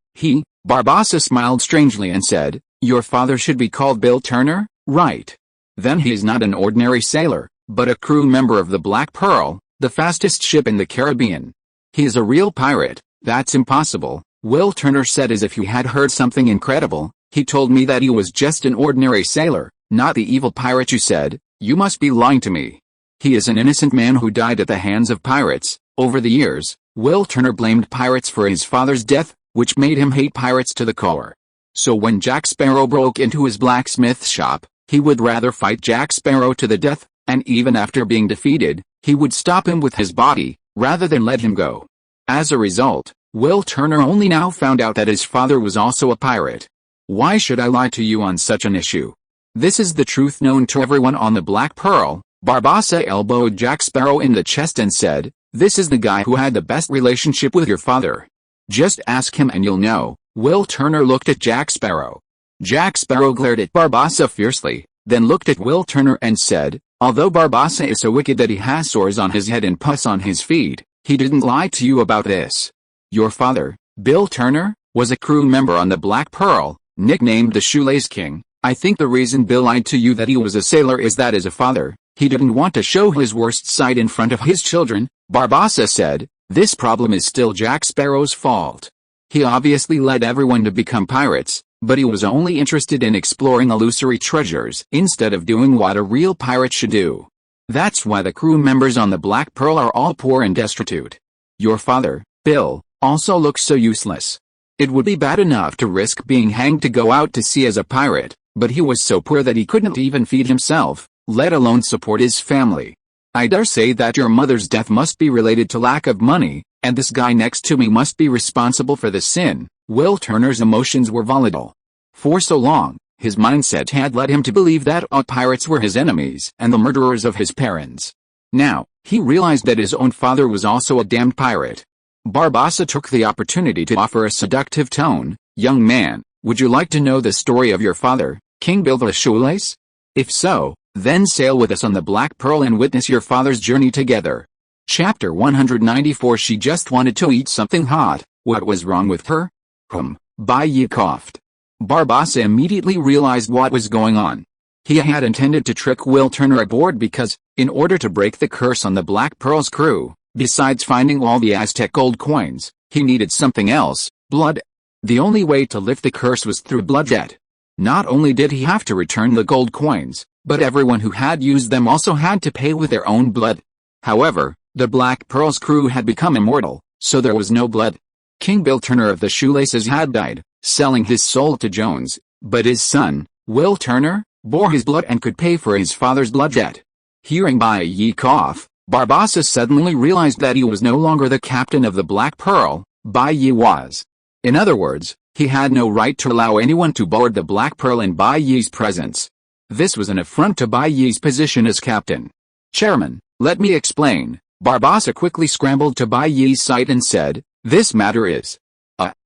Speaker 1: Barbossa smiled strangely and said, your father should be called Bill Turner, right? Then he's not an ordinary sailor, but a crew member of the Black Pearl, the fastest ship in the Caribbean. He's a real pirate. That's impossible, Will Turner said as if he had heard something incredible. He told me that he was just an ordinary sailor, not the evil pirate you said. You must be lying to me. He is an innocent man who died at the hands of pirates. Over the years, Will Turner blamed pirates for his father's death, which made him hate pirates to the core. So when Jack Sparrow broke into his blacksmith shop, he would rather fight Jack Sparrow to the death, and even after being defeated, he would stop him with his body, rather than let him go. As a result, Will Turner only now found out that his father was also a pirate. Why should I lie to you on such an issue? This is the truth known to everyone on the Black Pearl. Barbossa elbowed Jack Sparrow in the chest and said, this is the guy who had the best relationship with your father. Just ask him and you'll know. Will Turner looked at Jack Sparrow. Jack Sparrow glared at Barbossa fiercely, then looked at Will Turner and said, although Barbossa is so wicked that he has sores on his head and pus on his feet, he didn't lie to you about this. Your father, Bill Turner, was a crew member on the Black Pearl, nicknamed the Shoelace King. I think the reason Bill lied to you that he was a sailor is that as a father, he didn't want to show his worst side in front of his children, Barbossa said. This problem is still Jack Sparrow's fault. He obviously led everyone to become pirates, but he was only interested in exploring illusory treasures instead of doing what a real pirate should do. That's why the crew members on the Black Pearl are all poor and destitute. Your father, Bill, also looks so useless. It would be bad enough to risk being hanged to go out to sea as a pirate, but he was so poor that he couldn't even feed himself, let alone support his family. I dare say that your mother's death must be related to lack of money, and this guy next to me must be responsible for the sin. Will Turner's emotions were volatile. For so long, his mindset had led him to believe that all pirates were his enemies and the murderers of his parents. Now, he realized that his own father was also a damned pirate. Barbossa took the opportunity to offer a seductive tone. "Young man, would you like to know the story of your father, King Bill the Shoelace? If so, then sail with us on the Black Pearl and witness your father's journey together." Chapter 194. She just wanted to eat something hot. What was wrong with her? Bai Yi coughed. Barbossa immediately realized what was going on. He had intended to trick Will Turner aboard because, in order to break the curse on the Black Pearl's crew, besides finding all the Aztec gold coins, he needed something else, blood. The only way to lift the curse was through bloodshed. Not only did he have to return the gold coins, but everyone who had used them also had to pay with their own blood. However, the Black Pearl's crew had become immortal, so there was no blood. King Bill Turner of the Shoelaces had died, selling his soul to Jones, but his son, Will Turner, bore his blood and could pay for his father's bloodshed. Hearing Bai Yi cough, Barbossa suddenly realized that he was no longer the captain of the Black Pearl. Bai Yi was. In other words, he had no right to allow anyone to board the Black Pearl in Bai Yi's presence. This was an affront to Bai Yi's position as captain. "Chairman, let me explain." Barbossa quickly scrambled to Bai Yi's side and said, "This matter is..."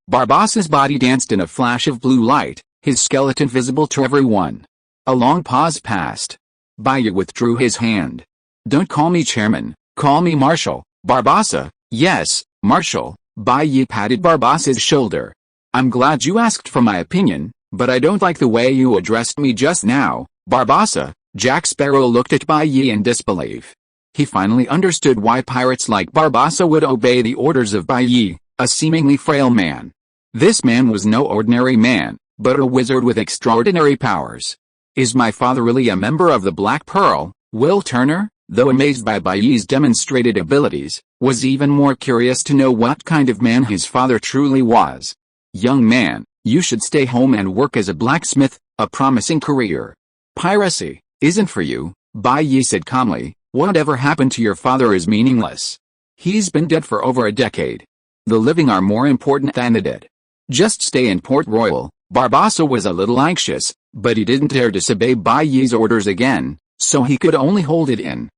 Speaker 1: Barbossa's body danced in a flash of blue light, his skeleton visible to everyone. A long pause passed. Bai Yi withdrew his hand. "Don't call me chairman, call me Marshal." "Barbossa, yes, Marshal." Bai Yi patted Barbossa's shoulder. "I'm glad you asked for my opinion, but I don't like the way you addressed me just now, Barbossa." Jack Sparrow looked at Bai Yi in disbelief. He finally understood why pirates like Barbossa would obey the orders of Bai Yi, a seemingly frail man. This man was no ordinary man, but a wizard with extraordinary powers. "Is my father really a member of the Black Pearl?" Will Turner, though amazed by Bai Yi's demonstrated abilities, was even more curious to know what kind of man his father truly was. "Young man, you should stay home and work as a blacksmith, a promising career. Piracy isn't for you," Bai Yi said calmly. "Whatever happened to your father is meaningless. He's been dead for over a decade. The living are more important than the dead. Just stay in Port Royal." Barbossa was a little anxious, but he didn't dare disobey Bai Yi's orders again, so he could only hold it in.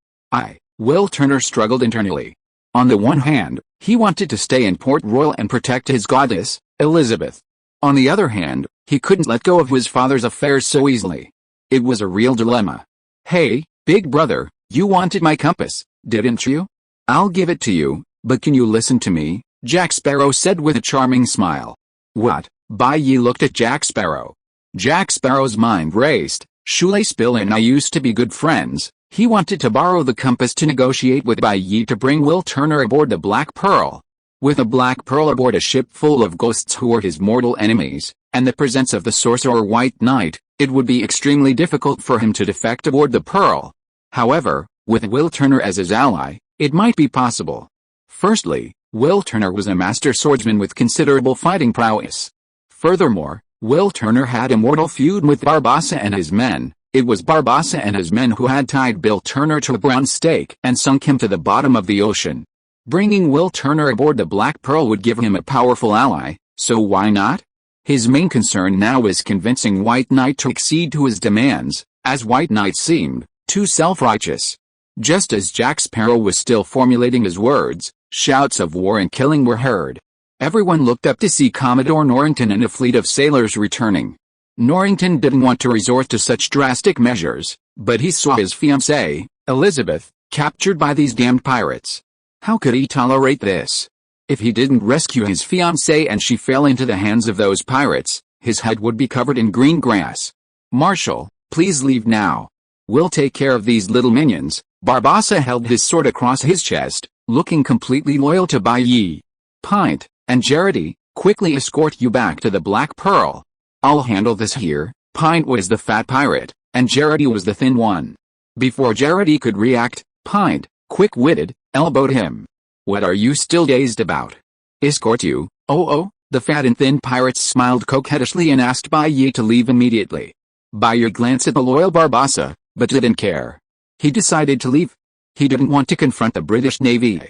Speaker 1: Will Turner struggled internally. On the one hand, he wanted to stay in Port Royal and protect his goddess, Elizabeth. On the other hand, he couldn't let go of his father's affairs so easily. It was a real dilemma. "Hey, big brother, you wanted my compass, didn't you? I'll give it to you, but can you listen to me?" Jack Sparrow said with a charming smile. "What?" Bai Yi looked at Jack Sparrow. Jack Sparrow's mind raced. Shoelace Bill and I used to be good friends. He wanted to borrow the compass to negotiate with Bai Yi to bring Will Turner aboard the Black Pearl. With a Black Pearl aboard a ship full of ghosts who were his mortal enemies, and the presence of the sorcerer White Knight, it would be extremely difficult for him to defect aboard the Pearl. However, with Will Turner as his ally, it might be possible. Firstly, Will Turner was a master swordsman with considerable fighting prowess. Furthermore, Will Turner had a mortal feud with Barbossa and his men. It was Barbossa and his men who had tied Bill Turner to a bronze stake and sunk him to the bottom of the ocean. Bringing Will Turner aboard the Black Pearl would give him a powerful ally, so why not? His main concern now was convincing White Knight to accede to his demands, as White Knight seemed too self-righteous. Just as Jack Sparrow was still formulating his words, shouts of war and killing were heard. Everyone looked up to see Commodore Norrington and a fleet of sailors returning. Norrington didn't want to resort to such drastic measures, but he saw his fiancée, Elizabeth, captured by these damned pirates. How could he tolerate this? If he didn't rescue his fiancée and she fell into the hands of those pirates, his head would be covered in green grass. "Marshal, please leave now. We'll take care of these little minions." Barbossa held his sword across his chest, looking completely loyal to Bai Yi. "Pint and Jarity, quickly escort you back to the Black Pearl. I'll handle this here." Pint was the fat pirate, and Jarity was the thin one. Before Jarity could react, Pint, quick-witted, elbowed him. "What are you still dazed about? Escort you?" Oh, the fat and thin pirates smiled coquettishly and asked Bai Yi to leave immediately. Bai Yi glanced at the loyal Barbossa, but didn't care. He decided to leave. He didn't want to confront the British Navy.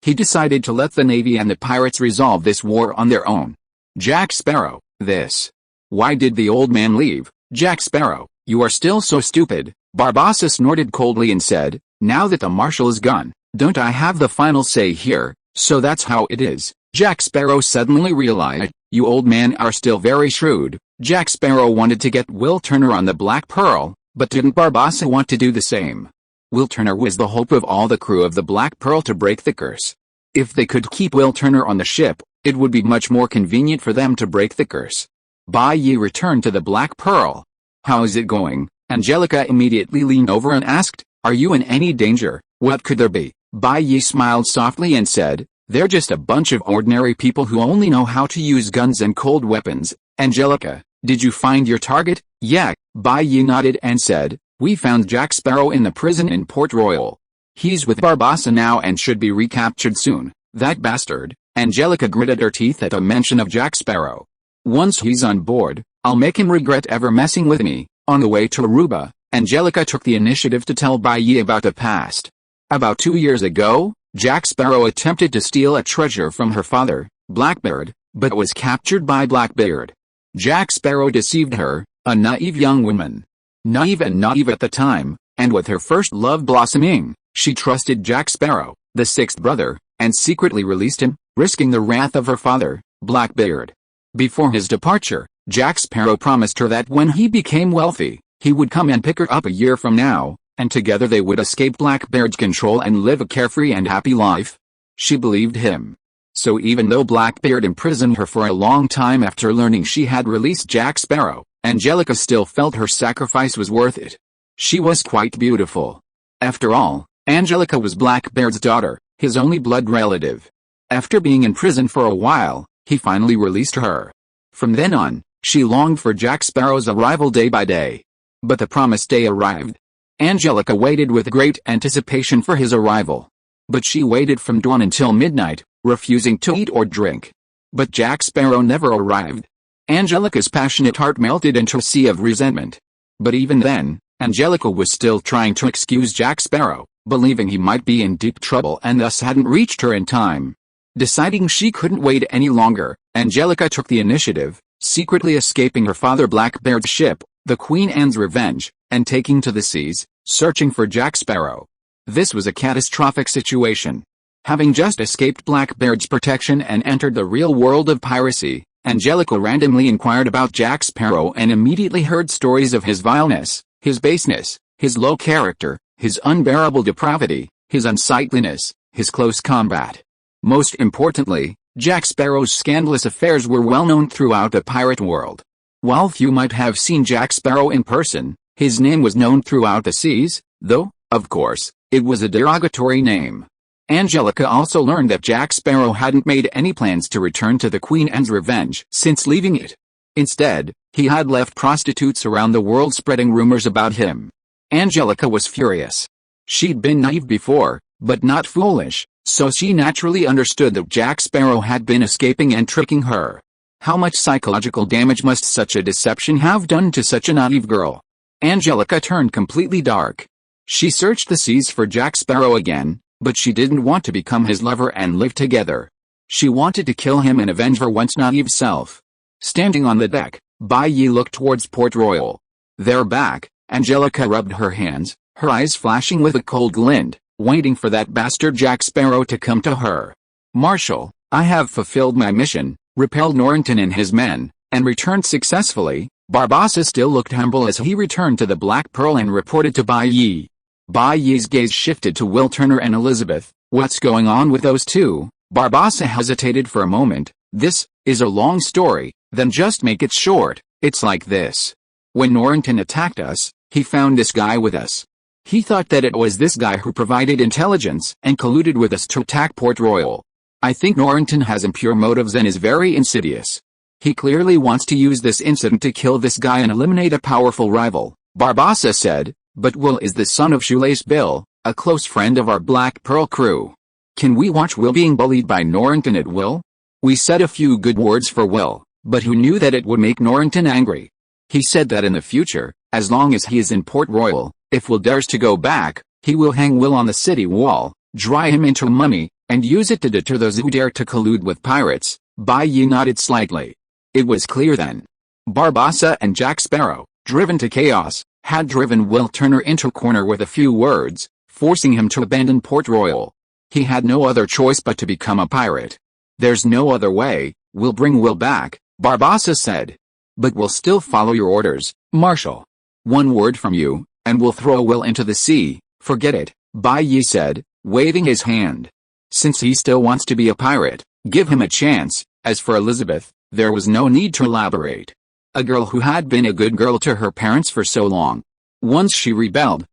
Speaker 1: He decided to let the Navy and the pirates resolve this war on their own. Jack Sparrow, this. Why did the old man leave? Jack Sparrow, you are still so stupid. Barbossa snorted coldly and said, Now that the marshal is gone, don't I have the final say here? So that's how it is. Jack Sparrow suddenly realized, you old men are still very shrewd. Jack Sparrow wanted to get Will Turner on the Black Pearl, but didn't Barbossa want to do the same? Will Turner was the hope of all the crew of the Black Pearl to break the curse. If they could keep Will Turner on the ship, it would be much more convenient for them to break the curse. Bai Yi returned to the Black Pearl. How is it going? Angelica immediately leaned over and asked, are you in any danger? What could there be? Bai Yi smiled softly and said, they're just a bunch of ordinary people who only know how to use guns and cold weapons. Angelica, did you find your target? Yeah, Bai Yi nodded and said, we found Jack Sparrow in the prison in Port Royal. He's with Barbossa now and should be recaptured soon. That bastard. Angelica gritted her teeth at the mention of Jack Sparrow. Once he's on board, I'll make him regret ever messing with me. On the way to Aruba, Angelica took the initiative to tell Bai Yi about the past. About 2 years ago, Jack Sparrow attempted to steal a treasure from her father, Blackbeard, but was captured by Blackbeard. Jack Sparrow deceived her, a naive young woman. Naive at the time, and with her first love blossoming, she trusted Jack Sparrow, the sixth brother, and secretly released him, risking the wrath of her father, Blackbeard. Before his departure, Jack Sparrow promised her that when he became wealthy, he would come and pick her up a year from now, and together they would escape Blackbeard's control and live a carefree and happy life. She believed him. So even though Blackbeard imprisoned her for a long time after learning she had released Jack Sparrow, Angelica still felt her sacrifice was worth it. She was quite beautiful. After all, Angelica was Blackbeard's daughter, his only blood relative. After being in prison for a while, he finally released her. From then on, she longed for Jack Sparrow's arrival day by day. But the promised day arrived. Angelica waited with great anticipation for his arrival. But she waited from dawn until midnight, refusing to eat or drink. But Jack Sparrow never arrived. Angelica's passionate heart melted into a sea of resentment. But even then, Angelica was still trying to excuse Jack Sparrow, believing he might be in deep trouble and thus hadn't reached her in time. Deciding she couldn't wait any longer, Angelica took the initiative, secretly escaping her father Blackbeard's ship, the Queen Anne's Revenge, and taking to the seas, searching for Jack Sparrow. This was a catastrophic situation. Having just escaped Blackbeard's protection and entered the real world of piracy, Angelica randomly inquired about Jack Sparrow and immediately heard stories of his vileness, his baseness, his low character, his unbearable depravity, his unsightliness, his close combat. Most importantly, Jack Sparrow's scandalous affairs were well known throughout the pirate world. While few might have seen Jack Sparrow in person, his name was known throughout the seas, though, of course, it was a derogatory name. Angelica also learned that Jack Sparrow hadn't made any plans to return to the Queen Anne's Revenge since leaving it. Instead, he had left prostitutes around the world spreading rumors about him. Angelica was furious. She'd been naive before, but not foolish, so she naturally understood that Jack Sparrow had been escaping and tricking her. How much psychological damage must such a deception have done to such a naive girl? Angelica turned completely dark. She searched the seas for Jack Sparrow again, but she didn't want to become his lover and live together. She wanted to kill him and avenge her once naive self. Standing on the deck, Bai Yi looked towards Port Royal. Their back, Angelica rubbed her hands, her eyes flashing with a cold glint, waiting for that bastard Jack Sparrow to come to her. Marshal, I have fulfilled my mission, repelled Norrington and his men, and returned successfully. Barbossa still looked humble as he returned to the Black Pearl and reported to Bai Yi. Bai Yi's gaze shifted to Will Turner and Elizabeth. What's going on with those two? Barbossa hesitated for a moment. This is a long story, then just make it short. It's like this. When Norrington attacked us, he found this guy with us. He thought that it was this guy who provided intelligence and colluded with us to attack Port Royal. I think Norrington has impure motives and is very insidious. He clearly wants to use this incident to kill this guy and eliminate a powerful rival, Barbossa said. But Will is the son of Shoelace Bill, a close friend of our Black Pearl crew. Can we watch Will being bullied by Norrington at will? We said a few good words for Will, but who knew that it would make Norrington angry? He said that in the future, as long as he is in Port Royal, if Will dares to go back, he will hang Will on the city wall, dry him into a mummy, and use it to deter those who dare to collude with pirates. Bai Yi nodded slightly. It was clear then. Barbossa and Jack Sparrow, driven to chaos, had driven Will Turner into a corner with a few words. forcing him to abandon Port Royal. He had no other choice but to become a pirate. "There's no other way, we'll bring Will back," Barbossa said. "But we'll still follow your orders, Marshal. One word from you, and we'll throw Will into the sea." "Forget it," Bai Yi said, waving his hand. "Since he still wants to be a pirate, give him a chance." As for Elizabeth, there was no need to elaborate. A girl who had been a good girl to her parents for so long. Once she rebelled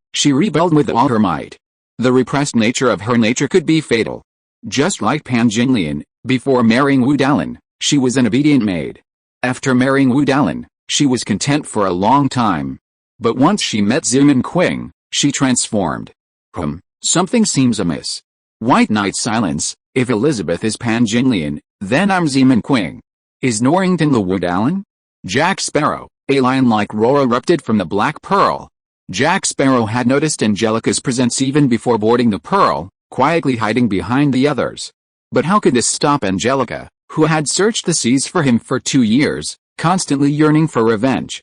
Speaker 1: with all her might. The repressed nature of her nature could be fatal. Just like Pan Jinglian, before marrying Wu Dalin, she was an obedient maid. After marrying Wu Dalin, she was content for a long time. But once she met Zeman Qing, she transformed. Something seems amiss. White Knight silence. If Elizabeth is Pan Jinglian, then I'm Zeman Qing. Is Norrington the Wu Dalin? Jack Sparrow, a lion-like roar erupted from the Black Pearl. Jack Sparrow had noticed Angelica's presence even before boarding the Pearl, quietly hiding behind the others. But how could this stop Angelica, who had searched the seas for him for 2 years, constantly yearning for revenge?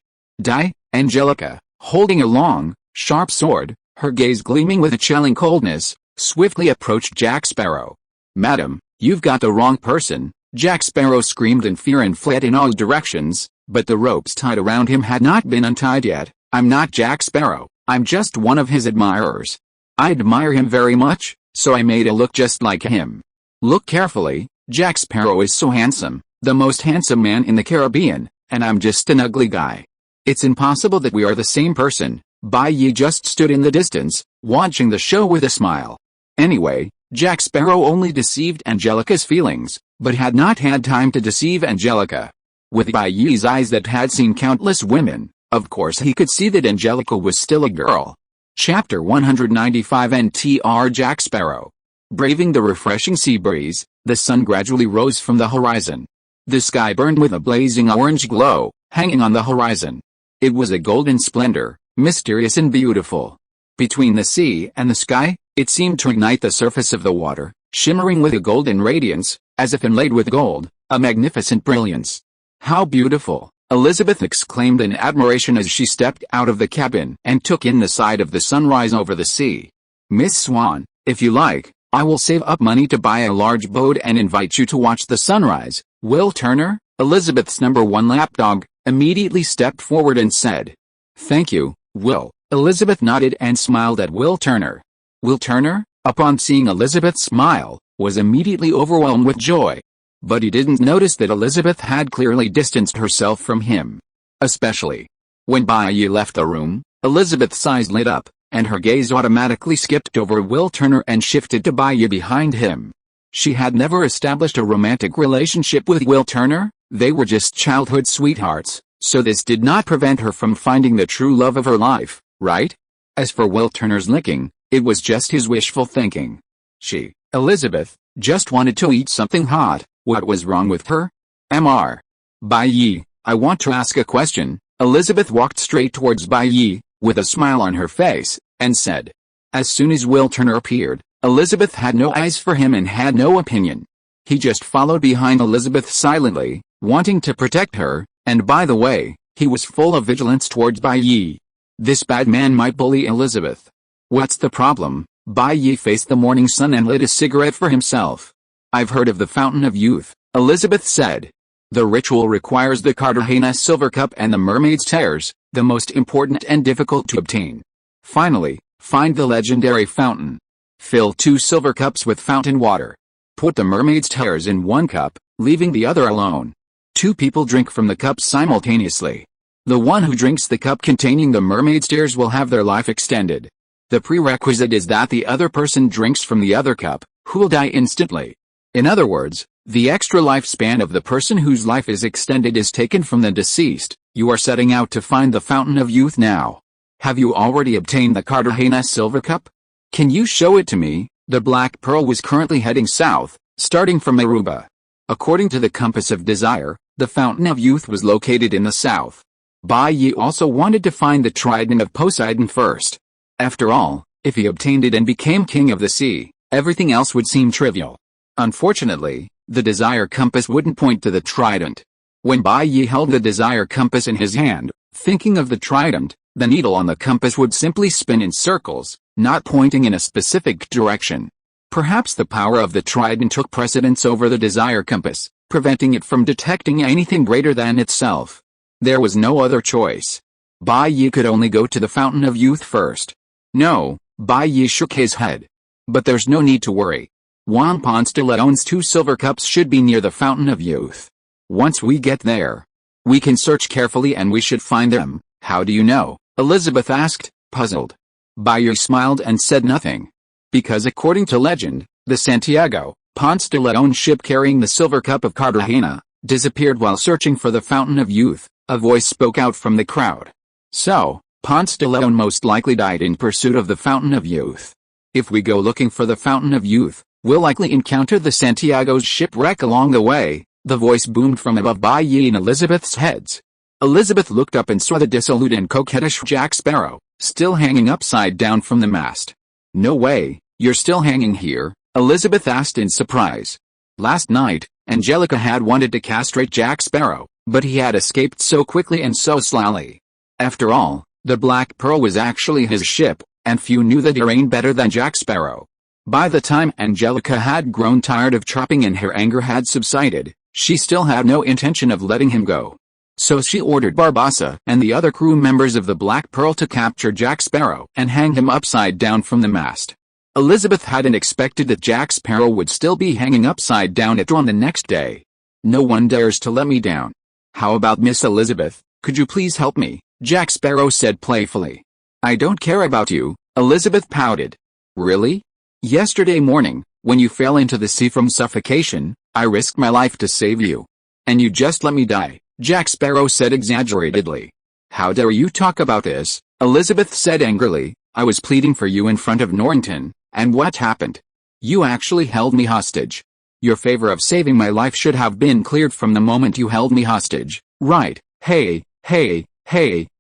Speaker 1: Angelica, holding a long, sharp sword, her gaze gleaming with a chilling coldness, swiftly approached Jack Sparrow. "Madam, you've got the wrong person," Jack Sparrow screamed in fear and fled in all directions, but the ropes tied around him had not been untied yet. "I'm not Jack Sparrow, I'm just one of his admirers. I admire him very much, so I made a look just like him." "Look carefully, Jack Sparrow is so handsome, the most handsome man in the Caribbean, and I'm just an ugly guy. It's impossible that we are the same person." Bai Yi just stood in the distance, watching the show with a smile. Anyway, Jack Sparrow only deceived Angelica's feelings, but had not had time to deceive Angelica. With Bai Yi's eyes that had seen countless women, of course he could see that Angelica was still a girl. Chapter 195 NTR Jack Sparrow. Braving the refreshing sea breeze, the sun gradually rose from the horizon. The sky burned with a blazing orange glow, hanging on the horizon. It was a golden splendor, mysterious and beautiful. Between the sea and the sky, it seemed to ignite the surface of the water, shimmering with a golden radiance, as if inlaid with gold, a magnificent brilliance. "How beautiful!" Elizabeth exclaimed in admiration as she stepped out of the cabin and took in the sight of the sunrise over the sea. "Miss Swan, if you like, I will save up money to buy a large boat and invite you to watch the sunrise." Will Turner, Elizabeth's #1 lapdog, immediately stepped forward and said, "Thank you, Will." Elizabeth nodded and smiled at Will Turner. Will Turner, upon seeing Elizabeth's smile, was immediately overwhelmed with joy. But he didn't notice that Elizabeth had clearly distanced herself from him. Especially when Bai Yi left the room, Elizabeth's eyes lit up, and her gaze automatically skipped over Will Turner and shifted to Bai Yi behind him. She had never established a romantic relationship with Will Turner, they were just childhood sweethearts, so this did not prevent her from finding the true love of her life, right? As for Will Turner's licking, it was just his wishful thinking. She, Elizabeth, just wanted to eat something hot. What was wrong with her? Mr. Bai Yi, I want to ask a question. Elizabeth walked straight towards Bai Yi, with a smile on her face, and said. As soon as Will Turner appeared, Elizabeth had no eyes for him and had no opinion. He just followed behind Elizabeth silently, wanting to protect her, and by the way, he was full of vigilance towards Bai Yi. This bad man might bully Elizabeth. What's the problem? Bai Yi faced the morning sun and lit a cigarette for himself. I've heard of the Fountain of Youth, Elizabeth said. The ritual requires the Cartagena silver cup and the mermaid's tears, the most important and difficult to obtain. Finally, find the legendary fountain. Fill 2 silver cups with fountain water. Put the mermaid's tears in 1 cup, leaving the other alone. 2 people drink from the cup simultaneously. The one who drinks the cup containing the mermaid's tears will have their life extended. The prerequisite is that the other person drinks from the other cup, who will die instantly. In other words, the extra lifespan of the person whose life is extended is taken from the deceased. You are setting out to find the Fountain of Youth now. Have you already obtained the Cartagena silver cup? Can you show it to me? The Black Pearl was currently heading south, starting from Aruba. According to the Compass of Desire, the Fountain of Youth was located in the south. Bai Yi also wanted to find the Trident of Poseidon first. After all, if he obtained it and became king of the sea, everything else would seem trivial. Unfortunately, the Desire Compass wouldn't point to the Trident. When Bai Yi held the Desire Compass in his hand, thinking of the Trident, The needle on the compass would simply spin in circles, not pointing in a specific direction. Perhaps the power of the trident took precedence over the desired compass, preventing it from detecting anything greater than itself. There was no other choice. Bai Yi could only go to the Fountain of Youth first. No, Bai Yi shook his head. But there's no need to worry. Juan Ponce de Leon's 2 silver cups should be near the Fountain of Youth. Once we get there, we can search carefully and we should find them. How do you know? Elizabeth asked, puzzled. Bai Yi smiled and said nothing. Because according to legend, the Santiago, Ponce de Leon ship carrying the silver cup of Cartagena, disappeared while searching for the Fountain of Youth. A voice spoke out from the crowd. So, Ponce de Leon most likely died in pursuit of the Fountain of Youth. If we go looking for the Fountain of Youth, we'll likely encounter the Santiago's shipwreck along the way, the voice boomed from above Bai Yi and Elizabeth's heads. Elizabeth looked up and saw the dissolute and coquettish Jack Sparrow, still hanging upside down from the mast. No way, you're still hanging here, Elizabeth asked in surprise. Last night, Angelica had wanted to castrate Jack Sparrow, but he had escaped so quickly and so slyly. After all, the Black Pearl was actually his ship, and few knew the terrain better than Jack Sparrow. By the time Angelica had grown tired of chopping and her anger had subsided, she still had no intention of letting him go. So she ordered Barbassa and the other crew members of the Black Pearl to capture Jack Sparrow and hang him upside down from the mast. Elizabeth hadn't expected that Jack Sparrow would still be hanging upside down at dawn the next day. No one dares to let me down. How about Miss Elizabeth, could you please help me? Jack Sparrow said playfully. I don't care about you, Elizabeth pouted. Really? Yesterday morning, when you fell into the sea from suffocation, I risked my life to save you. And you just let me die, Jack Sparrow said exaggeratedly. How dare you talk about this, Elizabeth said angrily. I was pleading for you in front of Norrington, and what happened? You actually held me hostage. Your favor of saving my life should have been cleared from the moment you held me hostage, right? Hey,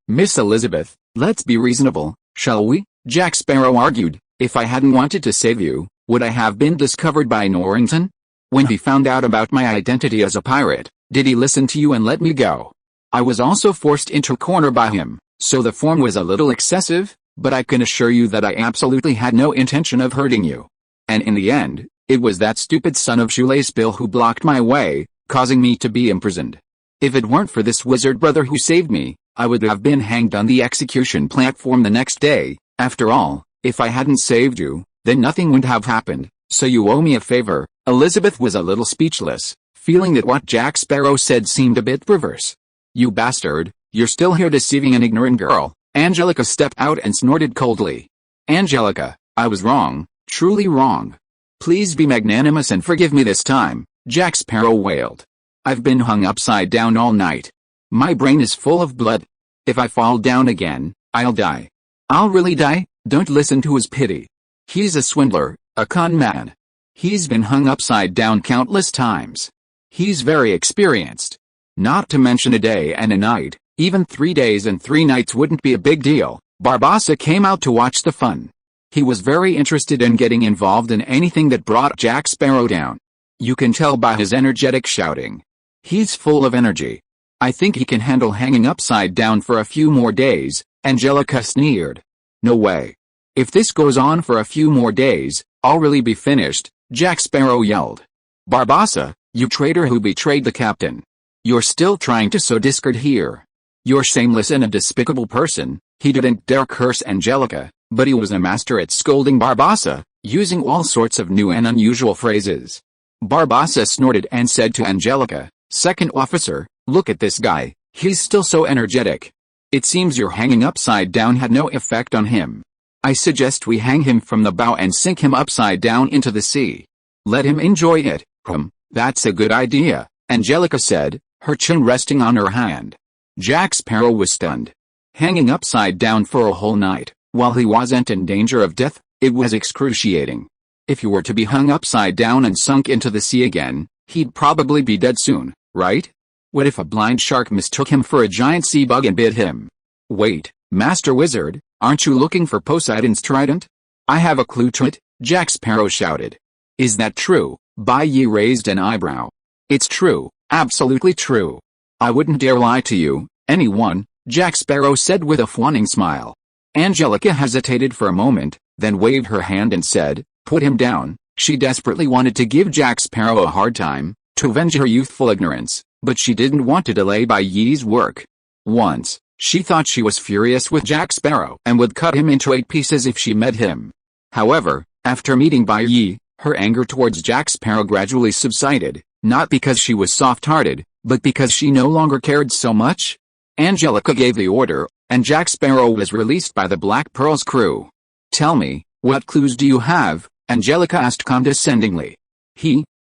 Speaker 1: Miss Elizabeth, let's be reasonable, shall we? Jack Sparrow argued. If I hadn't wanted to save you, would I have been discovered by Norrington? When he found out about my identity as a pirate, did he listen to you and let me go? I was also forced into a corner by him, so the form was a little excessive, but I can assure you that I absolutely had no intention of hurting you. And in the end, it was that stupid son of Shoelace Bill who blocked my way, causing me to be imprisoned. If it weren't for this wizard brother who saved me, I would have been hanged on the execution platform the next day. After all, if I hadn't saved you, then nothing would have happened, so you owe me a favor. Elizabeth was a little speechless, feeling that what Jack Sparrow said seemed a bit perverse. You bastard, you're still here deceiving an ignorant girl. Angelica stepped out and snorted coldly. Angelica, I was wrong, truly wrong. Please be magnanimous and forgive me this time, Jack Sparrow wailed. I've been hung upside down all night. My brain is full of blood. If I fall down again, I'll die. I'll really die. Don't listen to his pity. He's a swindler, a con man. He's been hung upside down countless times. He's very experienced. Not to mention a day and a night, even 3 days and 3 nights wouldn't be a big deal. Barbassa came out to watch the fun. He was very interested in getting involved in anything that brought Jack Sparrow down. You can tell by his energetic shouting. He's full of energy. I think he can handle hanging upside down for a few more days, Angelica sneered. No way. If this goes on for a few more days, I'll really be finished, Jack Sparrow yelled. Barbassa, you traitor who betrayed the captain. You're still trying to sow discord here. You're shameless and a despicable person. He didn't dare curse Angelica, but he was a master at scolding Barbassa, using all sorts of new and unusual phrases. Barbassa snorted and said to Angelica, Second officer, look at this guy, he's still so energetic. It seems your hanging upside down had no effect on him. I suggest we hang him from the bow and sink him upside down into the sea. Let him enjoy it. That's a good idea, Angelica said, her chin resting on her hand. Jack Sparrow was stunned. Hanging upside down for a whole night, while he wasn't in danger of death, it was excruciating. If he were to be hung upside down and sunk into the sea again, he'd probably be dead soon, right? What if a blind shark mistook him for a giant sea bug and bit him? Wait, Master Wizard, aren't you looking for Poseidon's trident? I have a clue to it, Jack Sparrow shouted. Is that true? Bai Yi raised an eyebrow. It's true, absolutely true. I wouldn't dare lie to you, anyone, Jack Sparrow said with a fawning smile. Angelica hesitated for a moment, then waved her hand and said, "Put him down." She desperately wanted to give Jack Sparrow a hard time, to avenge her youthful ignorance, but she didn't want to delay Bai Yi's work. Once, she thought she was furious with Jack Sparrow and would cut him into 8 pieces if she met him. However, after meeting Bai Yi, her anger towards Jack Sparrow gradually subsided, not because she was soft-hearted, but because she no longer cared so much. Angelica gave the order, and Jack Sparrow was released by the Black Pearl's crew. "Tell me, what clues do you have?" Angelica asked condescendingly.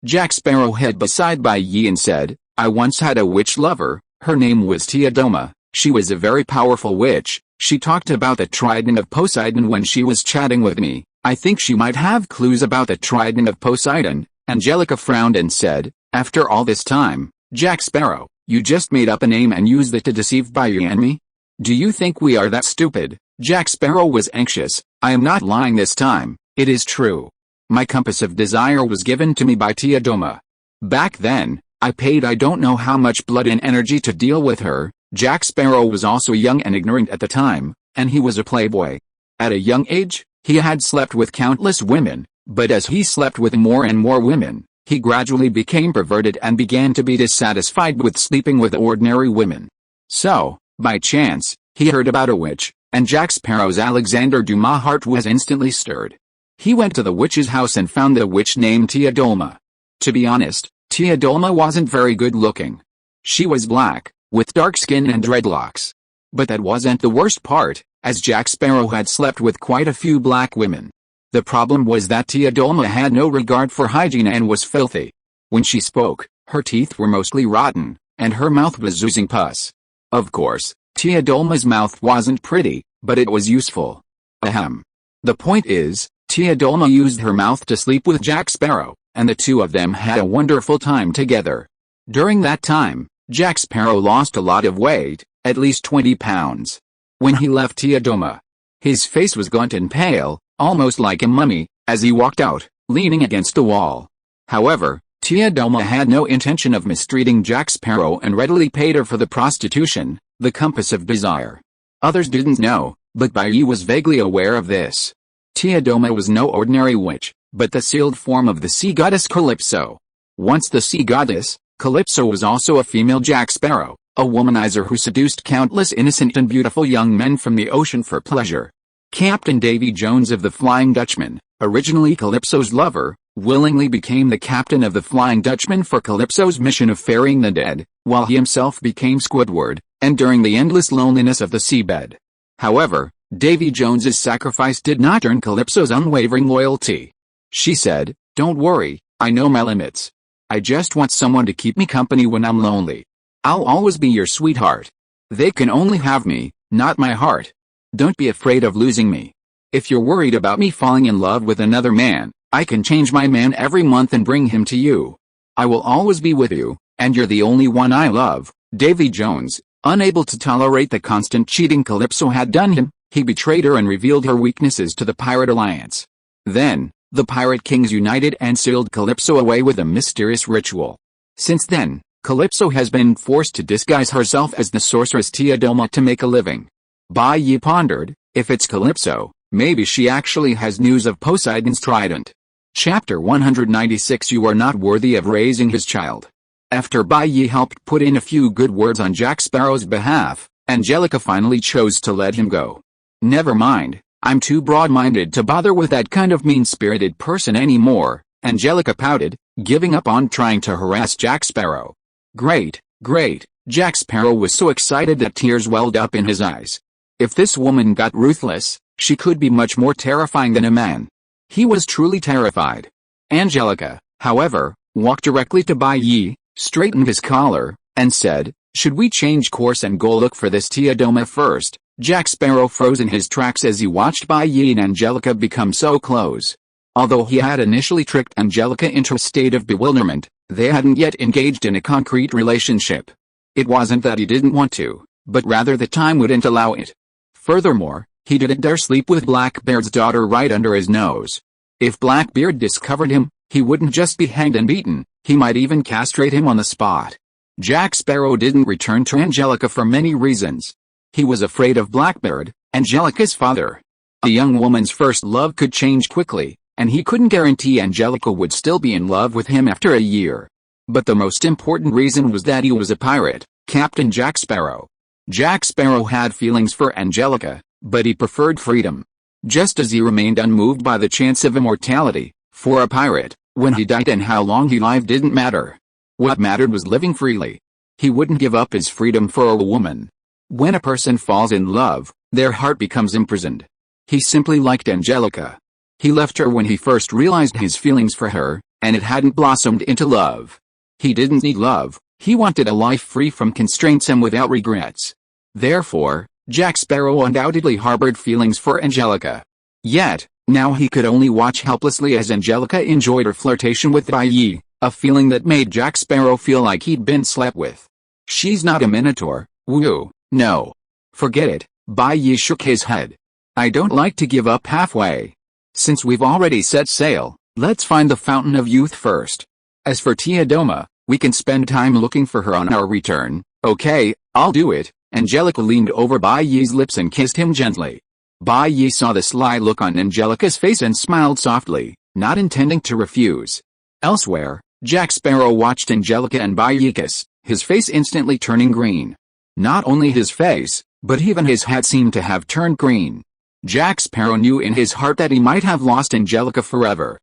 Speaker 1: Jack Sparrow hid beside Bai Yi and said, "I once had a witch lover, her name was Teodoma. She was a very powerful witch. She talked about the trident of Poseidon when she was chatting with me. I think she might have clues about the trident of Poseidon." Angelica frowned and said, "After all this time, Jack Sparrow, you just made up a name and used it to deceive Bai Yi and me? Do you think we are that stupid?" Jack Sparrow was anxious. "I am not lying this time, it is true. My compass of desire was given to me by Teodoma. Back then, I paid I don't know how much blood and energy to deal with her." Jack Sparrow was also young and ignorant at the time, and he was a playboy. At a young age, he had slept with countless women, but as he slept with more and more women, he gradually became perverted and began to be dissatisfied with sleeping with ordinary women. So, by chance, he heard about a witch, and Jack Sparrow's Alexander Dumas heart was instantly stirred. He went to the witch's house and found the witch named Teodoma. To be honest, Teodoma wasn't very good looking. She was black, with dark skin and dreadlocks. But that wasn't the worst part, as Jack Sparrow had slept with quite a few black women. The problem was that Teodoma had no regard for hygiene and was filthy. When she spoke, her teeth were mostly rotten, and her mouth was oozing pus. Of course, Teodoma's mouth wasn't pretty, but it was useful. Ahem. The point is, Teodoma used her mouth to sleep with Jack Sparrow, and the two of them had a wonderful time together. During that time, Jack Sparrow lost a lot of weight, at least 20 pounds. When he left Teodoma, his face was gaunt and pale, almost like a mummy, as he walked out, leaning against the wall. However, Teodoma had no intention of mistreating Jack Sparrow and readily paid her for the prostitution, the compass of desire. Others didn't know, but Bai Yi was vaguely aware of this. Teodoma was no ordinary witch, but the sealed form of the sea goddess Calypso. Once the sea goddess, Calypso was also a female Jack Sparrow, a womanizer who seduced countless innocent and beautiful young men from the ocean for pleasure. Captain Davy Jones of the Flying Dutchman, originally Calypso's lover, willingly became the captain of the Flying Dutchman for Calypso's mission of ferrying the dead, while he himself became Squidward, enduring the endless loneliness of the seabed. However, Davy Jones's sacrifice did not earn Calypso's unwavering loyalty. She said, "Don't worry, I know my limits. I just want someone to keep me company when I'm lonely. I'll always be your sweetheart. They can only have me, not my heart. Don't be afraid of losing me. If you're worried about me falling in love with another man, I can change my man every month and bring him to you. I will always be with you, and you're the only one I love." Davy Jones, unable to tolerate the constant cheating Calypso had done him, he betrayed her and revealed her weaknesses to the Pirate Alliance. Then, the Pirate Kings united and sealed Calypso away with a mysterious ritual. Since then, Calypso has been forced to disguise herself as the sorceress Teodoma to make a living. Bai Yi pondered, if it's Calypso, maybe she actually has news of Poseidon's trident. Chapter 196 You are not worthy of raising his child. After Bai Yi helped put in a few good words on Jack Sparrow's behalf, Angelica finally chose to let him go. "Never mind, I'm too broad-minded to bother with that kind of mean-spirited person anymore," Angelica pouted, giving up on trying to harass Jack Sparrow. Great, great, Jack Sparrow was so excited that tears welled up in his eyes. If this woman got ruthless, she could be much more terrifying than a man. He was truly terrified. Angelica, however, walked directly to Bai Yi, straightened his collar, and said, "Should we change course and go look for this Teodoma first?" Jack Sparrow froze in his tracks as he watched Bai Yi and Angelica become so close. Although he had initially tricked Angelica into a state of bewilderment, they hadn't yet engaged in a concrete relationship. It wasn't that he didn't want to, but rather the time wouldn't allow it. Furthermore, he didn't dare sleep with Blackbeard's daughter right under his nose. If Blackbeard discovered him, he wouldn't just be hanged and beaten, he might even castrate him on the spot. Jack Sparrow didn't return to Angelica for many reasons. He was afraid of Blackbird, Angelica's father. A young woman's first love could change quickly, and he couldn't guarantee Angelica would still be in love with him after a year. But the most important reason was that he was a pirate, Captain Jack Sparrow. Jack Sparrow had feelings for Angelica, but he preferred freedom. Just as he remained unmoved by the chance of immortality, for a pirate, when he died and how long he lived didn't matter. What mattered was living freely. He wouldn't give up his freedom for a woman. When a person falls in love, their heart becomes imprisoned. He simply liked Angelica. He left her when he first realized his feelings for her, and it hadn't blossomed into love. He didn't need love, he wanted a life free from constraints and without regrets. Therefore, Jack Sparrow undoubtedly harbored feelings for Angelica. Yet, now he could only watch helplessly as Angelica enjoyed her flirtation with Bai, a feeling that made Jack Sparrow feel like he'd been slept with. She's not a minotaur, woo, no. Forget it, Bai shook his head. I don't like to give up halfway. Since we've already set sail, let's find the Fountain of Youth first. As for Teodoma, we can spend time looking for her on our return. Okay, I'll do it. Angelica leaned over Bai's lips and kissed him gently. Bai saw the sly look on Angelica's face and smiled softly, not intending to refuse. Elsewhere, Jack Sparrow watched Angelica and Bai kiss, his face instantly turning green. Not only his face, but even his hat seemed to have turned green. Jack Sparrow knew in his heart that he might have lost Angelica forever.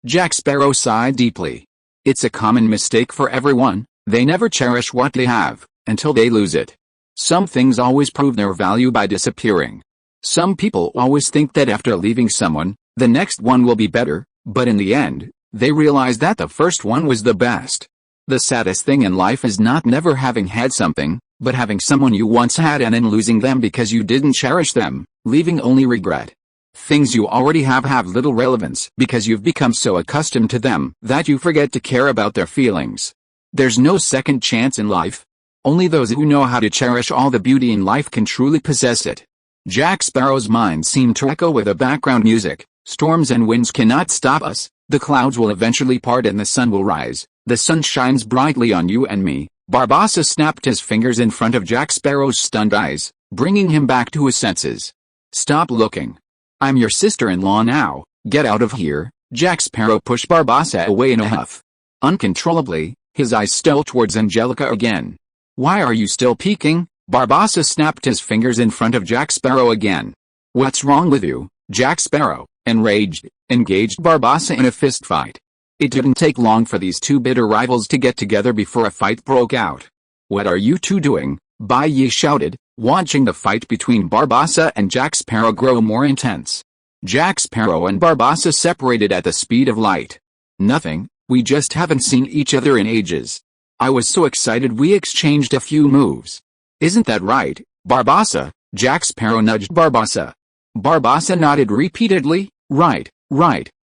Speaker 1: Jack Sparrow sighed deeply. It's a common mistake for everyone, they never cherish what they have, until they lose it. Some things always prove their value by disappearing. Some people always think that after leaving someone, the next one will be better, but in the end, they realize that the first one was the best. The saddest thing in life is not never having had something, but having someone you once had and then losing them because you didn't cherish them, leaving only regret. Things you already have little relevance because you've become so accustomed to them that you forget to care about their feelings. There's no second chance in life. Only those who know how to cherish all the beauty in life can truly possess it. Jack Sparrow's mind seemed to echo with the background music. Storms and winds cannot stop us, the clouds will eventually part and the sun will rise. The sun shines brightly on you and me. Barbossa snapped his fingers in front of Jack Sparrow's stunned eyes, bringing him back to his senses. Stop looking. I'm your sister-in-law now, get out of here. Jack Sparrow pushed Barbossa away in a huff. Uncontrollably, his eyes stole towards Angelica again. Why are you still peeking? Barbossa snapped his fingers in front of Jack Sparrow again. What's wrong with you? Jack Sparrow, enraged, engaged Barbossa in a fistfight. It didn't take long for these two bitter rivals to get together before a fight broke out. What are you two doing? Bai shouted, watching the fight between Barbossa and Jack Sparrow grow more intense. Jack Sparrow and Barbossa separated at the speed of light. Nothing, we just haven't seen each other in ages. I was so excited we exchanged a few moves. Isn't that right, Barbossa? Jack Sparrow nudged Barbossa. Barbossa nodded repeatedly. Right,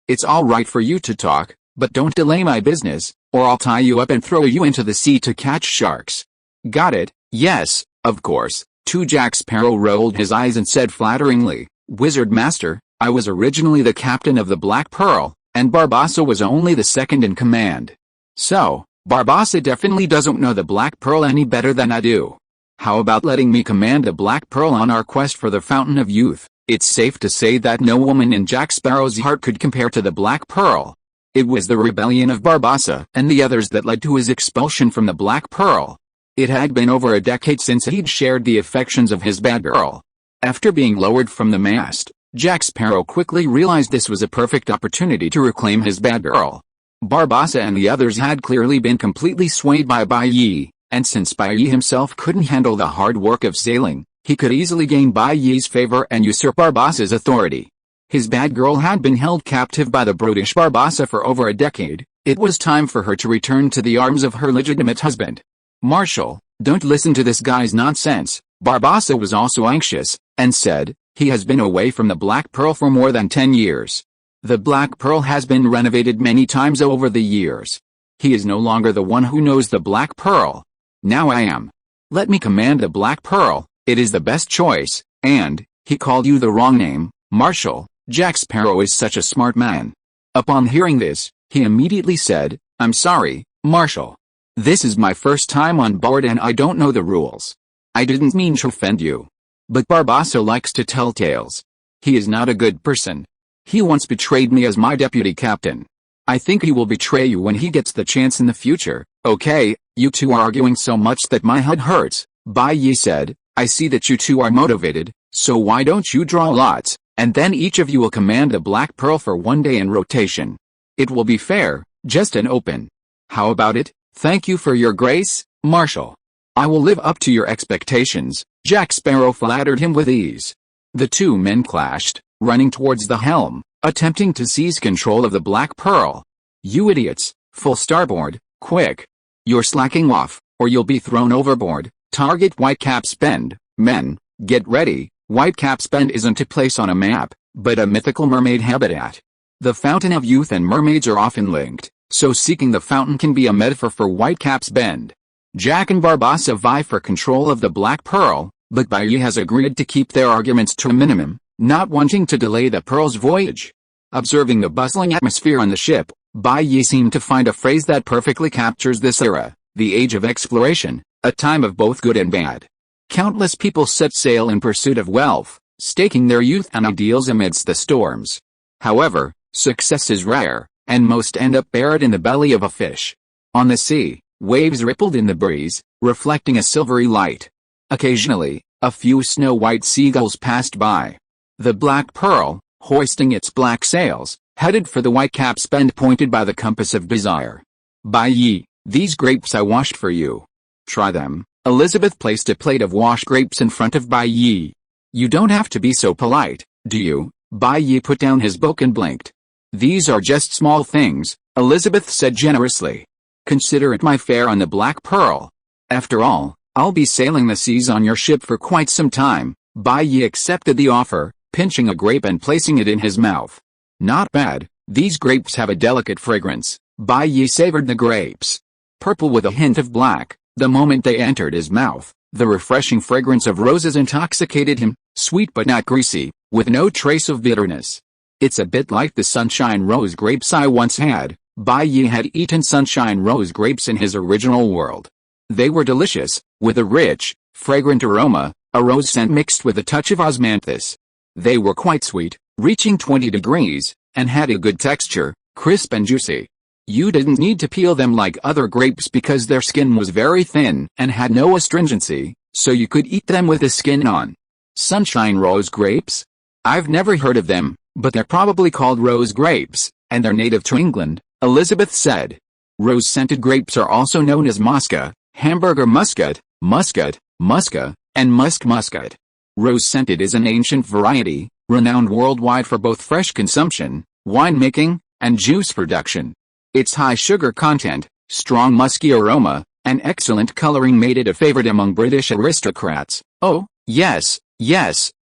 Speaker 1: it's all right for you to talk, but don't delay my business, or I'll tie you up and throw you into the sea to catch sharks. Got it? Yes, of course. Jack Sparrow rolled his eyes and said flatteringly, Wizard Master, I was originally the captain of the Black Pearl, and Barbossa was only the second in command. So, Barbossa definitely doesn't know the Black Pearl any better than I do. How about letting me command the Black Pearl on our quest for the Fountain of Youth? It's safe to say that no woman in Jack Sparrow's heart could compare to the Black Pearl. It was the rebellion of Barbossa and the others that led to his expulsion from the Black Pearl. It had been over a decade since he'd shared the affections of his bad girl. After being lowered from the mast, Jack Sparrow quickly realized this was a perfect opportunity to reclaim his bad girl. Barbossa and the others had clearly been completely swayed by Bai, and since Bai himself couldn't handle the hard work of sailing, he could easily gain Bai's favor and usurp Barbossa's authority. His bad girl had been held captive by the brutish Barbossa for over a decade. It was time for her to return to the arms of her legitimate husband. Marshal, don't listen to this guy's nonsense. Barbossa was also anxious, and said, he has been away from the Black Pearl for more than 10 years. The Black Pearl has been renovated many times over the years. He is no longer the one who knows the Black Pearl. Now I am. Let me command the Black Pearl, it is the best choice, and, he called you the wrong name, Marshal. Jack Sparrow is such a smart man. Upon hearing this, he immediately said, I'm sorry, Marshal. This is my first time on board and I don't know the rules. I didn't mean to offend you. But Barbossa likes to tell tales. He is not a good person. He once betrayed me as my deputy captain. I think he will betray you when he gets the chance in the future. Okay, you two are arguing so much that my head hurts, Bai Yi said. I see that you two are motivated, so why don't you draw lots, and then each of you will command a black pearl for 1 day in rotation. It will be fair, just and open. How about it? Thank you for your grace, Marshal. I will live up to your expectations, Jack Sparrow flattered him with ease. The two men clashed, running towards the helm, attempting to seize control of the black pearl. You idiots, full starboard, quick. You're slacking off, or you'll be thrown overboard. Target Whitecap's Bend. Men, get ready. Whitecap's Bend isn't a place on a map, but a mythical mermaid habitat. The Fountain of Youth and mermaids are often linked, so seeking the fountain can be a metaphor for Whitecap's Bend. Jack and Barbossa vie for control of the Black Pearl, but Bai Yi has agreed to keep their arguments to a minimum, not wanting to delay the Pearl's voyage. Observing the bustling atmosphere on the ship, Bai Yi seemed to find a phrase that perfectly captures this era, the age of exploration, a time of both good and bad. Countless people set sail in pursuit of wealth, staking their youth and ideals amidst the storms. However, success is rare, and most end up buried in the belly of a fish. On the sea, waves rippled in the breeze, reflecting a silvery light. Occasionally, a few snow-white seagulls passed by. The Black Pearl, hoisting its black sails, headed for the Whitecap's Bend pointed by the compass of desire. Bai Yi, these grapes I washed for you. Try them. Elizabeth placed a plate of washed grapes in front of Bai Yi. You don't have to be so polite, do you? Bai Yi put down his book and blinked. These are just small things, Elizabeth said generously. Consider it my fare on the Black Pearl. After all, I'll be sailing the seas on your ship for quite some time. Bai Yi accepted the offer, pinching a grape and placing it in his mouth. Not bad, these grapes have a delicate fragrance. Bai Yi savored the grapes. Purple with a hint of black, the moment they entered his mouth, the refreshing fragrance of roses intoxicated him, sweet but not greasy, with no trace of bitterness. It's a bit like the sunshine rose grapes I once had. Bai Yi had eaten sunshine rose grapes in his original world. They were delicious, with a rich, fragrant aroma, a rose scent mixed with a touch of osmanthus. They were quite sweet, reaching 20 degrees, and had a good texture, crisp and juicy. You didn't need to peel them like other grapes because their skin was very thin and had no astringency, so you could eat them with the skin on. Sunshine rose grapes? I've never heard of them, but they're probably called rose grapes, and they're native to England, Elizabeth said. Rose-scented grapes are also known as Musca, Hamburger Muscat, Muscat, Musca, and Musk Muscat. Rose-scented is an ancient variety, renowned worldwide for both fresh consumption, winemaking, and juice production. Its high sugar content, strong musky aroma, and excellent coloring made it a favorite among British aristocrats. Oh, yes,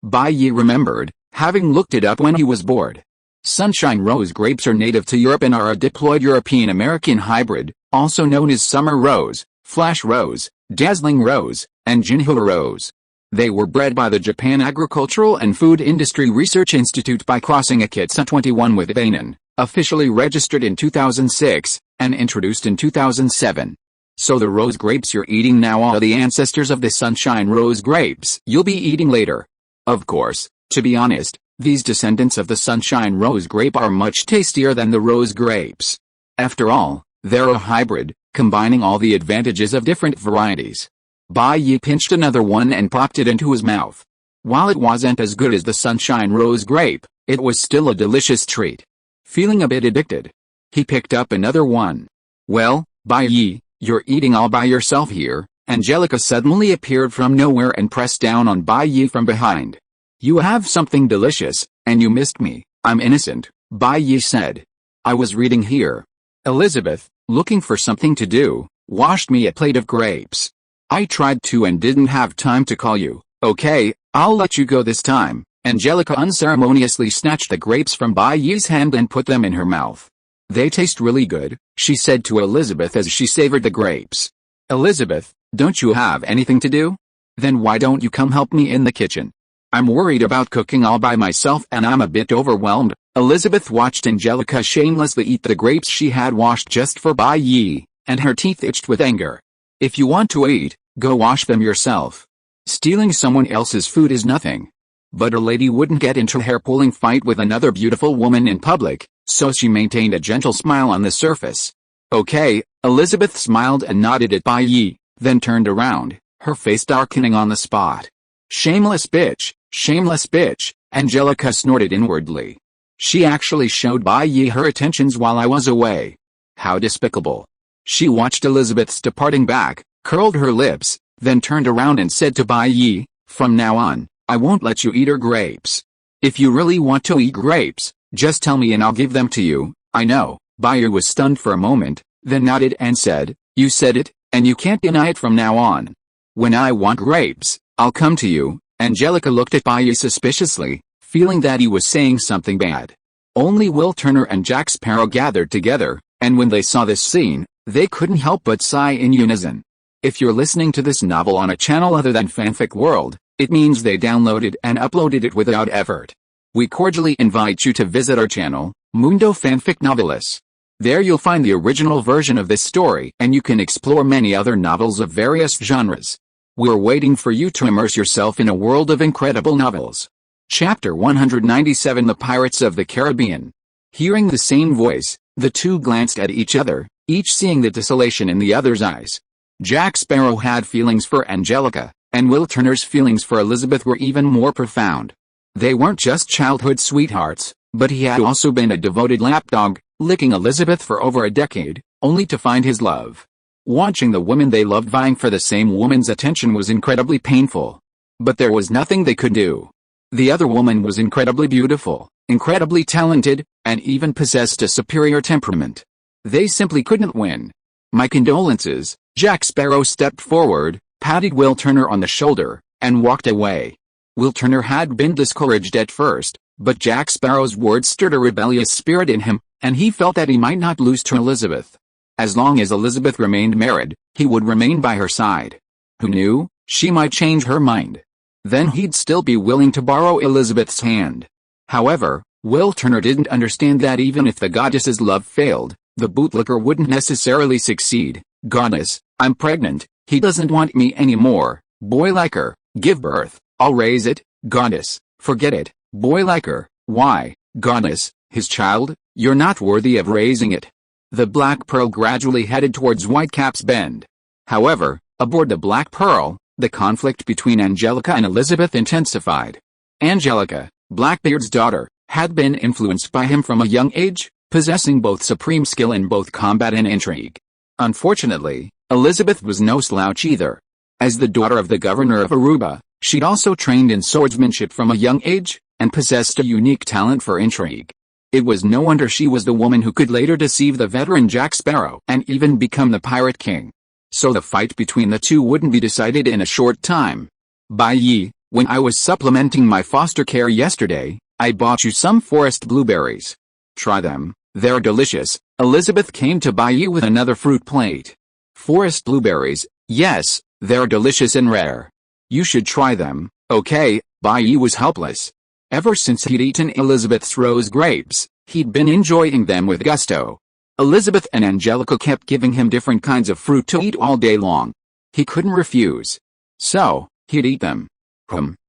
Speaker 1: Bai Yi remembered, having looked it up when he was bored. Sunshine rose grapes are native to Europe and are a diploid European-American hybrid, also known as summer rose, flash rose, dazzling rose, and Jinhua rose. They were bred by the Japan Agricultural and Food Industry Research Institute by crossing Akitsa 21 with Banan, officially registered in 2006, and introduced in 2007. So the rose grapes you're eating now are the ancestors of the sunshine rose grapes you'll be eating later. Of course, to be honest, these descendants of the sunshine rose grape are much tastier than the rose grapes. After all, they're a hybrid, combining all the advantages of different varieties. Bai Yi pinched another one and popped it into his mouth. While it wasn't as good as the sunshine rose grape, it was still a delicious treat. Feeling a bit addicted, he picked up another one. Well, Bai Yi, you're eating all by yourself here. Angelica suddenly appeared from nowhere and pressed down on Bai Yi from behind. You have something delicious, and you missed me. I'm innocent, Bai Yi said. I was reading here. Elizabeth, looking for something to do, washed me a plate of grapes. I tried to and didn't have time to call you. Okay, I'll let you go this time. Angelica unceremoniously snatched the grapes from Bai Yi's hand and put them in her mouth. They taste really good, she said to Elizabeth as she savored the grapes. Elizabeth, don't you have anything to do? Then why don't you come help me in the kitchen? I'm worried about cooking all by myself and I'm a bit overwhelmed. Elizabeth watched Angelica shamelessly eat the grapes she had washed just for Bai Yi, and her teeth itched with anger. If you want to eat, go wash them yourself. Stealing someone else's food is nothing. But a lady wouldn't get into a hair-pulling fight with another beautiful woman in public, so she maintained a gentle smile on the surface. Okay, Elizabeth smiled and nodded at Bai Yi, then turned around, her face darkening on the spot. Shameless bitch, Angelica snorted inwardly. She actually showed Bai Yi her attentions while I was away. How despicable. She watched Elizabeth's departing back, curled her lips, then turned around and said to Bai Yi, from now on, I won't let you eat her grapes. If you really want to eat grapes, just tell me and I'll give them to you. I know. Bai Yi was stunned for a moment, then nodded and said, you said it, and you can't deny it from now on. When I want grapes, I'll come to you. Angelica looked at Bai Yi suspiciously, feeling that he was saying something bad. Only Will Turner and Jack Sparrow gathered together, and when they saw this scene, they couldn't help but sigh in unison. If you're listening to this novel on a channel other than Fanfic World, it means they downloaded and uploaded it without effort. We cordially invite you to visit our channel, Mundo Fanfic Novelis. There you'll find the original version of this story and you can explore many other novels of various genres. We're waiting for you to immerse yourself in a world of incredible novels. Chapter 197 The Pirates of the Caribbean. Hearing the same voice, the two glanced at each other, each seeing the desolation in the other's eyes. Jack Sparrow had feelings for Angelica, and Will Turner's feelings for Elizabeth were even more profound. They weren't just childhood sweethearts, but he had also been a devoted lapdog, licking Elizabeth for over a decade, only to find his love. Watching the women they loved vying for the same woman's attention was incredibly painful. But there was nothing they could do. The other woman was incredibly beautiful, incredibly talented, and even possessed a superior temperament. They simply couldn't win. My condolences. Jack Sparrow stepped forward, patted Will Turner on the shoulder, and walked away. Will Turner had been discouraged at first, but Jack Sparrow's words stirred a rebellious spirit in him, and he felt that he might not lose to Elizabeth. As long as Elizabeth remained married, he would remain by her side. Who knew, she might change her mind. Then he'd still be willing to borrow Elizabeth's hand. However, Will Turner didn't understand that even if the goddess's love failed, the bootlicker wouldn't necessarily succeed. Goddess, I'm pregnant, he doesn't want me anymore. Boy like her, give birth, I'll raise it. Goddess, forget it. Boy like her, why? Goddess, his child, you're not worthy of raising it. The Black Pearl gradually headed towards Whitecap's Bend. However, aboard the Black Pearl, the conflict between Angelica and Elizabeth intensified. Angelica, Blackbeard's daughter, had been influenced by him from a young age, possessing both supreme skill in both combat and intrigue. Unfortunately, Elizabeth was no slouch either. As the daughter of the governor of Aruba, she'd also trained in swordsmanship from a young age, and possessed a unique talent for intrigue. It was no wonder she was the woman who could later deceive the veteran Jack Sparrow and even become the Pirate King. So the fight between the two wouldn't be decided in a short time. Bai Yi, when I was supplementing my foster care yesterday, I bought you some forest blueberries. Try them, they're delicious. Elizabeth came to Bai Yi with another fruit plate. Forest blueberries, yes, they're delicious and rare. You should try them. Okay. Bai Yi was helpless. Ever since he'd eaten Elizabeth's rose grapes, he'd been enjoying them with gusto. Elizabeth and Angelica kept giving him different kinds of fruit to eat all day long. He couldn't refuse. So, he'd eat them.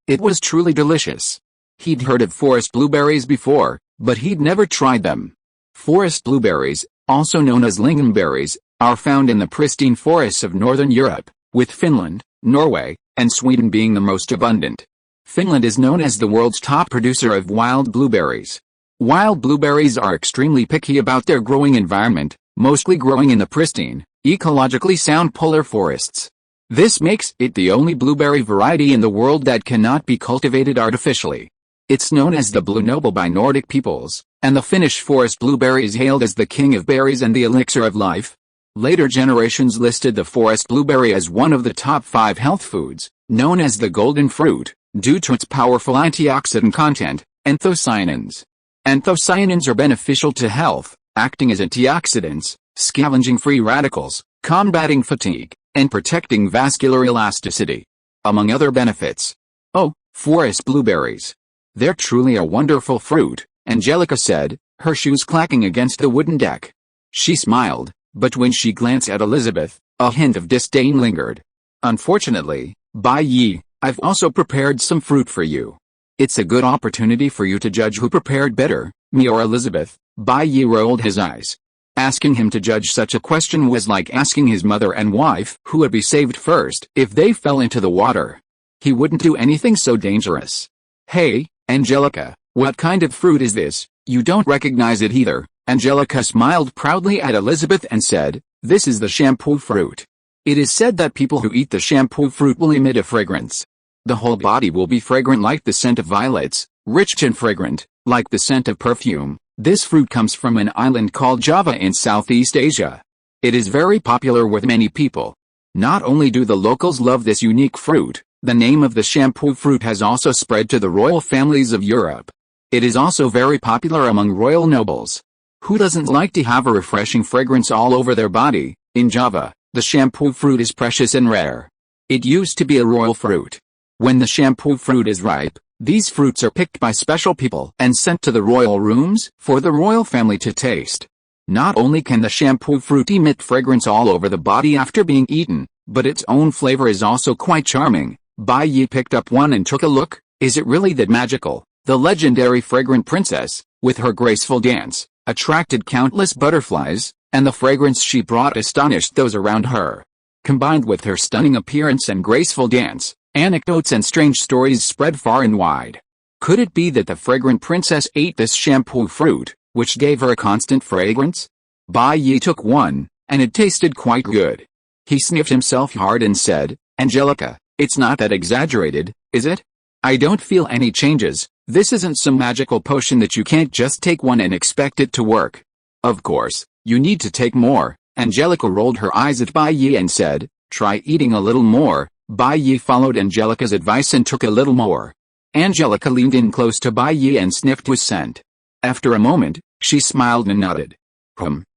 Speaker 1: It was truly delicious. He'd heard of forest blueberries before, but he'd never tried them. Forest blueberries, also known as lingonberries, are found in the pristine forests of northern Europe, with Finland, Norway, and Sweden being the most abundant. Finland is known as the world's top producer of wild blueberries. Wild blueberries are extremely picky about their growing environment, mostly growing in the pristine, ecologically sound polar forests. This makes it the only blueberry variety in the world that cannot be cultivated artificially. It's known as the Blue Noble by Nordic peoples, and the Finnish forest blueberry is hailed as the king of berries and the elixir of life. Later generations listed the forest blueberry as one of the top 5 health foods, known as the golden fruit, due to its powerful antioxidant content, anthocyanins. Anthocyanins are beneficial to health, acting as antioxidants, scavenging free radicals, combating fatigue, and protecting vascular elasticity. Among other benefits. Oh, forest blueberries. They're truly a wonderful fruit, Angelica said, her shoes clacking against the wooden deck. She smiled, but when she glanced at Elizabeth, a hint of disdain lingered. Unfortunately, Bai Yi, I've also prepared some fruit for you. It's a good opportunity for you to judge who prepared better, me or Elizabeth." Bai Yi rolled his eyes. Asking him to judge such a question was like asking his mother and wife who would be saved first if they fell into the water. He wouldn't do anything so dangerous. "Hey, Angelica, what kind of fruit is this? You don't recognize it either." Angelica smiled proudly at Elizabeth and said, "This is the shampoo fruit. It is said that people who eat the shampoo fruit will emit a fragrance. The whole body will be fragrant like the scent of violets, rich and fragrant, like the scent of perfume. This fruit comes from an island called Java in Southeast Asia. It is very popular with many people. Not only do the locals love this unique fruit, the name of the shampoo fruit has also spread to the royal families of Europe. It is also very popular among royal nobles. Who doesn't like to have a refreshing fragrance all over their body? In Java, the shampoo fruit is precious and rare. It used to be a royal fruit. When the shampoo fruit is ripe, these fruits are picked by special people and sent to the royal rooms for the royal family to taste. Not only can the shampoo fruit emit fragrance all over the body after being eaten, but its own flavor is also quite charming. Bai Yi picked up one and took a look. Is it really that magical? The legendary fragrant princess, with her graceful dance, attracted countless butterflies, and the fragrance she brought astonished those around her. Combined with her stunning appearance and graceful dance, anecdotes and strange stories spread far and wide. Could it be that the fragrant princess ate this shampoo fruit, which gave her a constant fragrance? Bai Yi took one, and it tasted quite good. He sniffed himself hard and said, "Angelica, it's not that exaggerated, is it? I don't feel any changes. This isn't some magical potion that you can't just take one and expect it to work. Of course, you need to take more." Angelica rolled her eyes at Bai Yi and said, "Try eating a little more." Bai Yi followed Angelica's advice and took a little more. Angelica leaned in close to Bai Yi and sniffed his scent. After a moment, she smiled and nodded.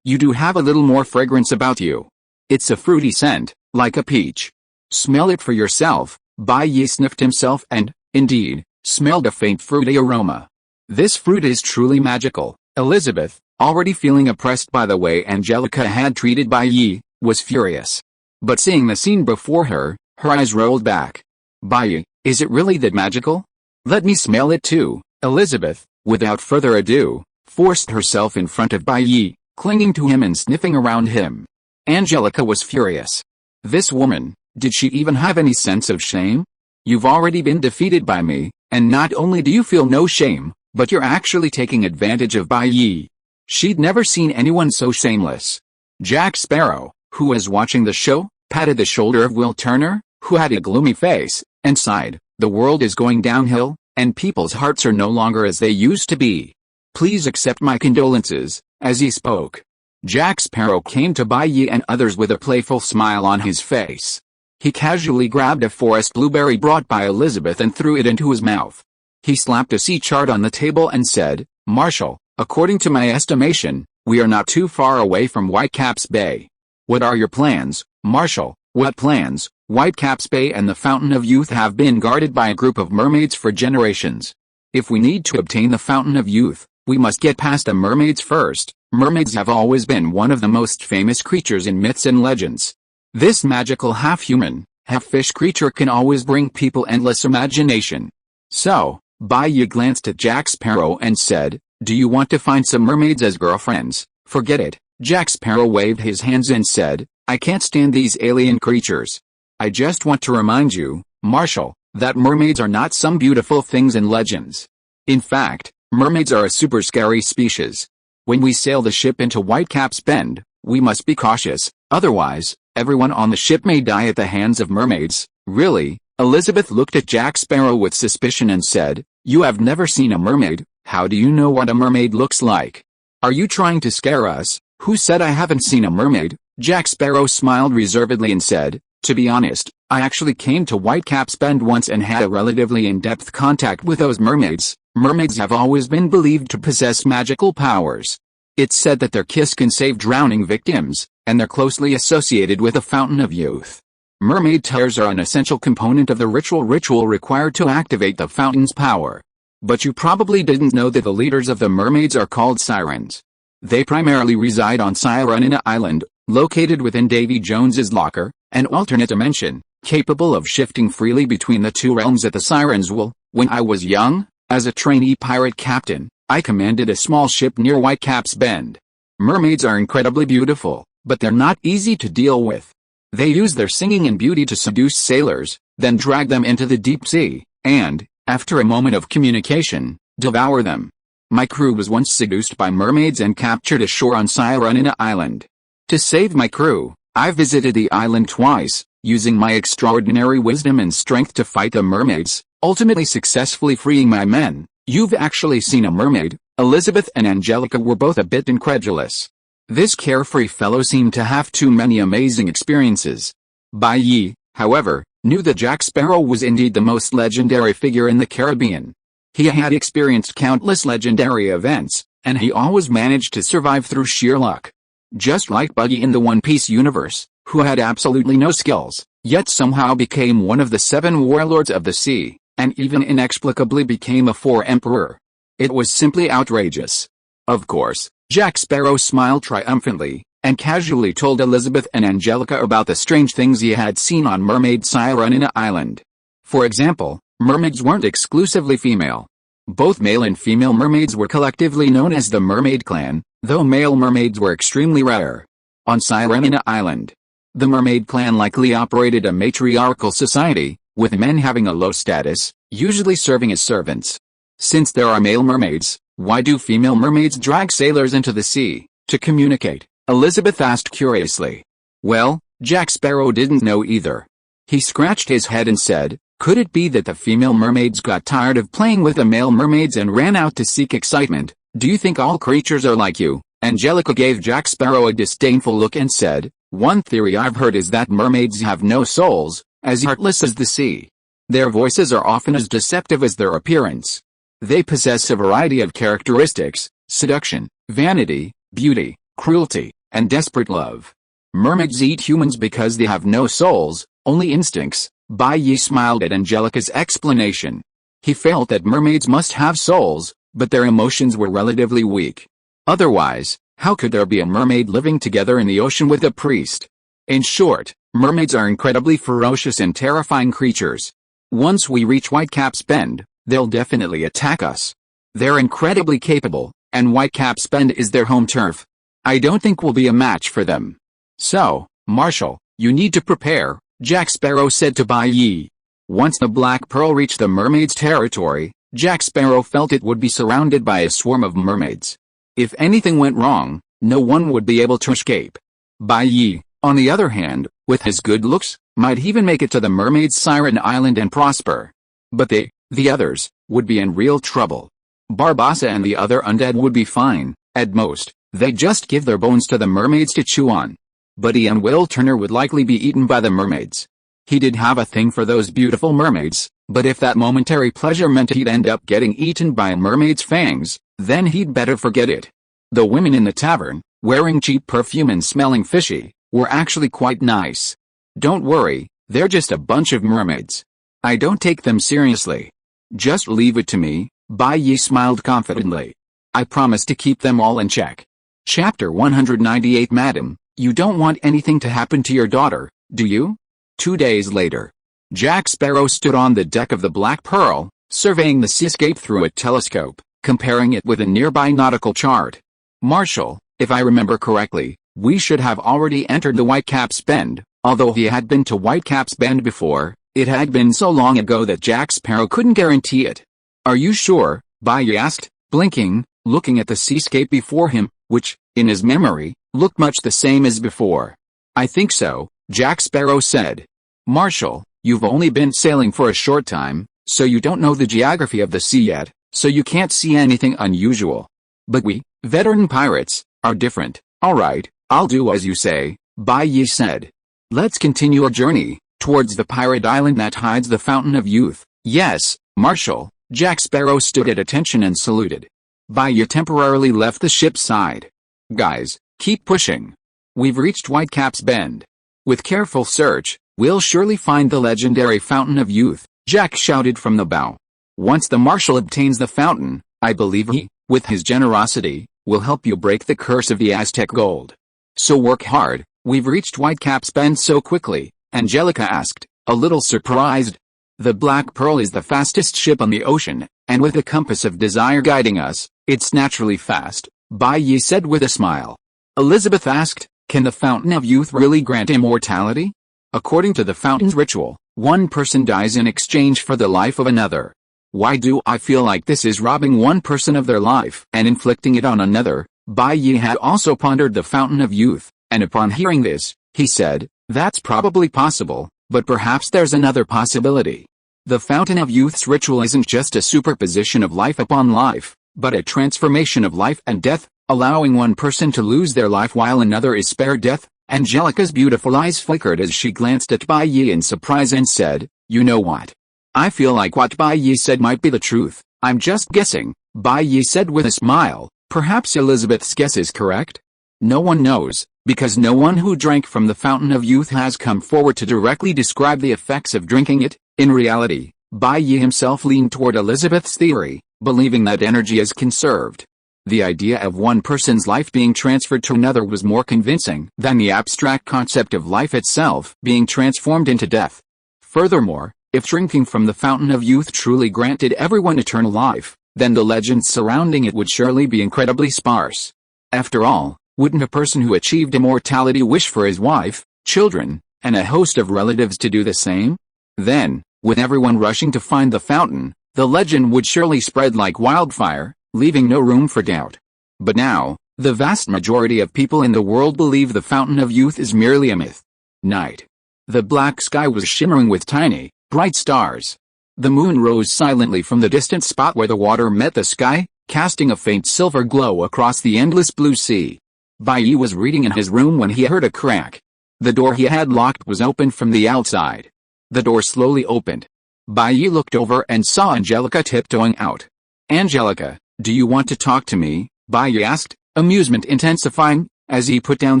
Speaker 1: You do have a little more fragrance about you. It's a fruity scent, like a peach. Smell it for yourself." Bai Yi sniffed himself and, indeed, smelled a faint fruity aroma. This fruit is truly magical. Elizabeth, already feeling oppressed by the way Angelica had treated Bai Yi, was furious. But seeing the scene before her, her eyes rolled back. "Bai Yi, is it really that magical? Let me smell it too." Elizabeth, without further ado, forced herself in front of Bai Yi, clinging to him and sniffing around him. Angelica was furious. This woman, did she even have any sense of shame? "You've already been defeated by me, and not only do you feel no shame, but you're actually taking advantage of Bai Yi." She'd never seen anyone so shameless. Jack Sparrow, who was watching the show, patted the shoulder of Will Turner, who had a gloomy face, and sighed, "The world is going downhill, and people's hearts are no longer as they used to be. Please accept my condolences." As he spoke, Jack Sparrow came to Bai Yi and others with a playful smile on his face. He casually grabbed a forest blueberry brought by Elizabeth and threw it into his mouth. He slapped a sea chart on the table and said, "Marshal, according to my estimation, we are not too far away from Whitecaps Bay. What are your plans, Marshal?" "What plans?" "Whitecaps Bay and the Fountain of Youth have been guarded by a group of mermaids for generations. If we need to obtain the Fountain of Youth, we must get past the mermaids first. Mermaids have always been one of the most famous creatures in myths and legends. This magical half-human, half-fish creature can always bring people endless imagination." So, Bai Yi glanced at Jack Sparrow and said, "Do you want to find some mermaids as girlfriends?" "Forget it." Jack Sparrow waved his hands and said, "I can't stand these alien creatures. I just want to remind you, Marshal, that mermaids are not some beautiful things in legends. In fact, mermaids are a super scary species. When we sail the ship into Whitecaps Bend, we must be cautious, otherwise, everyone on the ship may die at the hands of mermaids." "Really?" Elizabeth looked at Jack Sparrow with suspicion and said, "You have never seen a mermaid. How do you know what a mermaid looks like? Are you trying to scare us?" "Who said I haven't seen a mermaid?" Jack Sparrow smiled reservedly and said, "To be honest, I actually came to Whitecaps Bend once and had a relatively in-depth contact with those mermaids. Mermaids have always been believed to possess magical powers. It's said that their kiss can save drowning victims, and they're closely associated with the Fountain of Youth. Mermaid tears are an essential component of the ritual required to activate the fountain's power. But you probably didn't know that the leaders of the mermaids are called sirens. They primarily reside on Sirenina Island, located within Davy Jones's locker, an alternate dimension. capable of shifting freely between the two realms at the Siren's Will. When I was young, as a trainee pirate captain, I commanded a small ship near Whitecap's Bend. Mermaids are incredibly beautiful, but they're not easy to deal with. They use their singing and beauty to seduce sailors, then drag them into the deep sea, and, after a moment of communication, devour them. My crew was once seduced by mermaids and captured ashore on Sirenina Island. To save my crew, I visited the island twice, using my extraordinary wisdom and strength to fight the mermaids, ultimately successfully freeing my men. You've actually seen a mermaid? Elizabeth and Angelica were both a bit incredulous. This carefree fellow seemed to have too many amazing experiences. Bai Yi, however, knew that Jack Sparrow was indeed the most legendary figure in the Caribbean. He had experienced countless legendary events, and he always managed to survive through sheer luck. Just like Buggy in the One Piece universe, who had absolutely no skills, yet somehow became one of the 7 warlords of the sea, and even inexplicably became a 4 emperor. It was simply outrageous. Of course, Jack Sparrow smiled triumphantly, and casually told Elizabeth and Angelica about the strange things he had seen on Mermaid Sirenina Island. For example, mermaids weren't exclusively female. Both male and female mermaids were collectively known as the Mermaid Clan, though male mermaids were extremely rare. On Sirenina Island, the Mermaid Clan likely operated a matriarchal society, with men having a low status, usually serving as servants. Since there are male mermaids, why do female mermaids drag sailors into the sea to communicate? Elizabeth asked curiously. Well, Jack Sparrow didn't know either. He scratched his head and said, could it be that the female mermaids got tired of playing with the male mermaids and ran out to seek excitement? Do you think all creatures are like you? Angelica gave Jack Sparrow a disdainful look and said, one theory I've heard is that mermaids have no souls, as heartless as the sea. Their voices are often as deceptive as their appearance. They possess a variety of characteristics: seduction, vanity, beauty, cruelty, and desperate love. Mermaids eat humans because they have no souls, only instincts. Bai Yi smiled at Angelica's explanation. He felt that mermaids must have souls, but their emotions were relatively weak. Otherwise, how could there be a mermaid living together in the ocean with a priest? In short, mermaids are incredibly ferocious and terrifying creatures. Once we reach Whitecap's Bend, they'll definitely attack us. They're incredibly capable, and Whitecap's Bend is their home turf. I don't think we'll be a match for them. So, Marshall, you need to prepare, Jack Sparrow said to Bai Yi. Once the Black Pearl reached the mermaids' territory, Jack Sparrow felt it would be surrounded by a swarm of mermaids. If anything went wrong, no one would be able to escape. Bai Yi, on the other hand, with his good looks, might even make it to the mermaids' Siren Island and prosper. But the others, would be in real trouble. Barbassa and the other undead would be fine, at most, they'd just give their bones to the mermaids to chew on. Buddy and Will Turner would likely be eaten by the mermaids. He did have a thing for those beautiful mermaids, but if that momentary pleasure meant he'd end up getting eaten by a mermaid's fangs, then he'd better forget it. The women in the tavern, wearing cheap perfume and smelling fishy, were actually quite nice. Don't worry, they're just a bunch of mermaids. I don't take them seriously. Just leave it to me, Bai Yi smiled confidently. I promise to keep them all in check. Chapter 198 Madam, you don't want anything to happen to your daughter, do you? 2 days later, Jack Sparrow stood on the deck of the Black Pearl, surveying the seascape through a telescope, comparing it with a nearby nautical chart. Marshall, if I remember correctly, we should have already entered the Whitecap's Bend. Although he had been to Whitecap's Bend before, it had been so long ago that Jack Sparrow couldn't guarantee it. Are you sure? Bai Yi asked, blinking, looking at the seascape before him, which, in his memory, looked much the same as before. I think so, Jack Sparrow said. Marshall, you've only been sailing for a short time, so you don't know the geography of the sea yet, so you can't see anything unusual. But we, veteran pirates, are different. Alright, I'll do as you say, Bai Yi said. Let's continue our journey, towards the pirate island that hides the Fountain of Youth. Yes, Marshall. Jack Sparrow stood at attention and saluted. Bai Yi temporarily left the ship's side. Guys, keep pushing. We've reached Whitecap's Bend. With careful search, we'll surely find the legendary Fountain of Youth, Jack shouted from the bow. Once the Marshal obtains the fountain, I believe he, with his generosity, will help you break the curse of the Aztec gold. So work hard. We've reached Whitecap's Bend so quickly, Angelica asked, a little surprised. The Black Pearl is the fastest ship on the ocean, and with the compass of desire guiding us, it's naturally fast, Bai Yi said with a smile. Elizabeth asked, can the Fountain of Youth really grant immortality? According to the fountain's ritual, one person dies in exchange for the life of another. Why do I feel like this is robbing one person of their life and inflicting it on another? Bai Yi had also pondered the Fountain of Youth, and upon hearing this, he said, that's probably possible, but perhaps there's another possibility. The Fountain of Youth's ritual isn't just a superposition of life upon life, but a transformation of life and death, allowing one person to lose their life while another is spared death. Angelica's beautiful eyes flickered as she glanced at Bai Yi in surprise and said, you know what? I feel like what Bai Yi said might be the truth. I'm just guessing, Bai Yi said with a smile. Perhaps Elizabeth's guess is correct? No one knows, because no one who drank from the Fountain of Youth has come forward to directly describe the effects of drinking it. In reality, Bai Yi himself leaned toward Elizabeth's theory, believing that energy is conserved. The idea of one person's life being transferred to another was more convincing than the abstract concept of life itself being transformed into death. Furthermore, if drinking from the Fountain of Youth truly granted everyone eternal life, then the legends surrounding it would surely be incredibly sparse. After all, wouldn't a person who achieved immortality wish for his wife, children, and a host of relatives to do the same? Then, with everyone rushing to find the fountain, the legend would surely spread like wildfire, leaving no room for doubt. But now, the vast majority of people in the world believe the Fountain of Youth is merely a myth. Night. The black sky was shimmering with tiny, bright stars. The moon rose silently from the distant spot where the water met the sky, casting a faint silver glow across the endless blue sea. Bai Yi was reading in his room when he heard a crack. The door he had locked was open from the outside. The door slowly opened. Bai Yi looked over and saw Angelica tiptoeing out. Angelica, do you want to talk to me? Bai Yi asked, amusement intensifying, as he put down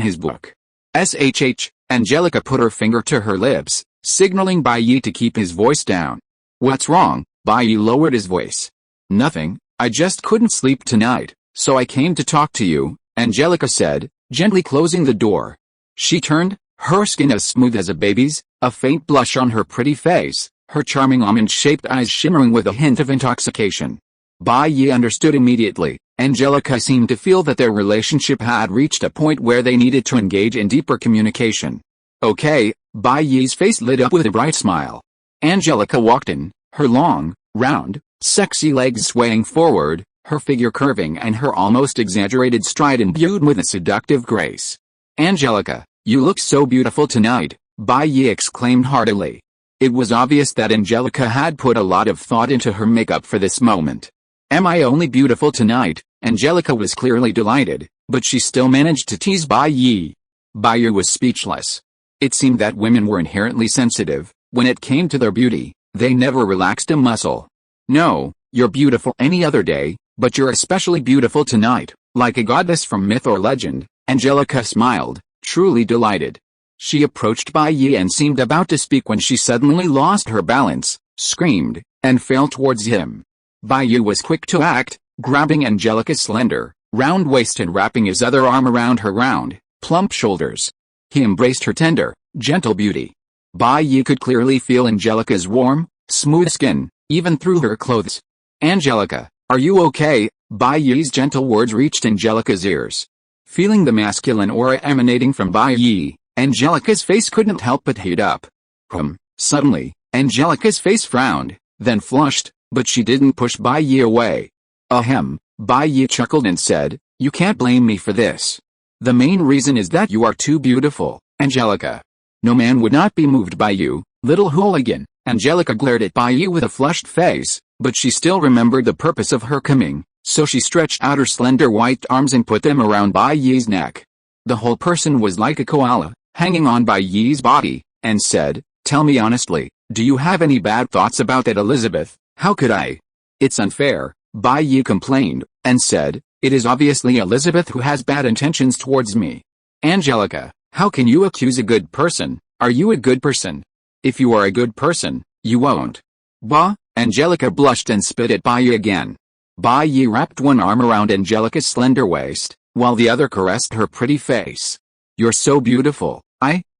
Speaker 1: his book. Angelica put her finger to her lips, signaling Bai Yi to keep his voice down. What's wrong? Bai Yi lowered his voice. Nothing, I just couldn't sleep tonight, so I came to talk to you, Angelica said, gently closing the door. She turned, her skin as smooth as a baby's, a faint blush on her pretty face, her charming almond-shaped eyes shimmering with a hint of intoxication. Bai Yi understood immediately. Angelica seemed to feel that their relationship had reached a point where they needed to engage in deeper communication. Okay, Bai Yi's face lit up with a bright smile. Angelica walked in, her long, round, sexy legs swaying forward, her figure curving and her almost exaggerated stride imbued with a seductive grace. Angelica, you look so beautiful tonight, Bai Yi exclaimed heartily. It was obvious that Angelica had put a lot of thought into her makeup for this moment. Am I only beautiful tonight? Angelica was clearly delighted, but she still managed to tease Bai Yi. Bai Yi was speechless. It seemed that women were inherently sensitive. When it came to their beauty, they never relaxed a muscle. No, you're beautiful any other day, but you're especially beautiful tonight, like a goddess from myth or legend. Angelica smiled, truly delighted. She approached Bai Yi and seemed about to speak when she suddenly lost her balance, screamed, and fell towards him. Bai Yi was quick to act, grabbing Angelica's slender, round waist and wrapping his other arm around her round, plump shoulders. He embraced her tender, gentle beauty. Bai Yi could clearly feel Angelica's warm, smooth skin, even through her clothes. Angelica, are you okay? Bai Yi's gentle words reached Angelica's ears. Feeling the masculine aura emanating from Bai Yi, Angelica's face couldn't help but heat up. Suddenly, Angelica's face frowned, then flushed, but she didn't push Bai Yi away. Ahem, Bai Yi chuckled and said, you can't blame me for this. The main reason is that you are too beautiful, Angelica. No man would not be moved by you, little hooligan. Angelica glared at Bai Yi with a flushed face, but she still remembered the purpose of her coming, so she stretched out her slender white arms and put them around Bai Yi's neck. The whole person was like a koala, hanging on Bai Yi's body, and said, tell me honestly, do you have any bad thoughts about that Elizabeth? How could I? It's unfair, Bai Yi complained, and said, it is obviously Elizabeth who has bad intentions towards me. Angelica, how can you accuse a good person? Are you a good person? If you are a good person, you won't. Bah, Angelica blushed and spit at Bai Yi again. Bai Yi wrapped one arm around Angelica's slender waist, while the other caressed her pretty face. You're so beautiful.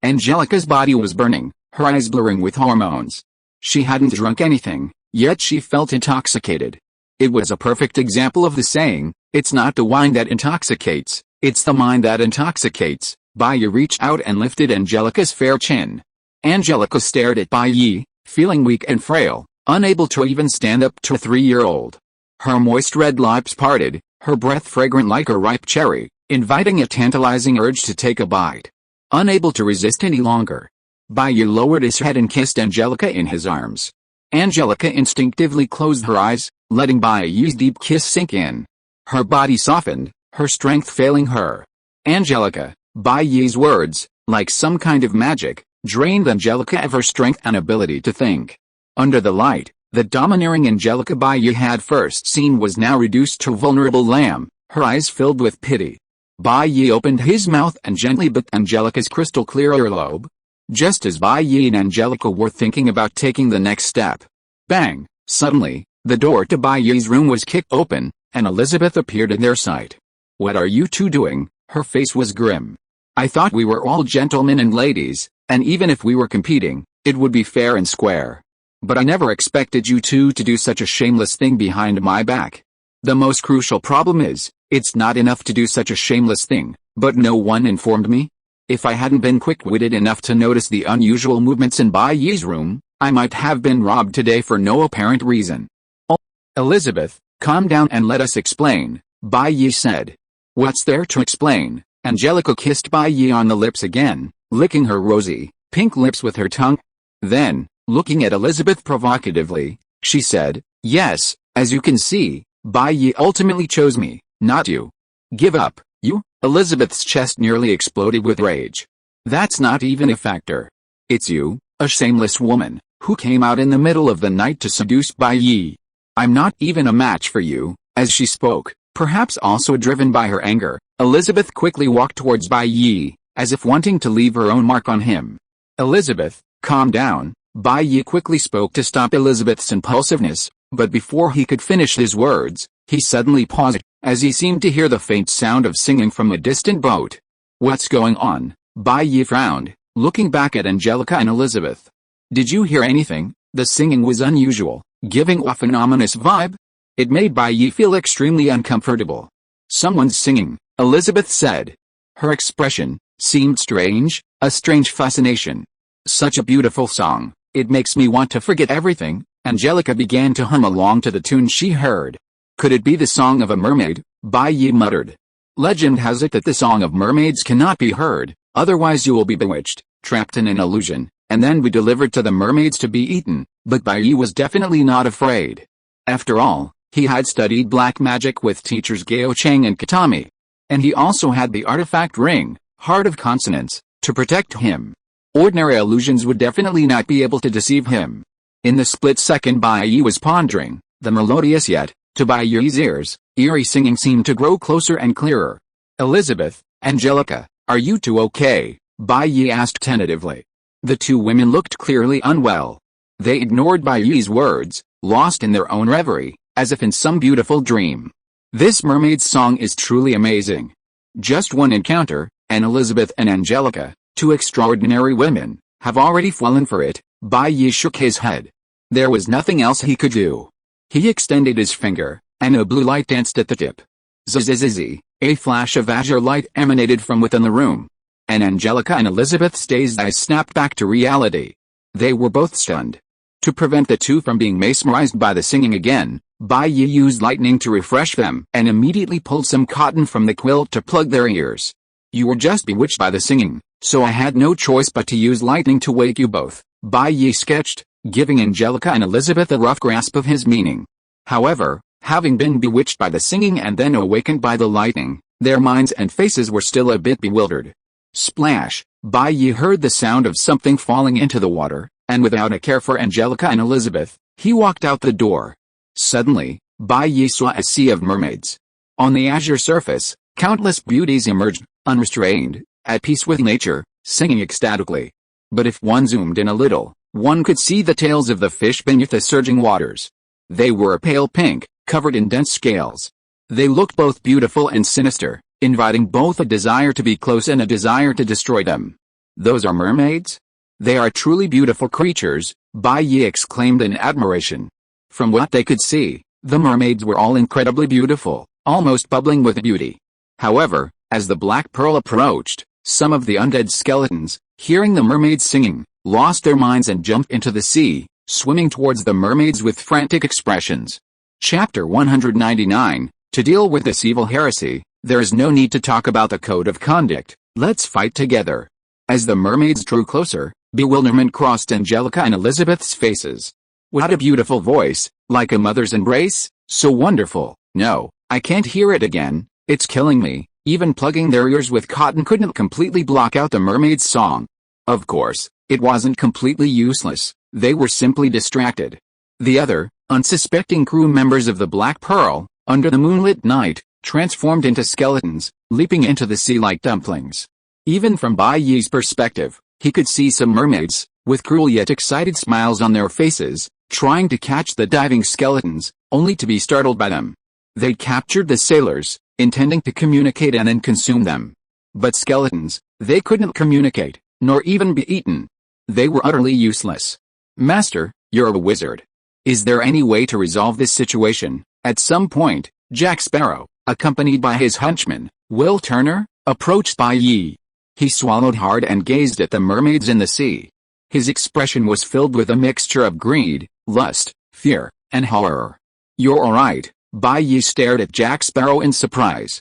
Speaker 1: Angelica's body was burning, her eyes blurring with hormones. She hadn't drunk anything, yet she felt intoxicated. It was a perfect example of the saying, "It's not the wine that intoxicates, it's the mind that intoxicates." Bai reached out and lifted Angelica's fair chin. Angelica stared at Bai, feeling weak and frail, unable to even stand up to a 3-year-old. Her moist red lips parted, her breath fragrant like a ripe cherry, inviting a tantalizing urge to take a bite. Unable to resist any longer, Bai lowered his head and kissed Angelica in his arms. Angelica instinctively closed her eyes, letting Bai's deep kiss sink in. Her body softened, her strength failing her. Angelica, Bai's words, like some kind of magic, drained Angelica of her strength and ability to think. Under the light, the domineering Angelica Bai had first seen was now reduced to a vulnerable lamb, her eyes filled with pity. Bai opened his mouth and gently bit Angelica's crystal-clear earlobe. Just as Bai and Angelica were thinking about taking the next step. Bang! Suddenly, the door to Bai's room was kicked open, and Elizabeth appeared in their sight. "What are you two doing?" Her face was grim. "I thought we were all gentlemen and ladies, and even if we were competing, it would be fair and square. But I never expected you two to do such a shameless thing behind my back. The most crucial problem is, it's not enough to do such a shameless thing, but no one informed me. If I hadn't been quick-witted enough to notice the unusual movements in Bai's room, I might have been robbed today for no apparent reason." "Oh, Elizabeth, calm down and let us explain," Bai said. "What's there to explain?" Angelica kissed Bai on the lips again, licking her rosy, pink lips with her tongue. Then, looking at Elizabeth provocatively, she said, "Yes, as you can see, Bai ultimately chose me, not you." "Give up, you?" Elizabeth's chest nearly exploded with rage. "That's not even a factor. It's you, a shameless woman, who came out in the middle of the night to seduce Bai. I'm not even a match for you." As she spoke, perhaps also driven by her anger, Elizabeth quickly walked towards Bai, as if wanting to leave her own mark on him. "Elizabeth, calm down," Bai quickly spoke to stop Elizabeth's impulsiveness, but before he could finish his words, he suddenly paused, as he seemed to hear the faint sound of singing from a distant boat. "What's going on?" Bai frowned, looking back at Angelica and Elizabeth. "Did you hear anything?" The singing was unusual, giving off an ominous vibe. It made Bai feel extremely uncomfortable. "Someone's singing," Elizabeth said. Her expression seemed strange, a strange fascination. "Such a beautiful song, it makes me want to forget everything." Angelica began to hum along to the tune she heard. "Could it be the song of a mermaid?" Bai muttered. "Legend has it that the song of mermaids cannot be heard, otherwise you will be bewitched, trapped in an illusion, and then be delivered to the mermaids to be eaten." But Bai was definitely not afraid. After all, he had studied black magic with teachers Gao Chang and Katami. And he also had the artifact ring, Heart of Consonance, to protect him. Ordinary illusions would definitely not be able to deceive him. In the split second Bai was pondering, the melodious yet, to Bai's ears, eerie singing seemed to grow closer and clearer. "Elizabeth, Angelica, are you two okay?" Bai asked tentatively. The two women looked clearly unwell. They ignored Bai's words, lost in their own reverie, as if in some beautiful dream. "This mermaid's song is truly amazing. Just one encounter, and Elizabeth and Angelica, two extraordinary women, have already fallen for it." Bai shook his head. There was nothing else he could do. He extended his finger, and a blue light danced at the tip. Zzz, a flash of azure light emanated from within the room. And Angelica and Elizabeth's dazed eyes snapped back to reality. They were both stunned. To prevent the two from being mesmerized by the singing again, Bai used lightning to refresh them and immediately pulled some cotton from the quilt to plug their ears. "You were just bewitched by the singing, so I had no choice but to use lightning to wake you both," Bai sketched, giving Angelica and Elizabeth a rough grasp of his meaning. However, having been bewitched by the singing and then awakened by the lightning, their minds and faces were still a bit bewildered. Splash! Bai heard the sound of something falling into the water, and without a care for Angelica and Elizabeth, he walked out the door. Suddenly, Bai saw a sea of mermaids. On the azure surface, countless beauties emerged, unrestrained, at peace with nature, singing ecstatically. But if one zoomed in a little, one could see the tails of the fish beneath the surging waters. They were a pale pink, covered in dense scales. They looked both beautiful and sinister, inviting both a desire to be close and a desire to destroy them. "Those are mermaids?" "They are truly beautiful creatures," Bai Yi exclaimed in admiration. From what they could see, the mermaids were all incredibly beautiful, almost bubbling with beauty. However, as the Black Pearl approached, some of the undead skeletons, hearing the mermaids singing, lost their minds and jumped into the sea, swimming towards the mermaids with frantic expressions. Chapter 199, To deal with this evil heresy, there is no need to talk about the code of conduct, let's fight together. As the mermaids drew closer, bewilderment crossed Angelica and Elizabeth's faces. What a beautiful voice, like a mother's embrace, so wonderful. No, I can't hear it again, it's killing me. Even plugging their ears with cotton couldn't completely block out the mermaid's song. Of course, it wasn't completely useless, they were simply distracted. The other, unsuspecting crew members of the Black Pearl, under the moonlit night, transformed into skeletons, leaping into the sea like dumplings. Even from Bai Yi's perspective, he could see some mermaids, with cruel yet excited smiles on their faces, trying to catch the diving skeletons, only to be startled by them. They captured the sailors, intending to communicate and then consume them. But skeletons, they couldn't communicate, nor even be eaten. They were utterly useless. Master, you're a wizard. Is there any way to resolve this situation? At some point, Jack Sparrow, accompanied by his henchman, Will Turner, approached Bai Yi. He swallowed hard and gazed at the mermaids in the sea. His expression was filled with a mixture of greed, lust, fear, and horror. You're alright, Bai Yi stared at Jack Sparrow in surprise.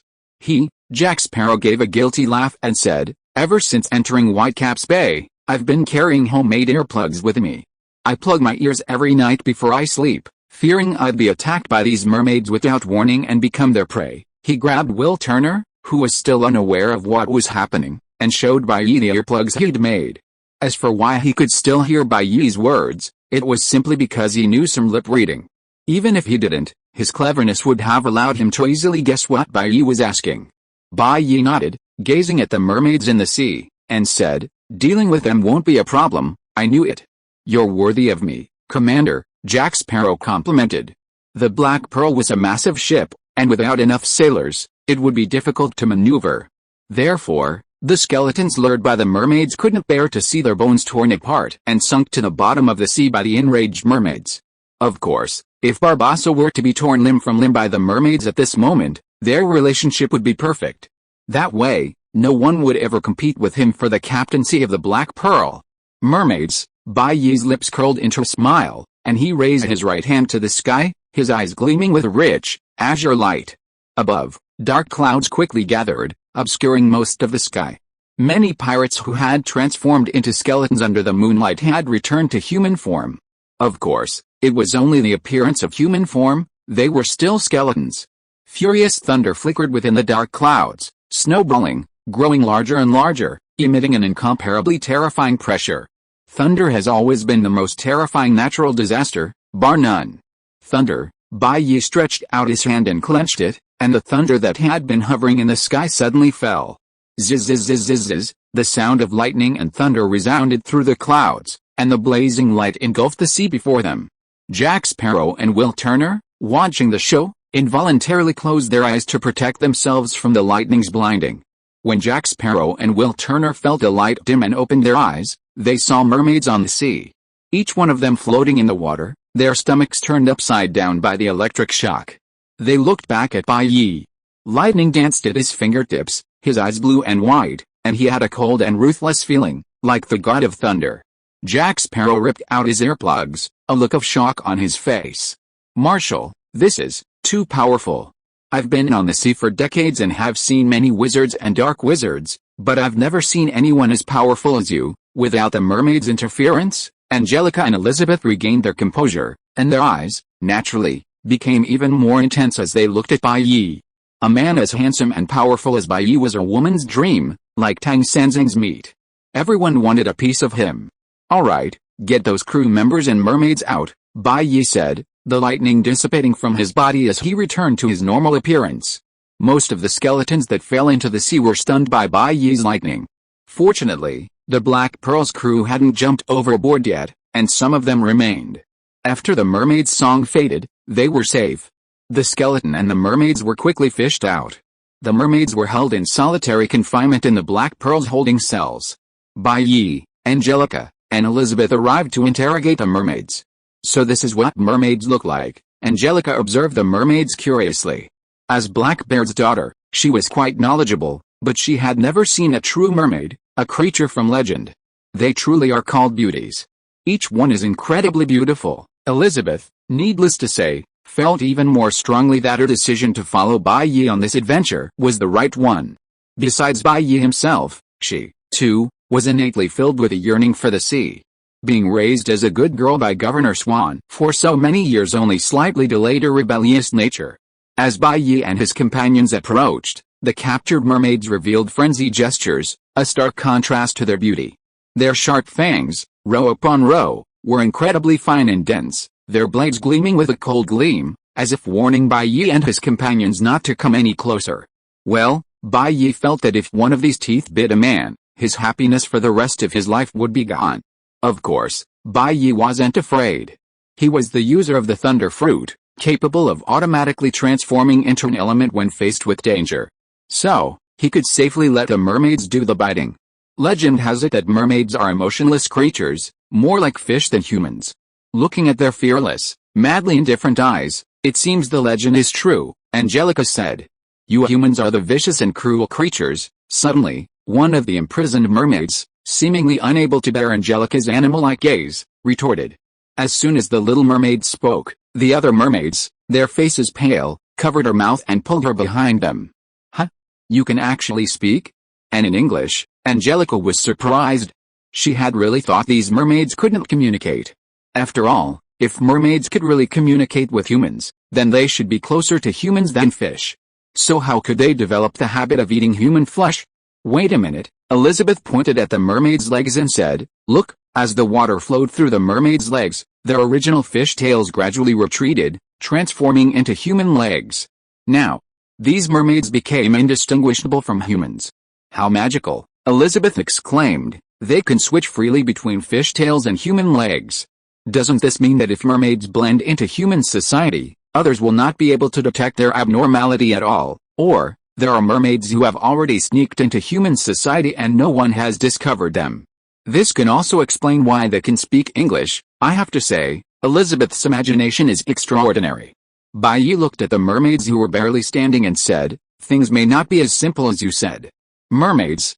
Speaker 1: Jack Sparrow gave a guilty laugh and said, ever since entering Whitecaps Bay, I've been carrying homemade earplugs with me. I plug my ears every night before I sleep, fearing I'd be attacked by these mermaids without warning and become their prey. He grabbed Will Turner, who was still unaware of what was happening, and showed Bai Yi the earplugs he'd made. As for why he could still hear Bai Yi's words, it was simply because he knew some lip reading. Even if he didn't, his cleverness would have allowed him to easily guess what Bai Yi was asking. Bai Yi nodded, gazing at the mermaids in the sea, and said, dealing with them won't be a problem, I knew it. You're worthy of me, Commander, Jack Sparrow complimented. The Black Pearl was a massive ship, and without enough sailors, it would be difficult to maneuver. Therefore, the skeletons lured by the mermaids couldn't bear to see their bones torn apart and sunk to the bottom of the sea by the enraged mermaids. Of course, if Barbossa were to be torn limb from limb by the mermaids at this moment, their relationship would be perfect. That way, no one would ever compete with him for the captaincy of the Black Pearl. Mermaids, Bai Yi's lips curled into a smile, and he raised his right hand to the sky, his eyes gleaming with rich, azure light. Above, dark clouds quickly gathered, obscuring most of the sky. Many pirates who had transformed into skeletons under the moonlight had returned to human form. Of course, it was only the appearance of human form, they were still skeletons. Furious thunder flickered within the dark clouds, snowballing, growing larger and larger, emitting an incomparably terrifying pressure. Thunder has always been the most terrifying natural disaster, bar none. Thunder, Bai Yi stretched out his hand and clenched it, and the thunder that had been hovering in the sky suddenly fell. Zizz zizz zizz zizz zizz, the sound of lightning and thunder resounded through the clouds, and the blazing light engulfed the sea before them. Jack Sparrow and Will Turner, watching the show, involuntarily closed their eyes to protect themselves from the lightning's blinding. When Jack Sparrow and Will Turner felt the light dim and opened their eyes, they saw mermaids on the sea. Each one of them floating in the water, their stomachs turned upside down by the electric shock. They looked back at Bai Yi. Lightning danced at his fingertips, his eyes blue and wide, and he had a cold and ruthless feeling, like the god of thunder. Jack Sparrow ripped out his earplugs, a look of shock on his face. Marshal, this is too powerful. I've been on the sea for decades and have seen many wizards and dark wizards, but I've never seen anyone as powerful as you. Without the mermaid's interference, Angelica and Elizabeth regained their composure, and their eyes, naturally, became even more intense as they looked at Bai Yi. A man as handsome and powerful as Bai Yi was a woman's dream, like Tang Sanzing's meat. Everyone wanted a piece of him. Alright, get those crew members and mermaids out, Bai Yi said, the lightning dissipating from his body as he returned to his normal appearance. Most of the skeletons that fell into the sea were stunned by Bai Yi's lightning. Fortunately, the Black Pearl's crew hadn't jumped overboard yet, and some of them remained. After the mermaid's song faded, they were safe. The skeleton and the mermaids were quickly fished out. The mermaids were held in solitary confinement in the Black Pearl's holding cells. Bai Yi, Angelica, and Elizabeth arrived to interrogate the mermaids. "So this is what mermaids look like," Angelica observed the mermaids curiously. As Blackbeard's daughter, she was quite knowledgeable, but she had never seen a true mermaid, a creature from legend. "They truly are called beauties. Each one is incredibly beautiful." Elizabeth, needless to say, felt even more strongly that her decision to follow Bai Yi on this adventure was the right one. Besides Bai Yi himself, she, too, was innately filled with a yearning for the sea. Being raised as a good girl by Governor Swan for so many years only slightly delayed her rebellious nature. As Bai Yi and his companions approached, the captured mermaids revealed frenzied gestures, a stark contrast to their beauty. Their sharp fangs, row upon row, were incredibly fine and dense, their blades gleaming with a cold gleam, as if warning Bai Yi and his companions not to come any closer. Well, Bai Yi felt that if one of these teeth bit a man, his happiness for the rest of his life would be gone. Of course, Bai Yi wasn't afraid. He was the user of the thunder fruit, capable of automatically transforming into an element when faced with danger. So, he could safely let the mermaids do the biting. Legend has it that mermaids are emotionless creatures, more like fish than humans. Looking at their fearless, madly indifferent eyes, it seems the legend is true, Angelica said. "You humans are the vicious and cruel creatures." Suddenly, one of the imprisoned mermaids, seemingly unable to bear Angelica's animal-like gaze, retorted. As soon as the little mermaid spoke, the other mermaids, their faces pale, covered her mouth and pulled her behind them. "Huh? You can actually speak?" And in English, Angelica was surprised. She had really thought these mermaids couldn't communicate. After all, if mermaids could really communicate with humans, then they should be closer to humans than fish. So how could they develop the habit of eating human flesh? "Wait a minute," Elizabeth pointed at the mermaid's legs and said, "Look." As the water flowed through the mermaid's legs, their original fish tails gradually retreated, transforming into human legs. Now, these mermaids became indistinguishable from humans. "How magical," Elizabeth exclaimed. "They can switch freely between fish tails and human legs. Doesn't this mean that if mermaids blend into human society, others will not be able to detect their abnormality at all, or, there are mermaids who have already sneaked into human society and no one has discovered them? This can also explain why they can speak English." I have to say, Elizabeth's imagination is extraordinary. Bai Yi looked at the mermaids who were barely standing and said, "Things may not be as simple as you said. Mermaids.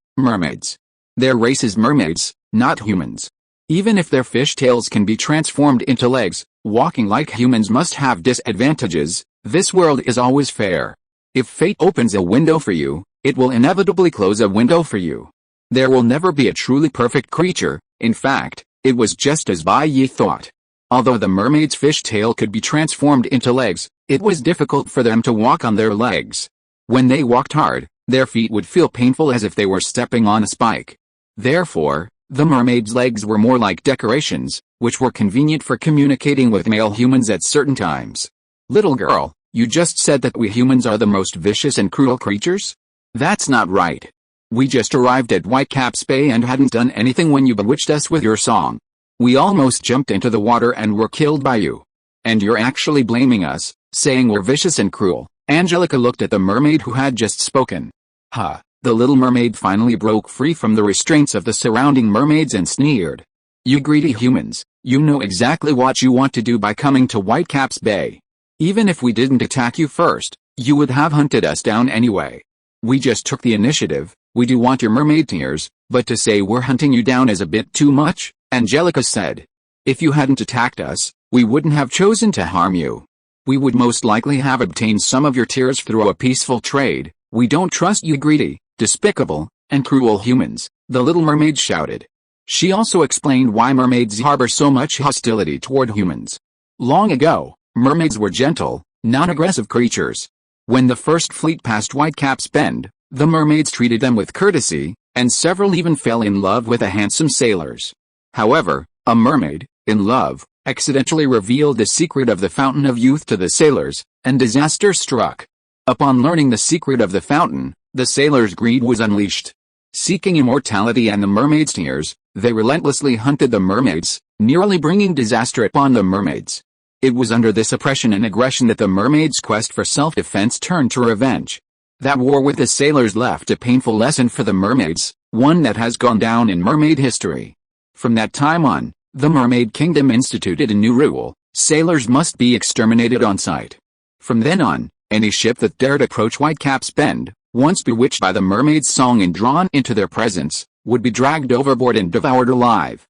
Speaker 1: Their race is mermaids, not humans. Even if their fish tails can be transformed into legs, walking like humans must have disadvantages. This world is always fair. If fate opens a window for you, it will inevitably close a window for you. There will never be a truly perfect creature." In fact, it was just as Bai Yi thought. Although the mermaid's fish tail could be transformed into legs, it was difficult for them to walk on their legs. When they walked hard, their feet would feel painful as if they were stepping on a spike. Therefore, the mermaid's legs were more like decorations, which were convenient for communicating with male humans at certain times. "Little girl, you just said that we humans are the most vicious and cruel creatures? That's not right. We just arrived at Whitecaps Bay and hadn't done anything when you bewitched us with your song. We almost jumped into the water and were killed by you. And you're actually blaming us, saying we're vicious and cruel." Angelica looked at the mermaid who had just spoken. The little mermaid finally broke free from the restraints of the surrounding mermaids and sneered. "You greedy humans, you know exactly what you want to do by coming to Whitecaps Bay. Even if we didn't attack you first, you would have hunted us down anyway. We just took the initiative. We do want your mermaid tears, but to say we're hunting you down is a bit too much," Angelica said. "If you hadn't attacked us, we wouldn't have chosen to harm you. We would most likely have obtained some of your tears through a peaceful trade. We don't trust you greedy, despicable, and cruel humans," the little mermaid shouted. She also explained why mermaids harbor so much hostility toward humans. Long ago, mermaids were gentle, non-aggressive creatures. When the first fleet passed Whitecaps Bend, the mermaids treated them with courtesy, and several even fell in love with the handsome sailors. However, a mermaid, in love, accidentally revealed the secret of the Fountain of Youth to the sailors, and disaster struck. Upon learning the secret of the fountain, the sailors' greed was unleashed. Seeking immortality and the mermaids' tears, they relentlessly hunted the mermaids, nearly bringing disaster upon the mermaids. It was under this oppression and aggression that the mermaids' quest for self-defense turned to revenge. That war with the sailors left a painful lesson for the mermaids, one that has gone down in mermaid history. From that time on, the Mermaid Kingdom instituted a new rule: sailors must be exterminated on sight. From then on, any ship that dared approach Whitecap's Bend, once bewitched by the mermaid's song and drawn into their presence, would be dragged overboard and devoured alive.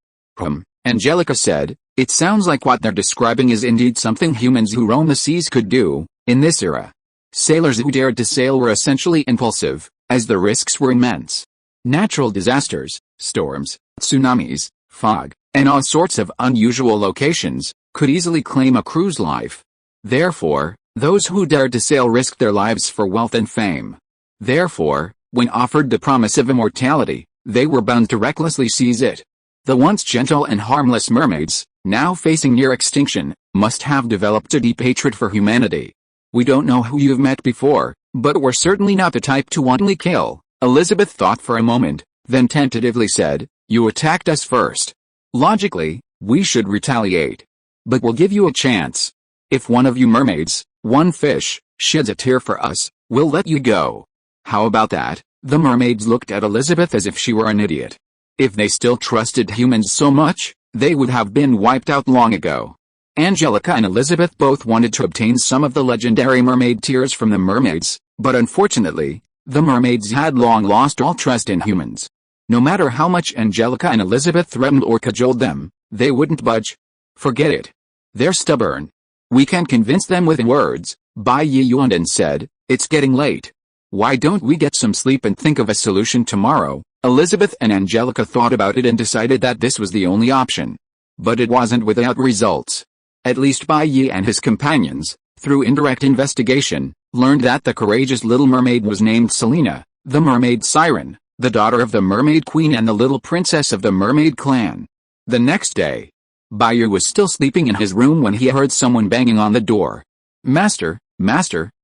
Speaker 1: Angelica said, "It sounds like what they're describing is indeed something humans who roam the seas could do, in this era." Sailors who dared to sail were essentially impulsive, as the risks were immense. Natural disasters, storms, tsunamis, fog, and all sorts of unusual locations, could easily claim a crew's life. Therefore, those who dared to sail risked their lives for wealth and fame. Therefore, when offered the promise of immortality, they were bound to recklessly seize it. The once gentle and harmless mermaids, now facing near extinction, must have developed a deep hatred for humanity. "We don't know who you've met before, but we're certainly not the type to wantonly kill," Elizabeth thought for a moment, then tentatively said, "You attacked us first. Logically, we should retaliate. But we'll give you a chance. If one of you mermaids, one fish, sheds a tear for us, we'll let you go. How about that?" The mermaids looked at Elizabeth as if she were an idiot. If they still trusted humans so much, they would have been wiped out long ago. Angelica and Elizabeth both wanted to obtain some of the legendary mermaid tears from the mermaids, but unfortunately, the mermaids had long lost all trust in humans. No matter how much Angelica and Elizabeth threatened or cajoled them, they wouldn't budge. "Forget it. They're stubborn. We can't convince them with words," Bai Yi yawned and said, "It's getting late. Why don't we get some sleep and think of a solution tomorrow?" Elizabeth and Angelica thought about it and decided that this was the only option. But it wasn't without results. At least Bai Yi and his companions, through indirect investigation, learned that the courageous little mermaid was named Selina, the mermaid siren, the daughter of the mermaid queen and the little princess of the mermaid clan. The next day, Bai Yi was still sleeping in his room when he heard someone banging on the door. Master,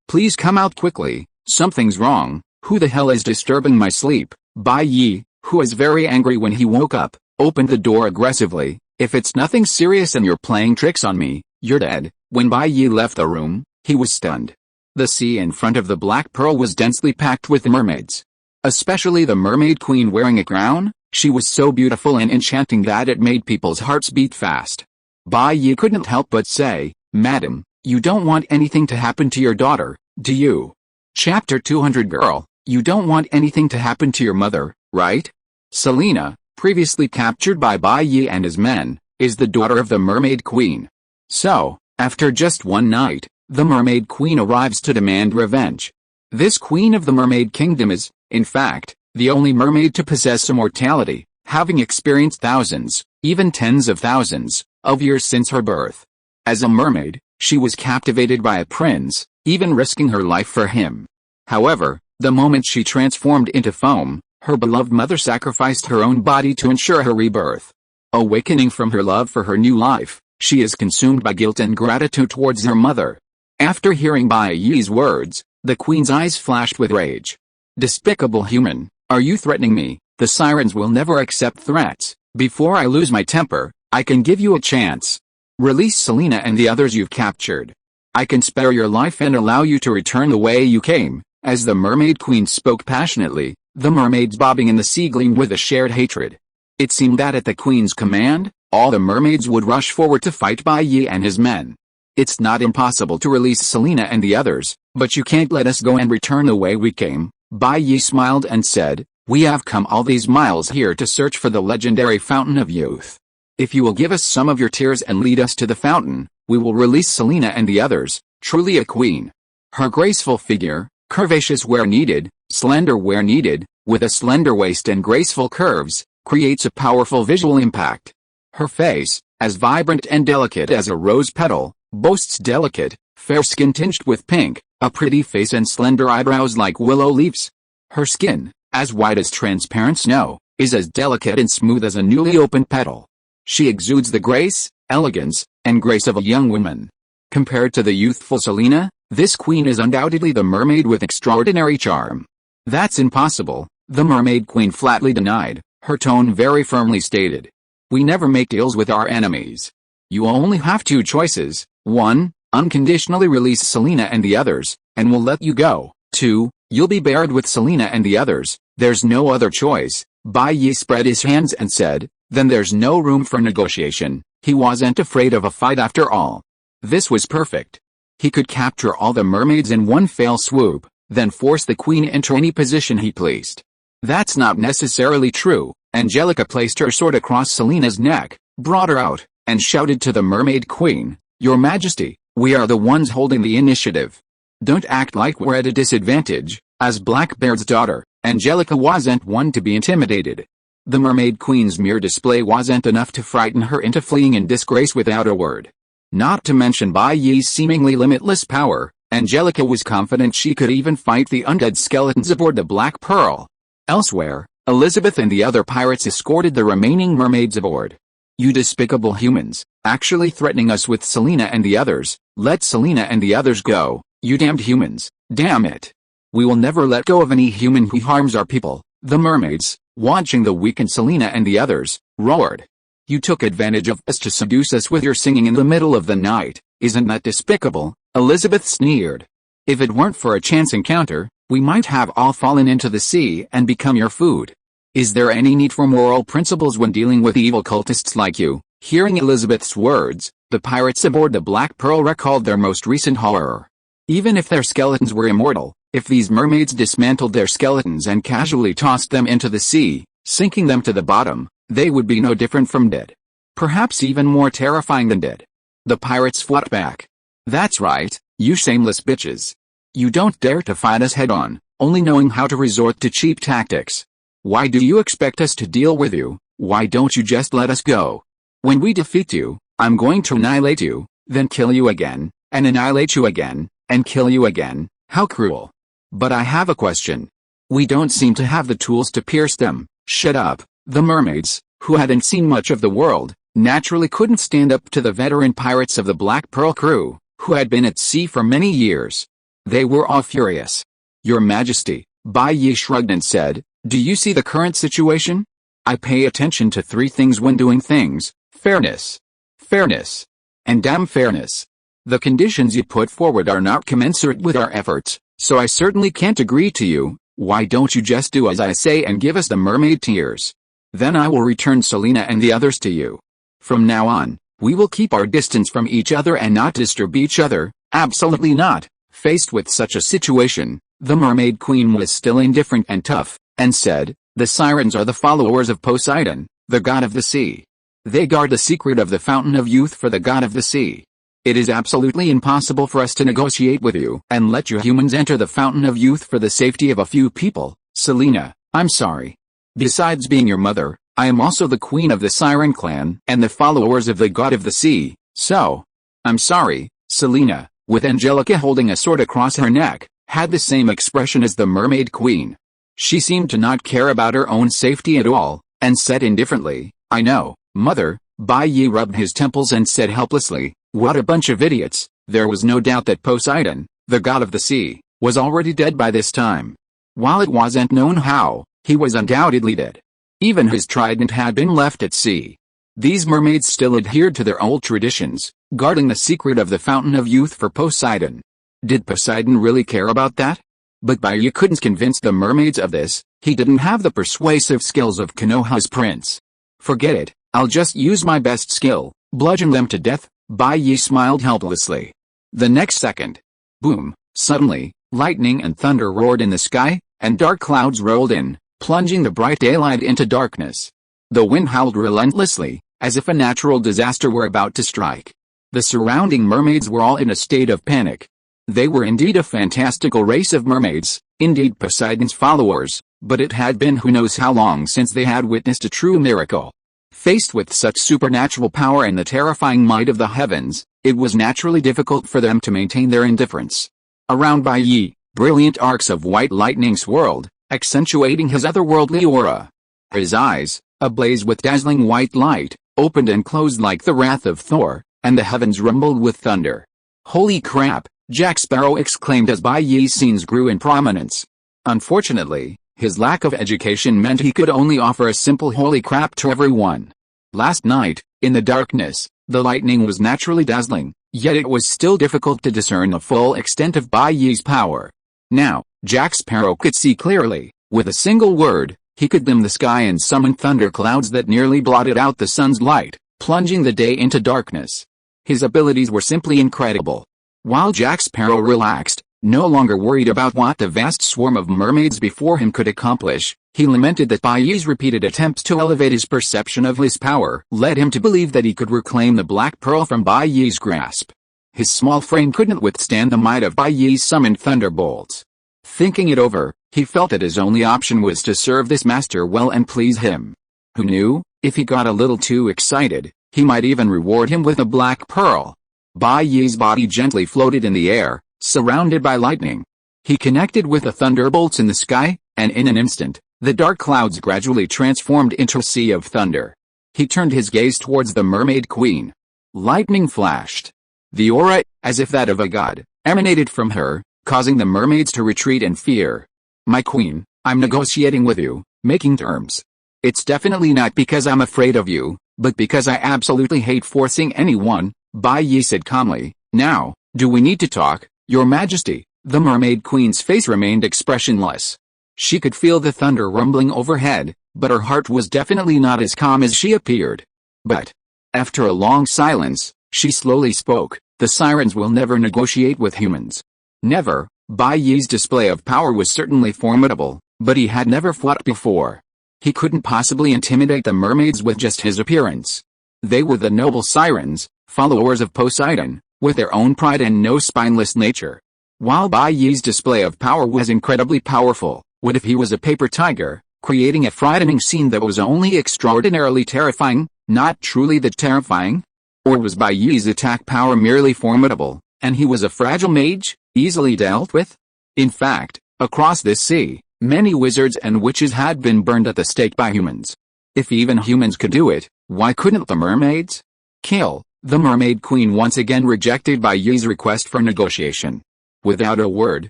Speaker 1: please come out quickly, something's wrong. Who the hell is disturbing my sleep?" Bai Yi, who was very angry when he woke up, opened the door aggressively. "If it's nothing serious and you're playing tricks on me, you're dead." When Bai Yi left the room, he was stunned. The sea in front of the Black Pearl was densely packed with mermaids. Especially the mermaid queen wearing a crown. She was so beautiful and enchanting that it made people's hearts beat fast. Bai Yi couldn't help but say, "Madam, you don't want anything to happen to your daughter, do you?" Chapter 200 Girl, you don't want anything to happen to your mother, right? Selina, previously captured by Bai Yi and his men, is the daughter of the Mermaid Queen. So, after just one night, the Mermaid Queen arrives to demand revenge. This Queen of the Mermaid Kingdom is, in fact, the only mermaid to possess immortality, having experienced thousands, even tens of thousands, of years since her birth. As a mermaid, she was captivated by a prince, even risking her life for him. However, the moment she transformed into foam, her beloved mother sacrificed her own body to ensure her rebirth. Awakening from her love for her new life, she is consumed by guilt and gratitude towards her mother. After hearing Bai Yi's words, the queen's eyes flashed with rage. "Despicable human, are you threatening me? The sirens will never accept threats. Before I lose my temper, I can give you a chance. Release Selina and the others you've captured. I can spare your life and allow you to return the way you came." As the mermaid queen spoke passionately, the mermaids bobbing in the sea gleamed with a shared hatred. It seemed that at the queen's command, all the mermaids would rush forward to fight Bai Yi and his men. "It's not impossible to release Selina and the others, but you can't let us go and return the way we came." Bai Yi smiled and said, "We have come all these miles here to search for the legendary Fountain of Youth. If you will give us some of your tears and lead us to the fountain, we will release Selina and the others." Truly a queen. Her graceful figure, curvaceous where needed, slender where needed, with a slender waist and graceful curves, creates a powerful visual impact. Her face, as vibrant and delicate as a rose petal, boasts delicate, fair skin tinged with pink, a pretty face and slender eyebrows like willow leaves. Her skin, as white as transparent snow, is as delicate and smooth as a newly opened petal. She exudes the grace, elegance, and grace of a young woman. Compared to the youthful Selina, this queen is undoubtedly the mermaid with extraordinary charm. "That's impossible," the mermaid queen flatly denied, her tone very firmly stated. "We never make deals with our enemies. You only have two choices: 1, unconditionally release Selina and the others, and we'll let you go. 2, you'll be buried with Selina and the others. There's no other choice." Bai Yi spread his hands and said, Then there's no room for negotiation. He wasn't afraid of a fight after all. This was perfect. He could capture all the mermaids in one fell swoop, then force the queen into any position he pleased. That's not necessarily true. Angelica placed her sword across Selena's neck, brought her out, and shouted to the mermaid queen, "Your Majesty, we are the ones holding the initiative. Don't act like we're at a disadvantage." As Blackbeard's daughter, Angelica wasn't one to be intimidated. The mermaid queen's mere display wasn't enough to frighten her into fleeing in disgrace without a word. Not to mention Bai Yi's seemingly limitless power, Angelica was confident she could even fight the undead skeletons aboard the Black Pearl. Elsewhere, Elizabeth and the other pirates escorted the remaining mermaids aboard. "You despicable humans, actually threatening us with Selena and the others. Let Selena and the others go, you damned humans, damn it. We will never let go of any human who harms our people," the mermaids, watching the weakened Selena and the others, roared. "You took advantage of us to seduce us with your singing in the middle of the night. Isn't that despicable?" Elizabeth sneered. "If it weren't for a chance encounter, we might have all fallen into the sea and become your food. Is there any need for moral principles when dealing with evil cultists like you?" Hearing Elizabeth's words, the pirates aboard the Black Pearl recalled their most recent horror. Even if their skeletons were immortal, if these mermaids dismantled their skeletons and casually tossed them into the sea, sinking them to the bottom, they would be no different from dead. Perhaps even more terrifying than dead. The pirates fought back. "That's right, you shameless bitches. You don't dare to fight us head-on, only knowing how to resort to cheap tactics. Why do you expect us to deal with you? Why don't you just let us go? When we defeat you, I'm going to annihilate you, then kill you again, and annihilate you again, and kill you again. How cruel. But I have a question. We don't seem to have the tools to pierce them." "Shut up." The mermaids, who hadn't seen much of the world, naturally couldn't stand up to the veteran pirates of the Black Pearl crew, who had been at sea for many years. They were all furious. "Your Majesty," Bai Yi shrugged and said, "do you see the current situation? I pay attention to three things when doing things: fairness, fairness, and damn fairness. The conditions you put forward are not commensurate with our efforts, so I certainly can't agree to you. Why don't you just do as I say and give us the mermaid tears? Then I will return Selena and the others to you. From now on, we will keep our distance from each other and not disturb each other." "Absolutely not." Faced with such a situation, the mermaid queen was still indifferent and tough, and said, "The sirens are the followers of Poseidon, the god of the sea. They guard the secret of the fountain of youth for the god of the sea. It is absolutely impossible for us to negotiate with you and let you humans enter the fountain of youth for the safety of a few people. Selena, I'm sorry. Besides being your mother, I am also the queen of the Siren clan and the followers of the god of the sea, so I'm sorry." Selena, with Angelica holding a sword across her neck, had the same expression as the mermaid queen. She seemed to not care about her own safety at all, and said indifferently, "I know, mother." Bai Yi rubbed his temples and said helplessly, "What a bunch of idiots." There was no doubt that Poseidon, the god of the sea, was already dead by this time. While it wasn't known how, he was undoubtedly dead. Even his trident had been left at sea. These mermaids still adhered to their old traditions, guarding the secret of the fountain of youth for Poseidon. Did Poseidon really care about that? But Bai Yi couldn't convince the mermaids of this. He didn't have the persuasive skills of Konoha's prince. "Forget it, I'll just use my best skill, bludgeon them to death." Bai Yi smiled helplessly. The next second, boom, suddenly, lightning and thunder roared in the sky, and dark clouds rolled in, plunging the bright daylight into darkness. The wind howled relentlessly, as if a natural disaster were about to strike. The surrounding mermaids were all in a state of panic. They were indeed a fantastical race of mermaids, indeed Poseidon's followers, but it had been who knows how long since they had witnessed a true miracle. Faced with such supernatural power and the terrifying might of the heavens, it was naturally difficult for them to maintain their indifference. Around Bai Yi, brilliant arcs of white lightning swirled, accentuating his otherworldly aura. His eyes, ablaze with dazzling white light, opened and closed like the wrath of Thor, and the heavens rumbled with thunder. "Holy crap!" Jack Sparrow exclaimed as Bai Yi's scenes grew in prominence. Unfortunately, his lack of education meant he could only offer a simple holy crap to everyone. Last night, in the darkness, the lightning was naturally dazzling, yet it was still difficult to discern the full extent of Bai Yi's power. Now, Jack Sparrow could see clearly. With a single word, He could dim the sky and summon thunderclouds that nearly blotted out the sun's light, plunging the day into darkness. His abilities were simply incredible. While Jack Sparrow relaxed, no longer worried about what the vast swarm of mermaids before him could accomplish, he lamented that Bai Yi's repeated attempts to elevate his perception of his power led him to believe that he could reclaim the Black Pearl from Bai Yi's grasp. His small frame couldn't withstand the might of Bai Yi's summoned thunderbolts. Thinking it over, he felt that his only option was to serve this master well and please him. Who knew, if he got a little too excited, he might even reward him with a Black Pearl. Bai Yi's body gently floated in the air, surrounded by lightning. He connected with the thunderbolts in the sky, and in an instant, the dark clouds gradually transformed into a sea of thunder. He turned his gaze towards the Mermaid Queen. Lightning flashed. The aura, as if that of a god, emanated from her, causing the mermaids to retreat in fear. "My queen, I'm negotiating with you, making terms. It's definitely not because I'm afraid of you, but because I absolutely hate forcing anyone," Bai Yi said calmly. "Now, do we need to talk, Your Majesty?" The Mermaid Queen's face remained expressionless. She could feel the thunder rumbling overhead, but her heart was definitely not as calm as she appeared. But, after a long silence, she slowly spoke, "The sirens will never negotiate with humans." Never. Bai Yi's display of power was certainly formidable, but he had never fought before. He couldn't possibly intimidate the mermaids with just his appearance. They were the noble sirens, followers of Poseidon, with their own pride and no spineless nature. While Bai Yi's display of power was incredibly powerful, what if he was a paper tiger, creating a frightening scene that was only extraordinarily terrifying, not truly that terrifying? Or was Bai Yi's attack power merely formidable, and he was a fragile mage, easily dealt with? In fact, across this sea, many wizards and witches had been burned at the stake by humans. If even humans could do it, why couldn't the mermaids? Kill. The Mermaid Queen once again rejected Bai Yi's request for negotiation. Without a word,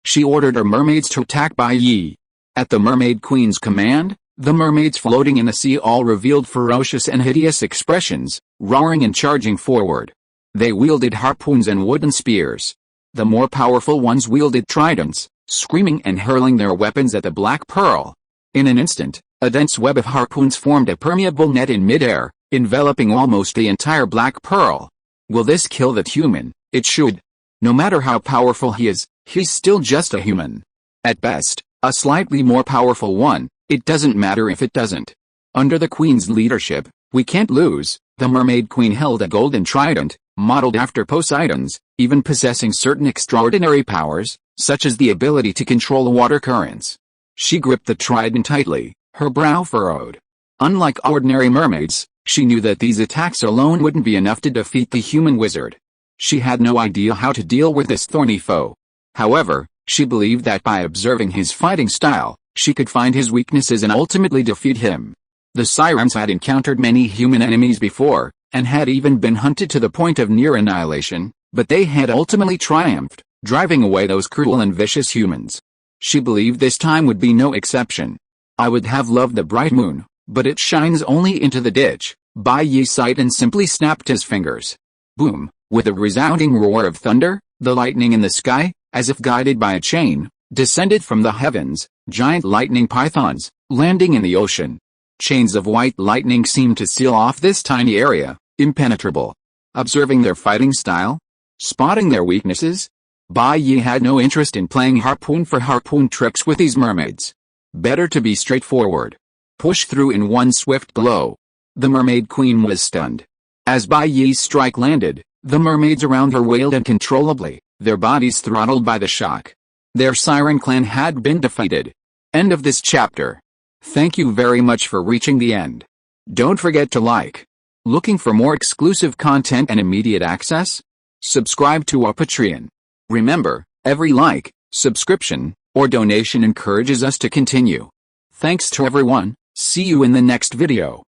Speaker 1: she ordered her mermaids to attack Bai Yi. At the Mermaid Queen's command, the mermaids floating in the sea all revealed ferocious and hideous expressions, roaring and charging forward. They wielded harpoons and wooden spears. The more powerful ones wielded tridents, screaming and hurling their weapons at the Black Pearl. In an instant, a dense web of harpoons formed a permeable net in midair, enveloping almost the entire Black Pearl. Will this kill that human? It should. No matter how powerful he is, he's still just a human. At best, a slightly more powerful one. It doesn't matter if it doesn't. Under the Queen's leadership, we can't lose. The Mermaid Queen held a golden trident, modeled after Poseidon's, even possessing certain extraordinary powers, such as the ability to control water currents. She gripped the trident tightly, her brow furrowed. Unlike ordinary mermaids, she knew that these attacks alone wouldn't be enough to defeat the human wizard. She had no idea how to deal with this thorny foe. However, she believed that by observing his fighting style, she could find his weaknesses and ultimately defeat him. The sirens had encountered many human enemies before, and had even been hunted to the point of near annihilation, but they had ultimately triumphed, driving away those cruel and vicious humans. She believed this time would be no exception. "I would have loved the bright moon, but it shines only into the ditch." Bai Yi sighed and simply snapped his fingers. Boom! With a resounding roar of thunder, the lightning in the sky, as if guided by a chain, descended from the heavens, giant lightning pythons, landing in the ocean. Chains of white lightning seemed to seal off this tiny area, impenetrable. Observing their fighting style, spotting their weaknesses, Bai Yi had no interest in playing harpoon for harpoon tricks with these mermaids. Better to be straightforward. Push through in one swift blow. The Mermaid Queen was stunned. As Bai Yi's strike landed, the mermaids around her wailed uncontrollably, their bodies throttled by the shock. Their siren clan had been defeated. End of this chapter. Thank you very much for reaching the end. Don't forget to like. Looking for more exclusive content and immediate access? Subscribe to our Patreon. Remember, every like, subscription, or donation encourages us to continue. Thanks to everyone. See you in the next video.